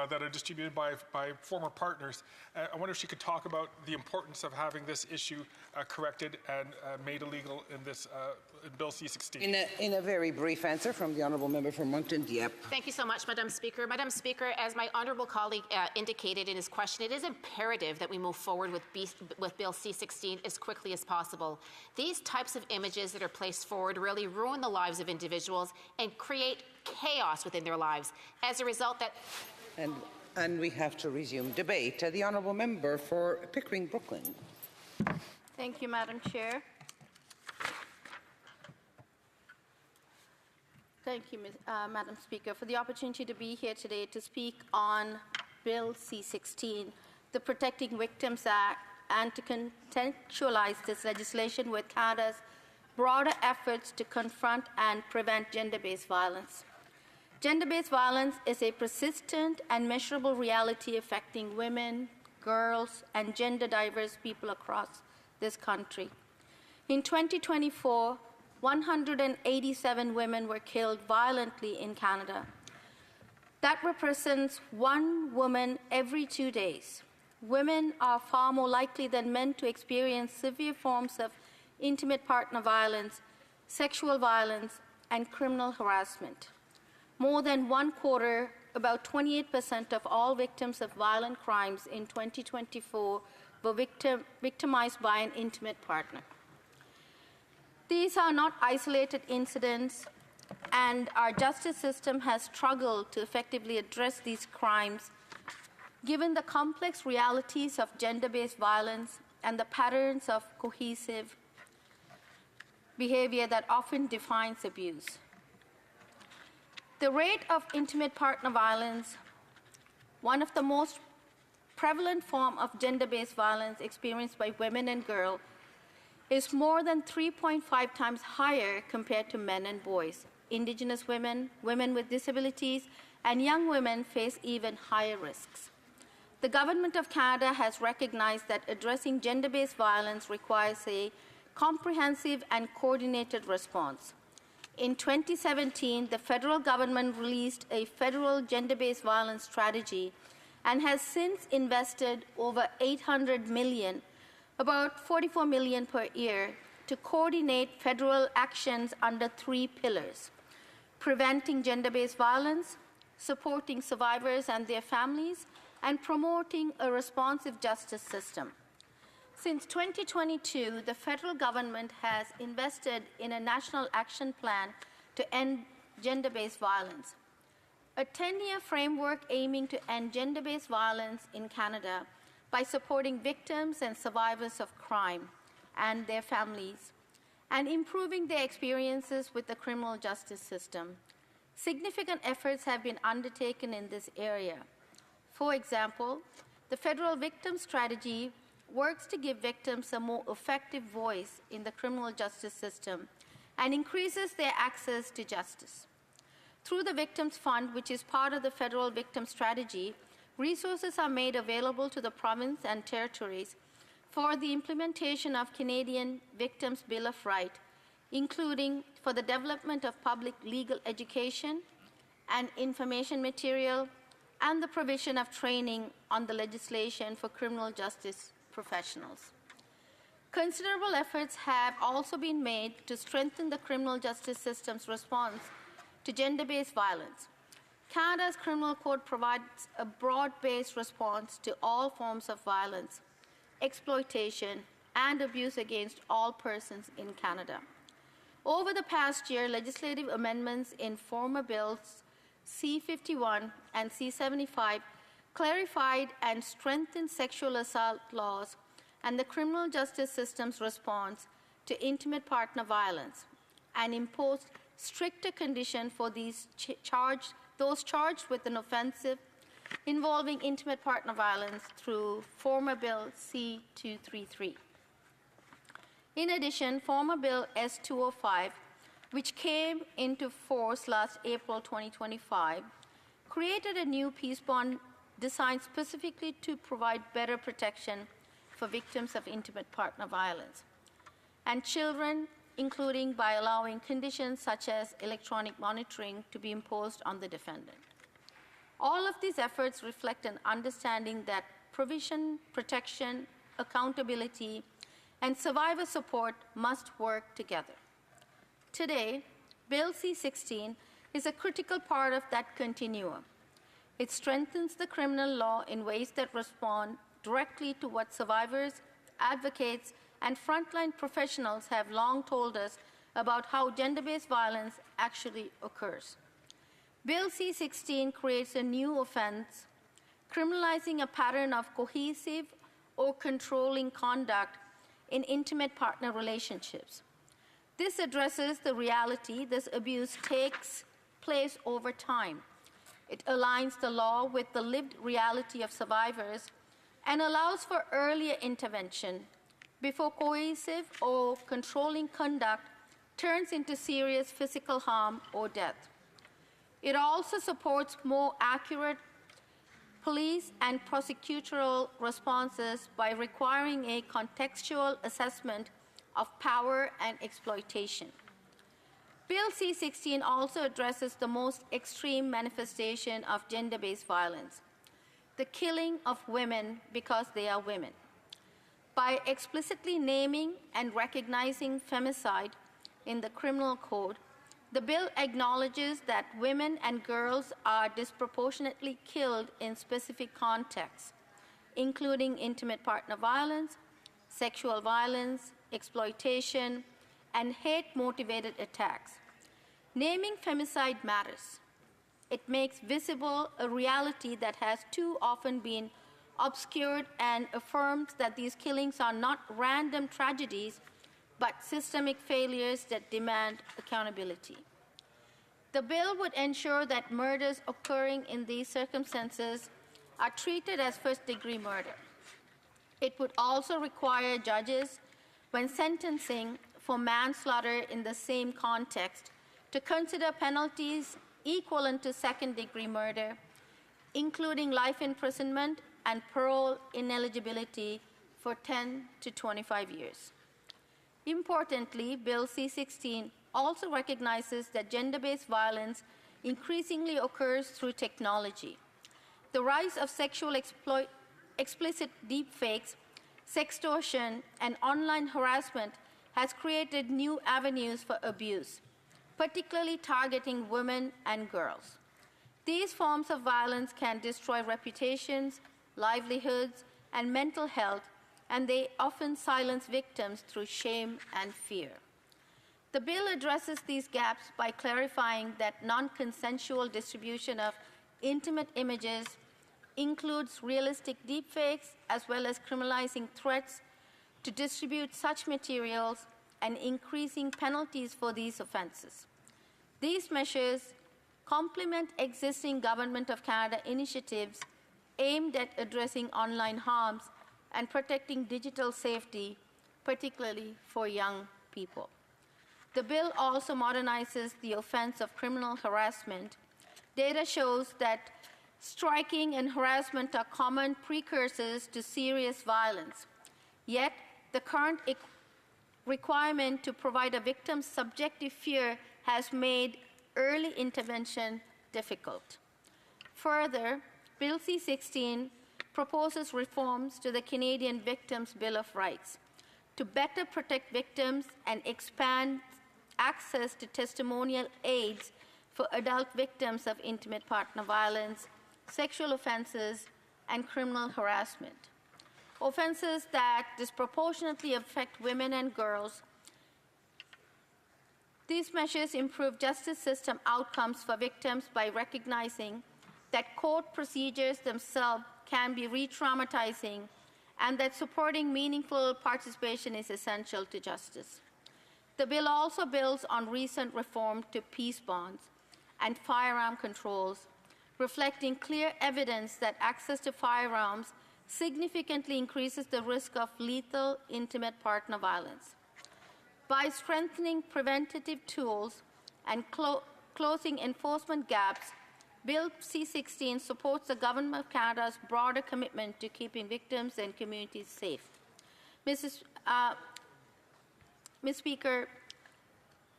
that are distributed by former partners. I wonder if she could talk about the importance of having this issue corrected and made illegal in this in Bill C-16. In a very brief answer from the Honourable Member for Moncton Dieppe. Thank you so much, Madam Speaker. Madam Speaker, as my honourable colleague indicated in his question, it is imperative that we move forward with Bill C-16 as quickly as possible. These types of images that are placed forward really ruin the lives of individuals individuals and create chaos within their lives. As a result, that... And we have to resume debate. The Honourable Member for Pickering, Brooklyn. Thank you, Madam Chair. Thank you, Madam Speaker, for the opportunity to be here today to speak on Bill C-16, the Protecting Victims Act, and to contextualize this legislation with Canada's broader efforts to confront and prevent gender-based violence. Gender-based violence is a persistent and measurable reality affecting women, girls, and gender-diverse people across this country. In 2024, 187 women were killed violently in Canada. That represents 1 woman every 2 days. Women are far more likely than men to experience severe forms of intimate partner violence, sexual violence, and criminal harassment. More than 1/4, about 28% of all victims of violent crimes in 2024 were victimized by an intimate partner. These are not isolated incidents, and our justice system has struggled to effectively address these crimes, given the complex realities of gender-based violence and the patterns of cohesive behavior that often defines abuse. The rate of intimate partner violence, one of the most prevalent forms of gender-based violence experienced by women and girls, is more than 3.5 times higher compared to men and boys. Indigenous women, women with disabilities, and young women face even higher risks. The Government of Canada has recognized that addressing gender-based violence requires a comprehensive and coordinated response. In 2017, the federal government released a federal gender-based violence strategy and has since invested over $800 million, about $44 million per year, to coordinate federal actions under 3 pillars: preventing gender-based violence, supporting survivors and their families, and promoting a responsive justice system. Since 2022, the federal government has invested in a national action plan to end gender-based violence, a 10-year framework aiming to end gender-based violence in Canada by supporting victims and survivors of crime and their families, and improving their experiences with the criminal justice system. Significant efforts have been undertaken in this area. For example, the Federal Victim Strategy works to give victims a more effective voice in the criminal justice system and increases their access to justice. Through the Victims Fund, which is part of the Federal Victim Strategy, resources are made available to the province and territories for the implementation of Canadian Victims' Bill of Rights, including for the development of public legal education and information material, and the provision of training on the legislation for criminal justice professionals. Considerable efforts have also been made to strengthen the criminal justice system's response to gender-based violence. Canada's Criminal Code provides a broad-based response to all forms of violence, exploitation, and abuse against all persons in Canada. Over the past year, legislative amendments in former bills C-51 and C-75 clarified and strengthened sexual assault laws and the criminal justice system's response to intimate partner violence, and imposed stricter conditions for those charged with an offense involving intimate partner violence through former Bill C-233. In addition, former Bill S-205, which came into force last April 2025, created a new peace bond designed specifically to provide better protection for victims of intimate partner violence and children, including by allowing conditions such as electronic monitoring to be imposed on the defendant. All of these efforts reflect an understanding that provision, protection, accountability, and survivor support must work together. Today, Bill C-16 is a critical part of that continuum. It strengthens the criminal law in ways that respond directly to what survivors, advocates, and frontline professionals have long told us about how gender-based violence actually occurs. Bill C-16 creates a new offense, criminalizing a pattern of cohesive or controlling conduct in intimate partner relationships. This addresses the reality this abuse takes place over time. It aligns the law with the lived reality of survivors and allows for earlier intervention before cohesive or controlling conduct turns into serious physical harm or death. It also supports more accurate police and prosecutorial responses by requiring a contextual assessment of power and exploitation. Bill C-16 also addresses the most extreme manifestation of gender-based violence, the killing of women because they are women. By explicitly naming and recognizing femicide in the criminal code, the bill acknowledges that women and girls are disproportionately killed in specific contexts, including intimate partner violence, sexual violence, exploitation, and hate-motivated attacks. Naming femicide matters. It makes visible a reality that has too often been obscured and affirms that these killings are not random tragedies, but systemic failures that demand accountability. The bill would ensure that murders occurring in these circumstances are treated as first-degree murder. It would also require judges, when sentencing for manslaughter in the same context, to consider penalties equivalent to second-degree murder, including life imprisonment and parole ineligibility for 10 to 25 years. Importantly, Bill C-16 also recognizes that gender-based violence increasingly occurs through technology. The rise of sexual explicit deepfakes, sextortion, and online harassment has created new avenues for abuse, particularly targeting women and girls. These forms of violence can destroy reputations, livelihoods, and mental health, and they often silence victims through shame and fear. The bill addresses these gaps by clarifying that non-consensual distribution of intimate images includes realistic deepfakes, as well as criminalizing threats to distribute such materials and increasing penalties for these offenses. These measures complement existing Government of Canada initiatives aimed at addressing online harms and protecting digital safety, particularly for young people. The bill also modernizes the offense of criminal harassment. Data shows that striking and harassment are common precursors to serious violence. Yet, the current requirement to provide a victim's subjective fear has made early intervention difficult. Further, Bill C-16 proposes reforms to the Canadian Victims' Bill of Rights to better protect victims and expand access to testimonial aids for adult victims of intimate partner violence, sexual offenses, and criminal harassment. Offenses that disproportionately affect women and girls. These measures improve justice system outcomes for victims by recognizing that court procedures themselves can be re-traumatizing and that supporting meaningful participation is essential to justice. The bill also builds on recent reform to peace bonds and firearm controls, reflecting clear evidence that access to firearms significantly increases the risk of lethal intimate partner violence. By strengthening preventative tools and closing enforcement gaps, Bill C-16 supports the Government of Canada's broader commitment to keeping victims and communities safe.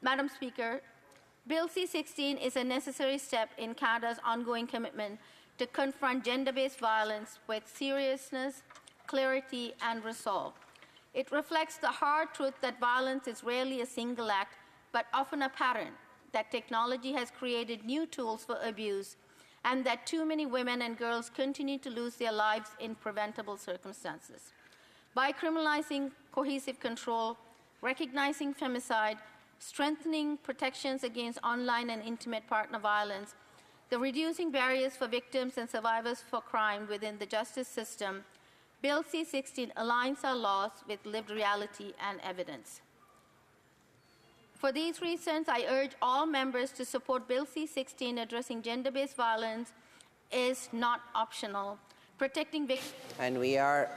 Madam Speaker, Bill C-16 is a necessary step in Canada's ongoing commitment to confront gender-based violence with seriousness, clarity, and resolve. It reflects the hard truth that violence is rarely a single act, but often a pattern, that technology has created new tools for abuse, and that too many women and girls continue to lose their lives in preventable circumstances. By criminalizing cohesive control, recognizing femicide, strengthening protections against online and intimate partner violence, the reducing barriers for victims and survivors for crime within the justice system, Bill C-16 aligns our laws with lived reality and evidence. For these reasons, I urge all members to support Bill C-16 addressing gender-based violence is not optional. Protecting victims. And we are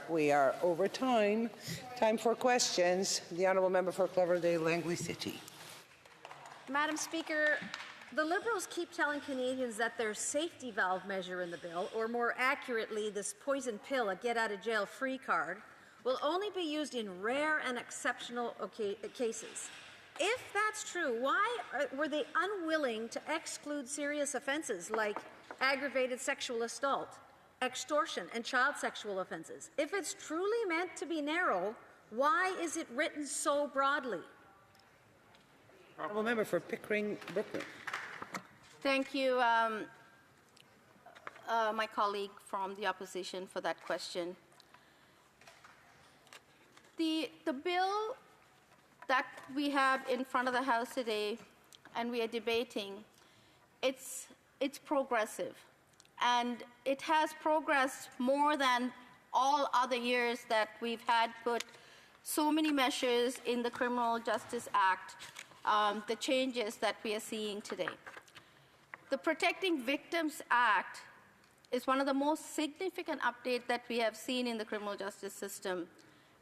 over time. Time for questions. The Honourable Member for Cloverdale, Langley City. Madam Speaker, the Liberals keep telling Canadians that their safety valve measure in the bill, or more accurately, this poison pill, a get-out-of-jail-free card, will only be used in rare and exceptional cases. If that's true, why were they unwilling to exclude serious offenses like aggravated sexual assault, extortion, and child sexual offenses? If it's truly meant to be narrow, why is it written so broadly? Honourable Member for Pickering, Brooklyn. Thank you, my colleague from the opposition, for that question. The bill that we have in front of the House today and we are debating, it's progressive. And it has progressed more than all other years that we've had put so many measures in the Criminal Justice Act, the changes that we are seeing today. The Protecting Victims Act is one of the most significant updates that we have seen in the criminal justice system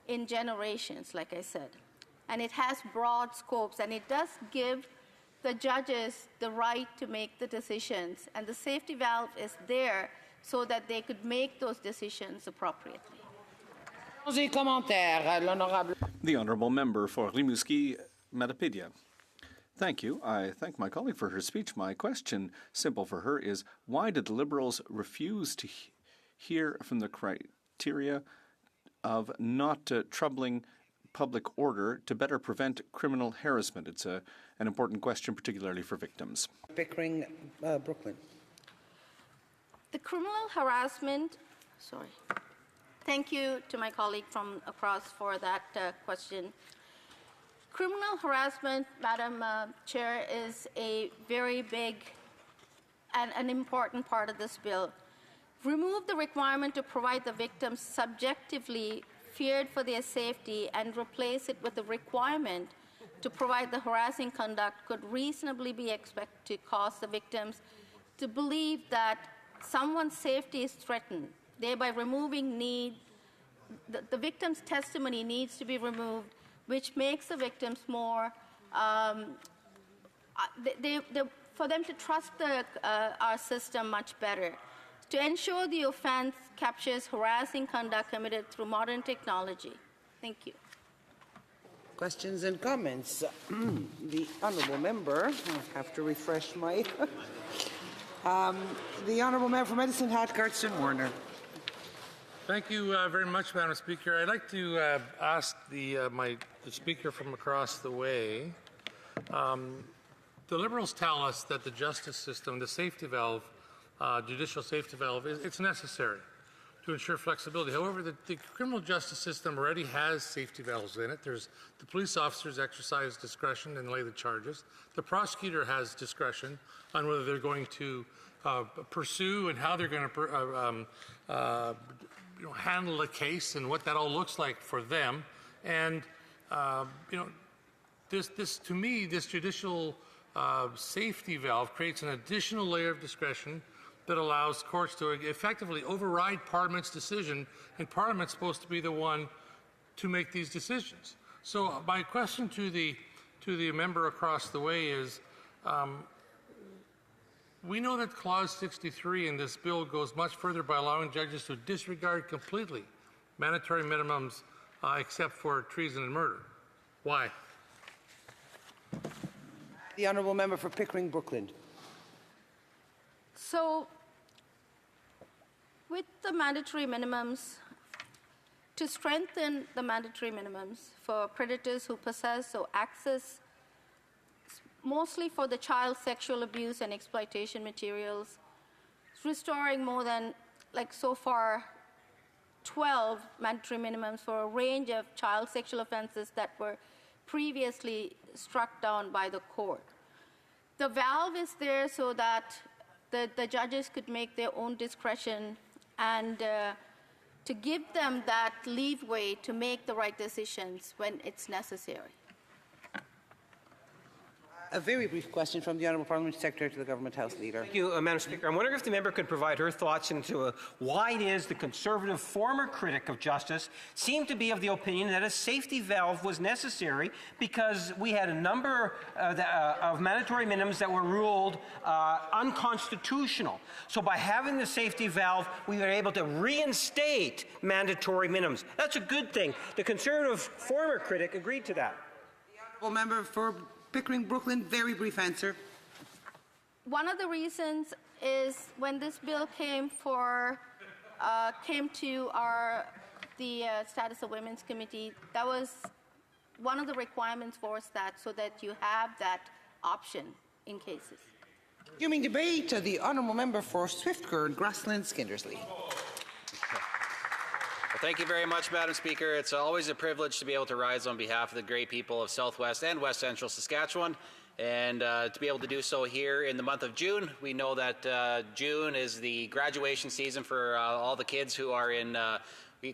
in generations, like I said. And it has broad scopes, and it does give the judges the right to make the decisions, and the safety valve is there so that they could make those decisions appropriately. The Honourable Member for Rimouski, Matapedia. Thank you. I thank my colleague for her speech. My question, simple for her, is why did the Liberals refuse to hear from the criteria of not troubling public order to better prevent criminal harassment? It's an important question, particularly for victims. Pickering, Brooklyn. The criminal harassment, sorry. Thank you to my colleague from across for that question. Criminal harassment, Madam Chair, is a very big and an important part of this bill. Remove the requirement to provide the victims subjectively feared for their safety and replace it with the requirement to provide the harassing conduct could reasonably be expected to cause the victims to believe that someone's safety is threatened, thereby removing the victim's testimony needs to be removed, which makes the victims more, for them to trust our system much better. To ensure the offense captures harassing conduct committed through modern technology. Thank you. Questions and comments? The Honourable Member, I have to refresh my... the Honourable Member for Medicine Hat, Garston Warner. Thank you very much, Madam Speaker. I'd like to ask the Speaker from across the way. The Liberals tell us that the justice system, the safety valve, judicial safety valve, it's necessary to ensure flexibility. However, the criminal justice system already has safety valves in it. The police officers exercise discretion and lay the charges. The prosecutor has discretion on whether they're going to pursue and how they're going to handle a case and what that all looks like for them. And this to me, this judicial safety valve creates an additional layer of discretion that allows courts to effectively override Parliament's decision, and Parliament's supposed to be the one to make these decisions. So my question to the member across the way is, we know that Clause 63 in this bill goes much further by allowing judges to disregard completely mandatory minimums except for treason and murder. Why? The Honourable Member for Pickering, Brooklyn. So, with the mandatory minimums, to strengthen the mandatory minimums for predators who possess or access, mostly for the child sexual abuse and exploitation materials, restoring more than, so far, 12 mandatory minimums for a range of child sexual offenses that were previously struck down by the court. The valve is there so that the judges could make their own discretion and to give them that leeway to make the right decisions when it's necessary. A very brief question from the Honourable Parliamentary Secretary to the Government House Leader. Thank you, Madam Speaker. I'm wondering if the member could provide her thoughts into why it is the Conservative former critic of justice seemed to be of the opinion that a safety valve was necessary because we had a number of mandatory minimums that were ruled unconstitutional. So by having the safety valve, we were able to reinstate mandatory minimums. That's a good thing. The Conservative former critic agreed to that. The Honourable Member for Pickering, Brooklyn, very brief answer. One of the reasons is when this bill came to the Status of Women's Committee, that was one of the requirements for us that so that you have that option in cases. Resuming debate, the Honourable Member for Swiftcurrent, Grassland, Skindersley. Well, thank you very much, Madam Speaker. It's always a privilege to be able to rise on behalf of the great people of Southwest and West Central Saskatchewan, and to be able to do so here in the month of June. We know that June is the graduation season for all the kids who are in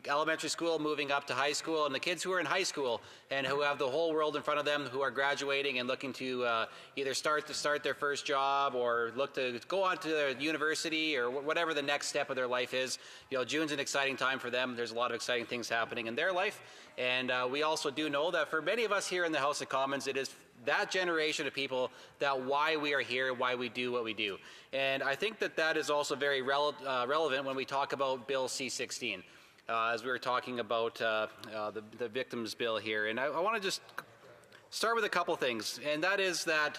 elementary school moving up to high school, and the kids who are in high school and who have the whole world in front of them, who are graduating and looking to either start their first job or look to go on to the university or whatever the next step of their life is. You know, June's an exciting time for them. There's a lot of exciting things happening in their life, and we also do know that for many of us here in the House of Commons, it is that generation of people that why we are here, why we do what we do. And I think that that is also very relevant when we talk about Bill C-16. As we were talking about the victims bill here. And I want to just start with a couple things, and that is that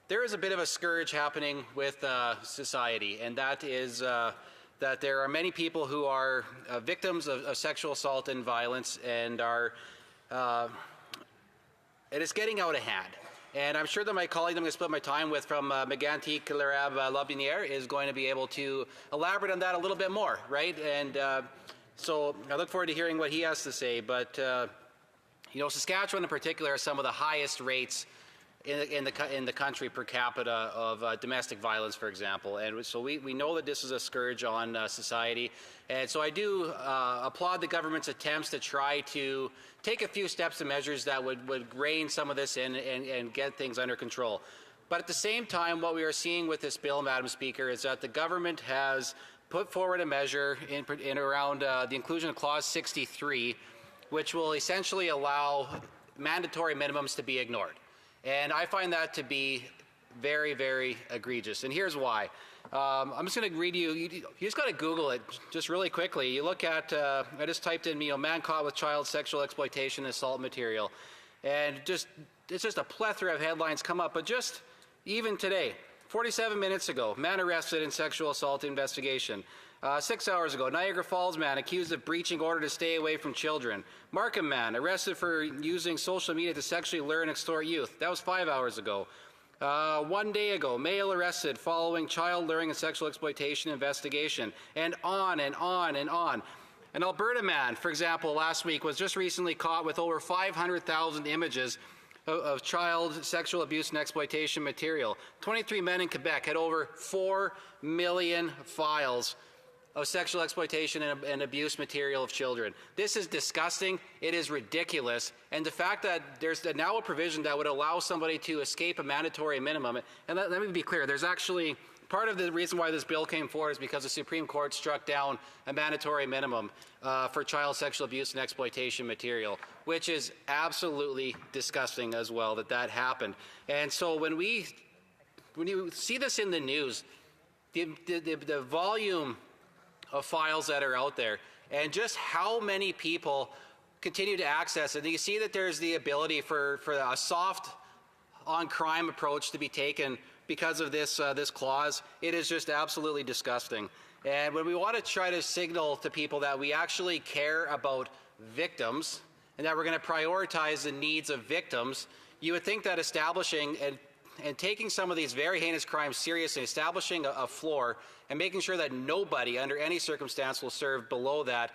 there is a bit of a scourge happening with society, and that is that there are many people who are victims of sexual assault and violence, and it's getting out of hand. And I'm sure that my colleague I'm going to split my time with from Mégantic, L'Arabe, Lotbinière is going to be able to elaborate on that a little bit more, right? And so I look forward to hearing what he has to say. But, you know, Saskatchewan in particular has some of the highest rates in the country per capita of domestic violence, for example. And so we know that this is a scourge on society. And so I do applaud the government's attempts to try to take a few steps and measures that would rein some of this in and get things under control. But at the same time, what we are seeing with this bill, Madam Speaker, is that the government has put forward a measure in around the inclusion of Clause 63, which will essentially allow mandatory minimums to be ignored. And I find that to be very, very egregious. And here's why. I'm just going to read you just got to Google it just really quickly. You look at, I just typed in, man caught with child sexual exploitation and assault material. And it's just a plethora of headlines come up. But just even today, 47 minutes ago, man arrested in sexual assault investigation. 6 hours ago, Niagara Falls man accused of breaching order to stay away from children. Markham man arrested for using social media to sexually lure and extort youth. That was 5 hours ago. 1 day ago, male arrested following child luring and sexual exploitation investigation. And on and on and on. An Alberta man, for example, last week was just recently caught with over 500,000 images of child sexual abuse and exploitation material. 23 men in Quebec had over 4 million files of sexual exploitation and abuse material of children. This is disgusting. It is ridiculous. And the fact that there's now a provision that would allow somebody to escape a mandatory minimum, and let me be clear, there's actually part of the reason why this bill came forward is because the Supreme Court struck down a mandatory minimum for child sexual abuse and exploitation material, which is absolutely disgusting as well that happened. And so when you see this in the news, the volume of files that are out there and just how many people continue to access it, and you see that there's the ability for a soft on crime approach to be taken because of this clause. It is just absolutely disgusting. And when we want to try to signal to people that we actually care about victims and that we're going to prioritize the needs of victims, you would think that establishing and taking some of these very heinous crimes seriously, establishing a floor and making sure that nobody under any circumstance will serve below that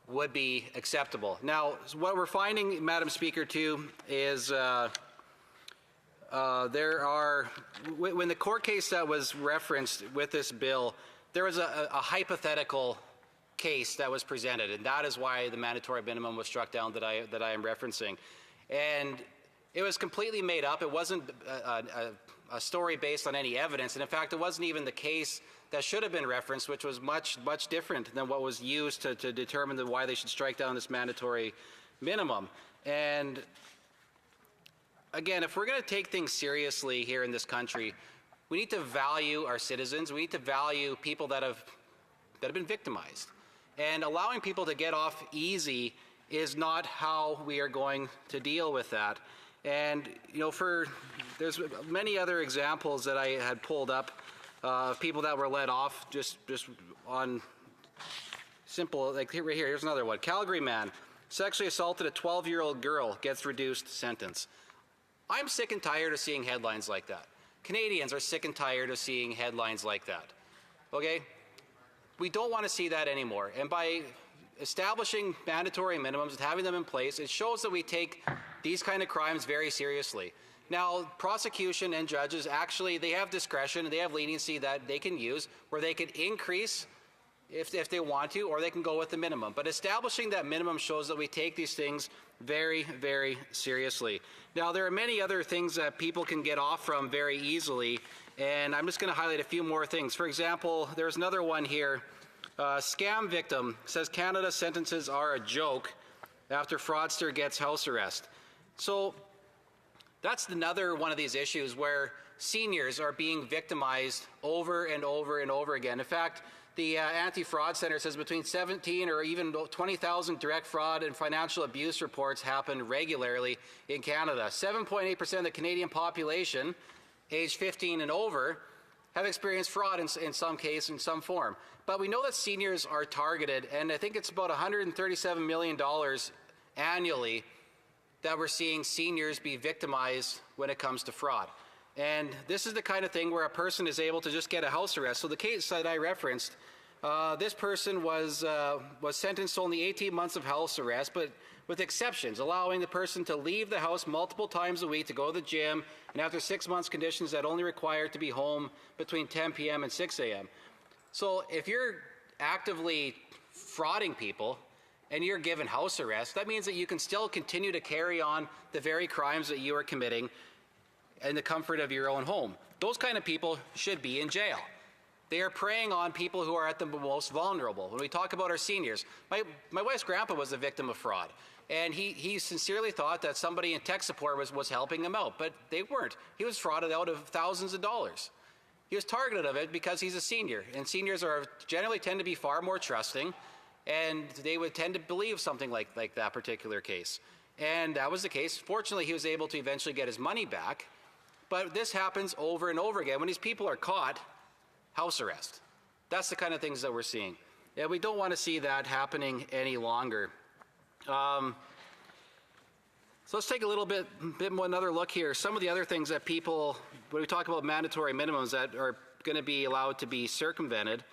would be acceptable. Now, what we're finding, Madam Speaker, too, is there are, when the court case that was referenced with this bill, there was a hypothetical case that was presented, and that is why the mandatory minimum was struck down that I am referencing. And it was completely made up. It wasn't a story based on any evidence, and in fact, it wasn't even the case that should have been referenced, which was much different than what was used to determine why they should strike down this mandatory minimum. And again, if we're going to take things seriously here in this country, we need to value our citizens. We need to value people that have been victimized. And allowing people to get off easy is not how we are going to deal with that. And you know, there's many other examples that I had pulled up of people that were let off just on simple, like here's another one. Calgary man sexually assaulted a 12-year-old girl, gets reduced sentence. I'm sick and tired of seeing headlines like that. Canadians are sick and tired of seeing headlines like that. Okay? We don't want to see that anymore. And by establishing mandatory minimums and having them in place, it shows that we take these kind of crimes very seriously. Now, prosecution and judges actually, they have discretion and they have leniency that they can use where they can increase if they want to, or they can go with the minimum. But establishing that minimum shows that we take these things very, very seriously. Now, there are many other things that people can get off from very easily, and I'm just going to highlight a few more things. For example, there's another one here. Scam victim says Canada sentences are a joke after fraudster gets house arrest. So that's another one of these issues where seniors are being victimized over and over and over again. In fact, the Anti-Fraud Center says between 17 or even 20,000 direct fraud and financial abuse reports happen regularly in Canada. 7.8% of the Canadian population, age 15 and over, have experienced fraud in some case, in some form. But we know that seniors are targeted, and I think it's about $137 million annually that we're seeing seniors be victimized when it comes to fraud. And this is the kind of thing where a person is able to just get a house arrest. So the case that I referenced, this person was sentenced to only 18 months of house arrest, but with exceptions, allowing the person to leave the house multiple times a week to go to the gym, and after 6 months, conditions that only required to be home between 10 p.m. and 6 a.m. So if you're actively frauding people and you're given house arrest, that means that you can still continue to carry on the very crimes that you are committing in the comfort of your own home. Those kind of people should be in jail. They are preying on people who are at the most vulnerable. When we talk about our seniors, my wife's grandpa was a victim of fraud, and he sincerely thought that somebody in tech support was helping him out, but they weren't. He was frauded out of thousands of dollars. He was targeted of it because he's a senior, and seniors generally tend to be far more trusting, and they would tend to believe something like that particular case. And that was the case. Fortunately, he was able to eventually get his money back, but this happens over and over again. When these people are caught, house arrest. That's the kind of things that we're seeing. Yeah, we don't want to see that happening any longer. So let's take a little bit more another look here. Some of the other things that people, when we talk about mandatory minimums that are going to be allowed to be circumvented,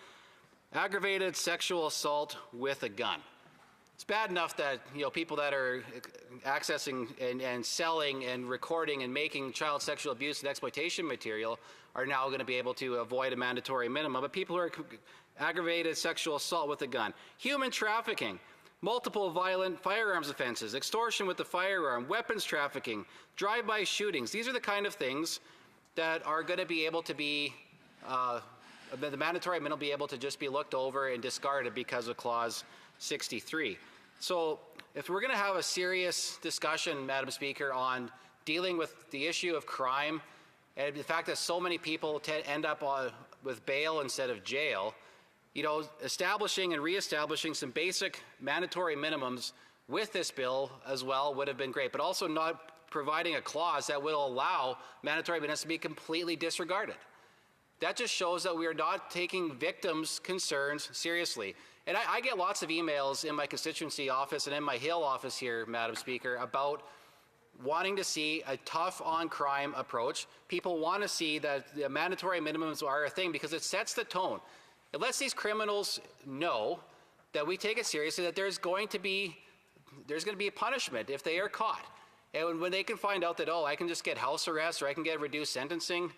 aggravated sexual assault with a gun. It's bad enough that people that are accessing and selling and recording and making child sexual abuse and exploitation material are now going to be able to avoid a mandatory minimum, but people who are aggravated sexual assault with a gun, human trafficking, multiple violent firearms offenses, extortion with the firearm, weapons trafficking, drive-by shootings. These are the kind of things that are going to be able to be, the mandatory minimum will be able to just be looked over and discarded because of Clause 63. So if we're going to have a serious discussion, Madam Speaker, on dealing with the issue of crime and the fact that so many people end up with bail instead of jail, establishing and reestablishing some basic mandatory minimums with this bill as well would have been great, but also not providing a clause that will allow mandatory minimums to be completely disregarded. That just shows that we are not taking victims' concerns seriously. And I get lots of emails in my constituency office and in my Hill office here, Madam Speaker, about wanting to see a tough on crime approach. People want to see that the mandatory minimums are a thing because it sets the tone. It lets these criminals know that we take it seriously, that there's going to be a punishment if they are caught. And when they can find out that, oh, I can just get house arrest or I can get reduced sentencing,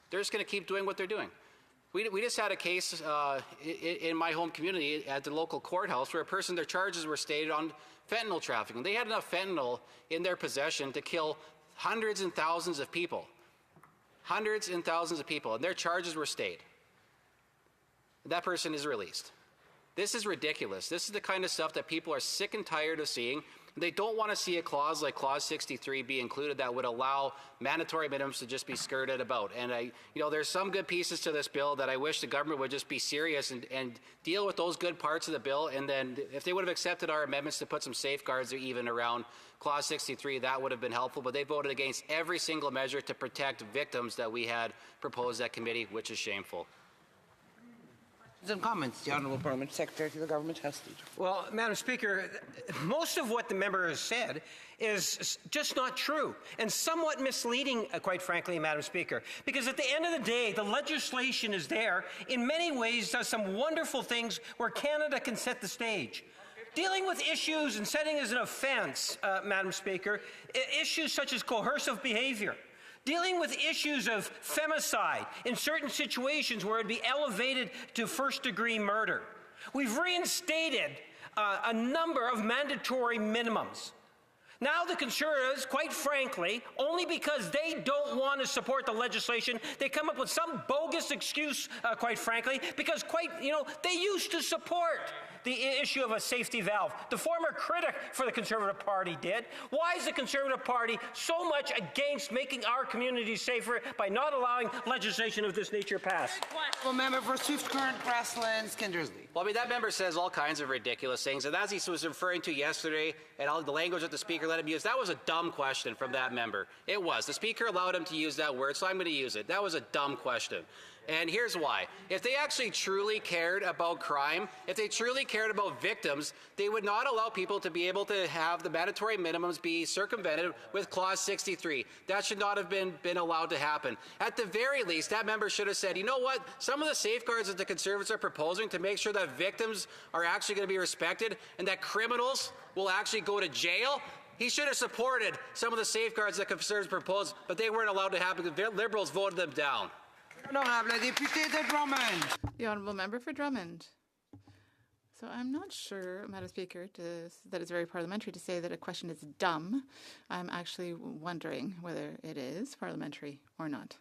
they're just going to keep doing what they're doing. We just had a case in my home community at the local courthouse where their charges were stated on fentanyl trafficking. They had enough fentanyl in their possession to kill hundreds and thousands of people. Hundreds and thousands of people, and their charges were stayed. That person is released. This is ridiculous. This is the kind of stuff that people are sick and tired of seeing. They don't want to see a clause like Clause 63 be included that would allow mandatory minimums to just be skirted about. And there's some good pieces to this bill that I wish the government would just be serious and deal with those good parts of the bill. And then if they would have accepted our amendments to put some safeguards even around Clause 63, that would have been helpful. But they voted against every single measure to protect victims that we had proposed at committee, which is shameful. And comments. The Honourable Parliament Secretary to the Government House Leader. Well, Madam Speaker, most of what the member has said is just not true and somewhat misleading, quite frankly, Madam Speaker, because at the end of the day, the legislation is there, in many ways does some wonderful things where Canada can set the stage. Dealing with issues and setting as an offence, Madam Speaker, issues such as coercive behaviour. Dealing with issues of femicide in certain situations where it would be elevated to first-degree murder. We've reinstated a number of mandatory minimums. Now the Conservatives, quite frankly, only because they don't want to support the legislation, they come up with some bogus excuse, quite frankly, because they used to support the issue of a safety valve. The former critic for the Conservative Party did. Why is the Conservative Party so much against making our communities safer by not allowing legislation of this nature pass? Well, member for Swift Current, Grasslands, Kindersley. Well, that member says all kinds of ridiculous things, and as he was referring to yesterday, and all the language that the Speaker let him use, that was a dumb question from that member. It was. The Speaker allowed him to use that word, so I'm going to use it. That was a dumb question. And here's why. If they actually truly cared about crime, if they truly cared about victims, they would not allow people to be able to have the mandatory minimums be circumvented with Clause 63. That should not have been allowed to happen. At the very least, that member should have said, you know what, some of the safeguards that the Conservatives are proposing to make sure that victims are actually going to be respected and that criminals will actually go to jail, he should have supported some of the safeguards that Conservatives proposed, but they weren't allowed to happen because Liberals voted them down. Honourable Député de Drummond. The Honourable Member for Drummond. So I'm not sure, Madam Speaker, that it's very parliamentary to say that a question is dumb. I'm actually wondering whether it is parliamentary or not.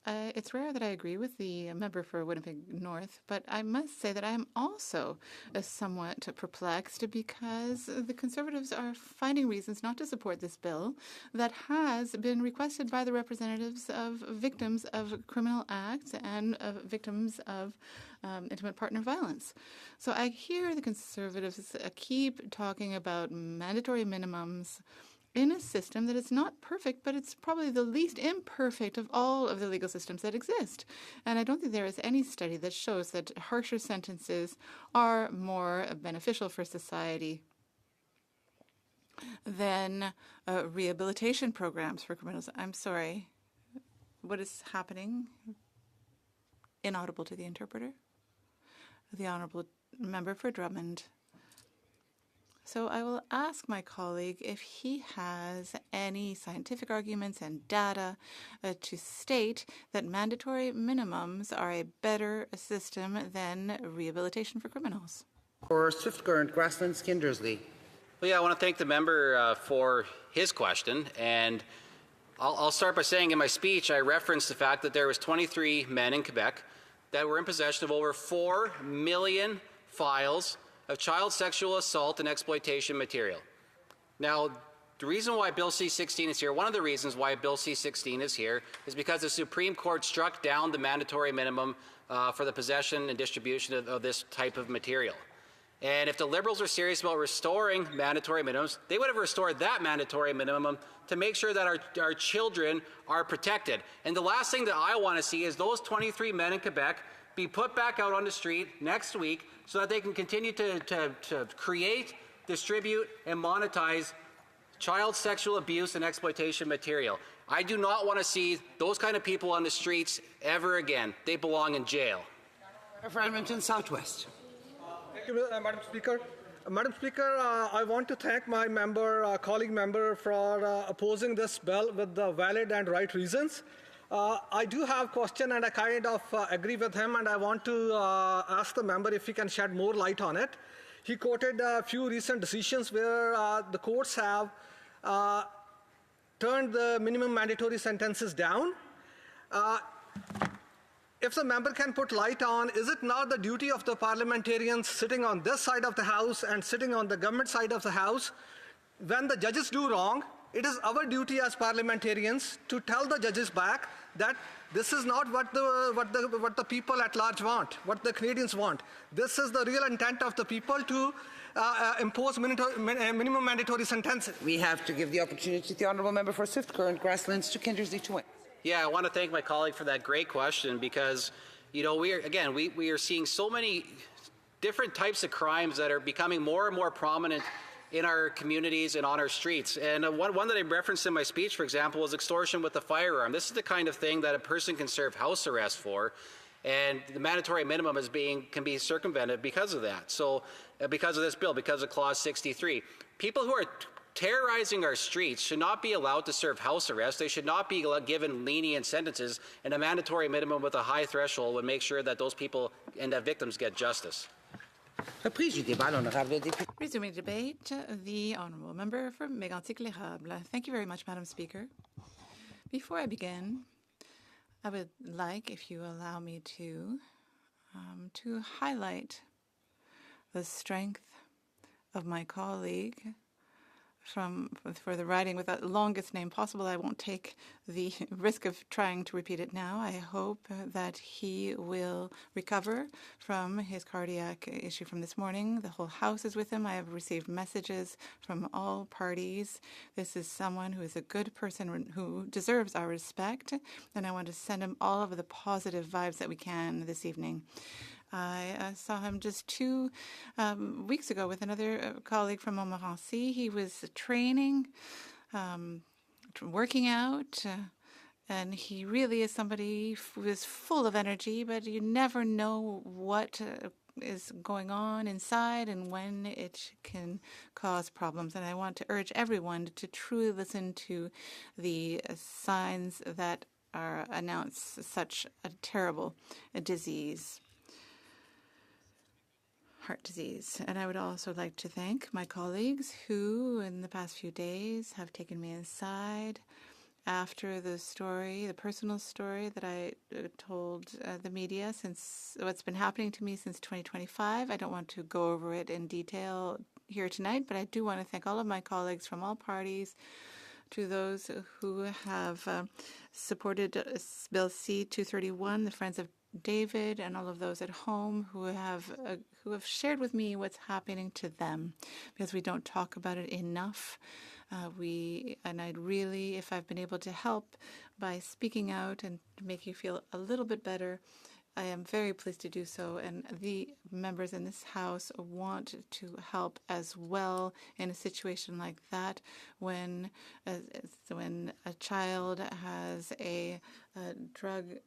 It's rare that I agree with the member for Winnipeg North, but I must say that I am also somewhat perplexed because the Conservatives are finding reasons not to support this bill that has been requested by the representatives of victims of criminal acts and of victims of intimate partner violence. So I hear the Conservatives keep talking about mandatory minimums in a system that is not perfect, but it's probably the least imperfect of all of the legal systems that exist. And I don't think there is any study that shows that harsher sentences are more beneficial for society than rehabilitation programs for criminals. I'm sorry. What is happening? Inaudible to the interpreter. The Honourable Member for Drummond. So I will ask my colleague if he has any scientific arguments and data to state that mandatory minimums are a better system than rehabilitation for criminals. For Swift Current, Grasslands, Kindersley. Well, yeah, I want to thank the member for his question. And I'll start by saying in my speech, I referenced the fact that there was 23 men in Quebec that were in possession of over 4 million files of child sexual assault and exploitation material. Now, the reason why Bill C-16 is here, one of the reasons why Bill C-16 is here, is because the Supreme Court struck down the mandatory minimum for the possession and distribution of this type of material. And if the Liberals are serious about restoring mandatory minimums, they would have restored that mandatory minimum to make sure that our children are protected. And the last thing that I want to see is those 23 men in Quebec be put back out on the street next week so that they can continue to create, distribute, and monetize child sexual abuse and exploitation material. I do not want to see those kind of people on the streets ever again. They belong in jail. For Edmonton Southwest. Thank you, Madam Speaker. Madam Speaker, I want to thank my colleague member for opposing this bill with the valid and right reasons. I do have a question and I kind of agree with him, and I want to ask the member if he can shed more light on it. He quoted a few recent decisions where the courts have turned the minimum mandatory sentences down. If the member can put light on, is it not the duty of the parliamentarians sitting on this side of the House and sitting on the government side of the House, when the judges do wrong, it is our duty as parliamentarians to tell the judges back that this is not what the people at large want, what the Canadians want. This is the real intent of the people to impose minimum mandatory sentences. We have to give the opportunity to the honourable member for Swift Current, Grasslands to Kindersley to win. Yeah, I want to thank my colleague for that great question because, we are seeing so many different types of crimes that are becoming more and more prominent in our communities and on our streets. And one that I referenced in my speech, for example, was extortion with a firearm. This is the kind of thing that a person can serve house arrest for, and the mandatory minimum can be circumvented because of that. So, because of this bill, because of Clause 63, people who are terrorizing our streets should not be allowed to serve house arrest. They should not be given lenient sentences, and a mandatory minimum with a high threshold would make sure that those people and that victims get justice. Resuming debate, the honourable member for Mégantic-l'Érable. Thank you very much, Madam Speaker. Before I begin, I would like, if you allow me to highlight the strength of my colleague for the riding with the longest name possible. I won't take the risk of trying to repeat it now. I hope that he will recover from his cardiac issue from this morning. The whole House is with him. I have received messages from all parties. This is someone who is a good person who deserves our respect, and I want to send him all of the positive vibes that we can this evening. I saw him just 2 weeks ago with another colleague from Montmorency. He was training, working out, and he really is somebody who is full of energy, but you never know what is going on inside and when it can cause problems. And I want to urge everyone to truly listen to the signs that announce such a terrible disease. Heart disease. And I would also like to thank my colleagues who, in the past few days, have taken me inside after the personal story that I told the media since what's been happening to me since 2025. I don't want to go over it in detail here tonight, but I do want to thank all of my colleagues from all parties, to those who have supported Bill C-231, the Friends of David, and all of those at home who have shared with me what's happening to them, because we don't talk about it enough. I'd really, if I've been able to help by speaking out and make you feel a little bit better, I am very pleased to do so. And the members in this House want to help as well in a situation like that, when a child has a drug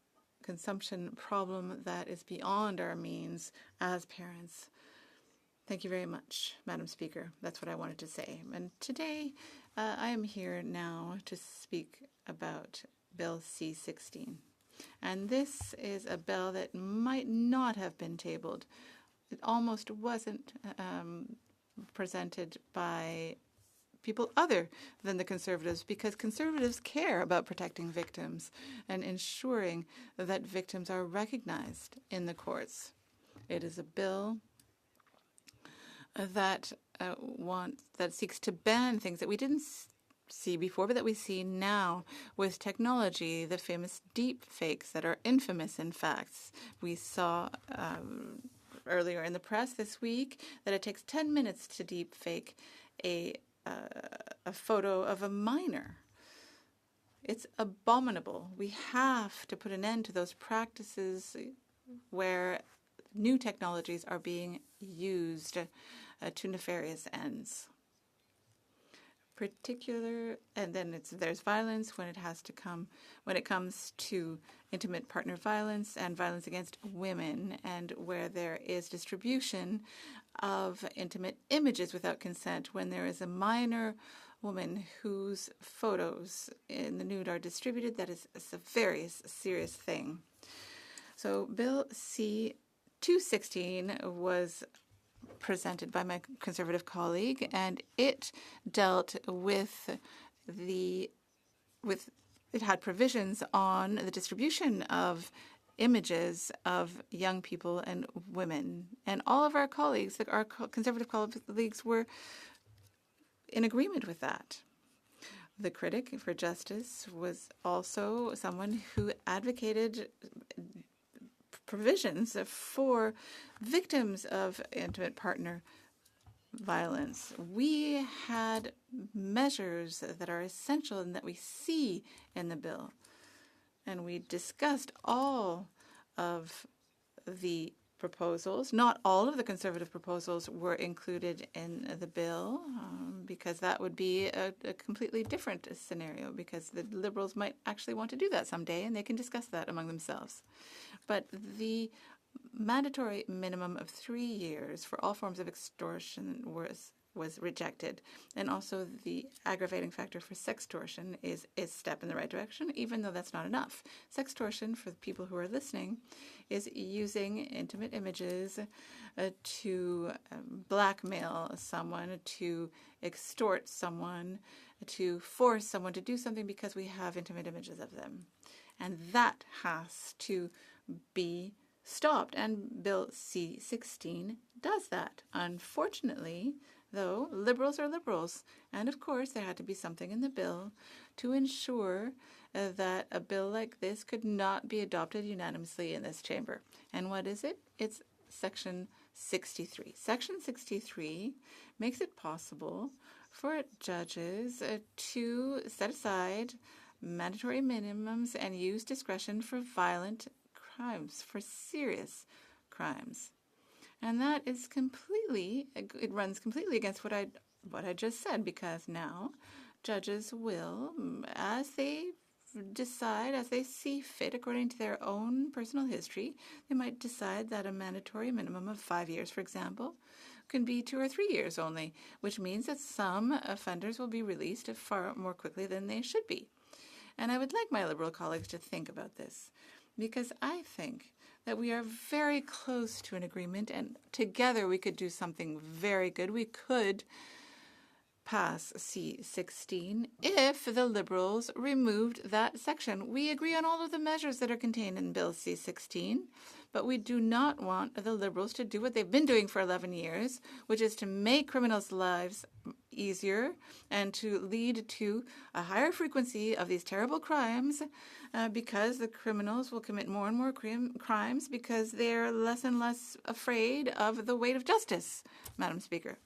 consumption problem that is beyond our means as parents. Thank you very much, Madam Speaker. That's what I wanted to say. And today, I am here now to speak about Bill C-16. And this is a bill that might not have been tabled. It almost wasn't presented by people other than the Conservatives, because Conservatives care about protecting victims and ensuring that victims are recognized in the courts. It is a bill that seeks to ban things that we didn't see before, but that we see now with technology, the famous deep fakes that are infamous in fact. We saw earlier in the press this week that it takes 10 minutes to deep fake a photo of a minor. It's abominable. We have to put an end to those practices where new technologies are being used to nefarious ends. and then there's violence when it comes to intimate partner violence and violence against women, and where there is distribution of intimate images without consent, when there is a minor woman whose photos in the nude are distributed, that is a very serious thing. So Bill C-216 was presented by my Conservative colleague, and it dealt with it had provisions on the distribution of images of young people and women. And all of our colleagues, our Conservative colleagues, were in agreement with that. The critic for justice was also someone who advocated provisions for victims of intimate partner violence. We had measures that are essential and that we see in the bill. And we discussed all of the proposals. Not all of the Conservative proposals were included in the bill, because that would be a completely different scenario, because the Liberals might actually want to do that someday, and they can discuss that among themselves. But the mandatory minimum of 3 years for all forms of extortion was rejected. And also the aggravating factor for sextortion is a step in the right direction, even though that's not enough. Sextortion, for the people who are listening, is using intimate images to blackmail someone, to extort someone, to force someone to do something because we have intimate images of them. And that has to be stopped. And Bill C-16 does that. Unfortunately, though, Liberals are Liberals. And of course, there had to be something in the bill to ensure that a bill like this could not be adopted unanimously in this chamber. And what is it? It's Section 63. Section 63 makes it possible for judges to set aside mandatory minimums and use discretion for violent crimes, for serious crimes. And that is it runs completely against what I just said, because now judges will, as they decide, as they see fit according to their own personal history, they might decide that a mandatory minimum of 5 years, for example, can be 2 or 3 years only, which means that some offenders will be released far more quickly than they should be. And I would like my Liberal colleagues to think about this, because I think that we are very close to an agreement, and together we could do something very good. We could pass C-16 if the Liberals removed that section. We agree on all of the measures that are contained in Bill C-16, but we do not want the Liberals to do what they've been doing for 11 years, which is to make criminals' lives easier and to lead to a higher frequency of these terrible crimes, because the criminals will commit more and more crimes because they're less and less afraid of the weight of justice, Madam Speaker.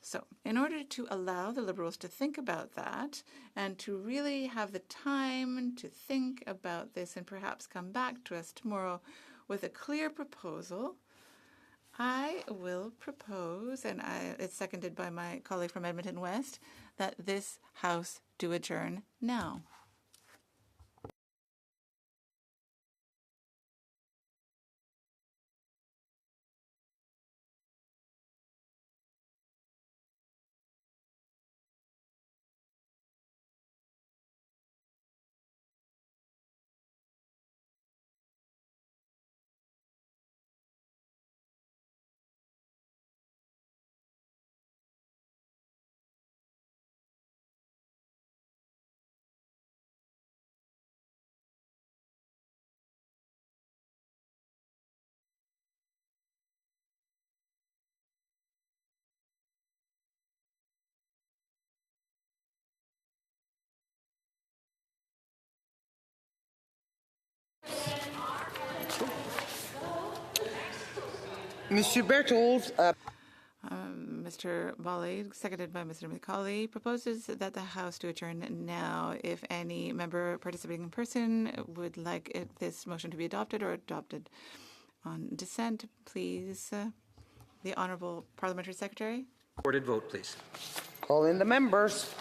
So in order to allow the Liberals to think about that and to really have the time to think about this and perhaps come back to us tomorrow with a clear proposal, I will propose, and it's seconded by my colleague from Edmonton West, that this House do adjourn now. Monsieur Berthold. Mr. Bali, seconded by Mr. McCauley, proposes that the House do adjourn now. If any member participating in person would like this motion to be adopted or adopted on dissent, please, the Honourable Parliamentary Secretary. Recorded vote, please. Call in the members.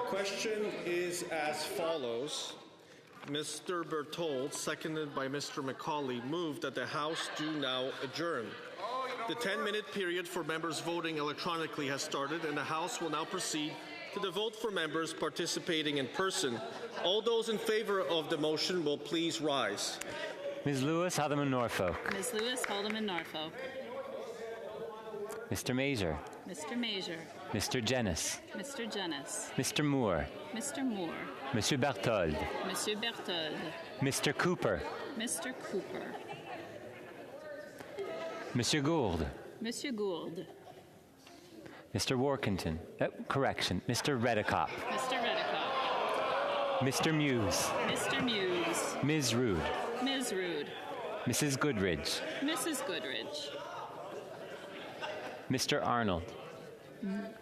question is as follows. Mr. Berthold, seconded by Mr. McCauley, moved that the House do now adjourn. The 10-minute period for members voting electronically has started, and the House will now proceed to the vote for members participating in person. All those in favor of the motion will please rise. Ms. Lewis, Haldeman, Norfolk. Ms. Lewis, Haldeman, Norfolk. Mr. Mazur. Mr. Major. Mr. Jennis. Mr. Jennis. Mr. Moore. Mr. Moore. Monsieur Berthold. Monsieur Berthold. Mr. Cooper. Mr. Cooper. Monsieur Gould. Monsieur Gould. Mr. Workington. Correction. Mr. Redicott. Mr. Redicott. Mr. Muse. Mr. Muse. Ms. Rood. Ms. Rood. Mrs. Goodridge. Mrs. Goodridge. Mr. Arnold.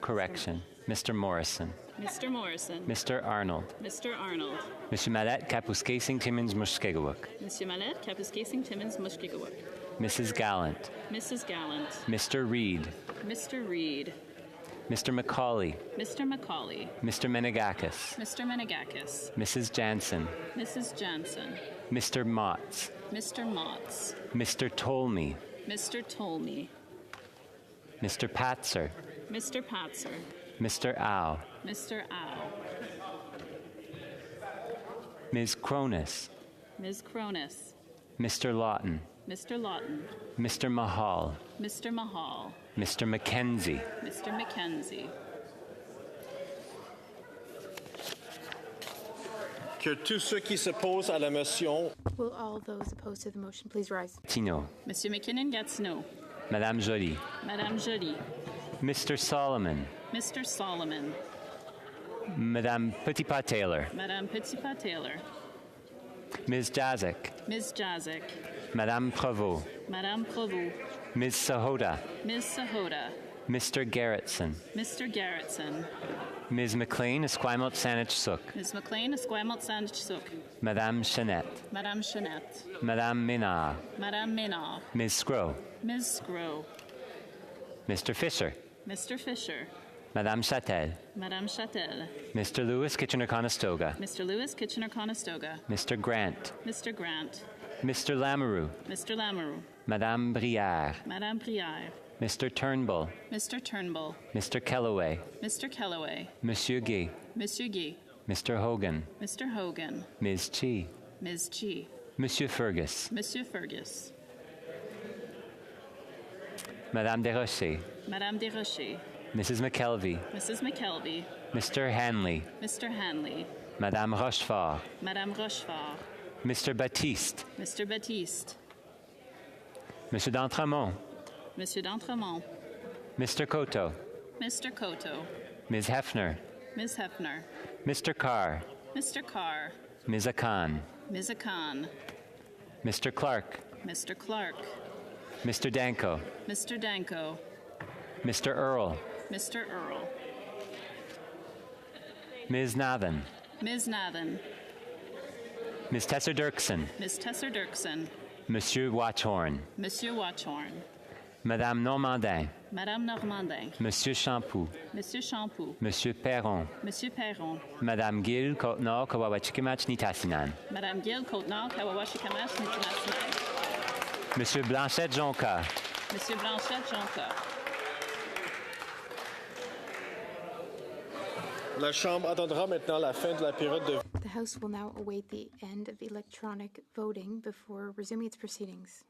Correction. Mr. Morrison. Mr. Morrison. Mr. Arnold. Mr. Arnold. Monsieur Mallet, Kapuskasing, Timmins, Mushkegawuk. Monsieur Mallet, Kapuskasing, Timmins, Mushkegawuk. Mrs. Gallant. Mrs. Gallant. Mr. Reed. Mr. Reed. Mr. McCauley. Mr. McCauley. Mr. Menegakis. Mr. Menegakis. Mrs. Jansen. Mrs. Jansen. Mr. Motts. Mr. Motts. Mr. Tolmie. Mr. Tolmie. Mr. Patzer. Mr. Patzer. Mr. Au. Mr. Au. Ms. Cronus. Ms. Cronus. Mr. Lawton. Mr. Lawton. Mr. Mahal. Mr. Mahal. Mr. Mackenzie. Mr. Mackenzie. Que tous ceux qui s'opposent à la motion. Will all those opposed to the motion please rise? Tino. Monsieur McKinnon Gatineau. Madame Joly. Madame Joly. Mr. Solomon. Mr. Solomon. Madame Petitpas Taylor. Madame Petitpas Taylor. Ms. Jazik. Ms. Jazik. Madame Provost. Madame Provost. Ms. Sahota. Ms. Sahota. Mr. Garrettson. Mr. Garrettson. Ms. McLean, Esquimalt Saanich Suk. Ms. McLean, Esquimalt Saanich Suk. Madame Chanette. Madame Chanette. Madame Ménard. Madame Ménard. Ms. Scrow. Ms. Scrow. Mr. Fisher. Mr. Fisher. Madame Châtel. Madame Châtel. Mr. Lewis, Kitchener-Conestoga. Mr. Lewis, Kitchener-Conestoga. Mr. Grant. Mr. Grant. Mr. Lamoureux. Mr. Lamoureux. Madame Brière. Madame Brière. Mr. Turnbull. Mr. Turnbull. Mr. Kellaway. Mr. Kellaway. Monsieur Gay. Monsieur Gay. Mr. Hogan. Mr. Hogan. Ms. Chi. Ms. Chi. Monsieur Fergus. Monsieur Fergus. Madame Desrochers. Madame Desrochers. Mrs. McKelvey. Mrs. McKelvey. Mr. Hanley. Mr. Hanley. Madame Rochefort. Madame Rochefort. Mr. Baptiste. Mr. Baptiste. Monsieur d'Entremont. Monsieur d'Entremont. Mr. Coteau. Mr. Coteau. Ms. Hefner. Ms. Hefner. Mr. Carr. Mr. Carr. Ms. Akan. Ms. Akan. Mr. Clark. Mr. Clark. Mr. Danko. Mr. Danko. Mr. Earl. Mr. Earl. Ms. Nathan. Ms. Nathan. Ms. Tesser Dirksen. Ms. Tesser Dirksen. Monsieur Watchorn. Monsieur Watchorn. Madame Normandin. Madame Normandin. Monsieur Champoux. Monsieur Champoux. Monsieur Perron. Monsieur Perron. Madame Gill, Côte-Nord, Kawawachikimach, Nitassinan. Madame Gill, Côte-Nord, Kawawachikamash, Nitassinan. Monsieur Blanchette-Jonca. Monsieur Blanchette-Jonca. La Chambre attendra maintenant la fin de la période de... The House will now await the end of electronic voting before resuming its proceedings.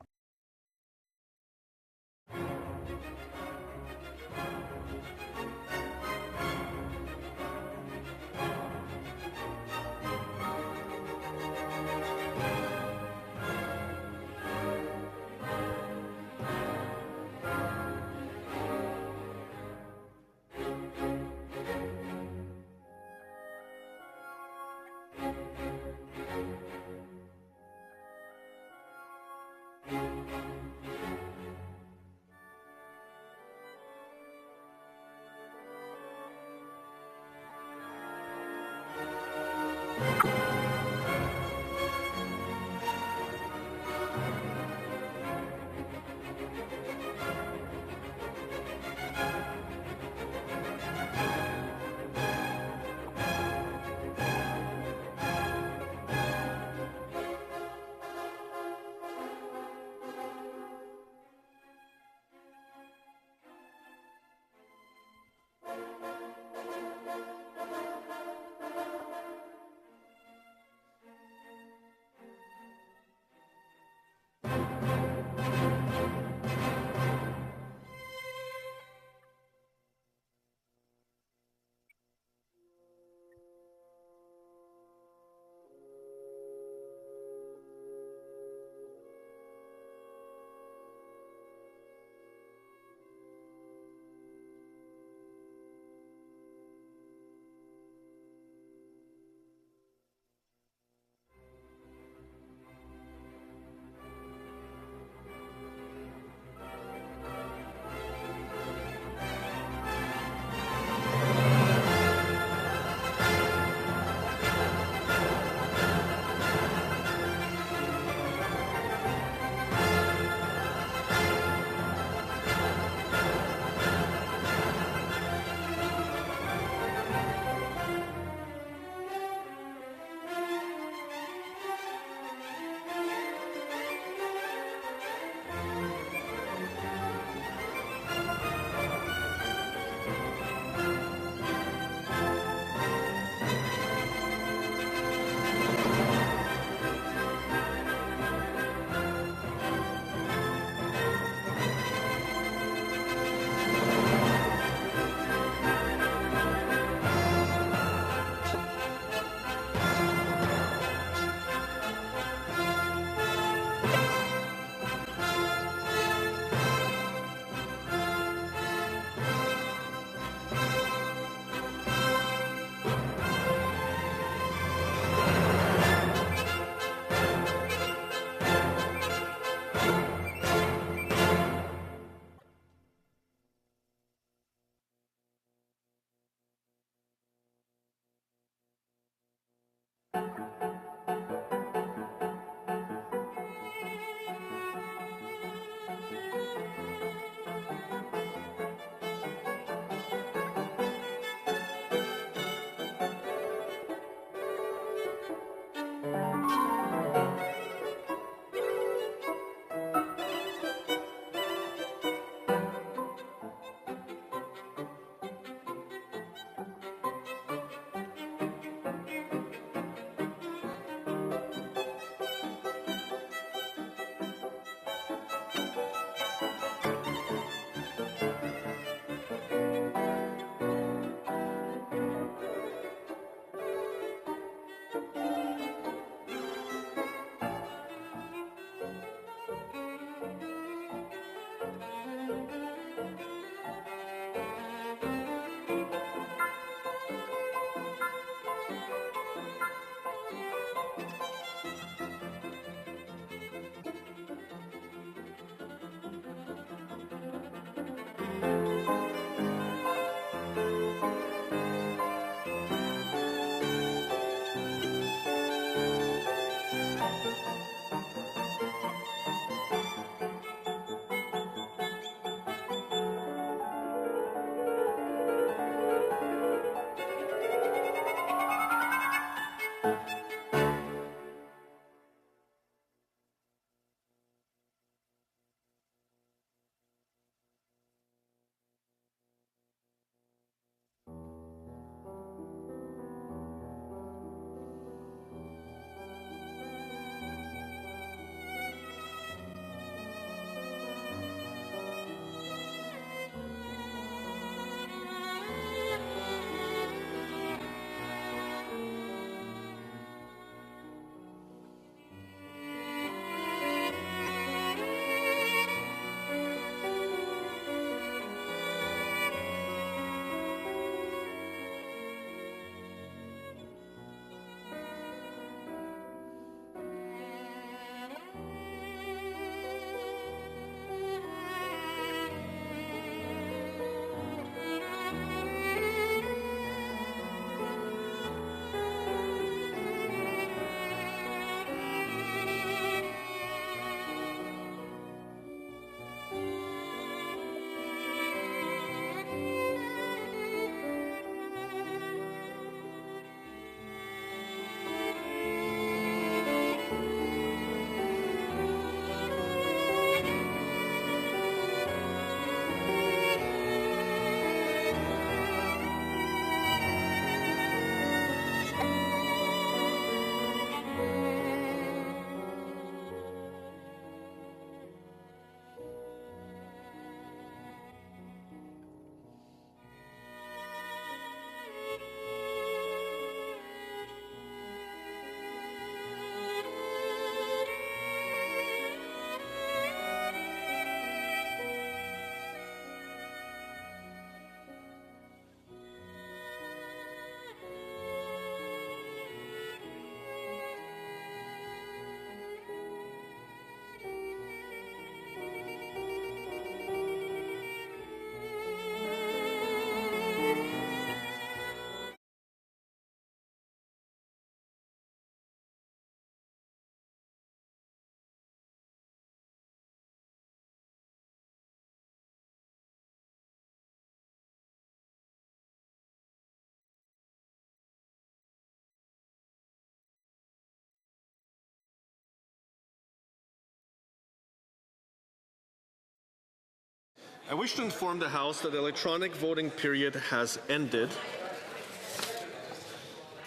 I wish to inform the House that the electronic voting period has ended.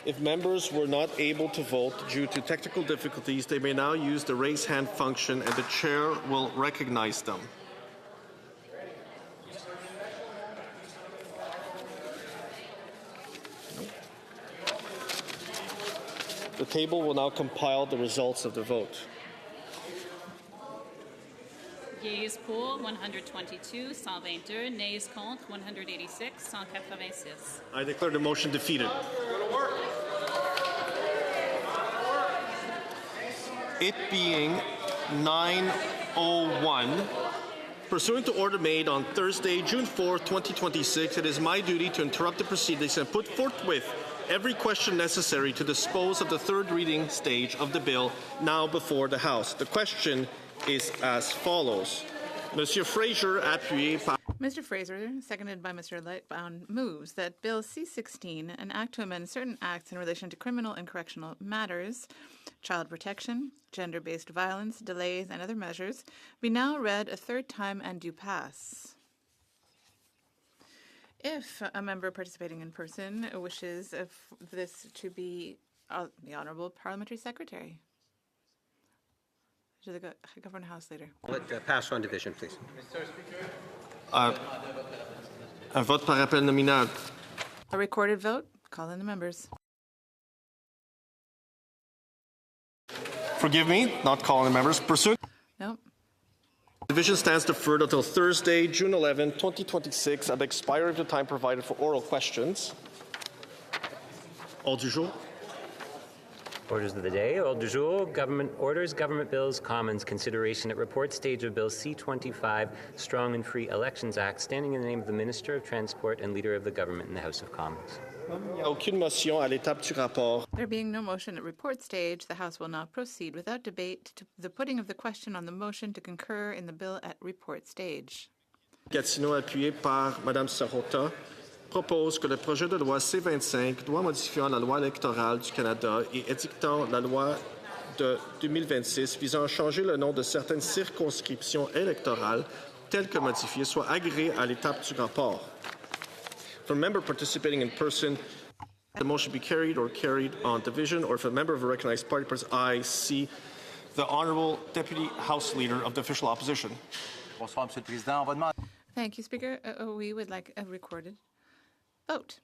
If members were not able to vote due to technical difficulties, they may now use the raise hand function and the chair will recognize them. The table will now compile the results of the vote. Yeas pour 122, 122. Nays contre 186, 186. I declare the motion defeated. It being 9:01, pursuant to order made on Thursday, June 4, 2026, it is my duty to interrupt the proceedings and put forthwith every question necessary to dispose of the third reading stage of the bill now before the House. The question is as follows. Monsieur Fraser, appuyé par... Mr. Fraser, seconded by Mr. Lightbound, moves that Bill C-16, an act to amend certain acts in relation to criminal and correctional matters, child protection, gender-based violence, delays, and other measures, be now read a third time and do pass. If a member participating in person wishes this to be the Honourable Parliamentary Secretary. To the Government House Leader. Let pass on division, please. Un vote par appel nominal. A recorded vote. Call in the members. Forgive me, not calling the members. Pursuant. No. Division stands deferred until Thursday, June 11, 2026, at the expiry of the time provided for oral questions. Ordre du jour. Orders of the day. Ordre du jour. Government orders, government bills, Commons consideration at report stage of Bill C-25, Strong and Free Elections Act, standing in the name of the Minister of Transport and Leader of the Government in the House of Commons. Il n'y a aucune motion à l'étape du rapport. There being no motion at report stage, the House will now proceed without debate to the putting of the question on the motion to concur in the bill at report stage. Gatineau, appuyé par Mme Sarota, propose que le projet de loi C-25, loi modifiant la loi électorale du Canada et édictant la loi de 2026 visant à changer le nom de certaines circonscriptions électorales telles que modifiées soit agréé à l'étape du rapport. For a member participating in person, the motion be carried or carried on division, or if a member of a recognized party press I see the Honourable Deputy House Leader of the official opposition. Bonsoir, Monsieur le Président. On va demander. Thank you, Speaker. We would like a recorded vote.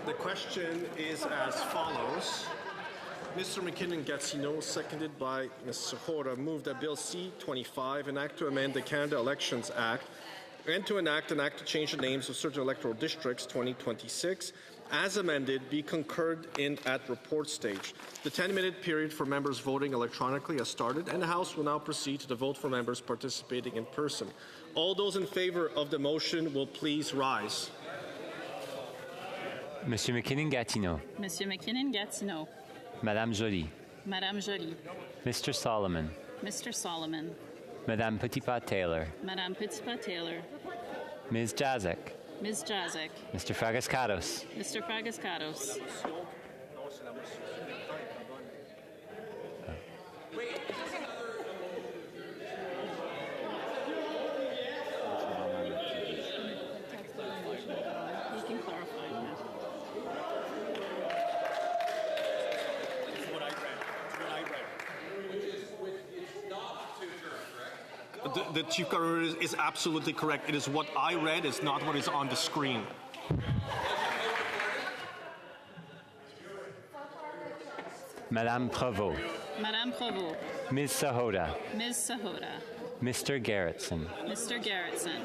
The question is as follows. Mr. McKinnon-Gatineau, seconded by Ms. Sahora, moved that Bill C-25, an act to amend the Canada Elections Act, and to enact an act to change the names of certain electoral districts 2026, as amended, be concurred in at report stage. The 10-minute period for members voting electronically has started, and the House will now proceed to the vote for members participating in person. All those in favour of the motion will please rise. Monsieur McKinnon-Gatineau. Monsieur McKinnon-Gatineau. Madame Joly. Madame Joly. Mr. Solomon. Mr. Solomon. Madame Petitpas-Taylor. Madame Petitpas-Taylor. Ms. Jazek. Ms. Jazek. Mr. Fragascados. Mr. Fragascados. The Chief Governor is absolutely correct. It is what I read, it's not what is on the screen. Madame Provost. Madame Provost. Ms. Sahota. Ms. Sahota. Mr. Garrettson. Mr. Garrettson.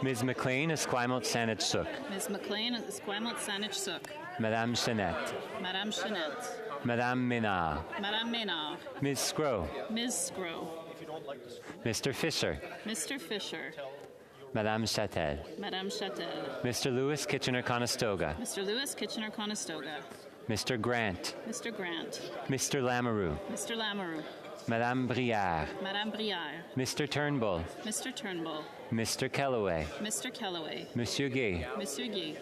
Ms. McLean Esquimalt Saanich Suk. Ms. McLean Esquimalt Saanich Suk. Madame Chenette. Madame Chenette. Madame Ménard. Madame Ménard. Ms. Scrow. Ms. Scrow. Mr. Fisher. Mr. Fisher. Madame Chatel. Madame Chatel. Mr. Lewis Kitchener-Conestoga. Mr. Lewis Kitchener-Conestoga. Mr. Grant. Mr. Grant. Mr. Lamoureux. Mr. Lamoureux. Madame Brière. Madame Brière. Mr. Turnbull. Mr. Turnbull. Mr. Kellaway. Mr. Kellaway. Monsieur Gay. Monsieur Gay.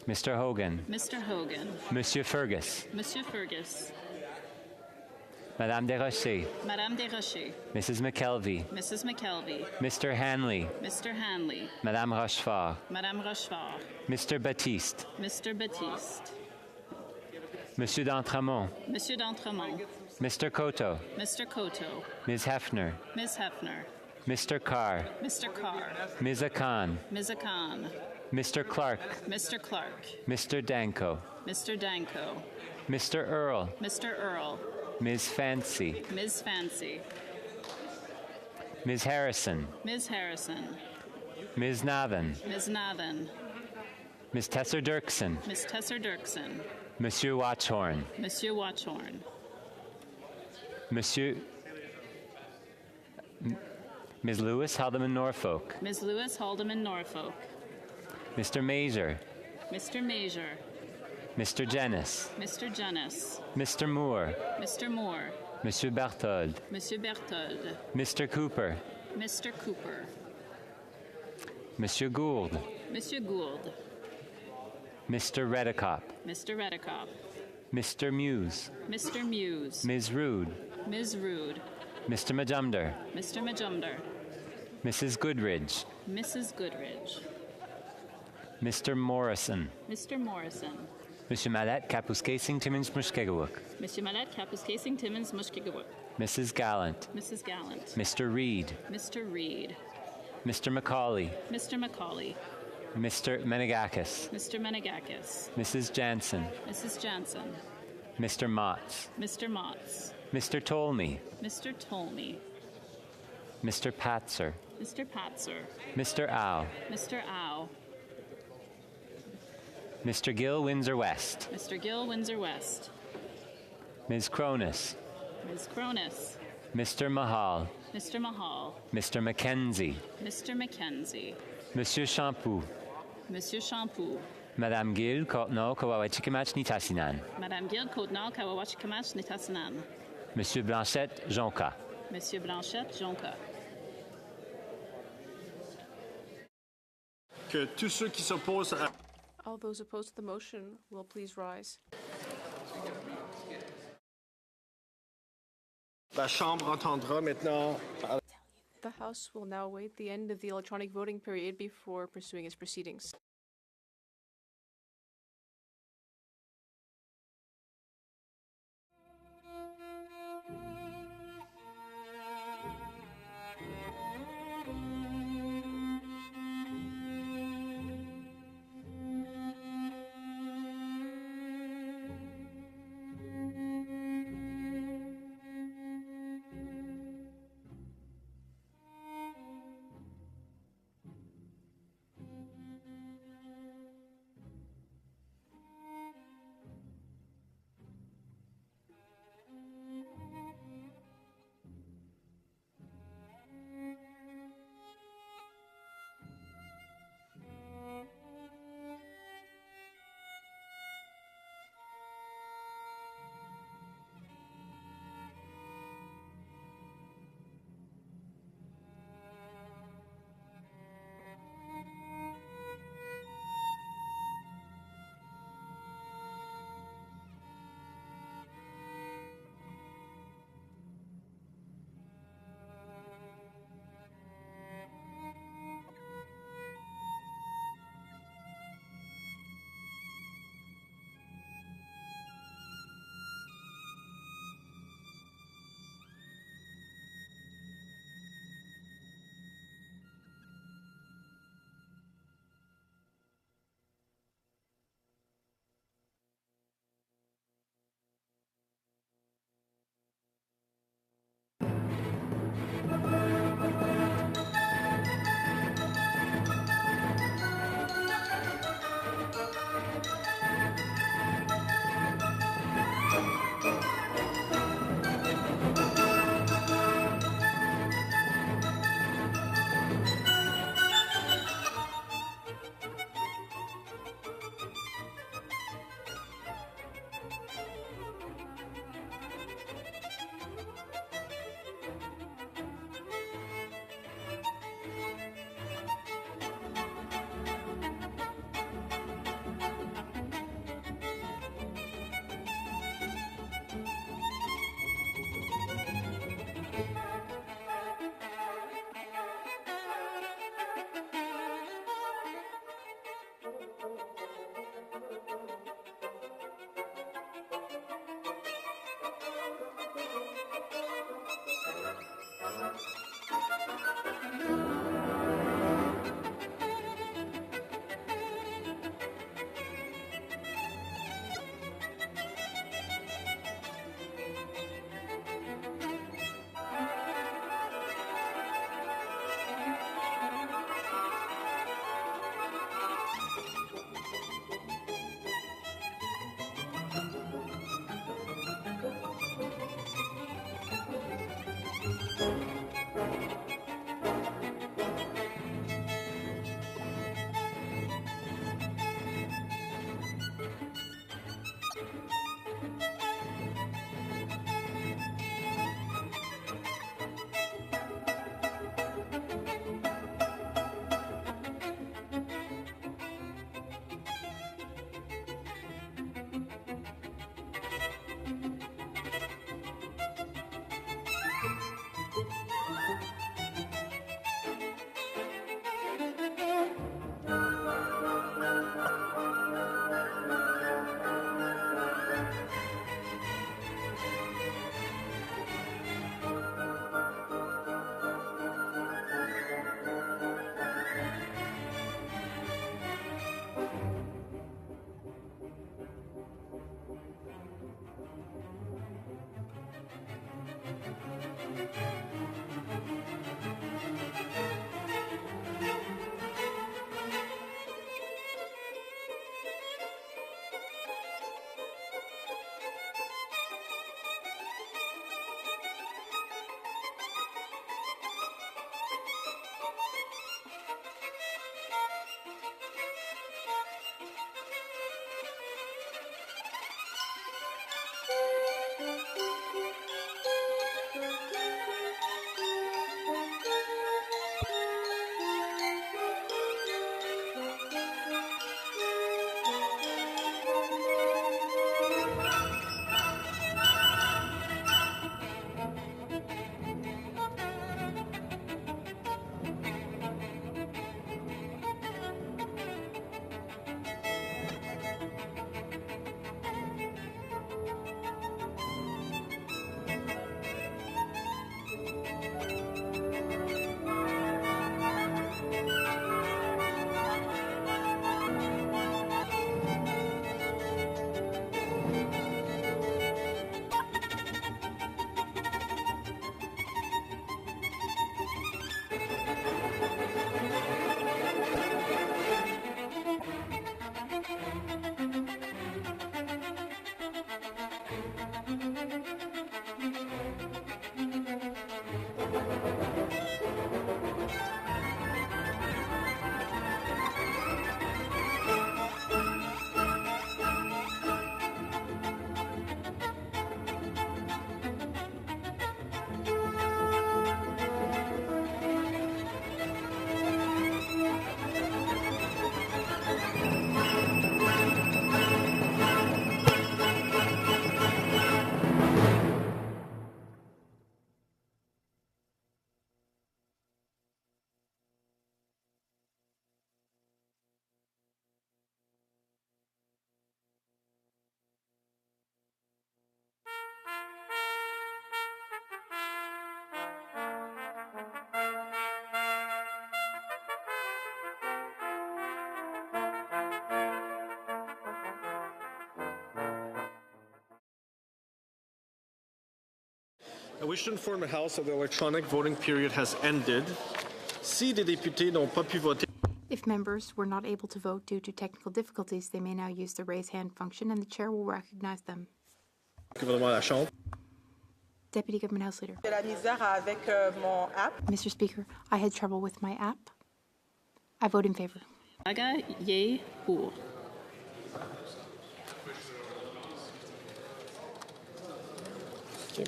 Mr. Hogan. Mr. Hogan. Monsieur Fergus. Monsieur Fergus. Madame Desrochers. Madame Desrochers. Mrs. McKelvey. Mrs. McKelvey. Mr. Hanley. Mr. Hanley. Madame Rochefort. Madame Rochefort. Mr. Baptiste. Mr. Baptiste. Monsieur d'Entremont. Monsieur d'Entremont. Mr. Coteau. Mr. Coteau. Ms. Hefner. Ms. Hefner. Mr. Carr. Mr. Carr. Ms. Akan. Ms. Akan. Mr. Clark. Mr. Clark. Mr. Danko. Mr. Danko. Mr. Earl. Mr. Earl. Ms. Fancy. Ms. Fancy. Ms. Harrison. Ms. Harrison. Ms. Nathan. Ms. Nathan. Ms. Tesser-Dirksen. Ms. Tesser-Dirksen. Monsieur Watchorn. Monsieur Watchorn. Monsieur... Ms. Lewis, Haldeman, Norfolk. Ms. Lewis, Haldeman, Norfolk. Mr. Mazur. Mr. Mazur. Mr. Jennis. Mr. Jennis. Mr. Moore. Mr. Moore. Monsieur Berthold. Monsieur Berthold. Mr. Cooper. Mr. Cooper. Monsieur Gould. Monsieur Gould. Mr. Redekop. Mr. Redekop. Mr. Muse. Mr. Muse. Ms. Rood. Ms. Rood. Mr. Majumder. Mr. Majumder. Mrs. Goodridge. Mrs. Goodridge. Mr. Morrison. Mr. Morrison. Monsieur Mallet, Kapuskasing, Timmins, Mushkegawuk. Monsieur Mallet, Kapuskasing, Timmins, Mushkegawuk. Mrs. Gallant. Mrs. Gallant. Mr. Reed. Mr. Reed. Mr. Macaulay. Mr. Macaulay. Mr. Menegakis. Mr. Menegakis. Mrs. Jansen. Mrs. Jansen. Mr. Motts. Mr. Motts. Mr. Tolmie. Mr. Tolmie. Mr. Patzer. Mr. Patzer. Mr. Au. Mr. Au. Mr. Gill, Windsor West. Mr. Gill, Windsor West. Ms. Cronus. Ms. Cronus. Mr. Mahal. Mr. Mahal. Mr. Mackenzie. Mr. Mackenzie. Monsieur Champoux. Monsieur Champoux. Madame Gill, Cotenau, Kawawachikimach, Nitasinan. Madame Gill, Cotenau, Kawawachikimach, Nitassinan. Monsieur Blanchette, Jonca. Monsieur Blanchette, Jonca. Que tous ceux qui s'opposent à... All those opposed to the motion will please rise. La Chambre entendra maintenant... The House will now wait the end of the electronic voting period before pursuing its proceedings. I wish to inform the House that the electronic voting period has ended. Si des députés n'ont pas pu voter. If members were not able to vote due to technical difficulties, they may now use the raise hand function and the chair will recognize them. Gouvernement à la Chambre. Deputy Government House Leader. J'ai la misère avec mon app. Mr. Speaker, I had trouble with my app. I vote in favor. Aga Ye Pour. Okay.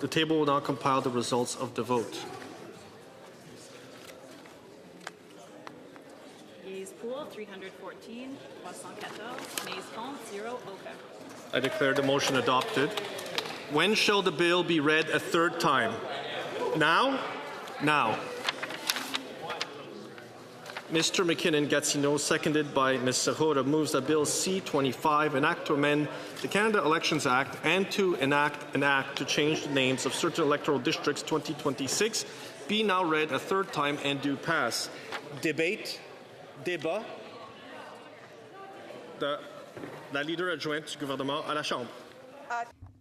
The table will now compile the results of the vote. Yeas pour 314, 314. Nays contre 0. Okay. I declare the motion adopted. When shall the bill be read a third time? Now? Now. Mr. McKinnon-Gatineau, seconded by Ms. Serrora, moves that Bill C-25, an act to amend the Canada Elections Act and to enact an act to change the names of certain electoral districts 2026, be now read a third time and do pass. Debate. Débat. La leader adjointe du gouvernement à la Chambre.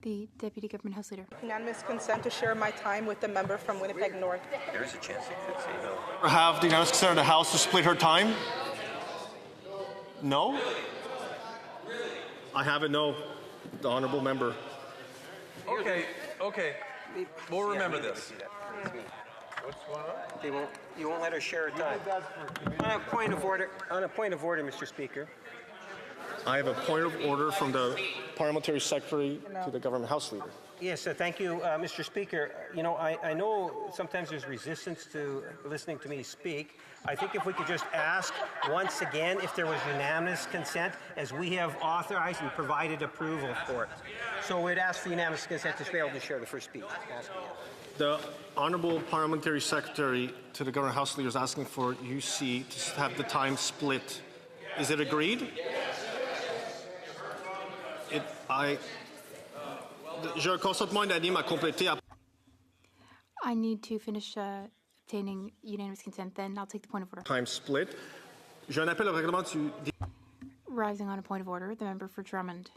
The Deputy Government House Leader. Unanimous consent to share my time with the member from Winnipeg North. There is a chance they could say no. Have the unanimous consent of the House to split her time? No? I have a no. The honourable member. Okay. We'll remember this. What's going on? You won't let her share her time. On a point of order, Mr. Speaker. I have a point of order from the Parliamentary Secretary to the Government House Leader. Yes, thank you, Mr. Speaker. You know, I know sometimes there's resistance to listening to me speak. I think if we could just ask once again if there was unanimous consent, as we have authorized and provided approval for it. So we'd ask for unanimous consent to be able to share the first speech. The Honourable Parliamentary Secretary to the Government House Leader is asking for UC to have the time split. Is it agreed? J'ai un consentement unanime à compléter. I need to finish obtaining unanimous consent, then I'll take the point of order. Time split. J'ai un appel au règlement du... Rising on a point of order, the member for Drummond.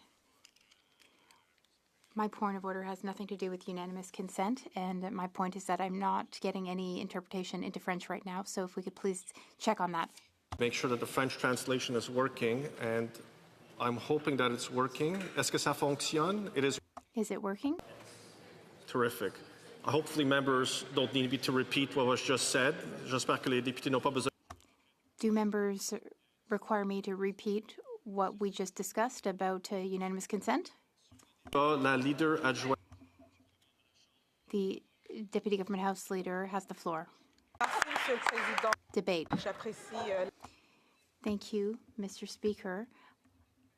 My point of order has nothing to do with unanimous consent, and my point is that I'm not getting any interpretation into French right now, so if we could please check on that. Make sure that the French translation is working, and I'm hoping that it's working. Est-ce que ça fonctionne? It is. Is it working? Terrific. Hopefully members don't need me to repeat what was just said. J'espère que les députés n'ont pas besoin. Do members require me to repeat what we just discussed about unanimous consent? La leader adjointe. The Deputy Government House Leader has the floor. Debate. Thank you, Mr. Speaker.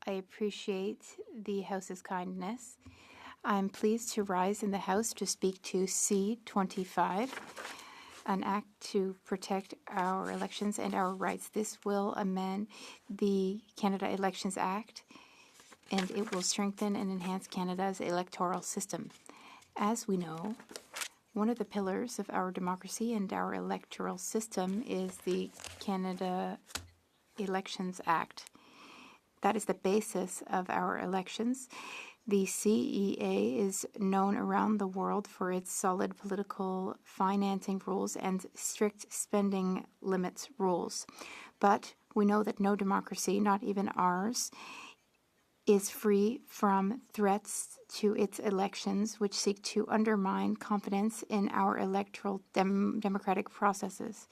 I appreciate the House's kindness. I'm pleased to rise in the House to speak to C-25, an act to protect our elections and our rights. This will amend the Canada Elections Act, and it will strengthen and enhance Canada's electoral system. As we know, one of the pillars of our democracy and our electoral system is the Canada Elections Act. That is the basis of our elections. The CEA is known around the world for its solid political financing rules and strict spending limits rules. But we know that no democracy, not even ours, is free from threats to its elections which seek to undermine confidence in our electoral democratic processes.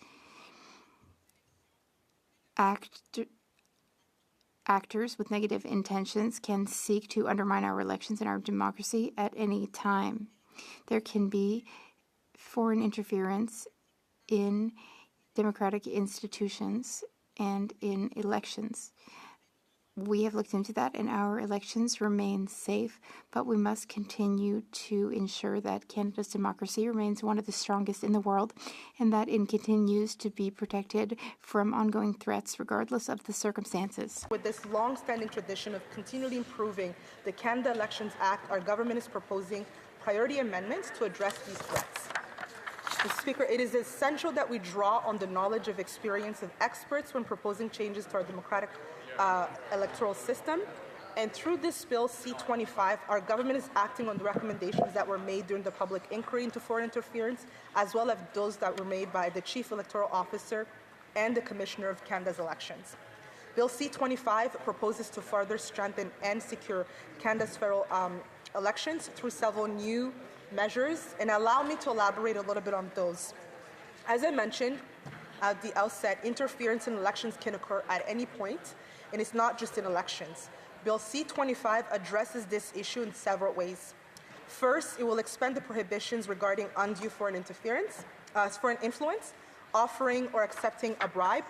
Actors with negative intentions can seek to undermine our elections and our democracy at any time. There can be foreign interference in democratic institutions and in elections. We have looked into that, and our elections remain safe, but we must continue to ensure that Canada's democracy remains one of the strongest in the world and that it continues to be protected from ongoing threats regardless of the circumstances. With this long-standing tradition of continually improving the Canada Elections Act, our government is proposing priority amendments to address these threats. Mr. Speaker, it is essential that we draw on the knowledge of experience of experts when proposing changes to our democratic electoral system. And through this Bill C-25, our government is acting on the recommendations that were made during the public inquiry into foreign interference, as well as those that were made by the Chief Electoral Officer and the Commissioner of Canada's elections. Bill C-25 proposes to further strengthen and secure Canada's federal elections through several new measures, and allow me to elaborate a little bit on those. As I mentioned at the outset, interference in elections can occur at any point, and it's not just in elections. Bill C-25 addresses this issue in several ways. First, it will expand the prohibitions regarding undue foreign interference, foreign influence, offering or accepting a bribe,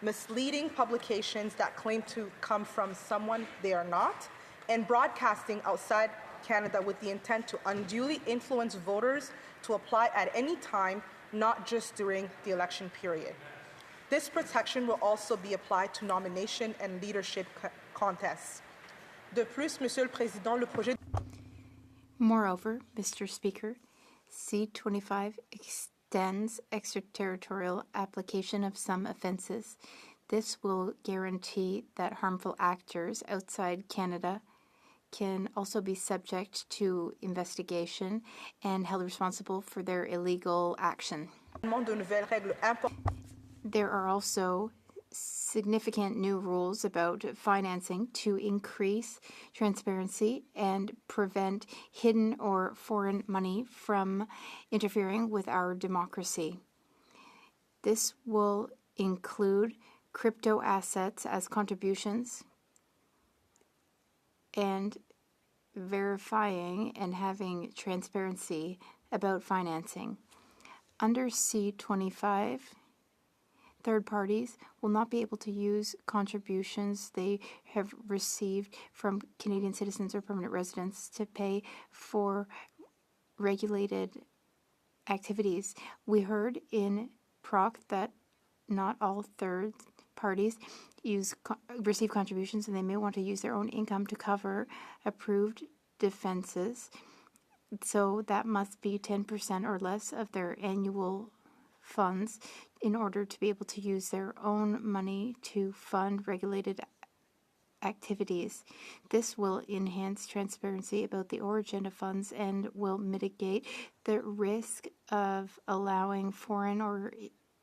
misleading publications that claim to come from someone they are not, and broadcasting outside Canada with the intent to unduly influence voters to apply at any time, not just during the election period. This protection will also be applied to nomination and leadership contests. De plus, Monsieur le Président, le projet. Moreover, Mr. Speaker, C-25 extends extraterritorial application of some offences. This will guarantee that harmful actors outside Canada can also be subject to investigation and held responsible for their illegal action. There are also significant new rules about financing to increase transparency and prevent hidden or foreign money from interfering with our democracy. This will include crypto assets as contributions and verifying and having transparency about financing. Under C-25, third parties will not be able to use contributions they have received from Canadian citizens or permanent residents to pay for regulated activities. We heard in PROC that not all third parties receive contributions, and they may want to use their own income to cover approved defenses. So that must be 10% or less of their annual funds in order to be able to use their own money to fund regulated activities. This will enhance transparency about the origin of funds and will mitigate the risk of allowing foreign or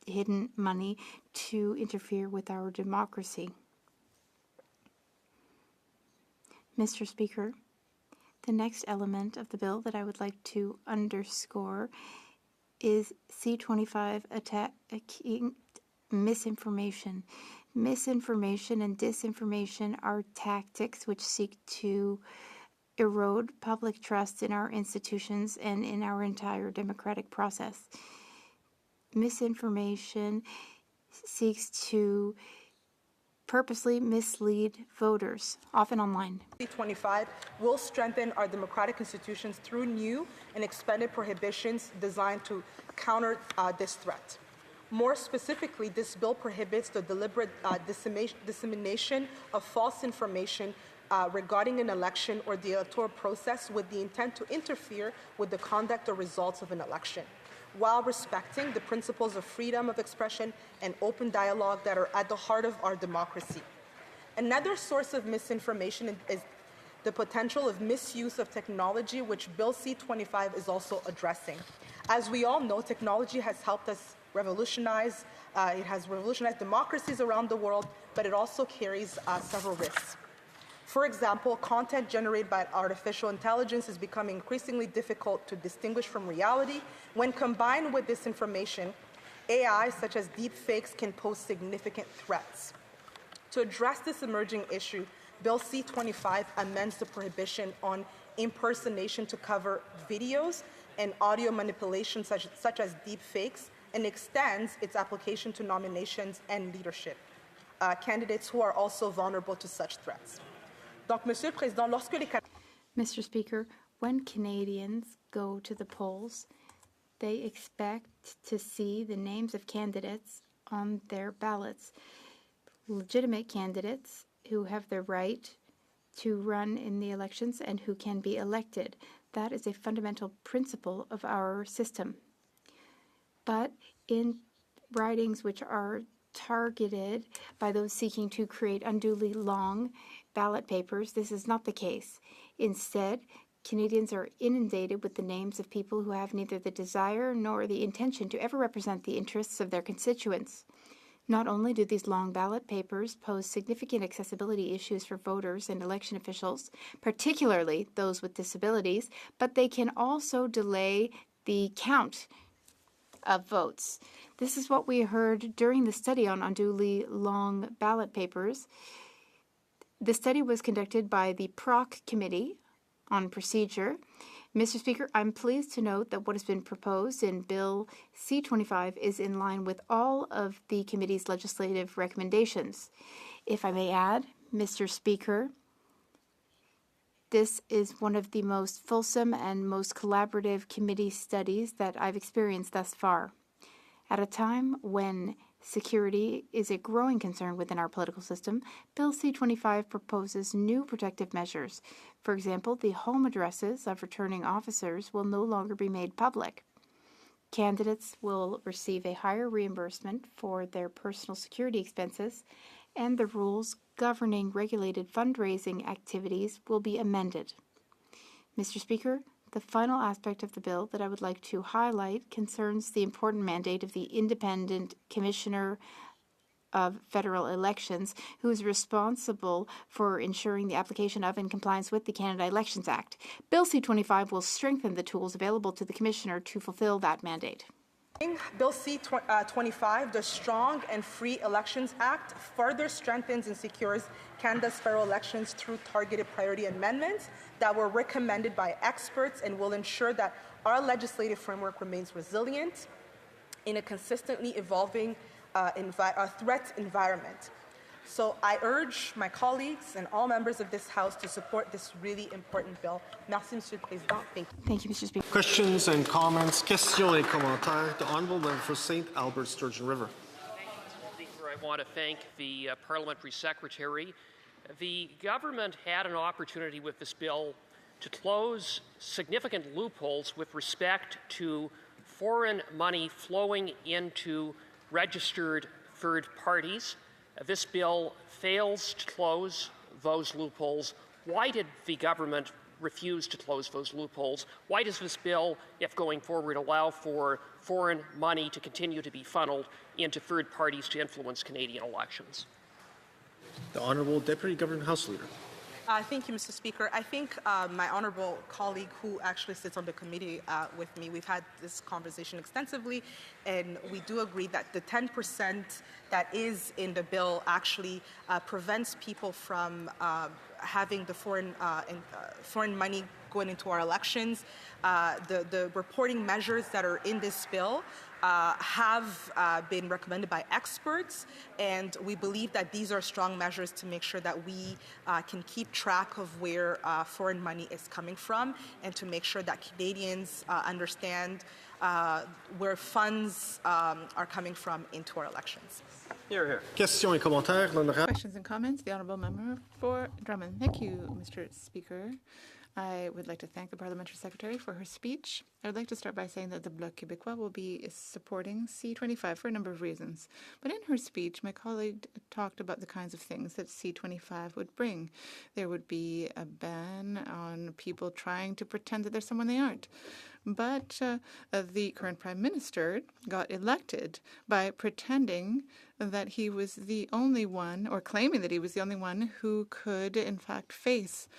hidden money to interfere with our democracy. Mr. Speaker, the next element of the bill that I would like to underscore is C-25 attacking misinformation. Misinformation and disinformation are tactics which seek to erode public trust in our institutions and in our entire democratic process. Misinformation seeks to purposely mislead voters, often online. C-25 will strengthen our democratic institutions through new and expanded prohibitions designed to counter this threat. More specifically, this bill prohibits the deliberate dissemination of false information regarding an election or the electoral process with the intent to interfere with the conduct or results of an election, while respecting the principles of freedom of expression and open dialogue that are at the heart of our democracy. Another source of misinformation is the potential of misuse of technology, which Bill C-25 is also addressing. As we all know, technology has helped us revolutionize, it has revolutionized democracies around the world, but it also carries several risks. For example, content generated by artificial intelligence is becoming increasingly difficult to distinguish from reality. When combined with disinformation, AI such as deepfakes can pose significant threats. To address this emerging issue, Bill C-25 amends the prohibition on impersonation to cover videos and audio manipulation such as deepfakes, and extends its application to nominations and leadership candidates who are also vulnerable to such threats. Donc, Monsieur le Président, lorsque les Mr. Speaker, when Canadians go to the polls, they expect to see the names of candidates on their ballots, legitimate candidates who have the right to run in the elections and who can be elected. That is a fundamental principle of our system. But in ridings which are targeted by those seeking to create unduly long ballot papers, this is not the case. Instead, Canadians are inundated with the names of people who have neither the desire nor the intention to ever represent the interests of their constituents. Not only do these long ballot papers pose significant accessibility issues for voters and election officials, particularly those with disabilities, but they can also delay the count of votes. This is what we heard during the study on unduly long ballot papers. The study was conducted by the PROC Committee on Procedure. Mr. Speaker, I'm pleased to note that what has been proposed in Bill C-25 is in line with all of the committee's legislative recommendations. If I may add, Mr. Speaker, this is one of the most fulsome and most collaborative committee studies that I've experienced thus far. At a time when security is a growing concern within our political system, Bill C-25 proposes new protective measures. For example, the home addresses of returning officers will no longer be made public. Candidates will receive a higher reimbursement for their personal security expenses, and the rules governing regulated fundraising activities will be amended. Mr. Speaker, the final aspect of the bill that I would like to highlight concerns the important mandate of the Independent Commissioner of Federal Elections, who is responsible for ensuring the application of and compliance with the Canada Elections Act. Bill C-25 will strengthen the tools available to the Commissioner to fulfill that mandate. Bill C-25, the Strong and Free Elections Act, further strengthens and secures Canada's federal elections through targeted priority amendments that were recommended by experts and will ensure that our legislative framework remains resilient in a consistently evolving threat environment. So I urge my colleagues and all members of this House to support this really important bill. Merci, Monsieur le Président. Thank you. Thank you, Mr. Speaker. Questions and comments, questions et commentaires. The Honourable Member for St. Albert, Sturgeon River. Speaker, I want to thank the Parliamentary Secretary. The government had an opportunity with this bill to close significant loopholes with respect to foreign money flowing into registered third parties. This bill fails to close those loopholes. Why did the government refuse to close those loopholes? Why does this bill, if going forward, allow for foreign money to continue to be funneled into third parties to influence Canadian elections? The Honourable Deputy Government House Leader. Thank you, Mr. Speaker. I think my honourable colleague who actually sits on the committee with me, we've had this conversation extensively, and we do agree that the 10% that is in the bill actually prevents people from having the foreign money going into our elections. The reporting measures that are in this bill have been recommended by experts, and we believe that these are strong measures to make sure that we can keep track of where foreign money is coming from, and to make sure that Canadians understand where funds are coming from into our elections. Here, here. Questions et commentaires. Questions and comments. The Honourable Member for Drummond. Thank you, Mr. Speaker. I would like to thank the Parliamentary Secretary for her speech. I would like to start by saying that the Bloc Québécois will be supporting C-25 for a number of reasons. But in her speech, my colleague talked about the kinds of things that C-25 would bring. There would be a ban on people trying to pretend that they're someone they aren't. But the current Prime Minister got elected by pretending that he was the only one, or claiming that he was the only one, who could, in fact, face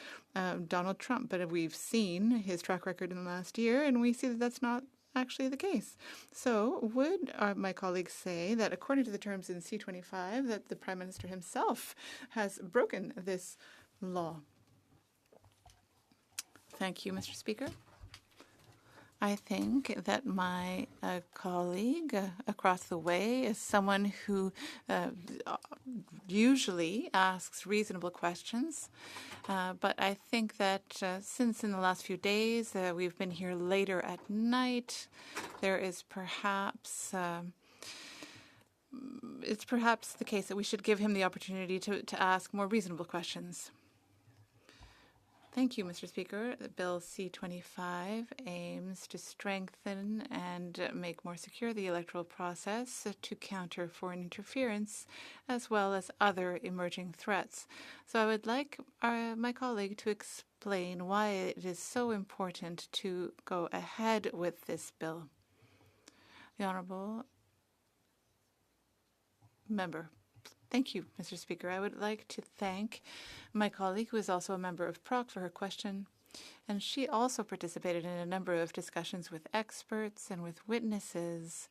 Donald Trump. But we've seen his track record in the last year, and we see that that's not actually the case. So would my colleagues say that according to the terms in C-25, that the Prime Minister himself has broken this law? Thank you, Mr. Speaker. I think that my colleague across the way is someone who usually asks reasonable questions. But I think that since in the last few days we've been here later at night, there is perhaps it's perhaps the case that we should give him the opportunity to ask more reasonable questions. Thank you, Mr. Speaker. Bill C-25 aims to strengthen and make more secure the electoral process to counter foreign interference as well as other emerging threats. So I would like my colleague to explain why it is so important to go ahead with this bill. The Honourable Member. Thank you, Mr. Speaker. I would like to thank my colleague, who is also a member of PROC, for her question. And she also participated in a number of discussions with experts and with witnesses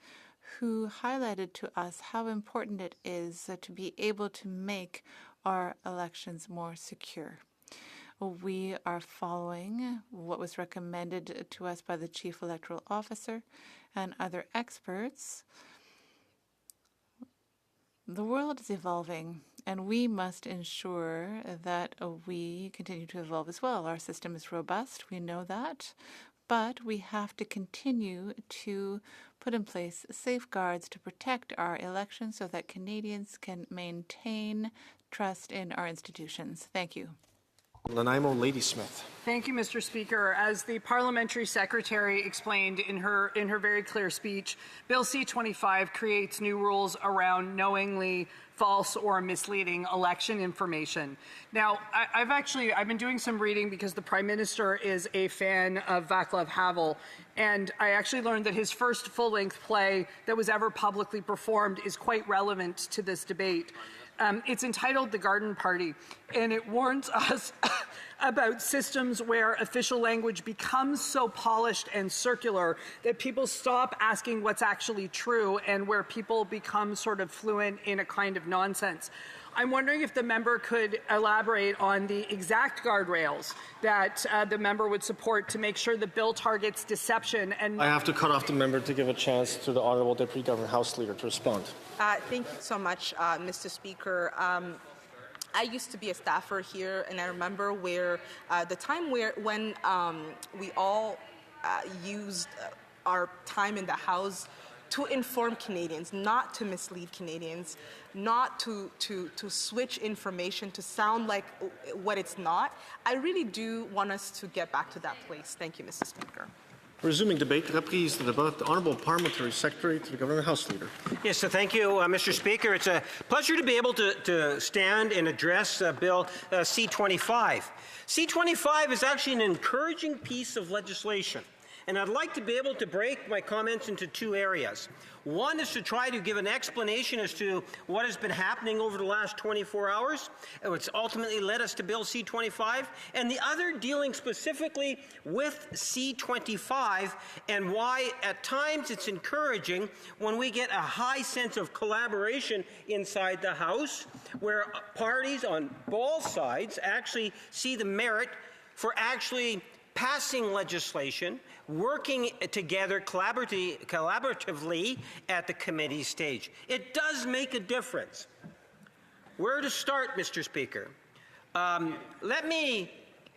who highlighted to us how important it is to be able to make our elections more secure. We are following what was recommended to us by the Chief Electoral Officer and other experts. The world is evolving, and we must ensure that we continue to evolve as well. Our system is robust, we know that, but we have to continue to put in place safeguards to protect our elections so that Canadians can maintain trust in our institutions. Thank you. Nanaimo Ladysmith. Thank you, Mr. Speaker. As the Parliamentary Secretary explained in her very clear speech, Bill C-25 creates new rules around knowingly false or misleading election information. Now, I've been doing some reading because the Prime Minister is a fan of Václav Havel, and I actually learned that his first full-length play that was ever publicly performed is quite relevant to this debate. It's entitled The Garden Party, and it warns us about systems where official language becomes so polished and circular that people stop asking what's actually true and where people become sort of fluent in a kind of nonsense. I'm wondering if the member could elaborate on the exact guardrails that the member would support to make sure the bill targets deception and... I have to cut off the member to give a chance to the Honourable Deputy Government House Leader to respond. Thank you so much, Mr. Speaker. I used to be a staffer here, and I remember where the time when we all used our time in the House to inform Canadians, not to mislead Canadians, not to switch information to sound like what it's not. I really do want us to get back to that place. Thank you, Mr. Speaker. Resuming debate, reprise the debat, the Honourable Parliamentary Secretary to the Government House Leader. Yes, so thank you, Mr. Speaker. It's a pleasure to be able to stand and address Bill C-25. C-25 is actually an encouraging piece of legislation, and I'd like to be able to break my comments into two areas. One is to try to give an explanation as to what has been happening over the last 24 hours, which ultimately led us to Bill C-25, and the other dealing specifically with C-25 and why at times it's encouraging when we get a high sense of collaboration inside the House, where parties on both sides actually see the merit for actually passing legislation, working together collaboratively at the committee stage. It does make a difference. Where to start, Mr. Speaker?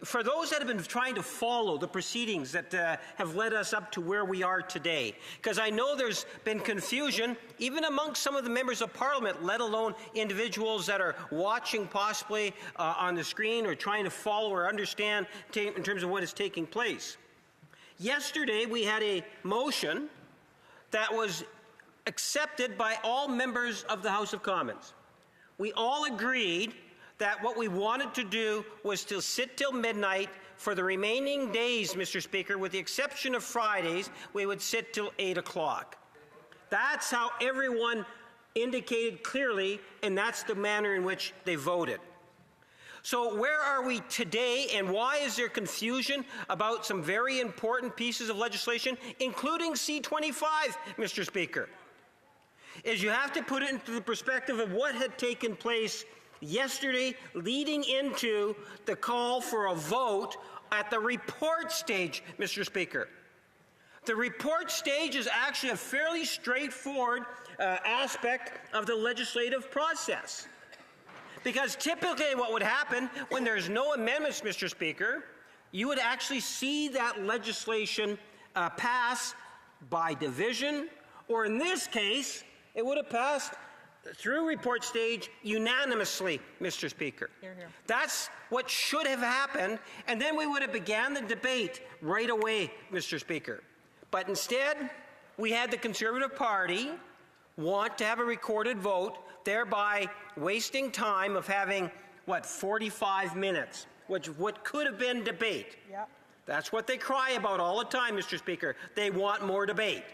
For those that have been trying to follow the proceedings that have led us up to where we are today, because I know there's been confusion even amongst some of the members of Parliament, let alone individuals that are watching possibly on the screen or trying to follow or understand in terms of what is taking place. Yesterday, we had a motion that was accepted by all members of the House of Commons. We all agreed that what we wanted to do was to sit till midnight for the remaining days, Mr. Speaker, with the exception of Fridays, we would sit till 8 o'clock. That's how everyone indicated clearly, and that's the manner in which they voted. So where are we today, and why is there confusion about some very important pieces of legislation, including C-25, Mr. Speaker? Is you have to put it into the perspective of what had taken place yesterday leading into the call for a vote at the report stage, Mr. Speaker. The report stage is actually a fairly straightforward aspect of the legislative process. Because typically what would happen when there's no amendments, Mr. Speaker, you would actually see that legislation pass by division, or in this case, it would have passed through report stage unanimously, Mr. Speaker. That's what should have happened, and then we would have began the debate right away, Mr. Speaker. But instead, we had the Conservative Party want to have a recorded vote, thereby wasting time of having, 45 minutes, what could have been debate. Yep. That's what they cry about all the time, Mr. Speaker. They want more debate.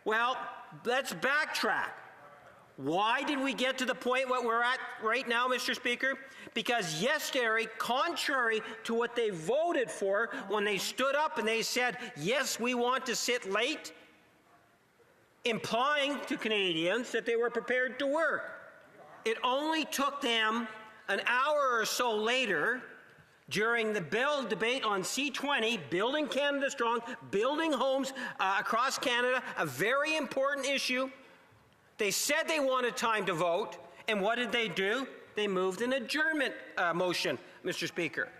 Well, let's backtrack. Why did we get to the point what we're at right now, Mr. Speaker? Because yesterday, contrary to what they voted for when they stood up and they said, yes, we want to sit late, implying to Canadians that they were prepared to work. It only took them an hour or so later, during the bill debate on C-20, Building Canada Strong, building homes across Canada, a very important issue. They said they wanted time to vote, and what did they do? They moved an adjournment motion, Mr. Speaker.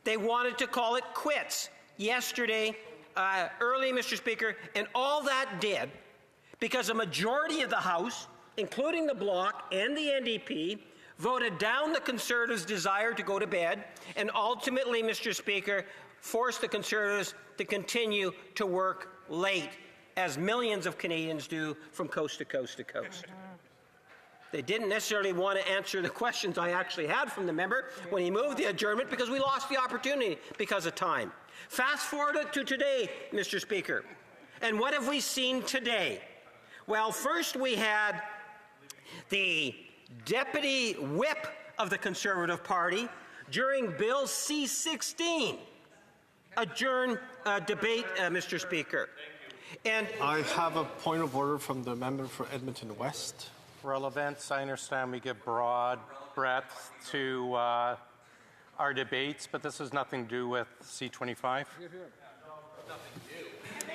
They wanted to call it quits yesterday, early, Mr. Speaker, and all that did, because a majority of the House, including the Bloc and the NDP, voted down the Conservatives' desire to go to bed, and ultimately, Mr. Speaker, forced the Conservatives to continue to work late, as millions of Canadians do from coast to coast to coast. They didn't necessarily want to answer the questions I actually had from the member when he moved the adjournment, because we lost the opportunity because of time. Fast forward to today, Mr. Speaker, and what have we seen today? Well, first we had the Deputy Whip of the Conservative Party during Bill C-16 adjourn debate, Mr. Speaker. And I have a point of order from the member for Edmonton West. Relevance. I understand we give broad breadth to our debates, but this has nothing to do with C-25.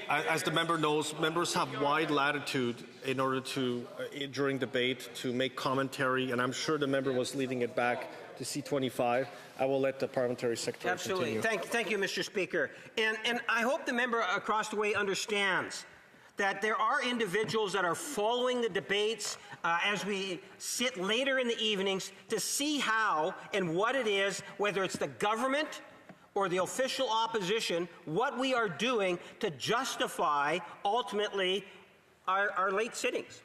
As the member knows, members have wide latitude in order to, during debate, to make commentary, and I'm sure the member was leading it back to C-25. I will let the parliamentary secretary Absolutely. continue. Thank you, Mr. Speaker. And I hope the member across the way understands that there are individuals that are following the debates as we sit later in the evenings to see how and what it is, whether it's the government or the official opposition, what we are doing to justify, ultimately, our late sittings.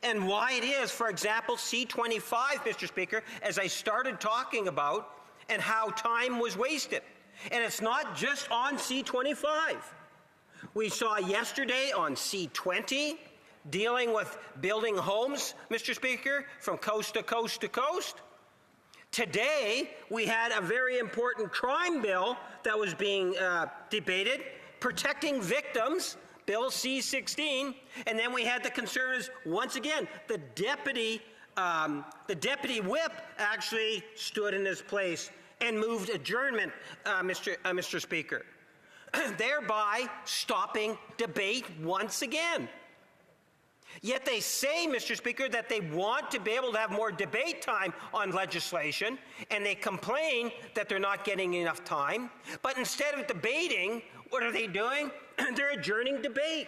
And why it is, for example, C-25, Mr. Speaker, as I started talking about, and how time was wasted. And it's not just on C-25. We saw yesterday on C-20, dealing with building homes, Mr. Speaker, from coast to coast to coast. Today, we had a very important crime bill that was being debated, protecting victims, Bill C-16, and then we had the Conservatives, once again, the deputy whip actually stood in his place and moved adjournment, Mr. Speaker, thereby stopping debate once again. Yet they say, Mr. Speaker, that they want to be able to have more debate time on legislation, and they complain that they're not getting enough time. But instead of debating, what are they doing? They're adjourning debate.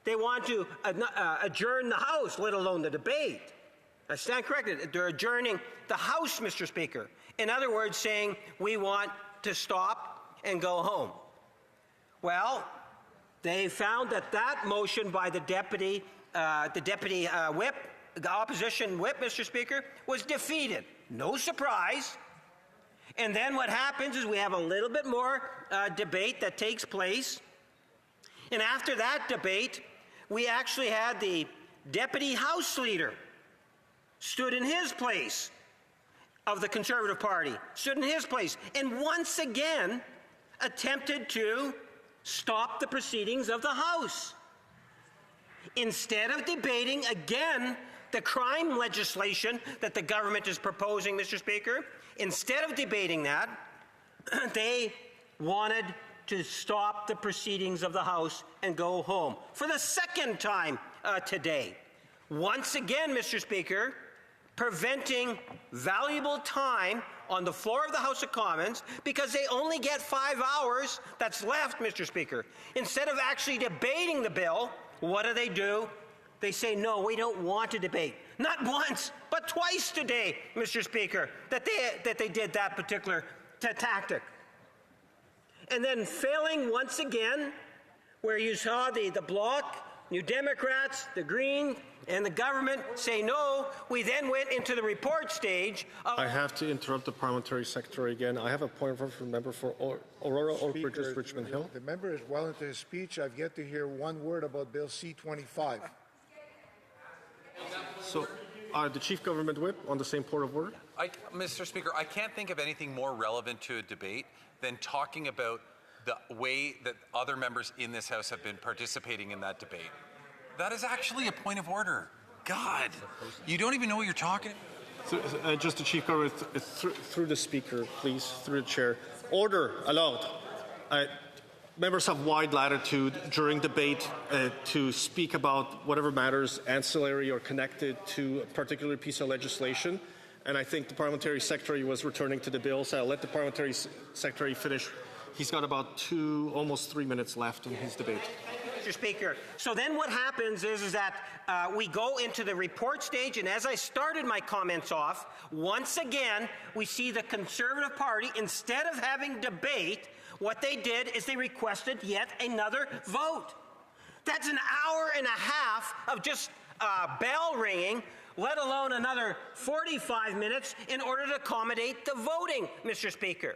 They want to adjourn the House, let alone the debate. I stand corrected. They're adjourning the House, Mr. Speaker. In other words, saying we want to stop and go home. Well, they found that motion by the deputy whip, the opposition whip, Mr. Speaker, was defeated. No surprise. And then what happens is we have a little bit more debate that takes place. And after that debate, we actually had the deputy House leader stood in his place of the Conservative Party, stood in his place, and once again attempted to stop the proceedings of the House. Instead of debating, again, the crime legislation that the government is proposing, Mr. Speaker, instead of debating that, they wanted to stop the proceedings of the House and go home for the second time today. Once again, Mr. Speaker, preventing valuable time on the floor of the House of Commons because they only get 5 hours that's left, Mr. Speaker. Instead of actually debating the bill, what do? They say, no, we don't want to debate. Not once, but twice today, Mr. Speaker, that they did that particular tactic. And then failing once again, where you saw the Bloc, New Democrats, the Green, and the government say no, we then went into the report stage. I have to interrupt the parliamentary secretary again. I have a point from member for Aurora, Oak Ridges, Richmond Hill. The member is well into his speech. I've yet to hear one word about Bill C-25. So, the Chief Government Whip on the same point of order. Mr. Speaker, I can't think of anything more relevant to a debate than talking about the way that other members in this House have been participating in that debate. That is actually a point of order. God, you don't even know what you're talking about. Just the Chief Government, through the Speaker, please, through the Chair. Order, allowed. Members have wide latitude during debate to speak about whatever matters ancillary or connected to a particular piece of legislation. And I think the Parliamentary Secretary was returning to the bill, so I'll let the Parliamentary Secretary finish. He's got about almost 3 minutes left in his debate. Mr. Speaker, so then what happens is that we go into the report stage, and as I started my comments off, once again, we see the Conservative Party, instead of having debate, what they did is they requested yet another vote. That's an hour and a half of just bell ringing, let alone another 45 minutes in order to accommodate the voting, Mr. Speaker.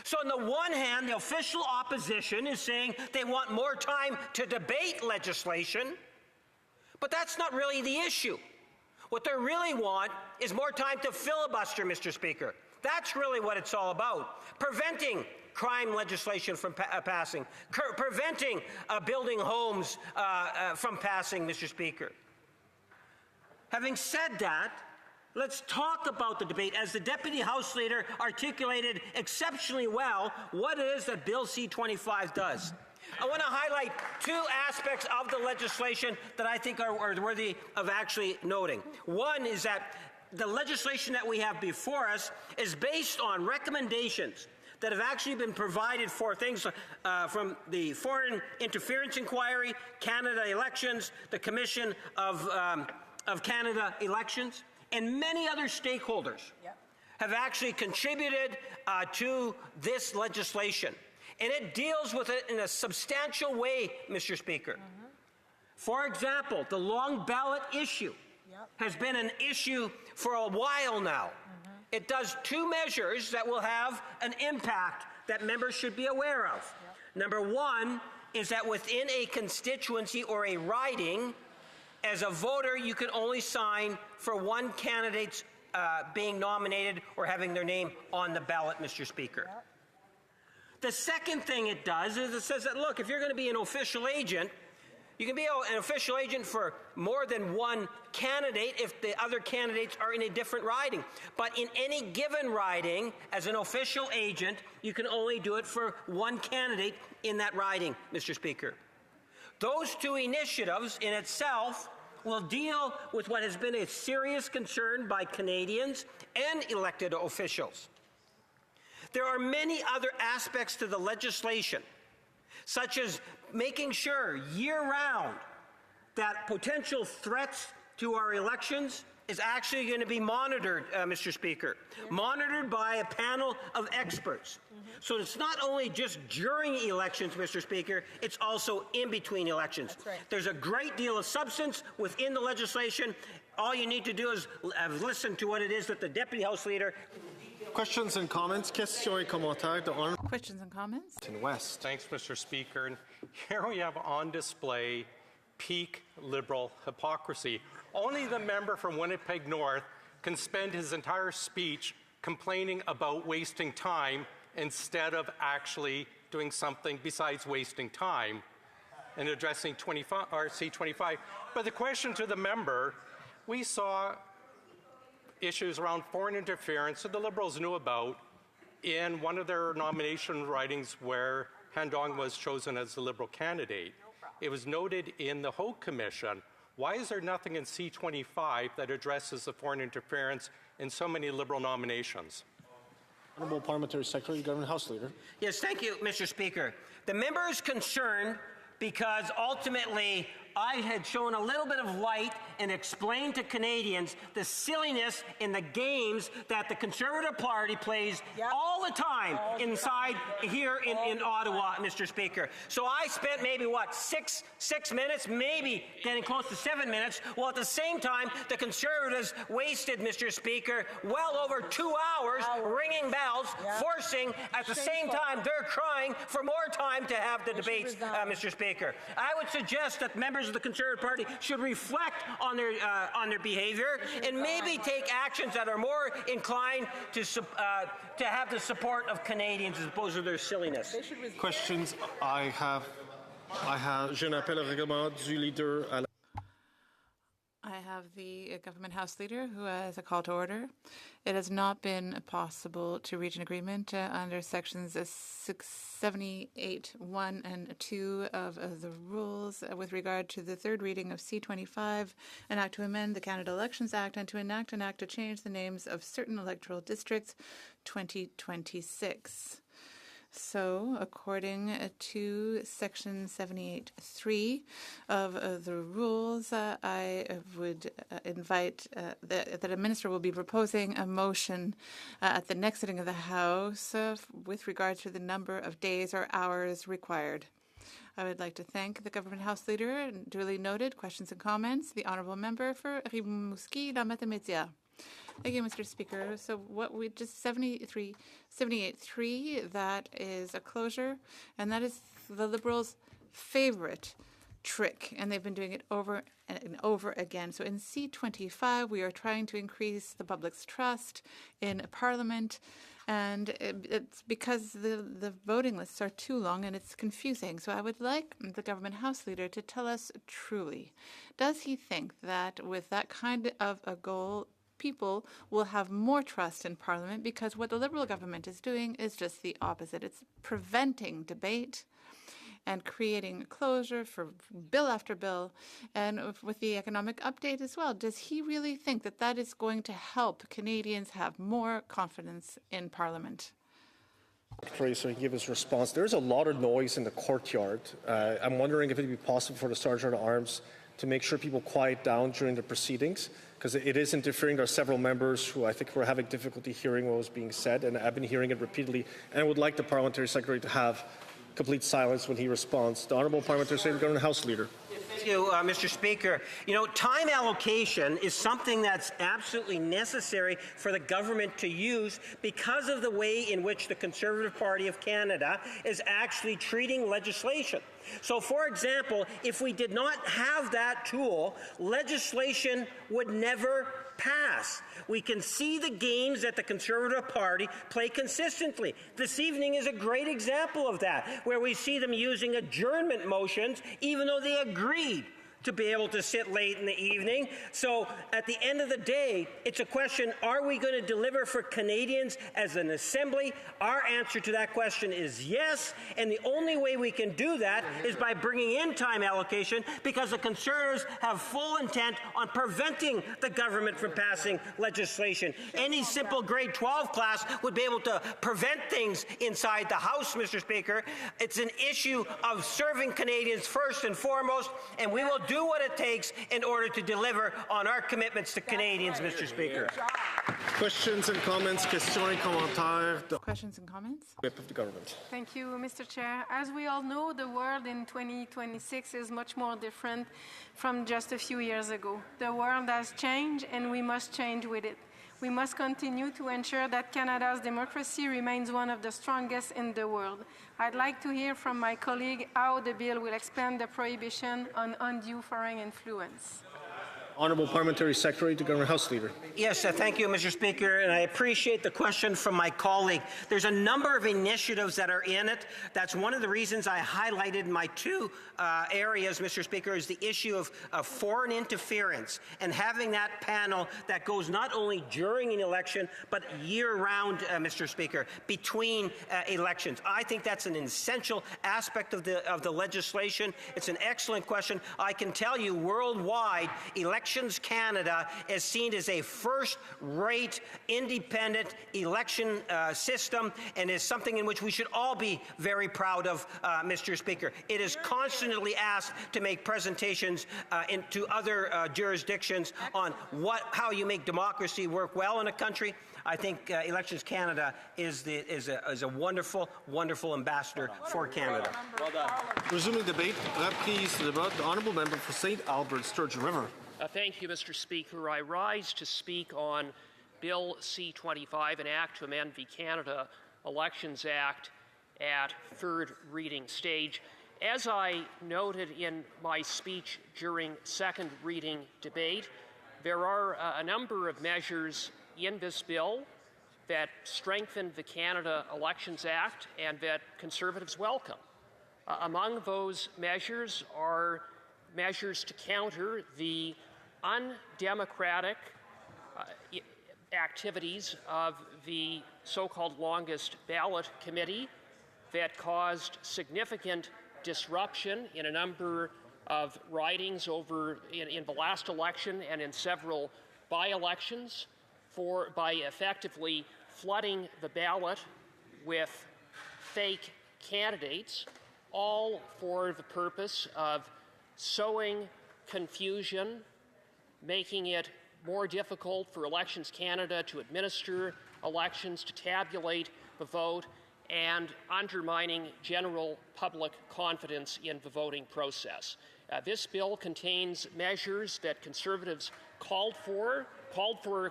So on the one hand, the official opposition is saying they want more time to debate legislation, but that's not really the issue. What they really want is more time to filibuster, Mr. Speaker. That's really what it's all about. Preventing crime legislation from passing, preventing building homes from passing, Mr. Speaker. Having said that, let's talk about the debate. As the Deputy House Leader articulated exceptionally well, what it is that Bill C-25 does. I want to highlight two aspects of the legislation that I think are worthy of actually noting. One is that the legislation that we have before us is based on recommendations that have actually been provided for things from the Foreign Interference Inquiry, Canada Elections, the Commission of Canada Elections, and many other stakeholders have actually contributed to this legislation. And it deals with it in a substantial way, Mr. Speaker. For example, the long ballot issue has been an issue for a while now. It does two measures that will have an impact that members should be aware of. Number one is that within a constituency or a riding, as a voter, you can only sign for one candidate being nominated or having their name on the ballot, Mr. Speaker. The second thing it does is it says that, look, if you're going to be an official agent, you can be an official agent for more than one candidate if the other candidates are in a different riding. But in any given riding, as an official agent, you can only do it for one candidate in that riding, Mr. Speaker. Those two initiatives in itself will deal with what has been a serious concern by Canadians and elected officials. There are many other aspects to the legislation, such as making sure year-round that potential threats to our elections is actually going to be monitored, Mr. Speaker, monitored by a panel of experts. So it's not only just during elections, Mr. Speaker, it's also in between elections. That's right. There's a great deal of substance within the legislation. All you need to do is listen to what it is that the Deputy House Leader. Questions and comments? Questions et commentaires de Honorable Questions and comments? West. Thanks, Mr. Speaker. And here we have on display peak Liberal hypocrisy. Only the member from Winnipeg North can spend his entire speech complaining about wasting time instead of actually doing something besides wasting time and addressing C-25. But the question to the member, we saw issues around foreign interference that the Liberals knew about in one of their nomination writings where Han Dong was chosen as the Liberal candidate. It was noted in the Hogue Commission. Why is there nothing in C-25 that addresses the foreign interference in so many Liberal nominations? Honourable Parliamentary Secretary, Government House Leader. Yes, thank you, Mr. Speaker. The member is concerned because ultimately I had shown a little bit of light and explained to Canadians the silliness in the games that the Conservative Party plays all the time inside here in Ottawa, Mr. Speaker. So I spent maybe, six minutes, maybe getting close to 7 minutes, while at the same time, the Conservatives wasted, Mr. Speaker, well over 2 hours ringing bells, forcing, at the same time, they're crying for more time to have the debates, Mr. Speaker. I would suggest that members of the Conservative Party should reflect on their behavior and maybe take actions that are more inclined to have the support of Canadians as opposed to their silliness. Questions? Je n'appelle le règlement du leader à la... I have the Government House Leader who has a call to order. It has not been possible to reach an agreement under sections 678(1) and 2 of the rules with regard to the third reading of C-25, an act to amend the Canada Elections Act and to enact an act to change the names of certain electoral districts 2026. So, according to Section 78(3) of the rules, I would invite that a minister will be proposing a motion at the next sitting of the House with regard to the number of days or hours required. I would like to thank the Government House Leader, and duly noted questions and comments, the Honourable Member for Rimouski, La Mathémédia. Thank you, Mr. Speaker. So what we just 78(3, that is a closure, and that is the Liberals' favorite trick, and they've been doing it over and over again. So in C-25, we are trying to increase the public's trust in Parliament, and it's because the voting lists are too long and it's confusing. So I would like the Government House Leader to tell us truly, does he think that with that kind of a goal, people will have more trust in Parliament? Because what the Liberal government is doing is just the opposite. It's preventing debate and creating closure for bill after bill, and with the economic update as well. Does he really think that that is going to help Canadians have more confidence in Parliament? So he can give his response. There's a lot of noise in the courtyard. I'm wondering if it would be possible for the Sergeant at Arms to make sure people quiet down during the proceedings, because it is interfering. There are several members who I think were having difficulty hearing what was being said, and I've been hearing it repeatedly. And I would like the Parliamentary Secretary to have complete silence when he responds. The Honourable Parliamentary Secretary, Government House Leader. Thank you, Mr. Speaker. You know, time allocation is something that's absolutely necessary for the government to use because of the way in which the Conservative Party of Canada is actually treating legislation. So, for example, if we did not have that tool, legislation would never pass. We can see the games that the Conservative Party play consistently. This evening is a great example of that, where we see them using adjournment motions, even though they agreed to be able to sit late in the evening. So at the end of the day, it's a question, are we going to deliver for Canadians as an assembly? Our answer to that question is yes, and the only way we can do that is by bringing in time allocation, because the Conservatives have full intent on preventing the government from passing legislation. Any simple grade 12 class would be able to prevent things inside the House, Mr. Speaker. It's an issue of serving Canadians first and foremost, and we will do what it takes in order to deliver on our commitments to Canadians, Mr. Speaker. Questions and comments, questions et commentaires. Questions and comments? Whip of the government. Thank you, Mr. Chair. As we all know, the world in 2026 is much more different from just a few years ago. The world has changed, and we must change with it. We must continue to ensure that Canada's democracy remains one of the strongest in the world. I'd like to hear from my colleague how the bill will expand the prohibition on undue foreign influence. Honourable Parliamentary Secretary to Government House Leader. Yes, thank you, Mr. Speaker, and I appreciate the question from my colleague. There's a number of initiatives that are in it. That's one of the reasons I highlighted my two areas, Mr. Speaker, is the issue of foreign interference and having that panel that goes not only during an election but year-round, Mr. Speaker, between elections. I think that's an essential aspect of the legislation. It's an excellent question. I can tell you, worldwide, election Elections Canada is seen as a first-rate, independent election system and is something in which we should all be very proud of, Mr. Speaker. It is constantly asked to make presentations into other jurisdictions on how you make democracy work well in a country. I think Elections Canada is a wonderful, wonderful ambassador for Canada. Well done. Resuming debate, reprise de débat, the honourable member for St. Albert, Sturgeon River. Thank you, Mr. Speaker. I rise to speak on Bill C-25, an act to amend the Canada Elections Act at third reading stage. As I noted in my speech during second reading debate, there are a number of measures in this bill that strengthen the Canada Elections Act and that Conservatives welcome. Among those measures are measures to counter the undemocratic activities of the so-called longest ballot committee that caused significant disruption in a number of ridings in the last election and in several by-elections by effectively flooding the ballot with fake candidates, all for the purpose of sowing confusion, making it more difficult for Elections Canada to administer elections, to tabulate the vote, and undermining general public confidence in the voting process. This bill contains measures that Conservatives called for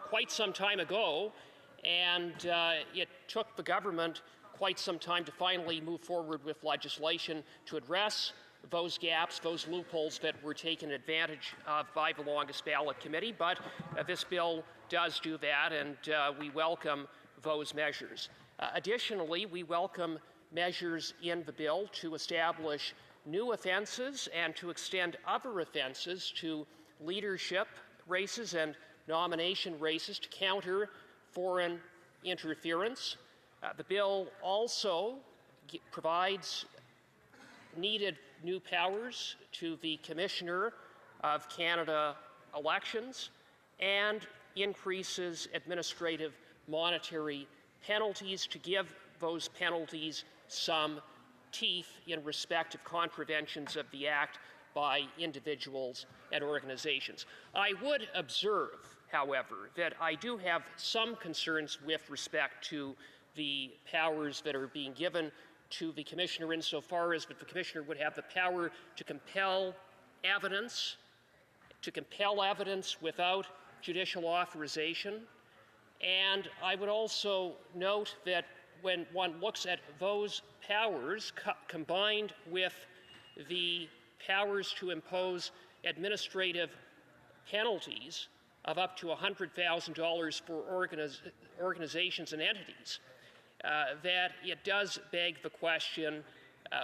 quite some time ago, and it took the government quite some time to finally move forward with legislation to address those gaps, those loopholes that were taken advantage of by the longest ballot committee. But this bill does do that, and we welcome those measures. Additionally, we welcome measures in the bill to establish new offenses and to extend other offenses to leadership races and nomination races to counter foreign interference. The bill also provides needed new powers to the Commissioner of Canada Elections and increases administrative monetary penalties to give those penalties some teeth in respect of contraventions of the Act by individuals and organizations. I would observe, however, that I do have some concerns with respect to the powers that are being given to the Commissioner insofar as that the Commissioner would have the power to compel evidence without judicial authorization. And I would also note that when one looks at those powers combined with the powers to impose administrative penalties of up to $100,000 for organizations and entities, that it does beg the question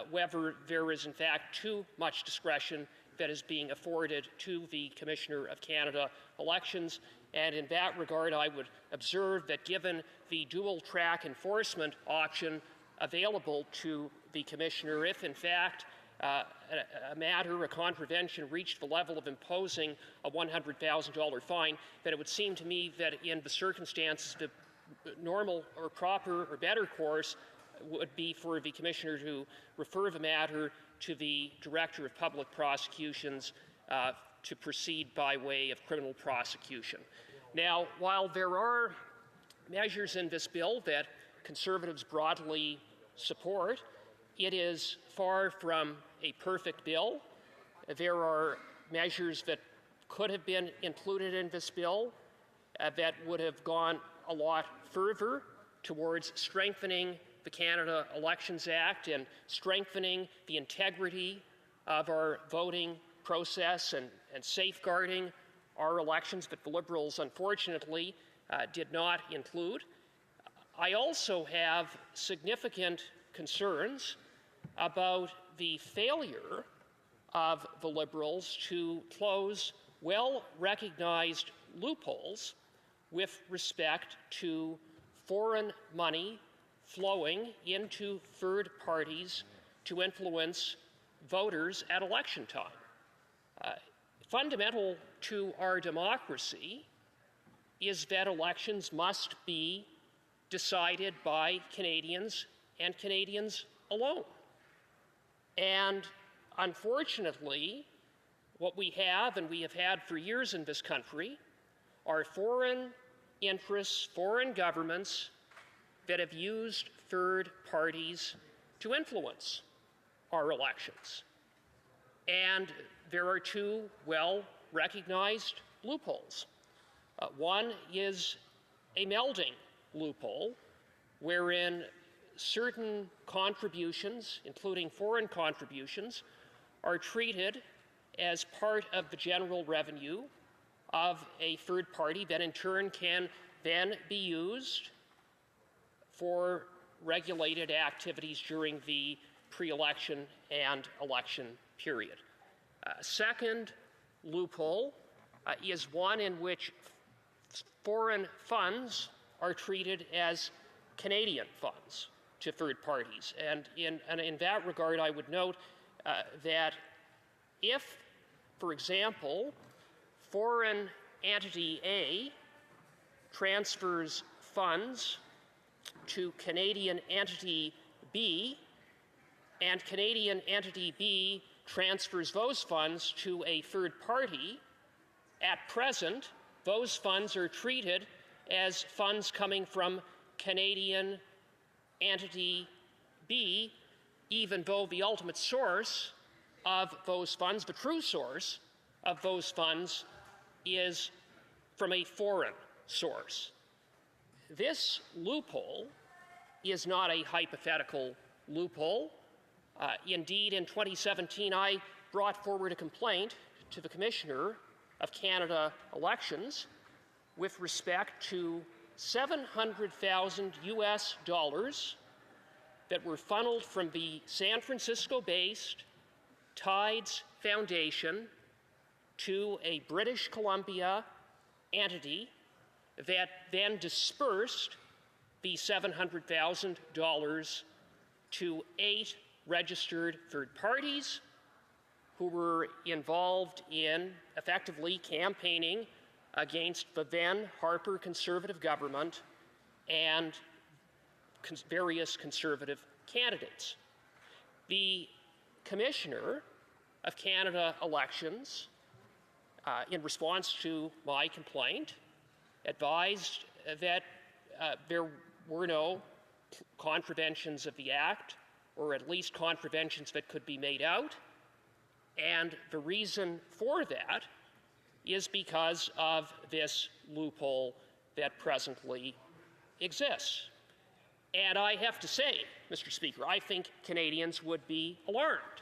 whether there is in fact too much discretion that is being afforded to the Commissioner of Canada Elections. And in that regard, I would observe that given the dual-track enforcement option available to the Commissioner, if in fact a contravention reached the level of imposing a $100,000 fine, then it would seem to me that in the circumstances, the normal or proper or better course would be for the Commissioner to refer the matter to the Director of Public Prosecutions to proceed by way of criminal prosecution. Now, while there are measures in this bill that Conservatives broadly support, it is far from a perfect bill. There are measures that could have been included in this bill that would have gone a lot further towards strengthening the Canada Elections Act and strengthening the integrity of our voting process and safeguarding our elections, but the Liberals, unfortunately, did not include. I also have significant concerns about the failure of the Liberals to close well-recognized loopholes with respect to foreign money flowing into third parties to influence voters at election time. fundamental to our democracy is that elections must be decided by Canadians and Canadians alone. And unfortunately, what we have, and we have had for years in this country, are foreign interests, foreign governments that have used third parties to influence our elections. And there are two well-recognized loopholes. One is a melding loophole, wherein certain contributions, including foreign contributions, are treated as part of the general revenue of a third party that in turn can then be used for regulated activities during the pre-election and election period. Second loophole is one in which foreign funds are treated as Canadian funds to third parties. And in that regard, I would note that if, for example, foreign entity A transfers funds to Canadian entity B, and Canadian entity B transfers those funds to a third party, at present, those funds are treated as funds coming from Canadian entity B, even though the ultimate source of those funds, the true source of those funds, is from a foreign source. This loophole is not a hypothetical loophole. Indeed, in 2017, I brought forward a complaint to the Commissioner of Canada Elections with respect to $700,000 US that were funneled from the San Francisco-based Tides Foundation to a British Columbia entity that then dispersed the $700,000 to 8 registered third parties who were involved in effectively campaigning against the then Harper Conservative government and various Conservative candidates. The Commissioner of Canada Elections, in response to my complaint, advised that there were no contraventions of the Act, or at least contraventions that could be made out, and the reason for that is because of this loophole that presently exists. And I have to say, Mr. Speaker, I think Canadians would be alarmed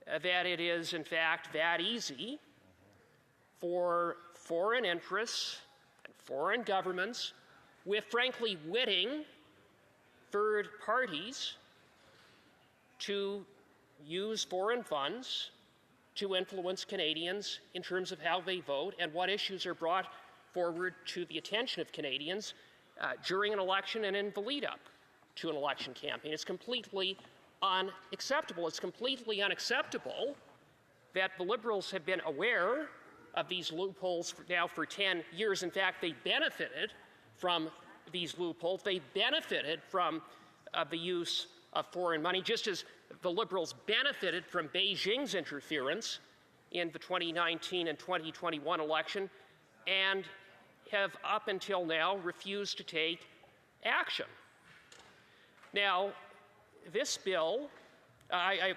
that it is, in fact, that easy for foreign interests and foreign governments, with frankly witting third parties, to use foreign funds to influence Canadians in terms of how they vote and what issues are brought forward to the attention of Canadians during an election and in the lead-up to an election campaign. It's completely unacceptable. It's completely unacceptable that the Liberals have been aware of these loopholes now for 10 years. In fact, they benefited from these loopholes. They benefited from the use of foreign money, just as the Liberals benefited from Beijing's interference in the 2019 and 2021 election, and have up until now refused to take action. Now, this bill,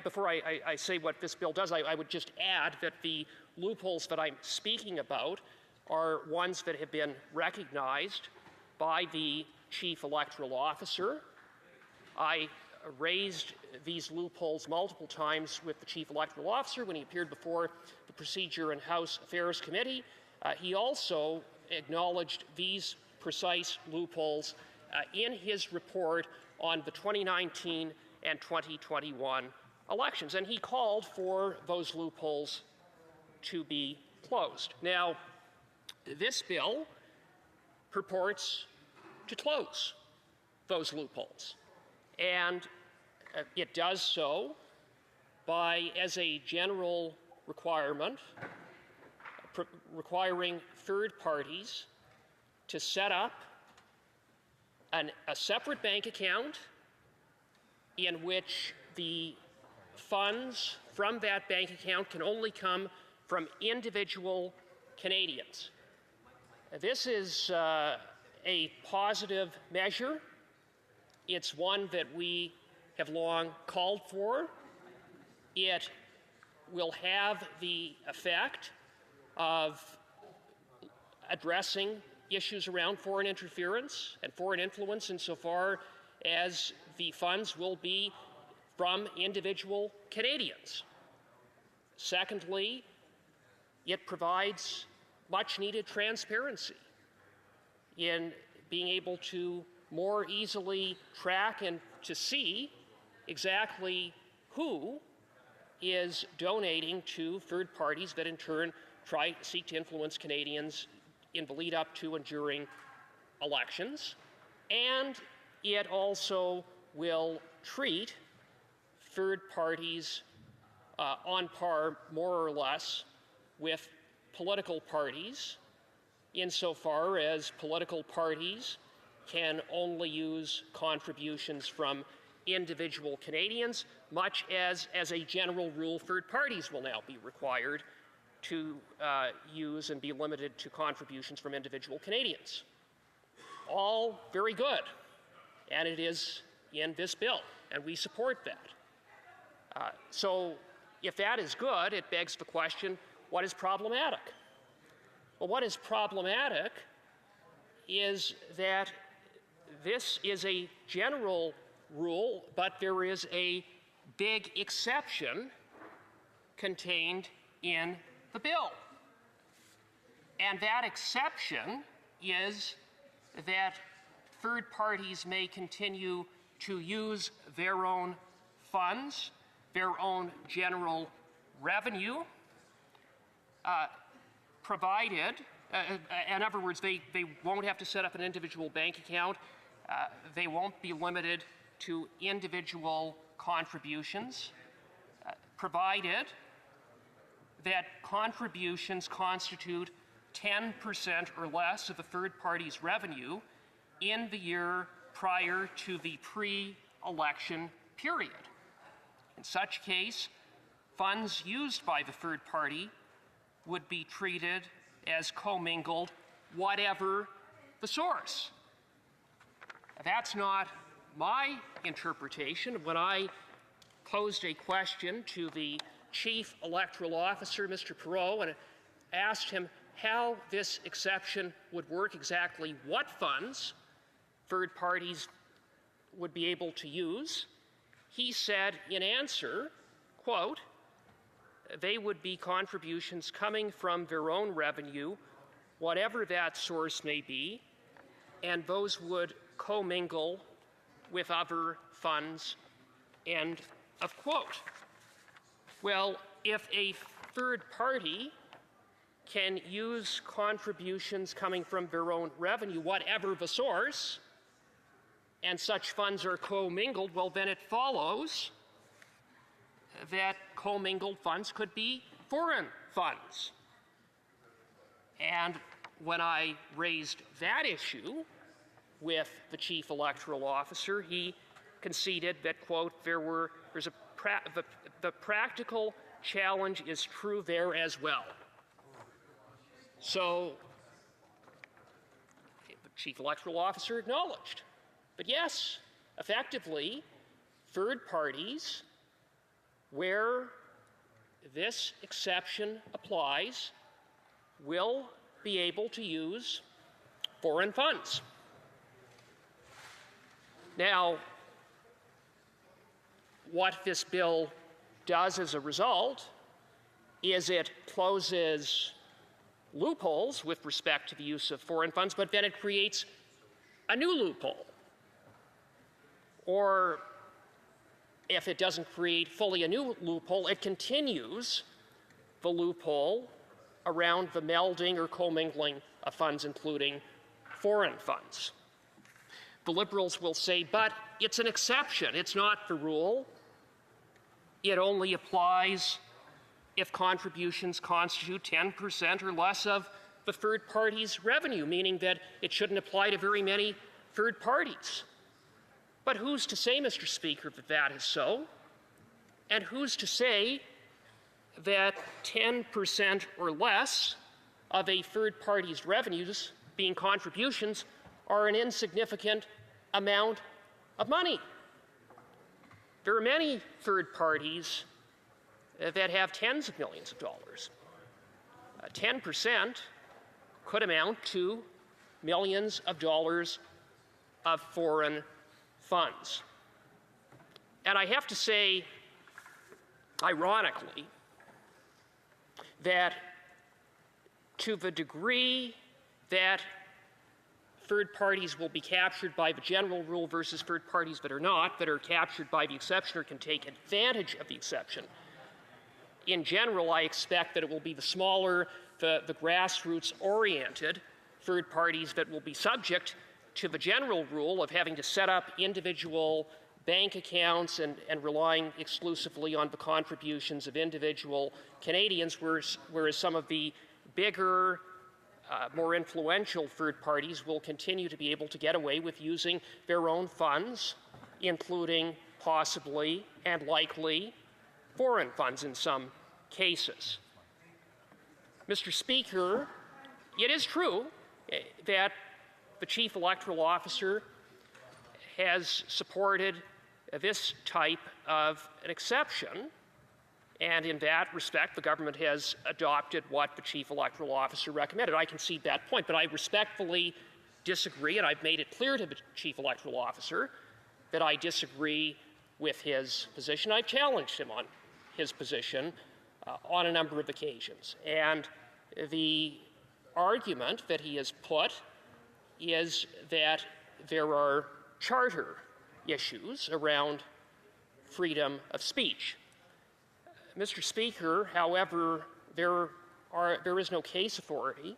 before I say what this bill does, I would just add that the loopholes that I'm speaking about are ones that have been recognized by the Chief Electoral Officer. I raised these loopholes multiple times with the Chief Electoral Officer when he appeared before the Procedure and House Affairs Committee. He also acknowledged these precise loopholes in his report on the 2019 and 2021 elections, and he called for those loopholes to be closed. Now, this bill purports to close those loopholes, and it does so by, as a general requirement, requiring third parties to set up a separate bank account in which the funds from that bank account can only come from individual Canadians. This is a positive measure. It's one that we have long called for. It will have the effect of addressing issues around foreign interference and foreign influence insofar as the funds will be from individual Canadians. Secondly, it provides much needed transparency in being able to more easily track and to see exactly who is donating to third parties that in turn seek to influence Canadians in the lead up to and during elections. And it also will treat third parties on par, more or less, with political parties, insofar as political parties can only use contributions from individual Canadians, much as a general rule, third parties will now be required to use and be limited to contributions from individual Canadians. All very good, and it is in this bill, and we support that. So if that is good, it begs the question, what is problematic? Well, what is problematic is that this is a general rule, but there is a big exception contained in the bill. And that exception is that third parties may continue to use their own funds, their own general revenue, provided, in other words, they won't have to set up an individual bank account, they won't be limited to individual contributions, provided that contributions constitute 10% or less of a third party's revenue in the year prior to the pre-election period. In such case, funds used by the third party would be treated as commingled, whatever the source. That's not my interpretation. When I posed a question to the Chief Electoral Officer, Mr. Perot, and asked him how this exception would work, exactly what funds third parties would be able to use, he said in answer, quote, they would be contributions coming from their own revenue, whatever that source may be, and those would commingle with other funds, end of quote. Well, if a third party can use contributions coming from their own revenue, whatever the source, and such funds are commingled, well, then it follows that commingled funds could be foreign funds. And when I raised that issue with the Chief Electoral Officer, he conceded that, quote, the practical challenge is true there as well. So the Chief Electoral Officer acknowledged. But yes, effectively, third parties where this exception applies will be able to use foreign funds. Now, what this bill does as a result is it closes loopholes with respect to the use of foreign funds, but then it creates a new loophole. Or if it doesn't create fully a new loophole, it continues the loophole around the melding or commingling of funds, including foreign funds. The Liberals will say, but it's an exception, it's not the rule. It only applies if contributions constitute 10% or less of the third party's revenue, meaning that it shouldn't apply to very many third parties. But who's to say, Mr. Speaker, that that is so? And who's to say that 10% or less of a third party's revenues, being contributions, are an insignificant amount of money? There are many third parties that have tens of millions of dollars. 10% could amount to millions of dollars of foreign funds. And I have to say, ironically, that to the degree that third parties will be captured by the general rule versus third parties that are not, that are captured by the exception or can take advantage of the exception, in general, I expect that it will be the smaller, the grassroots-oriented third parties that will be subject to the general rule of having to set up individual bank accounts and relying exclusively on the contributions of individual Canadians, whereas some of the bigger, more influential third parties will continue to be able to get away with using their own funds, including possibly and likely foreign funds in some cases. Mr. Speaker, it is true that the Chief Electoral Officer has supported this type of an exception, and in that respect, the government has adopted what the Chief Electoral Officer recommended. I concede that point, but I respectfully disagree, and I've made it clear to the Chief Electoral Officer that I disagree with his position. I've challenged him on his position on a number of occasions. And the argument that he has put is that there are charter issues around freedom of speech. Mr. Speaker, however, there is no case authority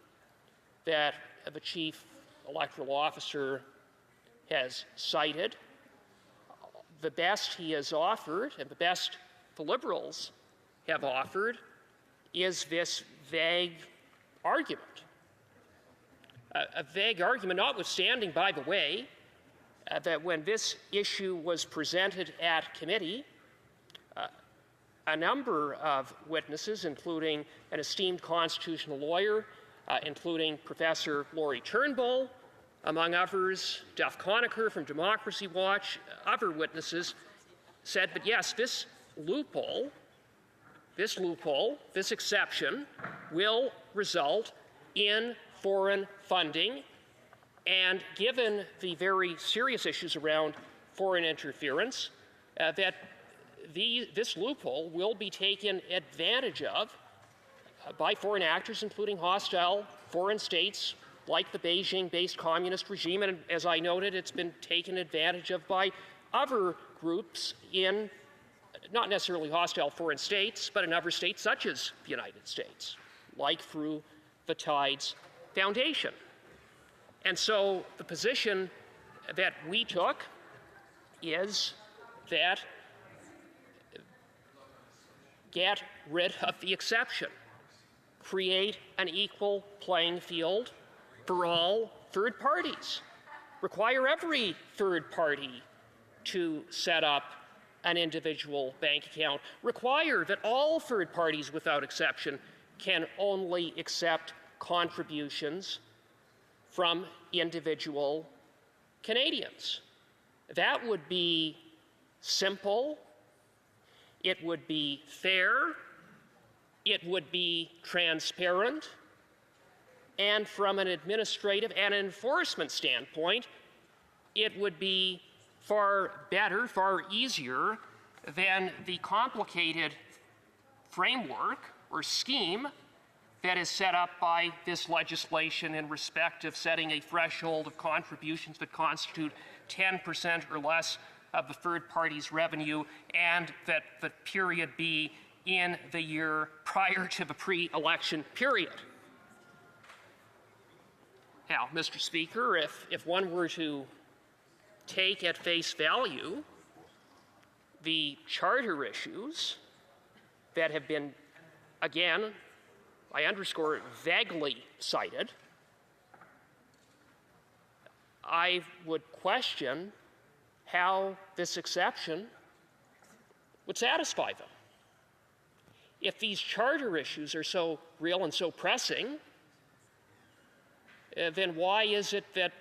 that the Chief Electoral Officer has cited. The best he has offered, and the best the Liberals have offered, is this vague argument. A vague argument, notwithstanding, by the way, that when this issue was presented at committee, a number of witnesses, including an esteemed constitutional lawyer, including Professor Laurie Turnbull, among others, Duff Conacher from Democracy Watch, other witnesses, said that yes, this loophole, this exception, will result in foreign funding, and given the very serious issues around foreign interference, that this loophole will be taken advantage of by foreign actors, including hostile foreign states like the Beijing-based communist regime, and as I noted, it's been taken advantage of by other groups in not necessarily hostile foreign states, but in other states such as the United States, like through the Tides Foundation. And so the position that we took is that get rid of the exception, create an equal playing field for all third parties, require every third party to set up an individual bank account, require that all third parties without exception can only accept contributions from individual Canadians. That would be simple, it would be fair, it would be transparent, and from an administrative and enforcement standpoint, it would be far better, far easier than the complicated framework or scheme that is set up by this legislation in respect of setting a threshold of contributions that constitute 10% or less of the third party's revenue, and that the period be in the year prior to the pre-election period. Now, Mr. Speaker, if one were to take at face value the charter issues that have been again, I underscore vaguely cited, I would question how this exception would satisfy them. If these charter issues are so real and so pressing, then why is it that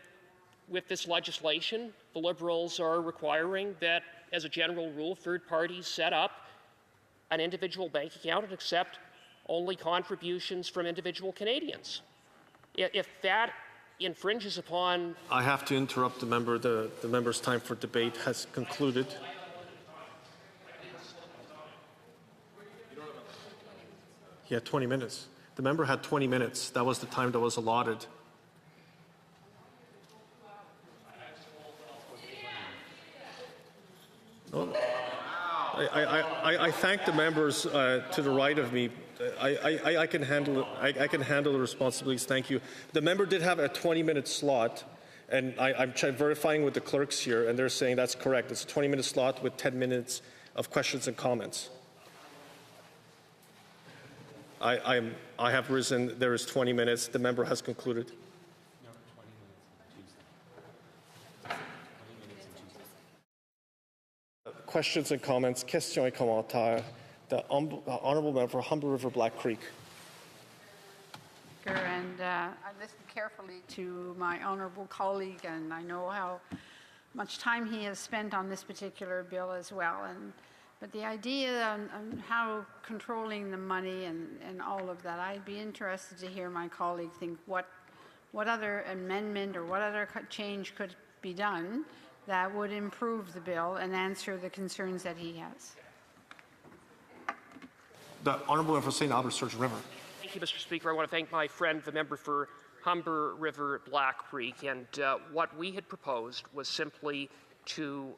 with this legislation, the Liberals are requiring that, as a general rule, third parties set up an individual bank account and accept only contributions from individual Canadians? If that infringes upon... I have to interrupt the member. The member's time for debate has concluded. He had 20 minutes. The member had 20 minutes. That was the time that was allotted. Well, I thank the members to the right of me. I can handle it. I can handle the responsibilities. Thank you. The member did have a 20-minute slot, and I'm verifying with the clerks here, and they're saying that's correct. It's a 20-minute slot with 10 minutes of questions and comments. I have risen. There is 20 minutes. The member has concluded. Questions and comments. Questions et commentaires. The honourable member for Humber River Black Creek. And I listened carefully to my honourable colleague, and I know how much time he has spent on this particular bill as well. But the idea on how controlling the money and all of that, I'd be interested to hear my colleague think what other amendment or what other change could be done that would improve the bill and answer the concerns that he has. The honourable member for St. Albert Sturgeon River. Thank you, Mr. Speaker. I want to thank my friend, the member for Humber River Black Creek. And what we had proposed was simply to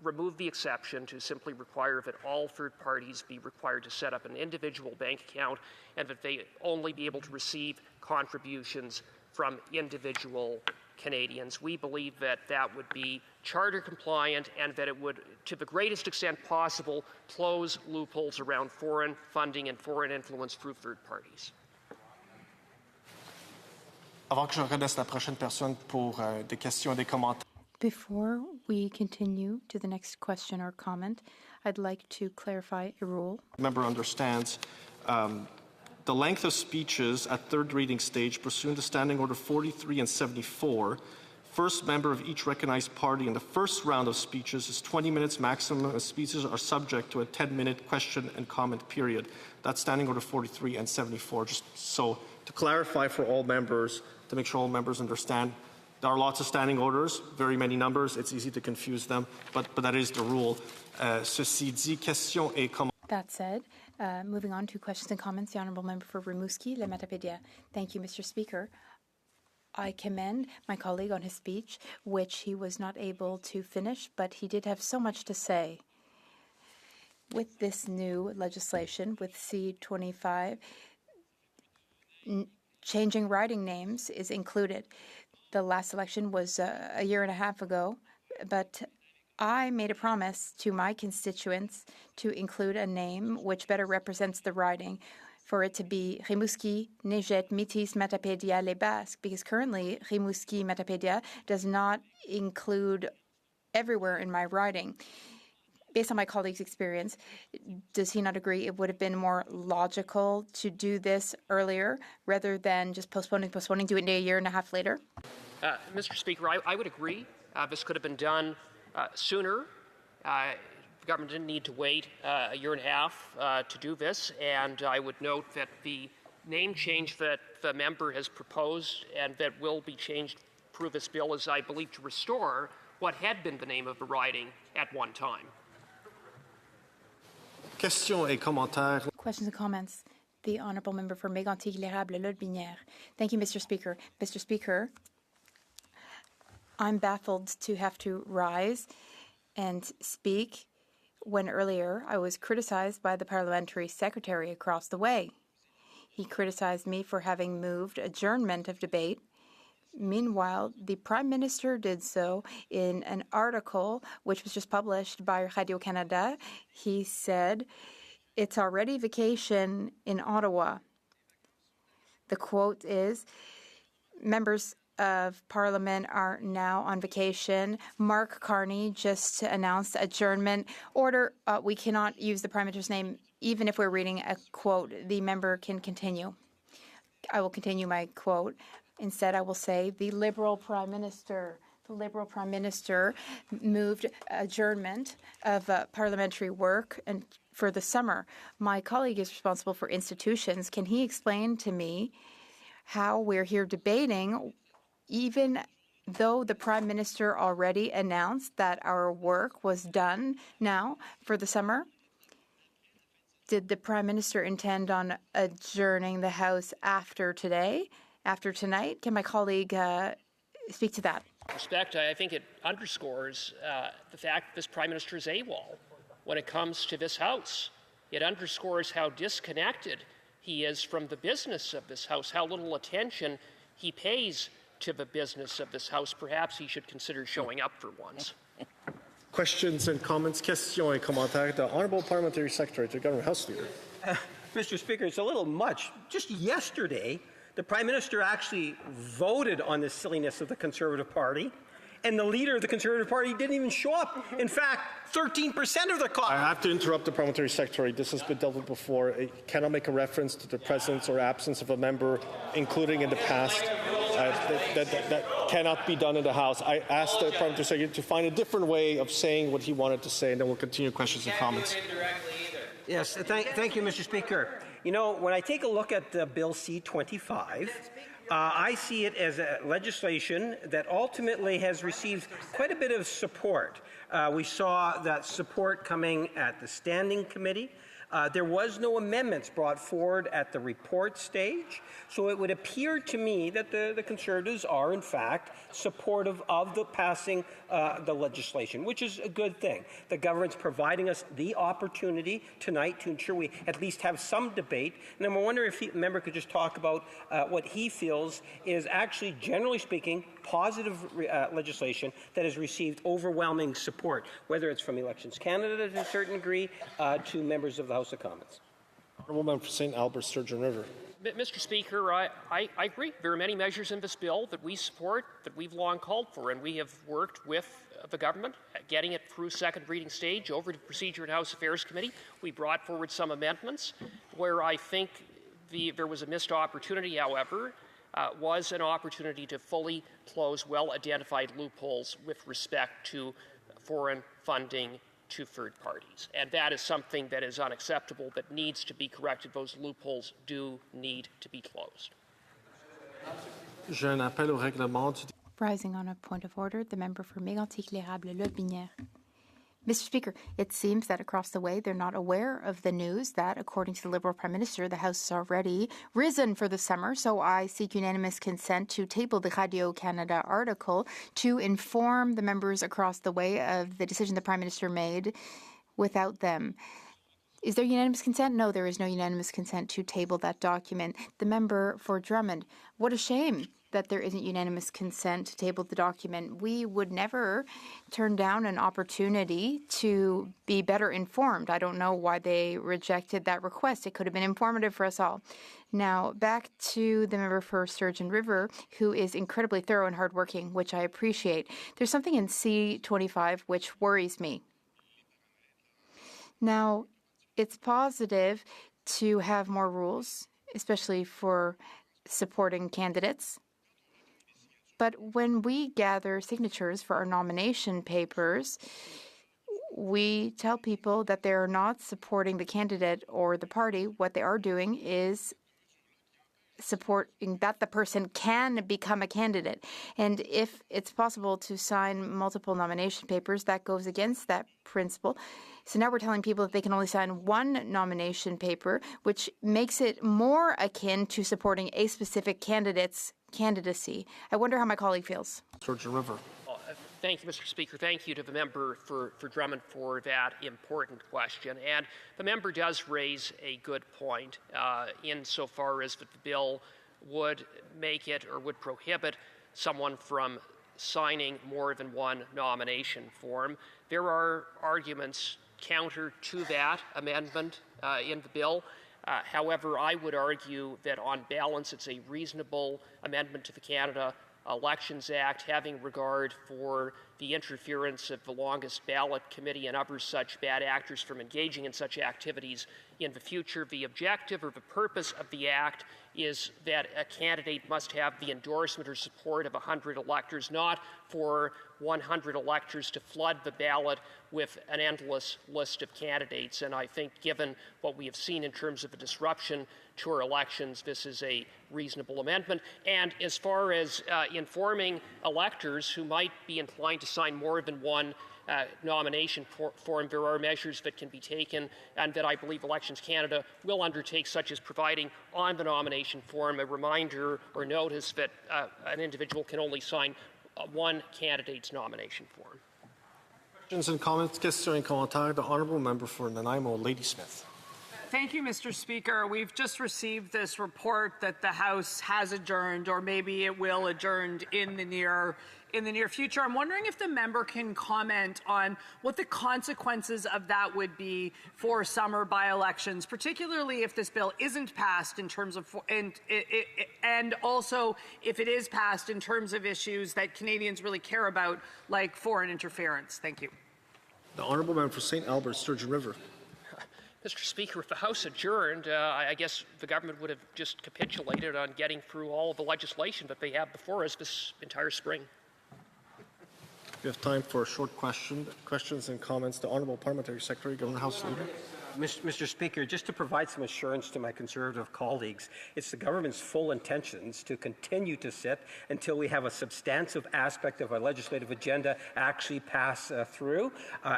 remove the exception, to simply require that all third parties be required to set up an individual bank account and that they only be able to receive contributions from individual Canadians. We believe that that would be charter compliant and that it would, to the greatest extent possible, close loopholes around foreign funding and foreign influence through third parties. Avant que je redonne la prochaine personne pour des questions et des commentaires. Before we continue to the next question or comment, I'd like to clarify a rule. The member understands the length of speeches at third reading stage pursuant to Standing Order 43 and 74. First member of each recognized party in the first round of speeches is 20 minutes maximum, and speeches are subject to a 10-minute question and comment period. That's Standing Order 43 and 74. Just so to clarify for all members, to make sure all members understand, there are lots of standing orders, very many numbers. It's easy to confuse them, but that is the rule. Ceci dit, questions et commentaires. That said, moving on to questions and comments, the Honourable Member for Rimouski, Le Matapédia. Thank you, Mr. Speaker. I commend my colleague on his speech, which he was not able to finish, but he did have so much to say. With this new legislation, with C-25, changing riding names is included. The last election was a year and a half ago, but I made a promise to my constituents to include a name which better represents the riding, for it to be Rimouski, Neigette, Métis, Matapédia, Les Basques, because currently Rimouski, Matapédia does not include everywhere in my riding. Based on my colleague's experience, does he not agree it would have been more logical to do this earlier rather than just postponing, do it a year and a half later? Mr. Speaker, I would agree. This could have been done sooner. The government didn't need to wait a year and a half to do this, and I would note that the name change that the member has proposed and that will be changed through this bill is, I believe, to restore what had been the name of the riding at one time. Questions et commentaires. Questions and comments. The Honourable Member for Mégantic-L'Érable, Lotbinière. Thank you, Mr. Speaker. Mr. Speaker, I'm baffled to have to rise and speak when earlier I was criticized by the parliamentary secretary across the way. He criticized me for having moved adjournment of debate. Meanwhile, the Prime Minister did so in an article which was just published by Radio-Canada. He said It's already vacation in Ottawa. The quote is, members of Parliament are now on vacation. Mark Carney just announced adjournment order. We cannot use the Prime Minister's name, even if we're reading a quote. The member can continue. I will continue my quote. Instead, I will say the Liberal Prime Minister. The Liberal Prime Minister moved adjournment of parliamentary work and for the summer. My colleague is responsible for institutions. Can he explain to me how we're here debating, even though the Prime Minister already announced that our work was done now for the summer? Did the Prime Minister intend on adjourning the House after today, after tonight? Can my colleague speak to that? Respect, I think it underscores the fact that this Prime Minister is AWOL when it comes to this House. It underscores how disconnected he is from the business of this House, how little attention he pays to the business of this House. Perhaps he should consider showing up for once. Questions and comments? Questions et commentaires. The Honourable Parliamentary Secretary to the Government House Leader. Mr. Speaker, it's a little much. Just yesterday, the Prime Minister actually voted on this silliness of the Conservative Party, and the leader of the Conservative Party didn't even show up. In fact, 13% of the I have to interrupt the Parliamentary Secretary. This has been dealt with before. It cannot make a reference to the presence or absence of a member, including in the past. That cannot be done in the House. I asked the Parliamentary Secretary to find a different way of saying what he wanted to say, and then we'll continue questions and comments. Yes, thank you, Mr. Speaker. You know, when I take a look at Bill C-25, I see it as a legislation that ultimately has received quite a bit of support. We saw that support coming at the Standing Committee. There was no amendments brought forward at the report stage, so it would appear to me that the Conservatives are, in fact, supportive of the passing the legislation, which is a good thing. The government's providing us the opportunity tonight to ensure we at least have some debate, and I wonder if the member could just talk about what he feels is actually, generally speaking, positive legislation that has received overwhelming support, whether it's from Elections Canada to a certain degree to members of the House of Commons. Honourable Member for St. Albert, Sturgeon River. Mr. Speaker, I agree. There are many measures in this bill that we support, that we've long called for, and we have worked with the government, getting it through second reading stage over to Procedure and House Affairs Committee. We brought forward some amendments where I think there was a missed opportunity, however, was an opportunity to fully close well-identified loopholes with respect to foreign funding to third parties. And that is something that is unacceptable, that needs to be corrected. Those loopholes do need to be closed. Rising on a point of order, the member for Mégantic-L'Érable-Lotbinière. Mr. Speaker, it seems that across the way they're not aware of the news that, according to the Liberal Prime Minister, the House has already risen for the summer, so I seek unanimous consent to table the Radio-Canada article to inform the members across the way of the decision the Prime Minister made without them. Is there unanimous consent? No, there is no unanimous consent to table that document. The member for Drummond, what a shame that there isn't unanimous consent to table the document. We would never turn down an opportunity to be better informed. I don't know why they rejected that request. It could have been informative for us all. Now, back to the member for Sturgeon River, who is incredibly thorough and hardworking, which I appreciate. There's something in C-25 which worries me. Now, it's positive to have more rules, especially for supporting candidates. But when we gather signatures for our nomination papers, we tell people that they're not supporting the candidate or the party. What they are doing is supporting that the person can become a candidate. And if it's possible to sign multiple nomination papers, that goes against that principle. So now we're telling people that they can only sign one nomination paper, which makes it more akin to supporting a specific candidate's candidacy. I wonder how my colleague feels. Sturgeon River. Thank you, Mr. Speaker. Thank you to the member for Drummond for that important question. And the member does raise a good point insofar as that the bill would make it or would prohibit someone from signing more than one nomination form. There are arguments counter to that amendment in the bill. However, I would argue that on balance it's a reasonable amendment to the Canada Elections Act, having regard for the interference of the longest ballot committee and other such bad actors from engaging in such activities in the future. The objective or the purpose of the act is that a candidate must have the endorsement or support of 100 electors, not for 100 electors to flood the ballot with an endless list of candidates. And I think given what we have seen in terms of the disruption to our elections, this is a reasonable amendment. And as far as informing electors who might be inclined to sign more than one nomination form, there are measures that can be taken and that I believe Elections Canada will undertake, such as providing on the nomination form a reminder or notice that an individual can only sign one candidate's nomination form. Questions and comments? Questions et commentaires. The honourable member for Nanaimo, Ladysmith. Thank you, Mr. Speaker. We've just received this report that the House has adjourned, or maybe it will adjourn in the near future. I'm wondering if the member can comment on what the consequences of that would be for summer by-elections, particularly if this bill isn't passed in terms of, and also if it is passed in terms of issues that Canadians really care about, like foreign interference. Thank you. The honourable member for St. Albert, Sturgeon River. Mr. Speaker, if the House adjourned, I guess the government would have just capitulated on getting through all of the legislation that they have before us this entire spring. We have time for a short questions and comments. The Honourable Parliamentary Secretary, Government House Leader. Mr. Speaker, just to provide some assurance to my Conservative colleagues, it's the government's full intentions to continue to sit until we have a substantive aspect of our legislative agenda actually pass through,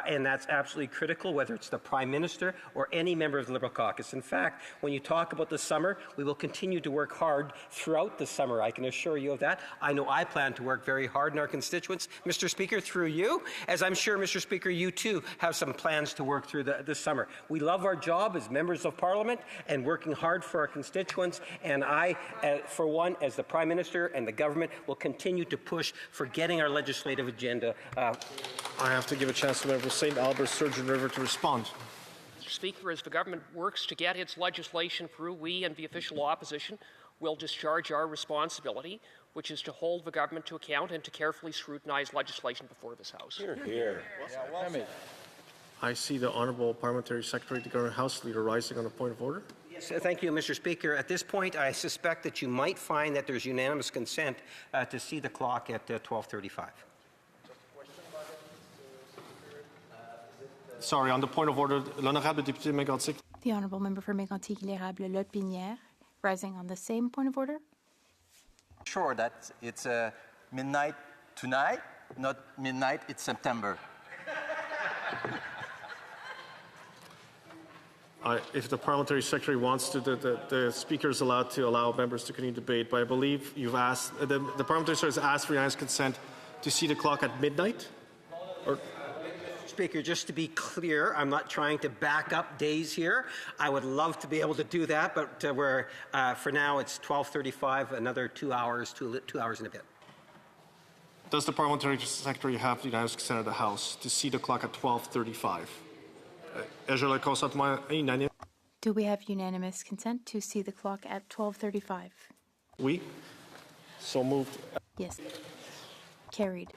and that's absolutely critical, whether it's the Prime Minister or any member of the Liberal caucus. In fact, when you talk about the summer, we will continue to work hard throughout the summer. I can assure you of that. I know I plan to work very hard in our constituents, Mr. Speaker, through you, as I'm sure, Mr. Speaker, you too have some plans to work through this summer. We love our job as members of Parliament and working hard for our constituents, and I, for one, as the Prime Minister and the government, will continue to push for getting our legislative agenda. I have to give a chance to member St. Albert, Sturgeon River to respond. Mr. Speaker, as the government works to get its legislation through, we and the official opposition will discharge our responsibility, which is to hold the government to account and to carefully scrutinize legislation before this House. Hear, hear. I see the Honourable Parliamentary Secretary, the Government House Leader, rising on a point of order. Yes, thank you, Mr. Speaker. At this point, I suspect that you might find that there's unanimous consent to see the clock at 12:35. Sorry, on the point of order, l'honorable député Mégantic. The Honourable Member for Mégantic-L'Érable, Lotbinière, rising on the same point of order. Sure that it's midnight tonight, not midnight, it's September. If the Parliamentary Secretary wants to, the Speaker is allowed to allow members to continue debate, but I believe you've asked, the Parliamentary Secretary has asked for unanimous consent to see the clock at midnight? Or Speaker, just to be clear, I'm not trying to back up days here. I would love to be able to do that, but for now it's 12:35, another 2 hours, 2 hours and a bit. Does the Parliamentary Secretary have the unanimous consent of the House to see the clock at 12:35? Do we have unanimous consent to see the clock at 12:35? Oui. So moved. Yes. Carried.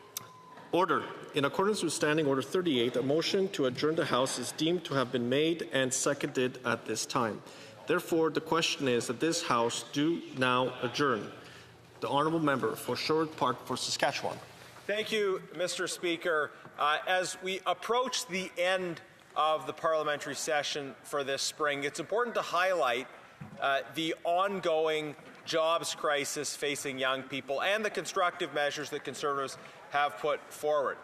Order. In accordance with Standing Order 38, a motion to adjourn the House is deemed to have been made and seconded at this time. Therefore, the question is that this House do now adjourn. The Honourable Member for Sherwood Park for Saskatchewan. Thank you, Mr. Speaker. As we approach the end of the parliamentary session for this spring, it's important to highlight the ongoing jobs crisis facing young people and the constructive measures that Conservatives have put forward.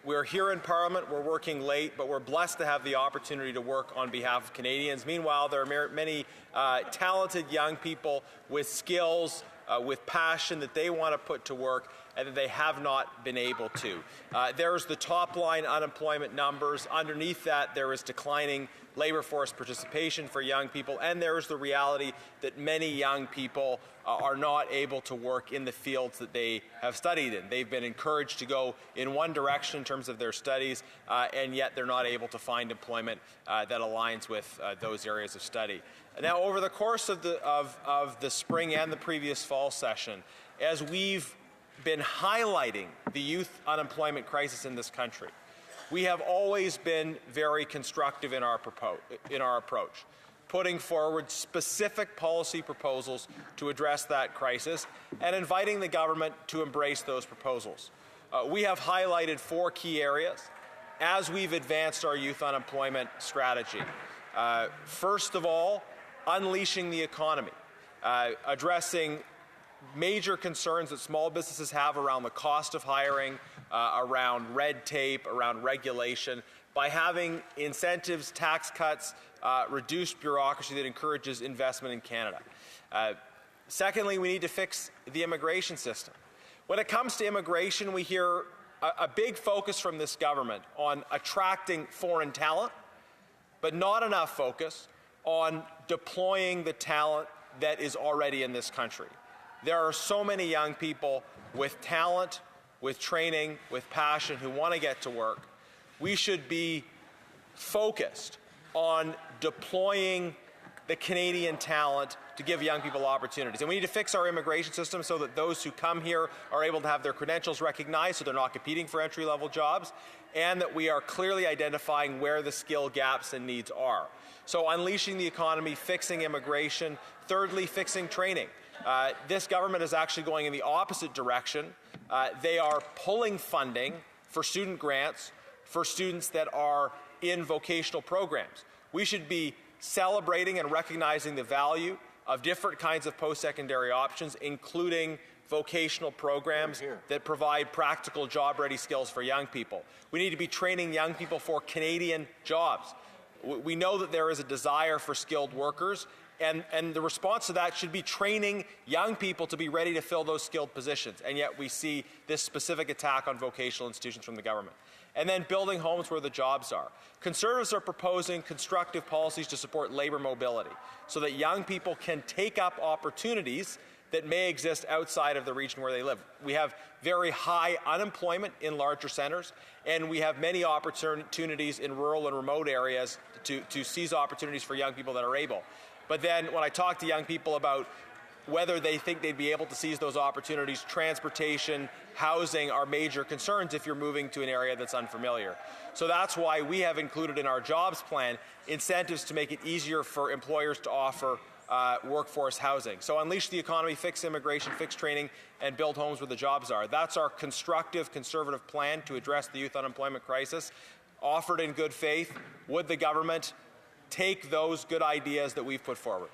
We're here in Parliament, we're working late, but we're blessed to have the opportunity to work on behalf of Canadians. Meanwhile, there are many talented young people with skills, with passion that they want to put to work, and that they have not been able to. There's the top line unemployment numbers. Underneath that, there is declining labor force participation for young people, and there is the reality that many young people are not able to work in the fields that they have studied in. They've been encouraged to go in one direction in terms of their studies, and yet they're not able to find employment that aligns with those areas of study. Now, over the course of the spring and the previous fall session, as we've been highlighting the youth unemployment crisis in this country, we have always been very constructive in our approach, putting forward specific policy proposals to address that crisis and inviting the government to embrace those proposals. We have highlighted 4 key areas as we've advanced our youth unemployment strategy. First of all, unleashing the economy, addressing major concerns that small businesses have around the cost of hiring, around red tape, around regulation, by having incentives, tax cuts, reduced bureaucracy that encourages investment in Canada. Secondly, we need to fix the immigration system. When it comes to immigration, we hear a big focus from this government on attracting foreign talent, but not enough focus on deploying the talent that is already in this country. There are so many young people with talent, with training, with passion who want to get to work. We should be focused on deploying the Canadian talent to give young people opportunities. And we need to fix our immigration system so that those who come here are able to have their credentials recognized so they're not competing for entry-level jobs, and that we are clearly identifying where the skill gaps and needs are. So unleashing the economy, fixing immigration. Thirdly, fixing training. This government is actually going in the opposite direction. They are pulling funding for student grants for students that are in vocational programs. We should be celebrating and recognizing the value of different kinds of post-secondary options, including vocational programs that provide practical job-ready skills for young people. We need to be training young people for Canadian jobs. We know that there is a desire for skilled workers, and the response to that should be training young people to be ready to fill those skilled positions. And yet we see this specific attack on vocational institutions from the government. And then building homes where the jobs are. Conservatives are proposing constructive policies to support labor mobility so that young people can take up opportunities that may exist outside of the region where they live. We have very high unemployment in larger centres, and we have many opportunities in rural and remote areas to seize opportunities for young people that are able. But then when I talk to young people about whether they think they'd be able to seize those opportunities, transportation, housing are major concerns if you're moving to an area that's unfamiliar. So that's why we have included in our jobs plan incentives to make it easier for employers to offer workforce housing. So unleash the economy, fix immigration, fix training, and build homes where the jobs are. That's our constructive, conservative plan to address the youth unemployment crisis, offered in good faith. Would the government take those good ideas that we've put forward?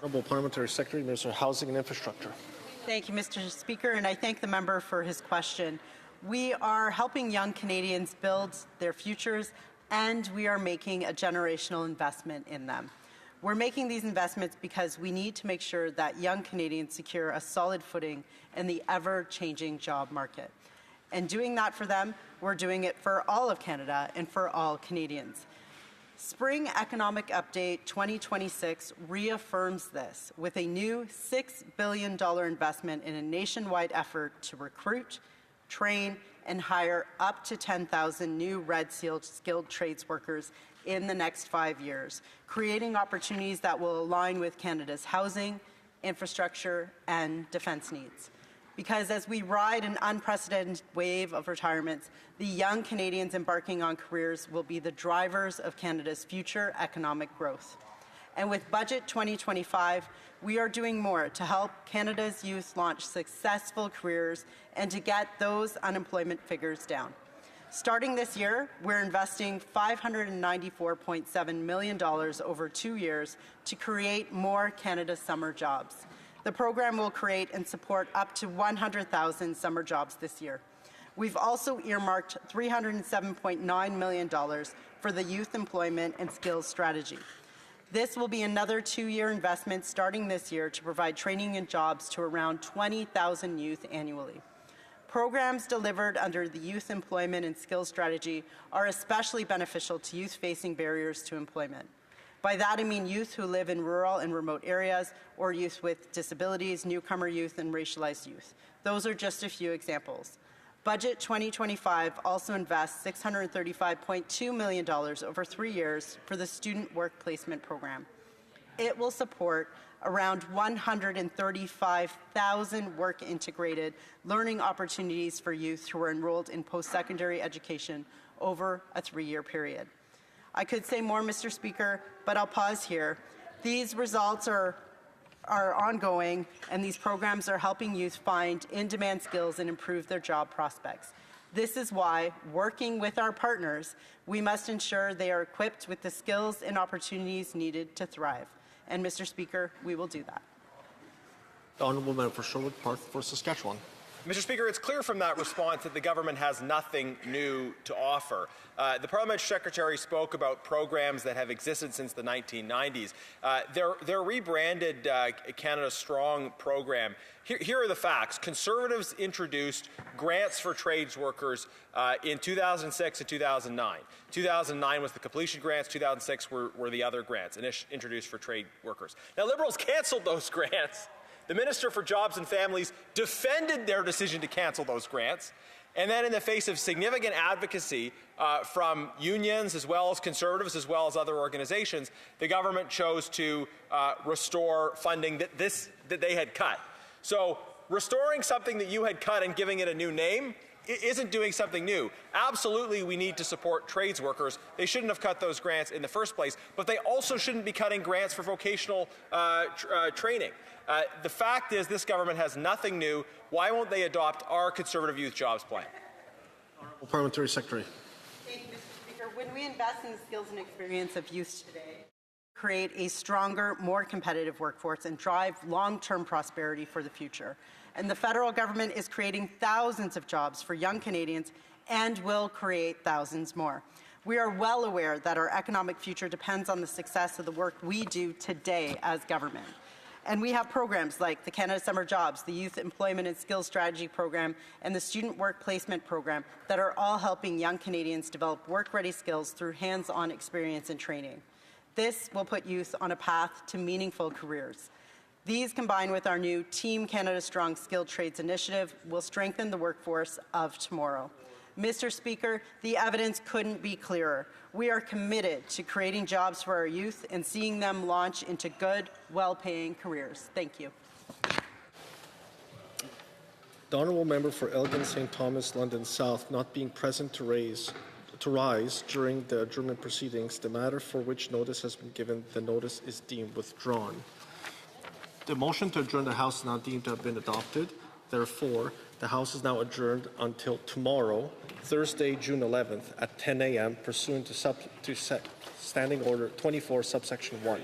Honourable Parliamentary Secretary, Minister of Housing and Infrastructure. Thank you, Mr. Speaker, and I thank the member for his question. We are helping young Canadians build their futures, and we are making a generational investment in them. We're making these investments because we need to make sure that young Canadians secure a solid footing in the ever-changing job market. And doing that for them, we're doing it for all of Canada and for all Canadians. Spring Economic Update 2026 reaffirms this with a new $6 billion investment in a nationwide effort to recruit, train, and hire up to 10,000 new Red Seal skilled trades workers in the next 5 years, creating opportunities that will align with Canada's housing, infrastructure, and defence needs. Because as we ride an unprecedented wave of retirements, the young Canadians embarking on careers will be the drivers of Canada's future economic growth. And with Budget 2025, we are doing more to help Canada's youth launch successful careers and to get those unemployment figures down. Starting this year, we're investing $594.7 million over 2 years to create more Canada Summer jobs. The program will create and support up to 100,000 summer jobs this year. We've also earmarked $307.9 million for the Youth Employment and Skills Strategy. This will be another 2-year investment starting this year to provide training and jobs to around 20,000 youth annually. Programs delivered under the Youth Employment and Skills Strategy are especially beneficial to youth facing barriers to employment. By that I mean youth who live in rural and remote areas, or youth with disabilities, newcomer youth, and racialized youth. Those are just a few examples. Budget 2025 also invests $635.2 million over 3 years for the Student Work Placement Program. It will support around 135,000 work-integrated learning opportunities for youth who are enrolled in post-secondary education over a 3-year period. I could say more, Mr. Speaker, but I'll pause here. These results are ongoing, and these programs are helping youth find in-demand skills and improve their job prospects. This is why, working with our partners, we must ensure they are equipped with the skills and opportunities needed to thrive. And, Mr. Speaker, we will do that. The Honourable Member for Sherwood Park for Saskatchewan. Mr. Speaker, it's clear from that response that the government has nothing new to offer. The Parliamentary Secretary spoke about programs that have existed since the 1990s. Their rebranded Canada Strong program. Here are the facts. Conservatives introduced grants for trades workers in 2006 and 2009. 2009 was the completion grants. 2006 were the other grants introduced for trade workers. Now, Liberals cancelled those grants. The Minister for Jobs and Families defended their decision to cancel those grants. And then in the face of significant advocacy from unions as well as Conservatives as well as other organizations, the government chose to restore funding that they had cut. So restoring something that you had cut and giving it a new name isn't doing something new. Absolutely, we need to support trades workers. They shouldn't have cut those grants in the first place, but they also shouldn't be cutting grants for vocational training. The fact is this government has nothing new. Why won't they adopt our Conservative Youth Jobs Plan? Parliamentary Secretary. Thank you, Mr. Speaker. When we invest in the skills and experience of youth today, create a stronger, more competitive workforce and drive long-term prosperity for the future. And the federal government is creating thousands of jobs for young Canadians and will create thousands more. We are well aware that our economic future depends on the success of the work we do today as government. And we have programs like the Canada Summer Jobs, the Youth Employment and Skills Strategy Program, and the Student Work Placement Program that are all helping young Canadians develop work-ready skills through hands-on experience and training. This will put youth on a path to meaningful careers. These, combined with our new Team Canada Strong Skilled Trades Initiative, will strengthen the workforce of tomorrow. Mr. Speaker, the evidence couldn't be clearer. We are committed to creating jobs for our youth and seeing them launch into good, well-paying careers. Thank you. The Honourable Member for Elgin St. Thomas, London South, not being present to rise during the adjournment proceedings, the matter for which notice has been given, the notice is deemed withdrawn. The motion to adjourn the House is now deemed to have been adopted. Therefore, the House is now adjourned until tomorrow, Thursday, June 11th at 10 a.m. pursuant to Standing Order 24, subsection 1.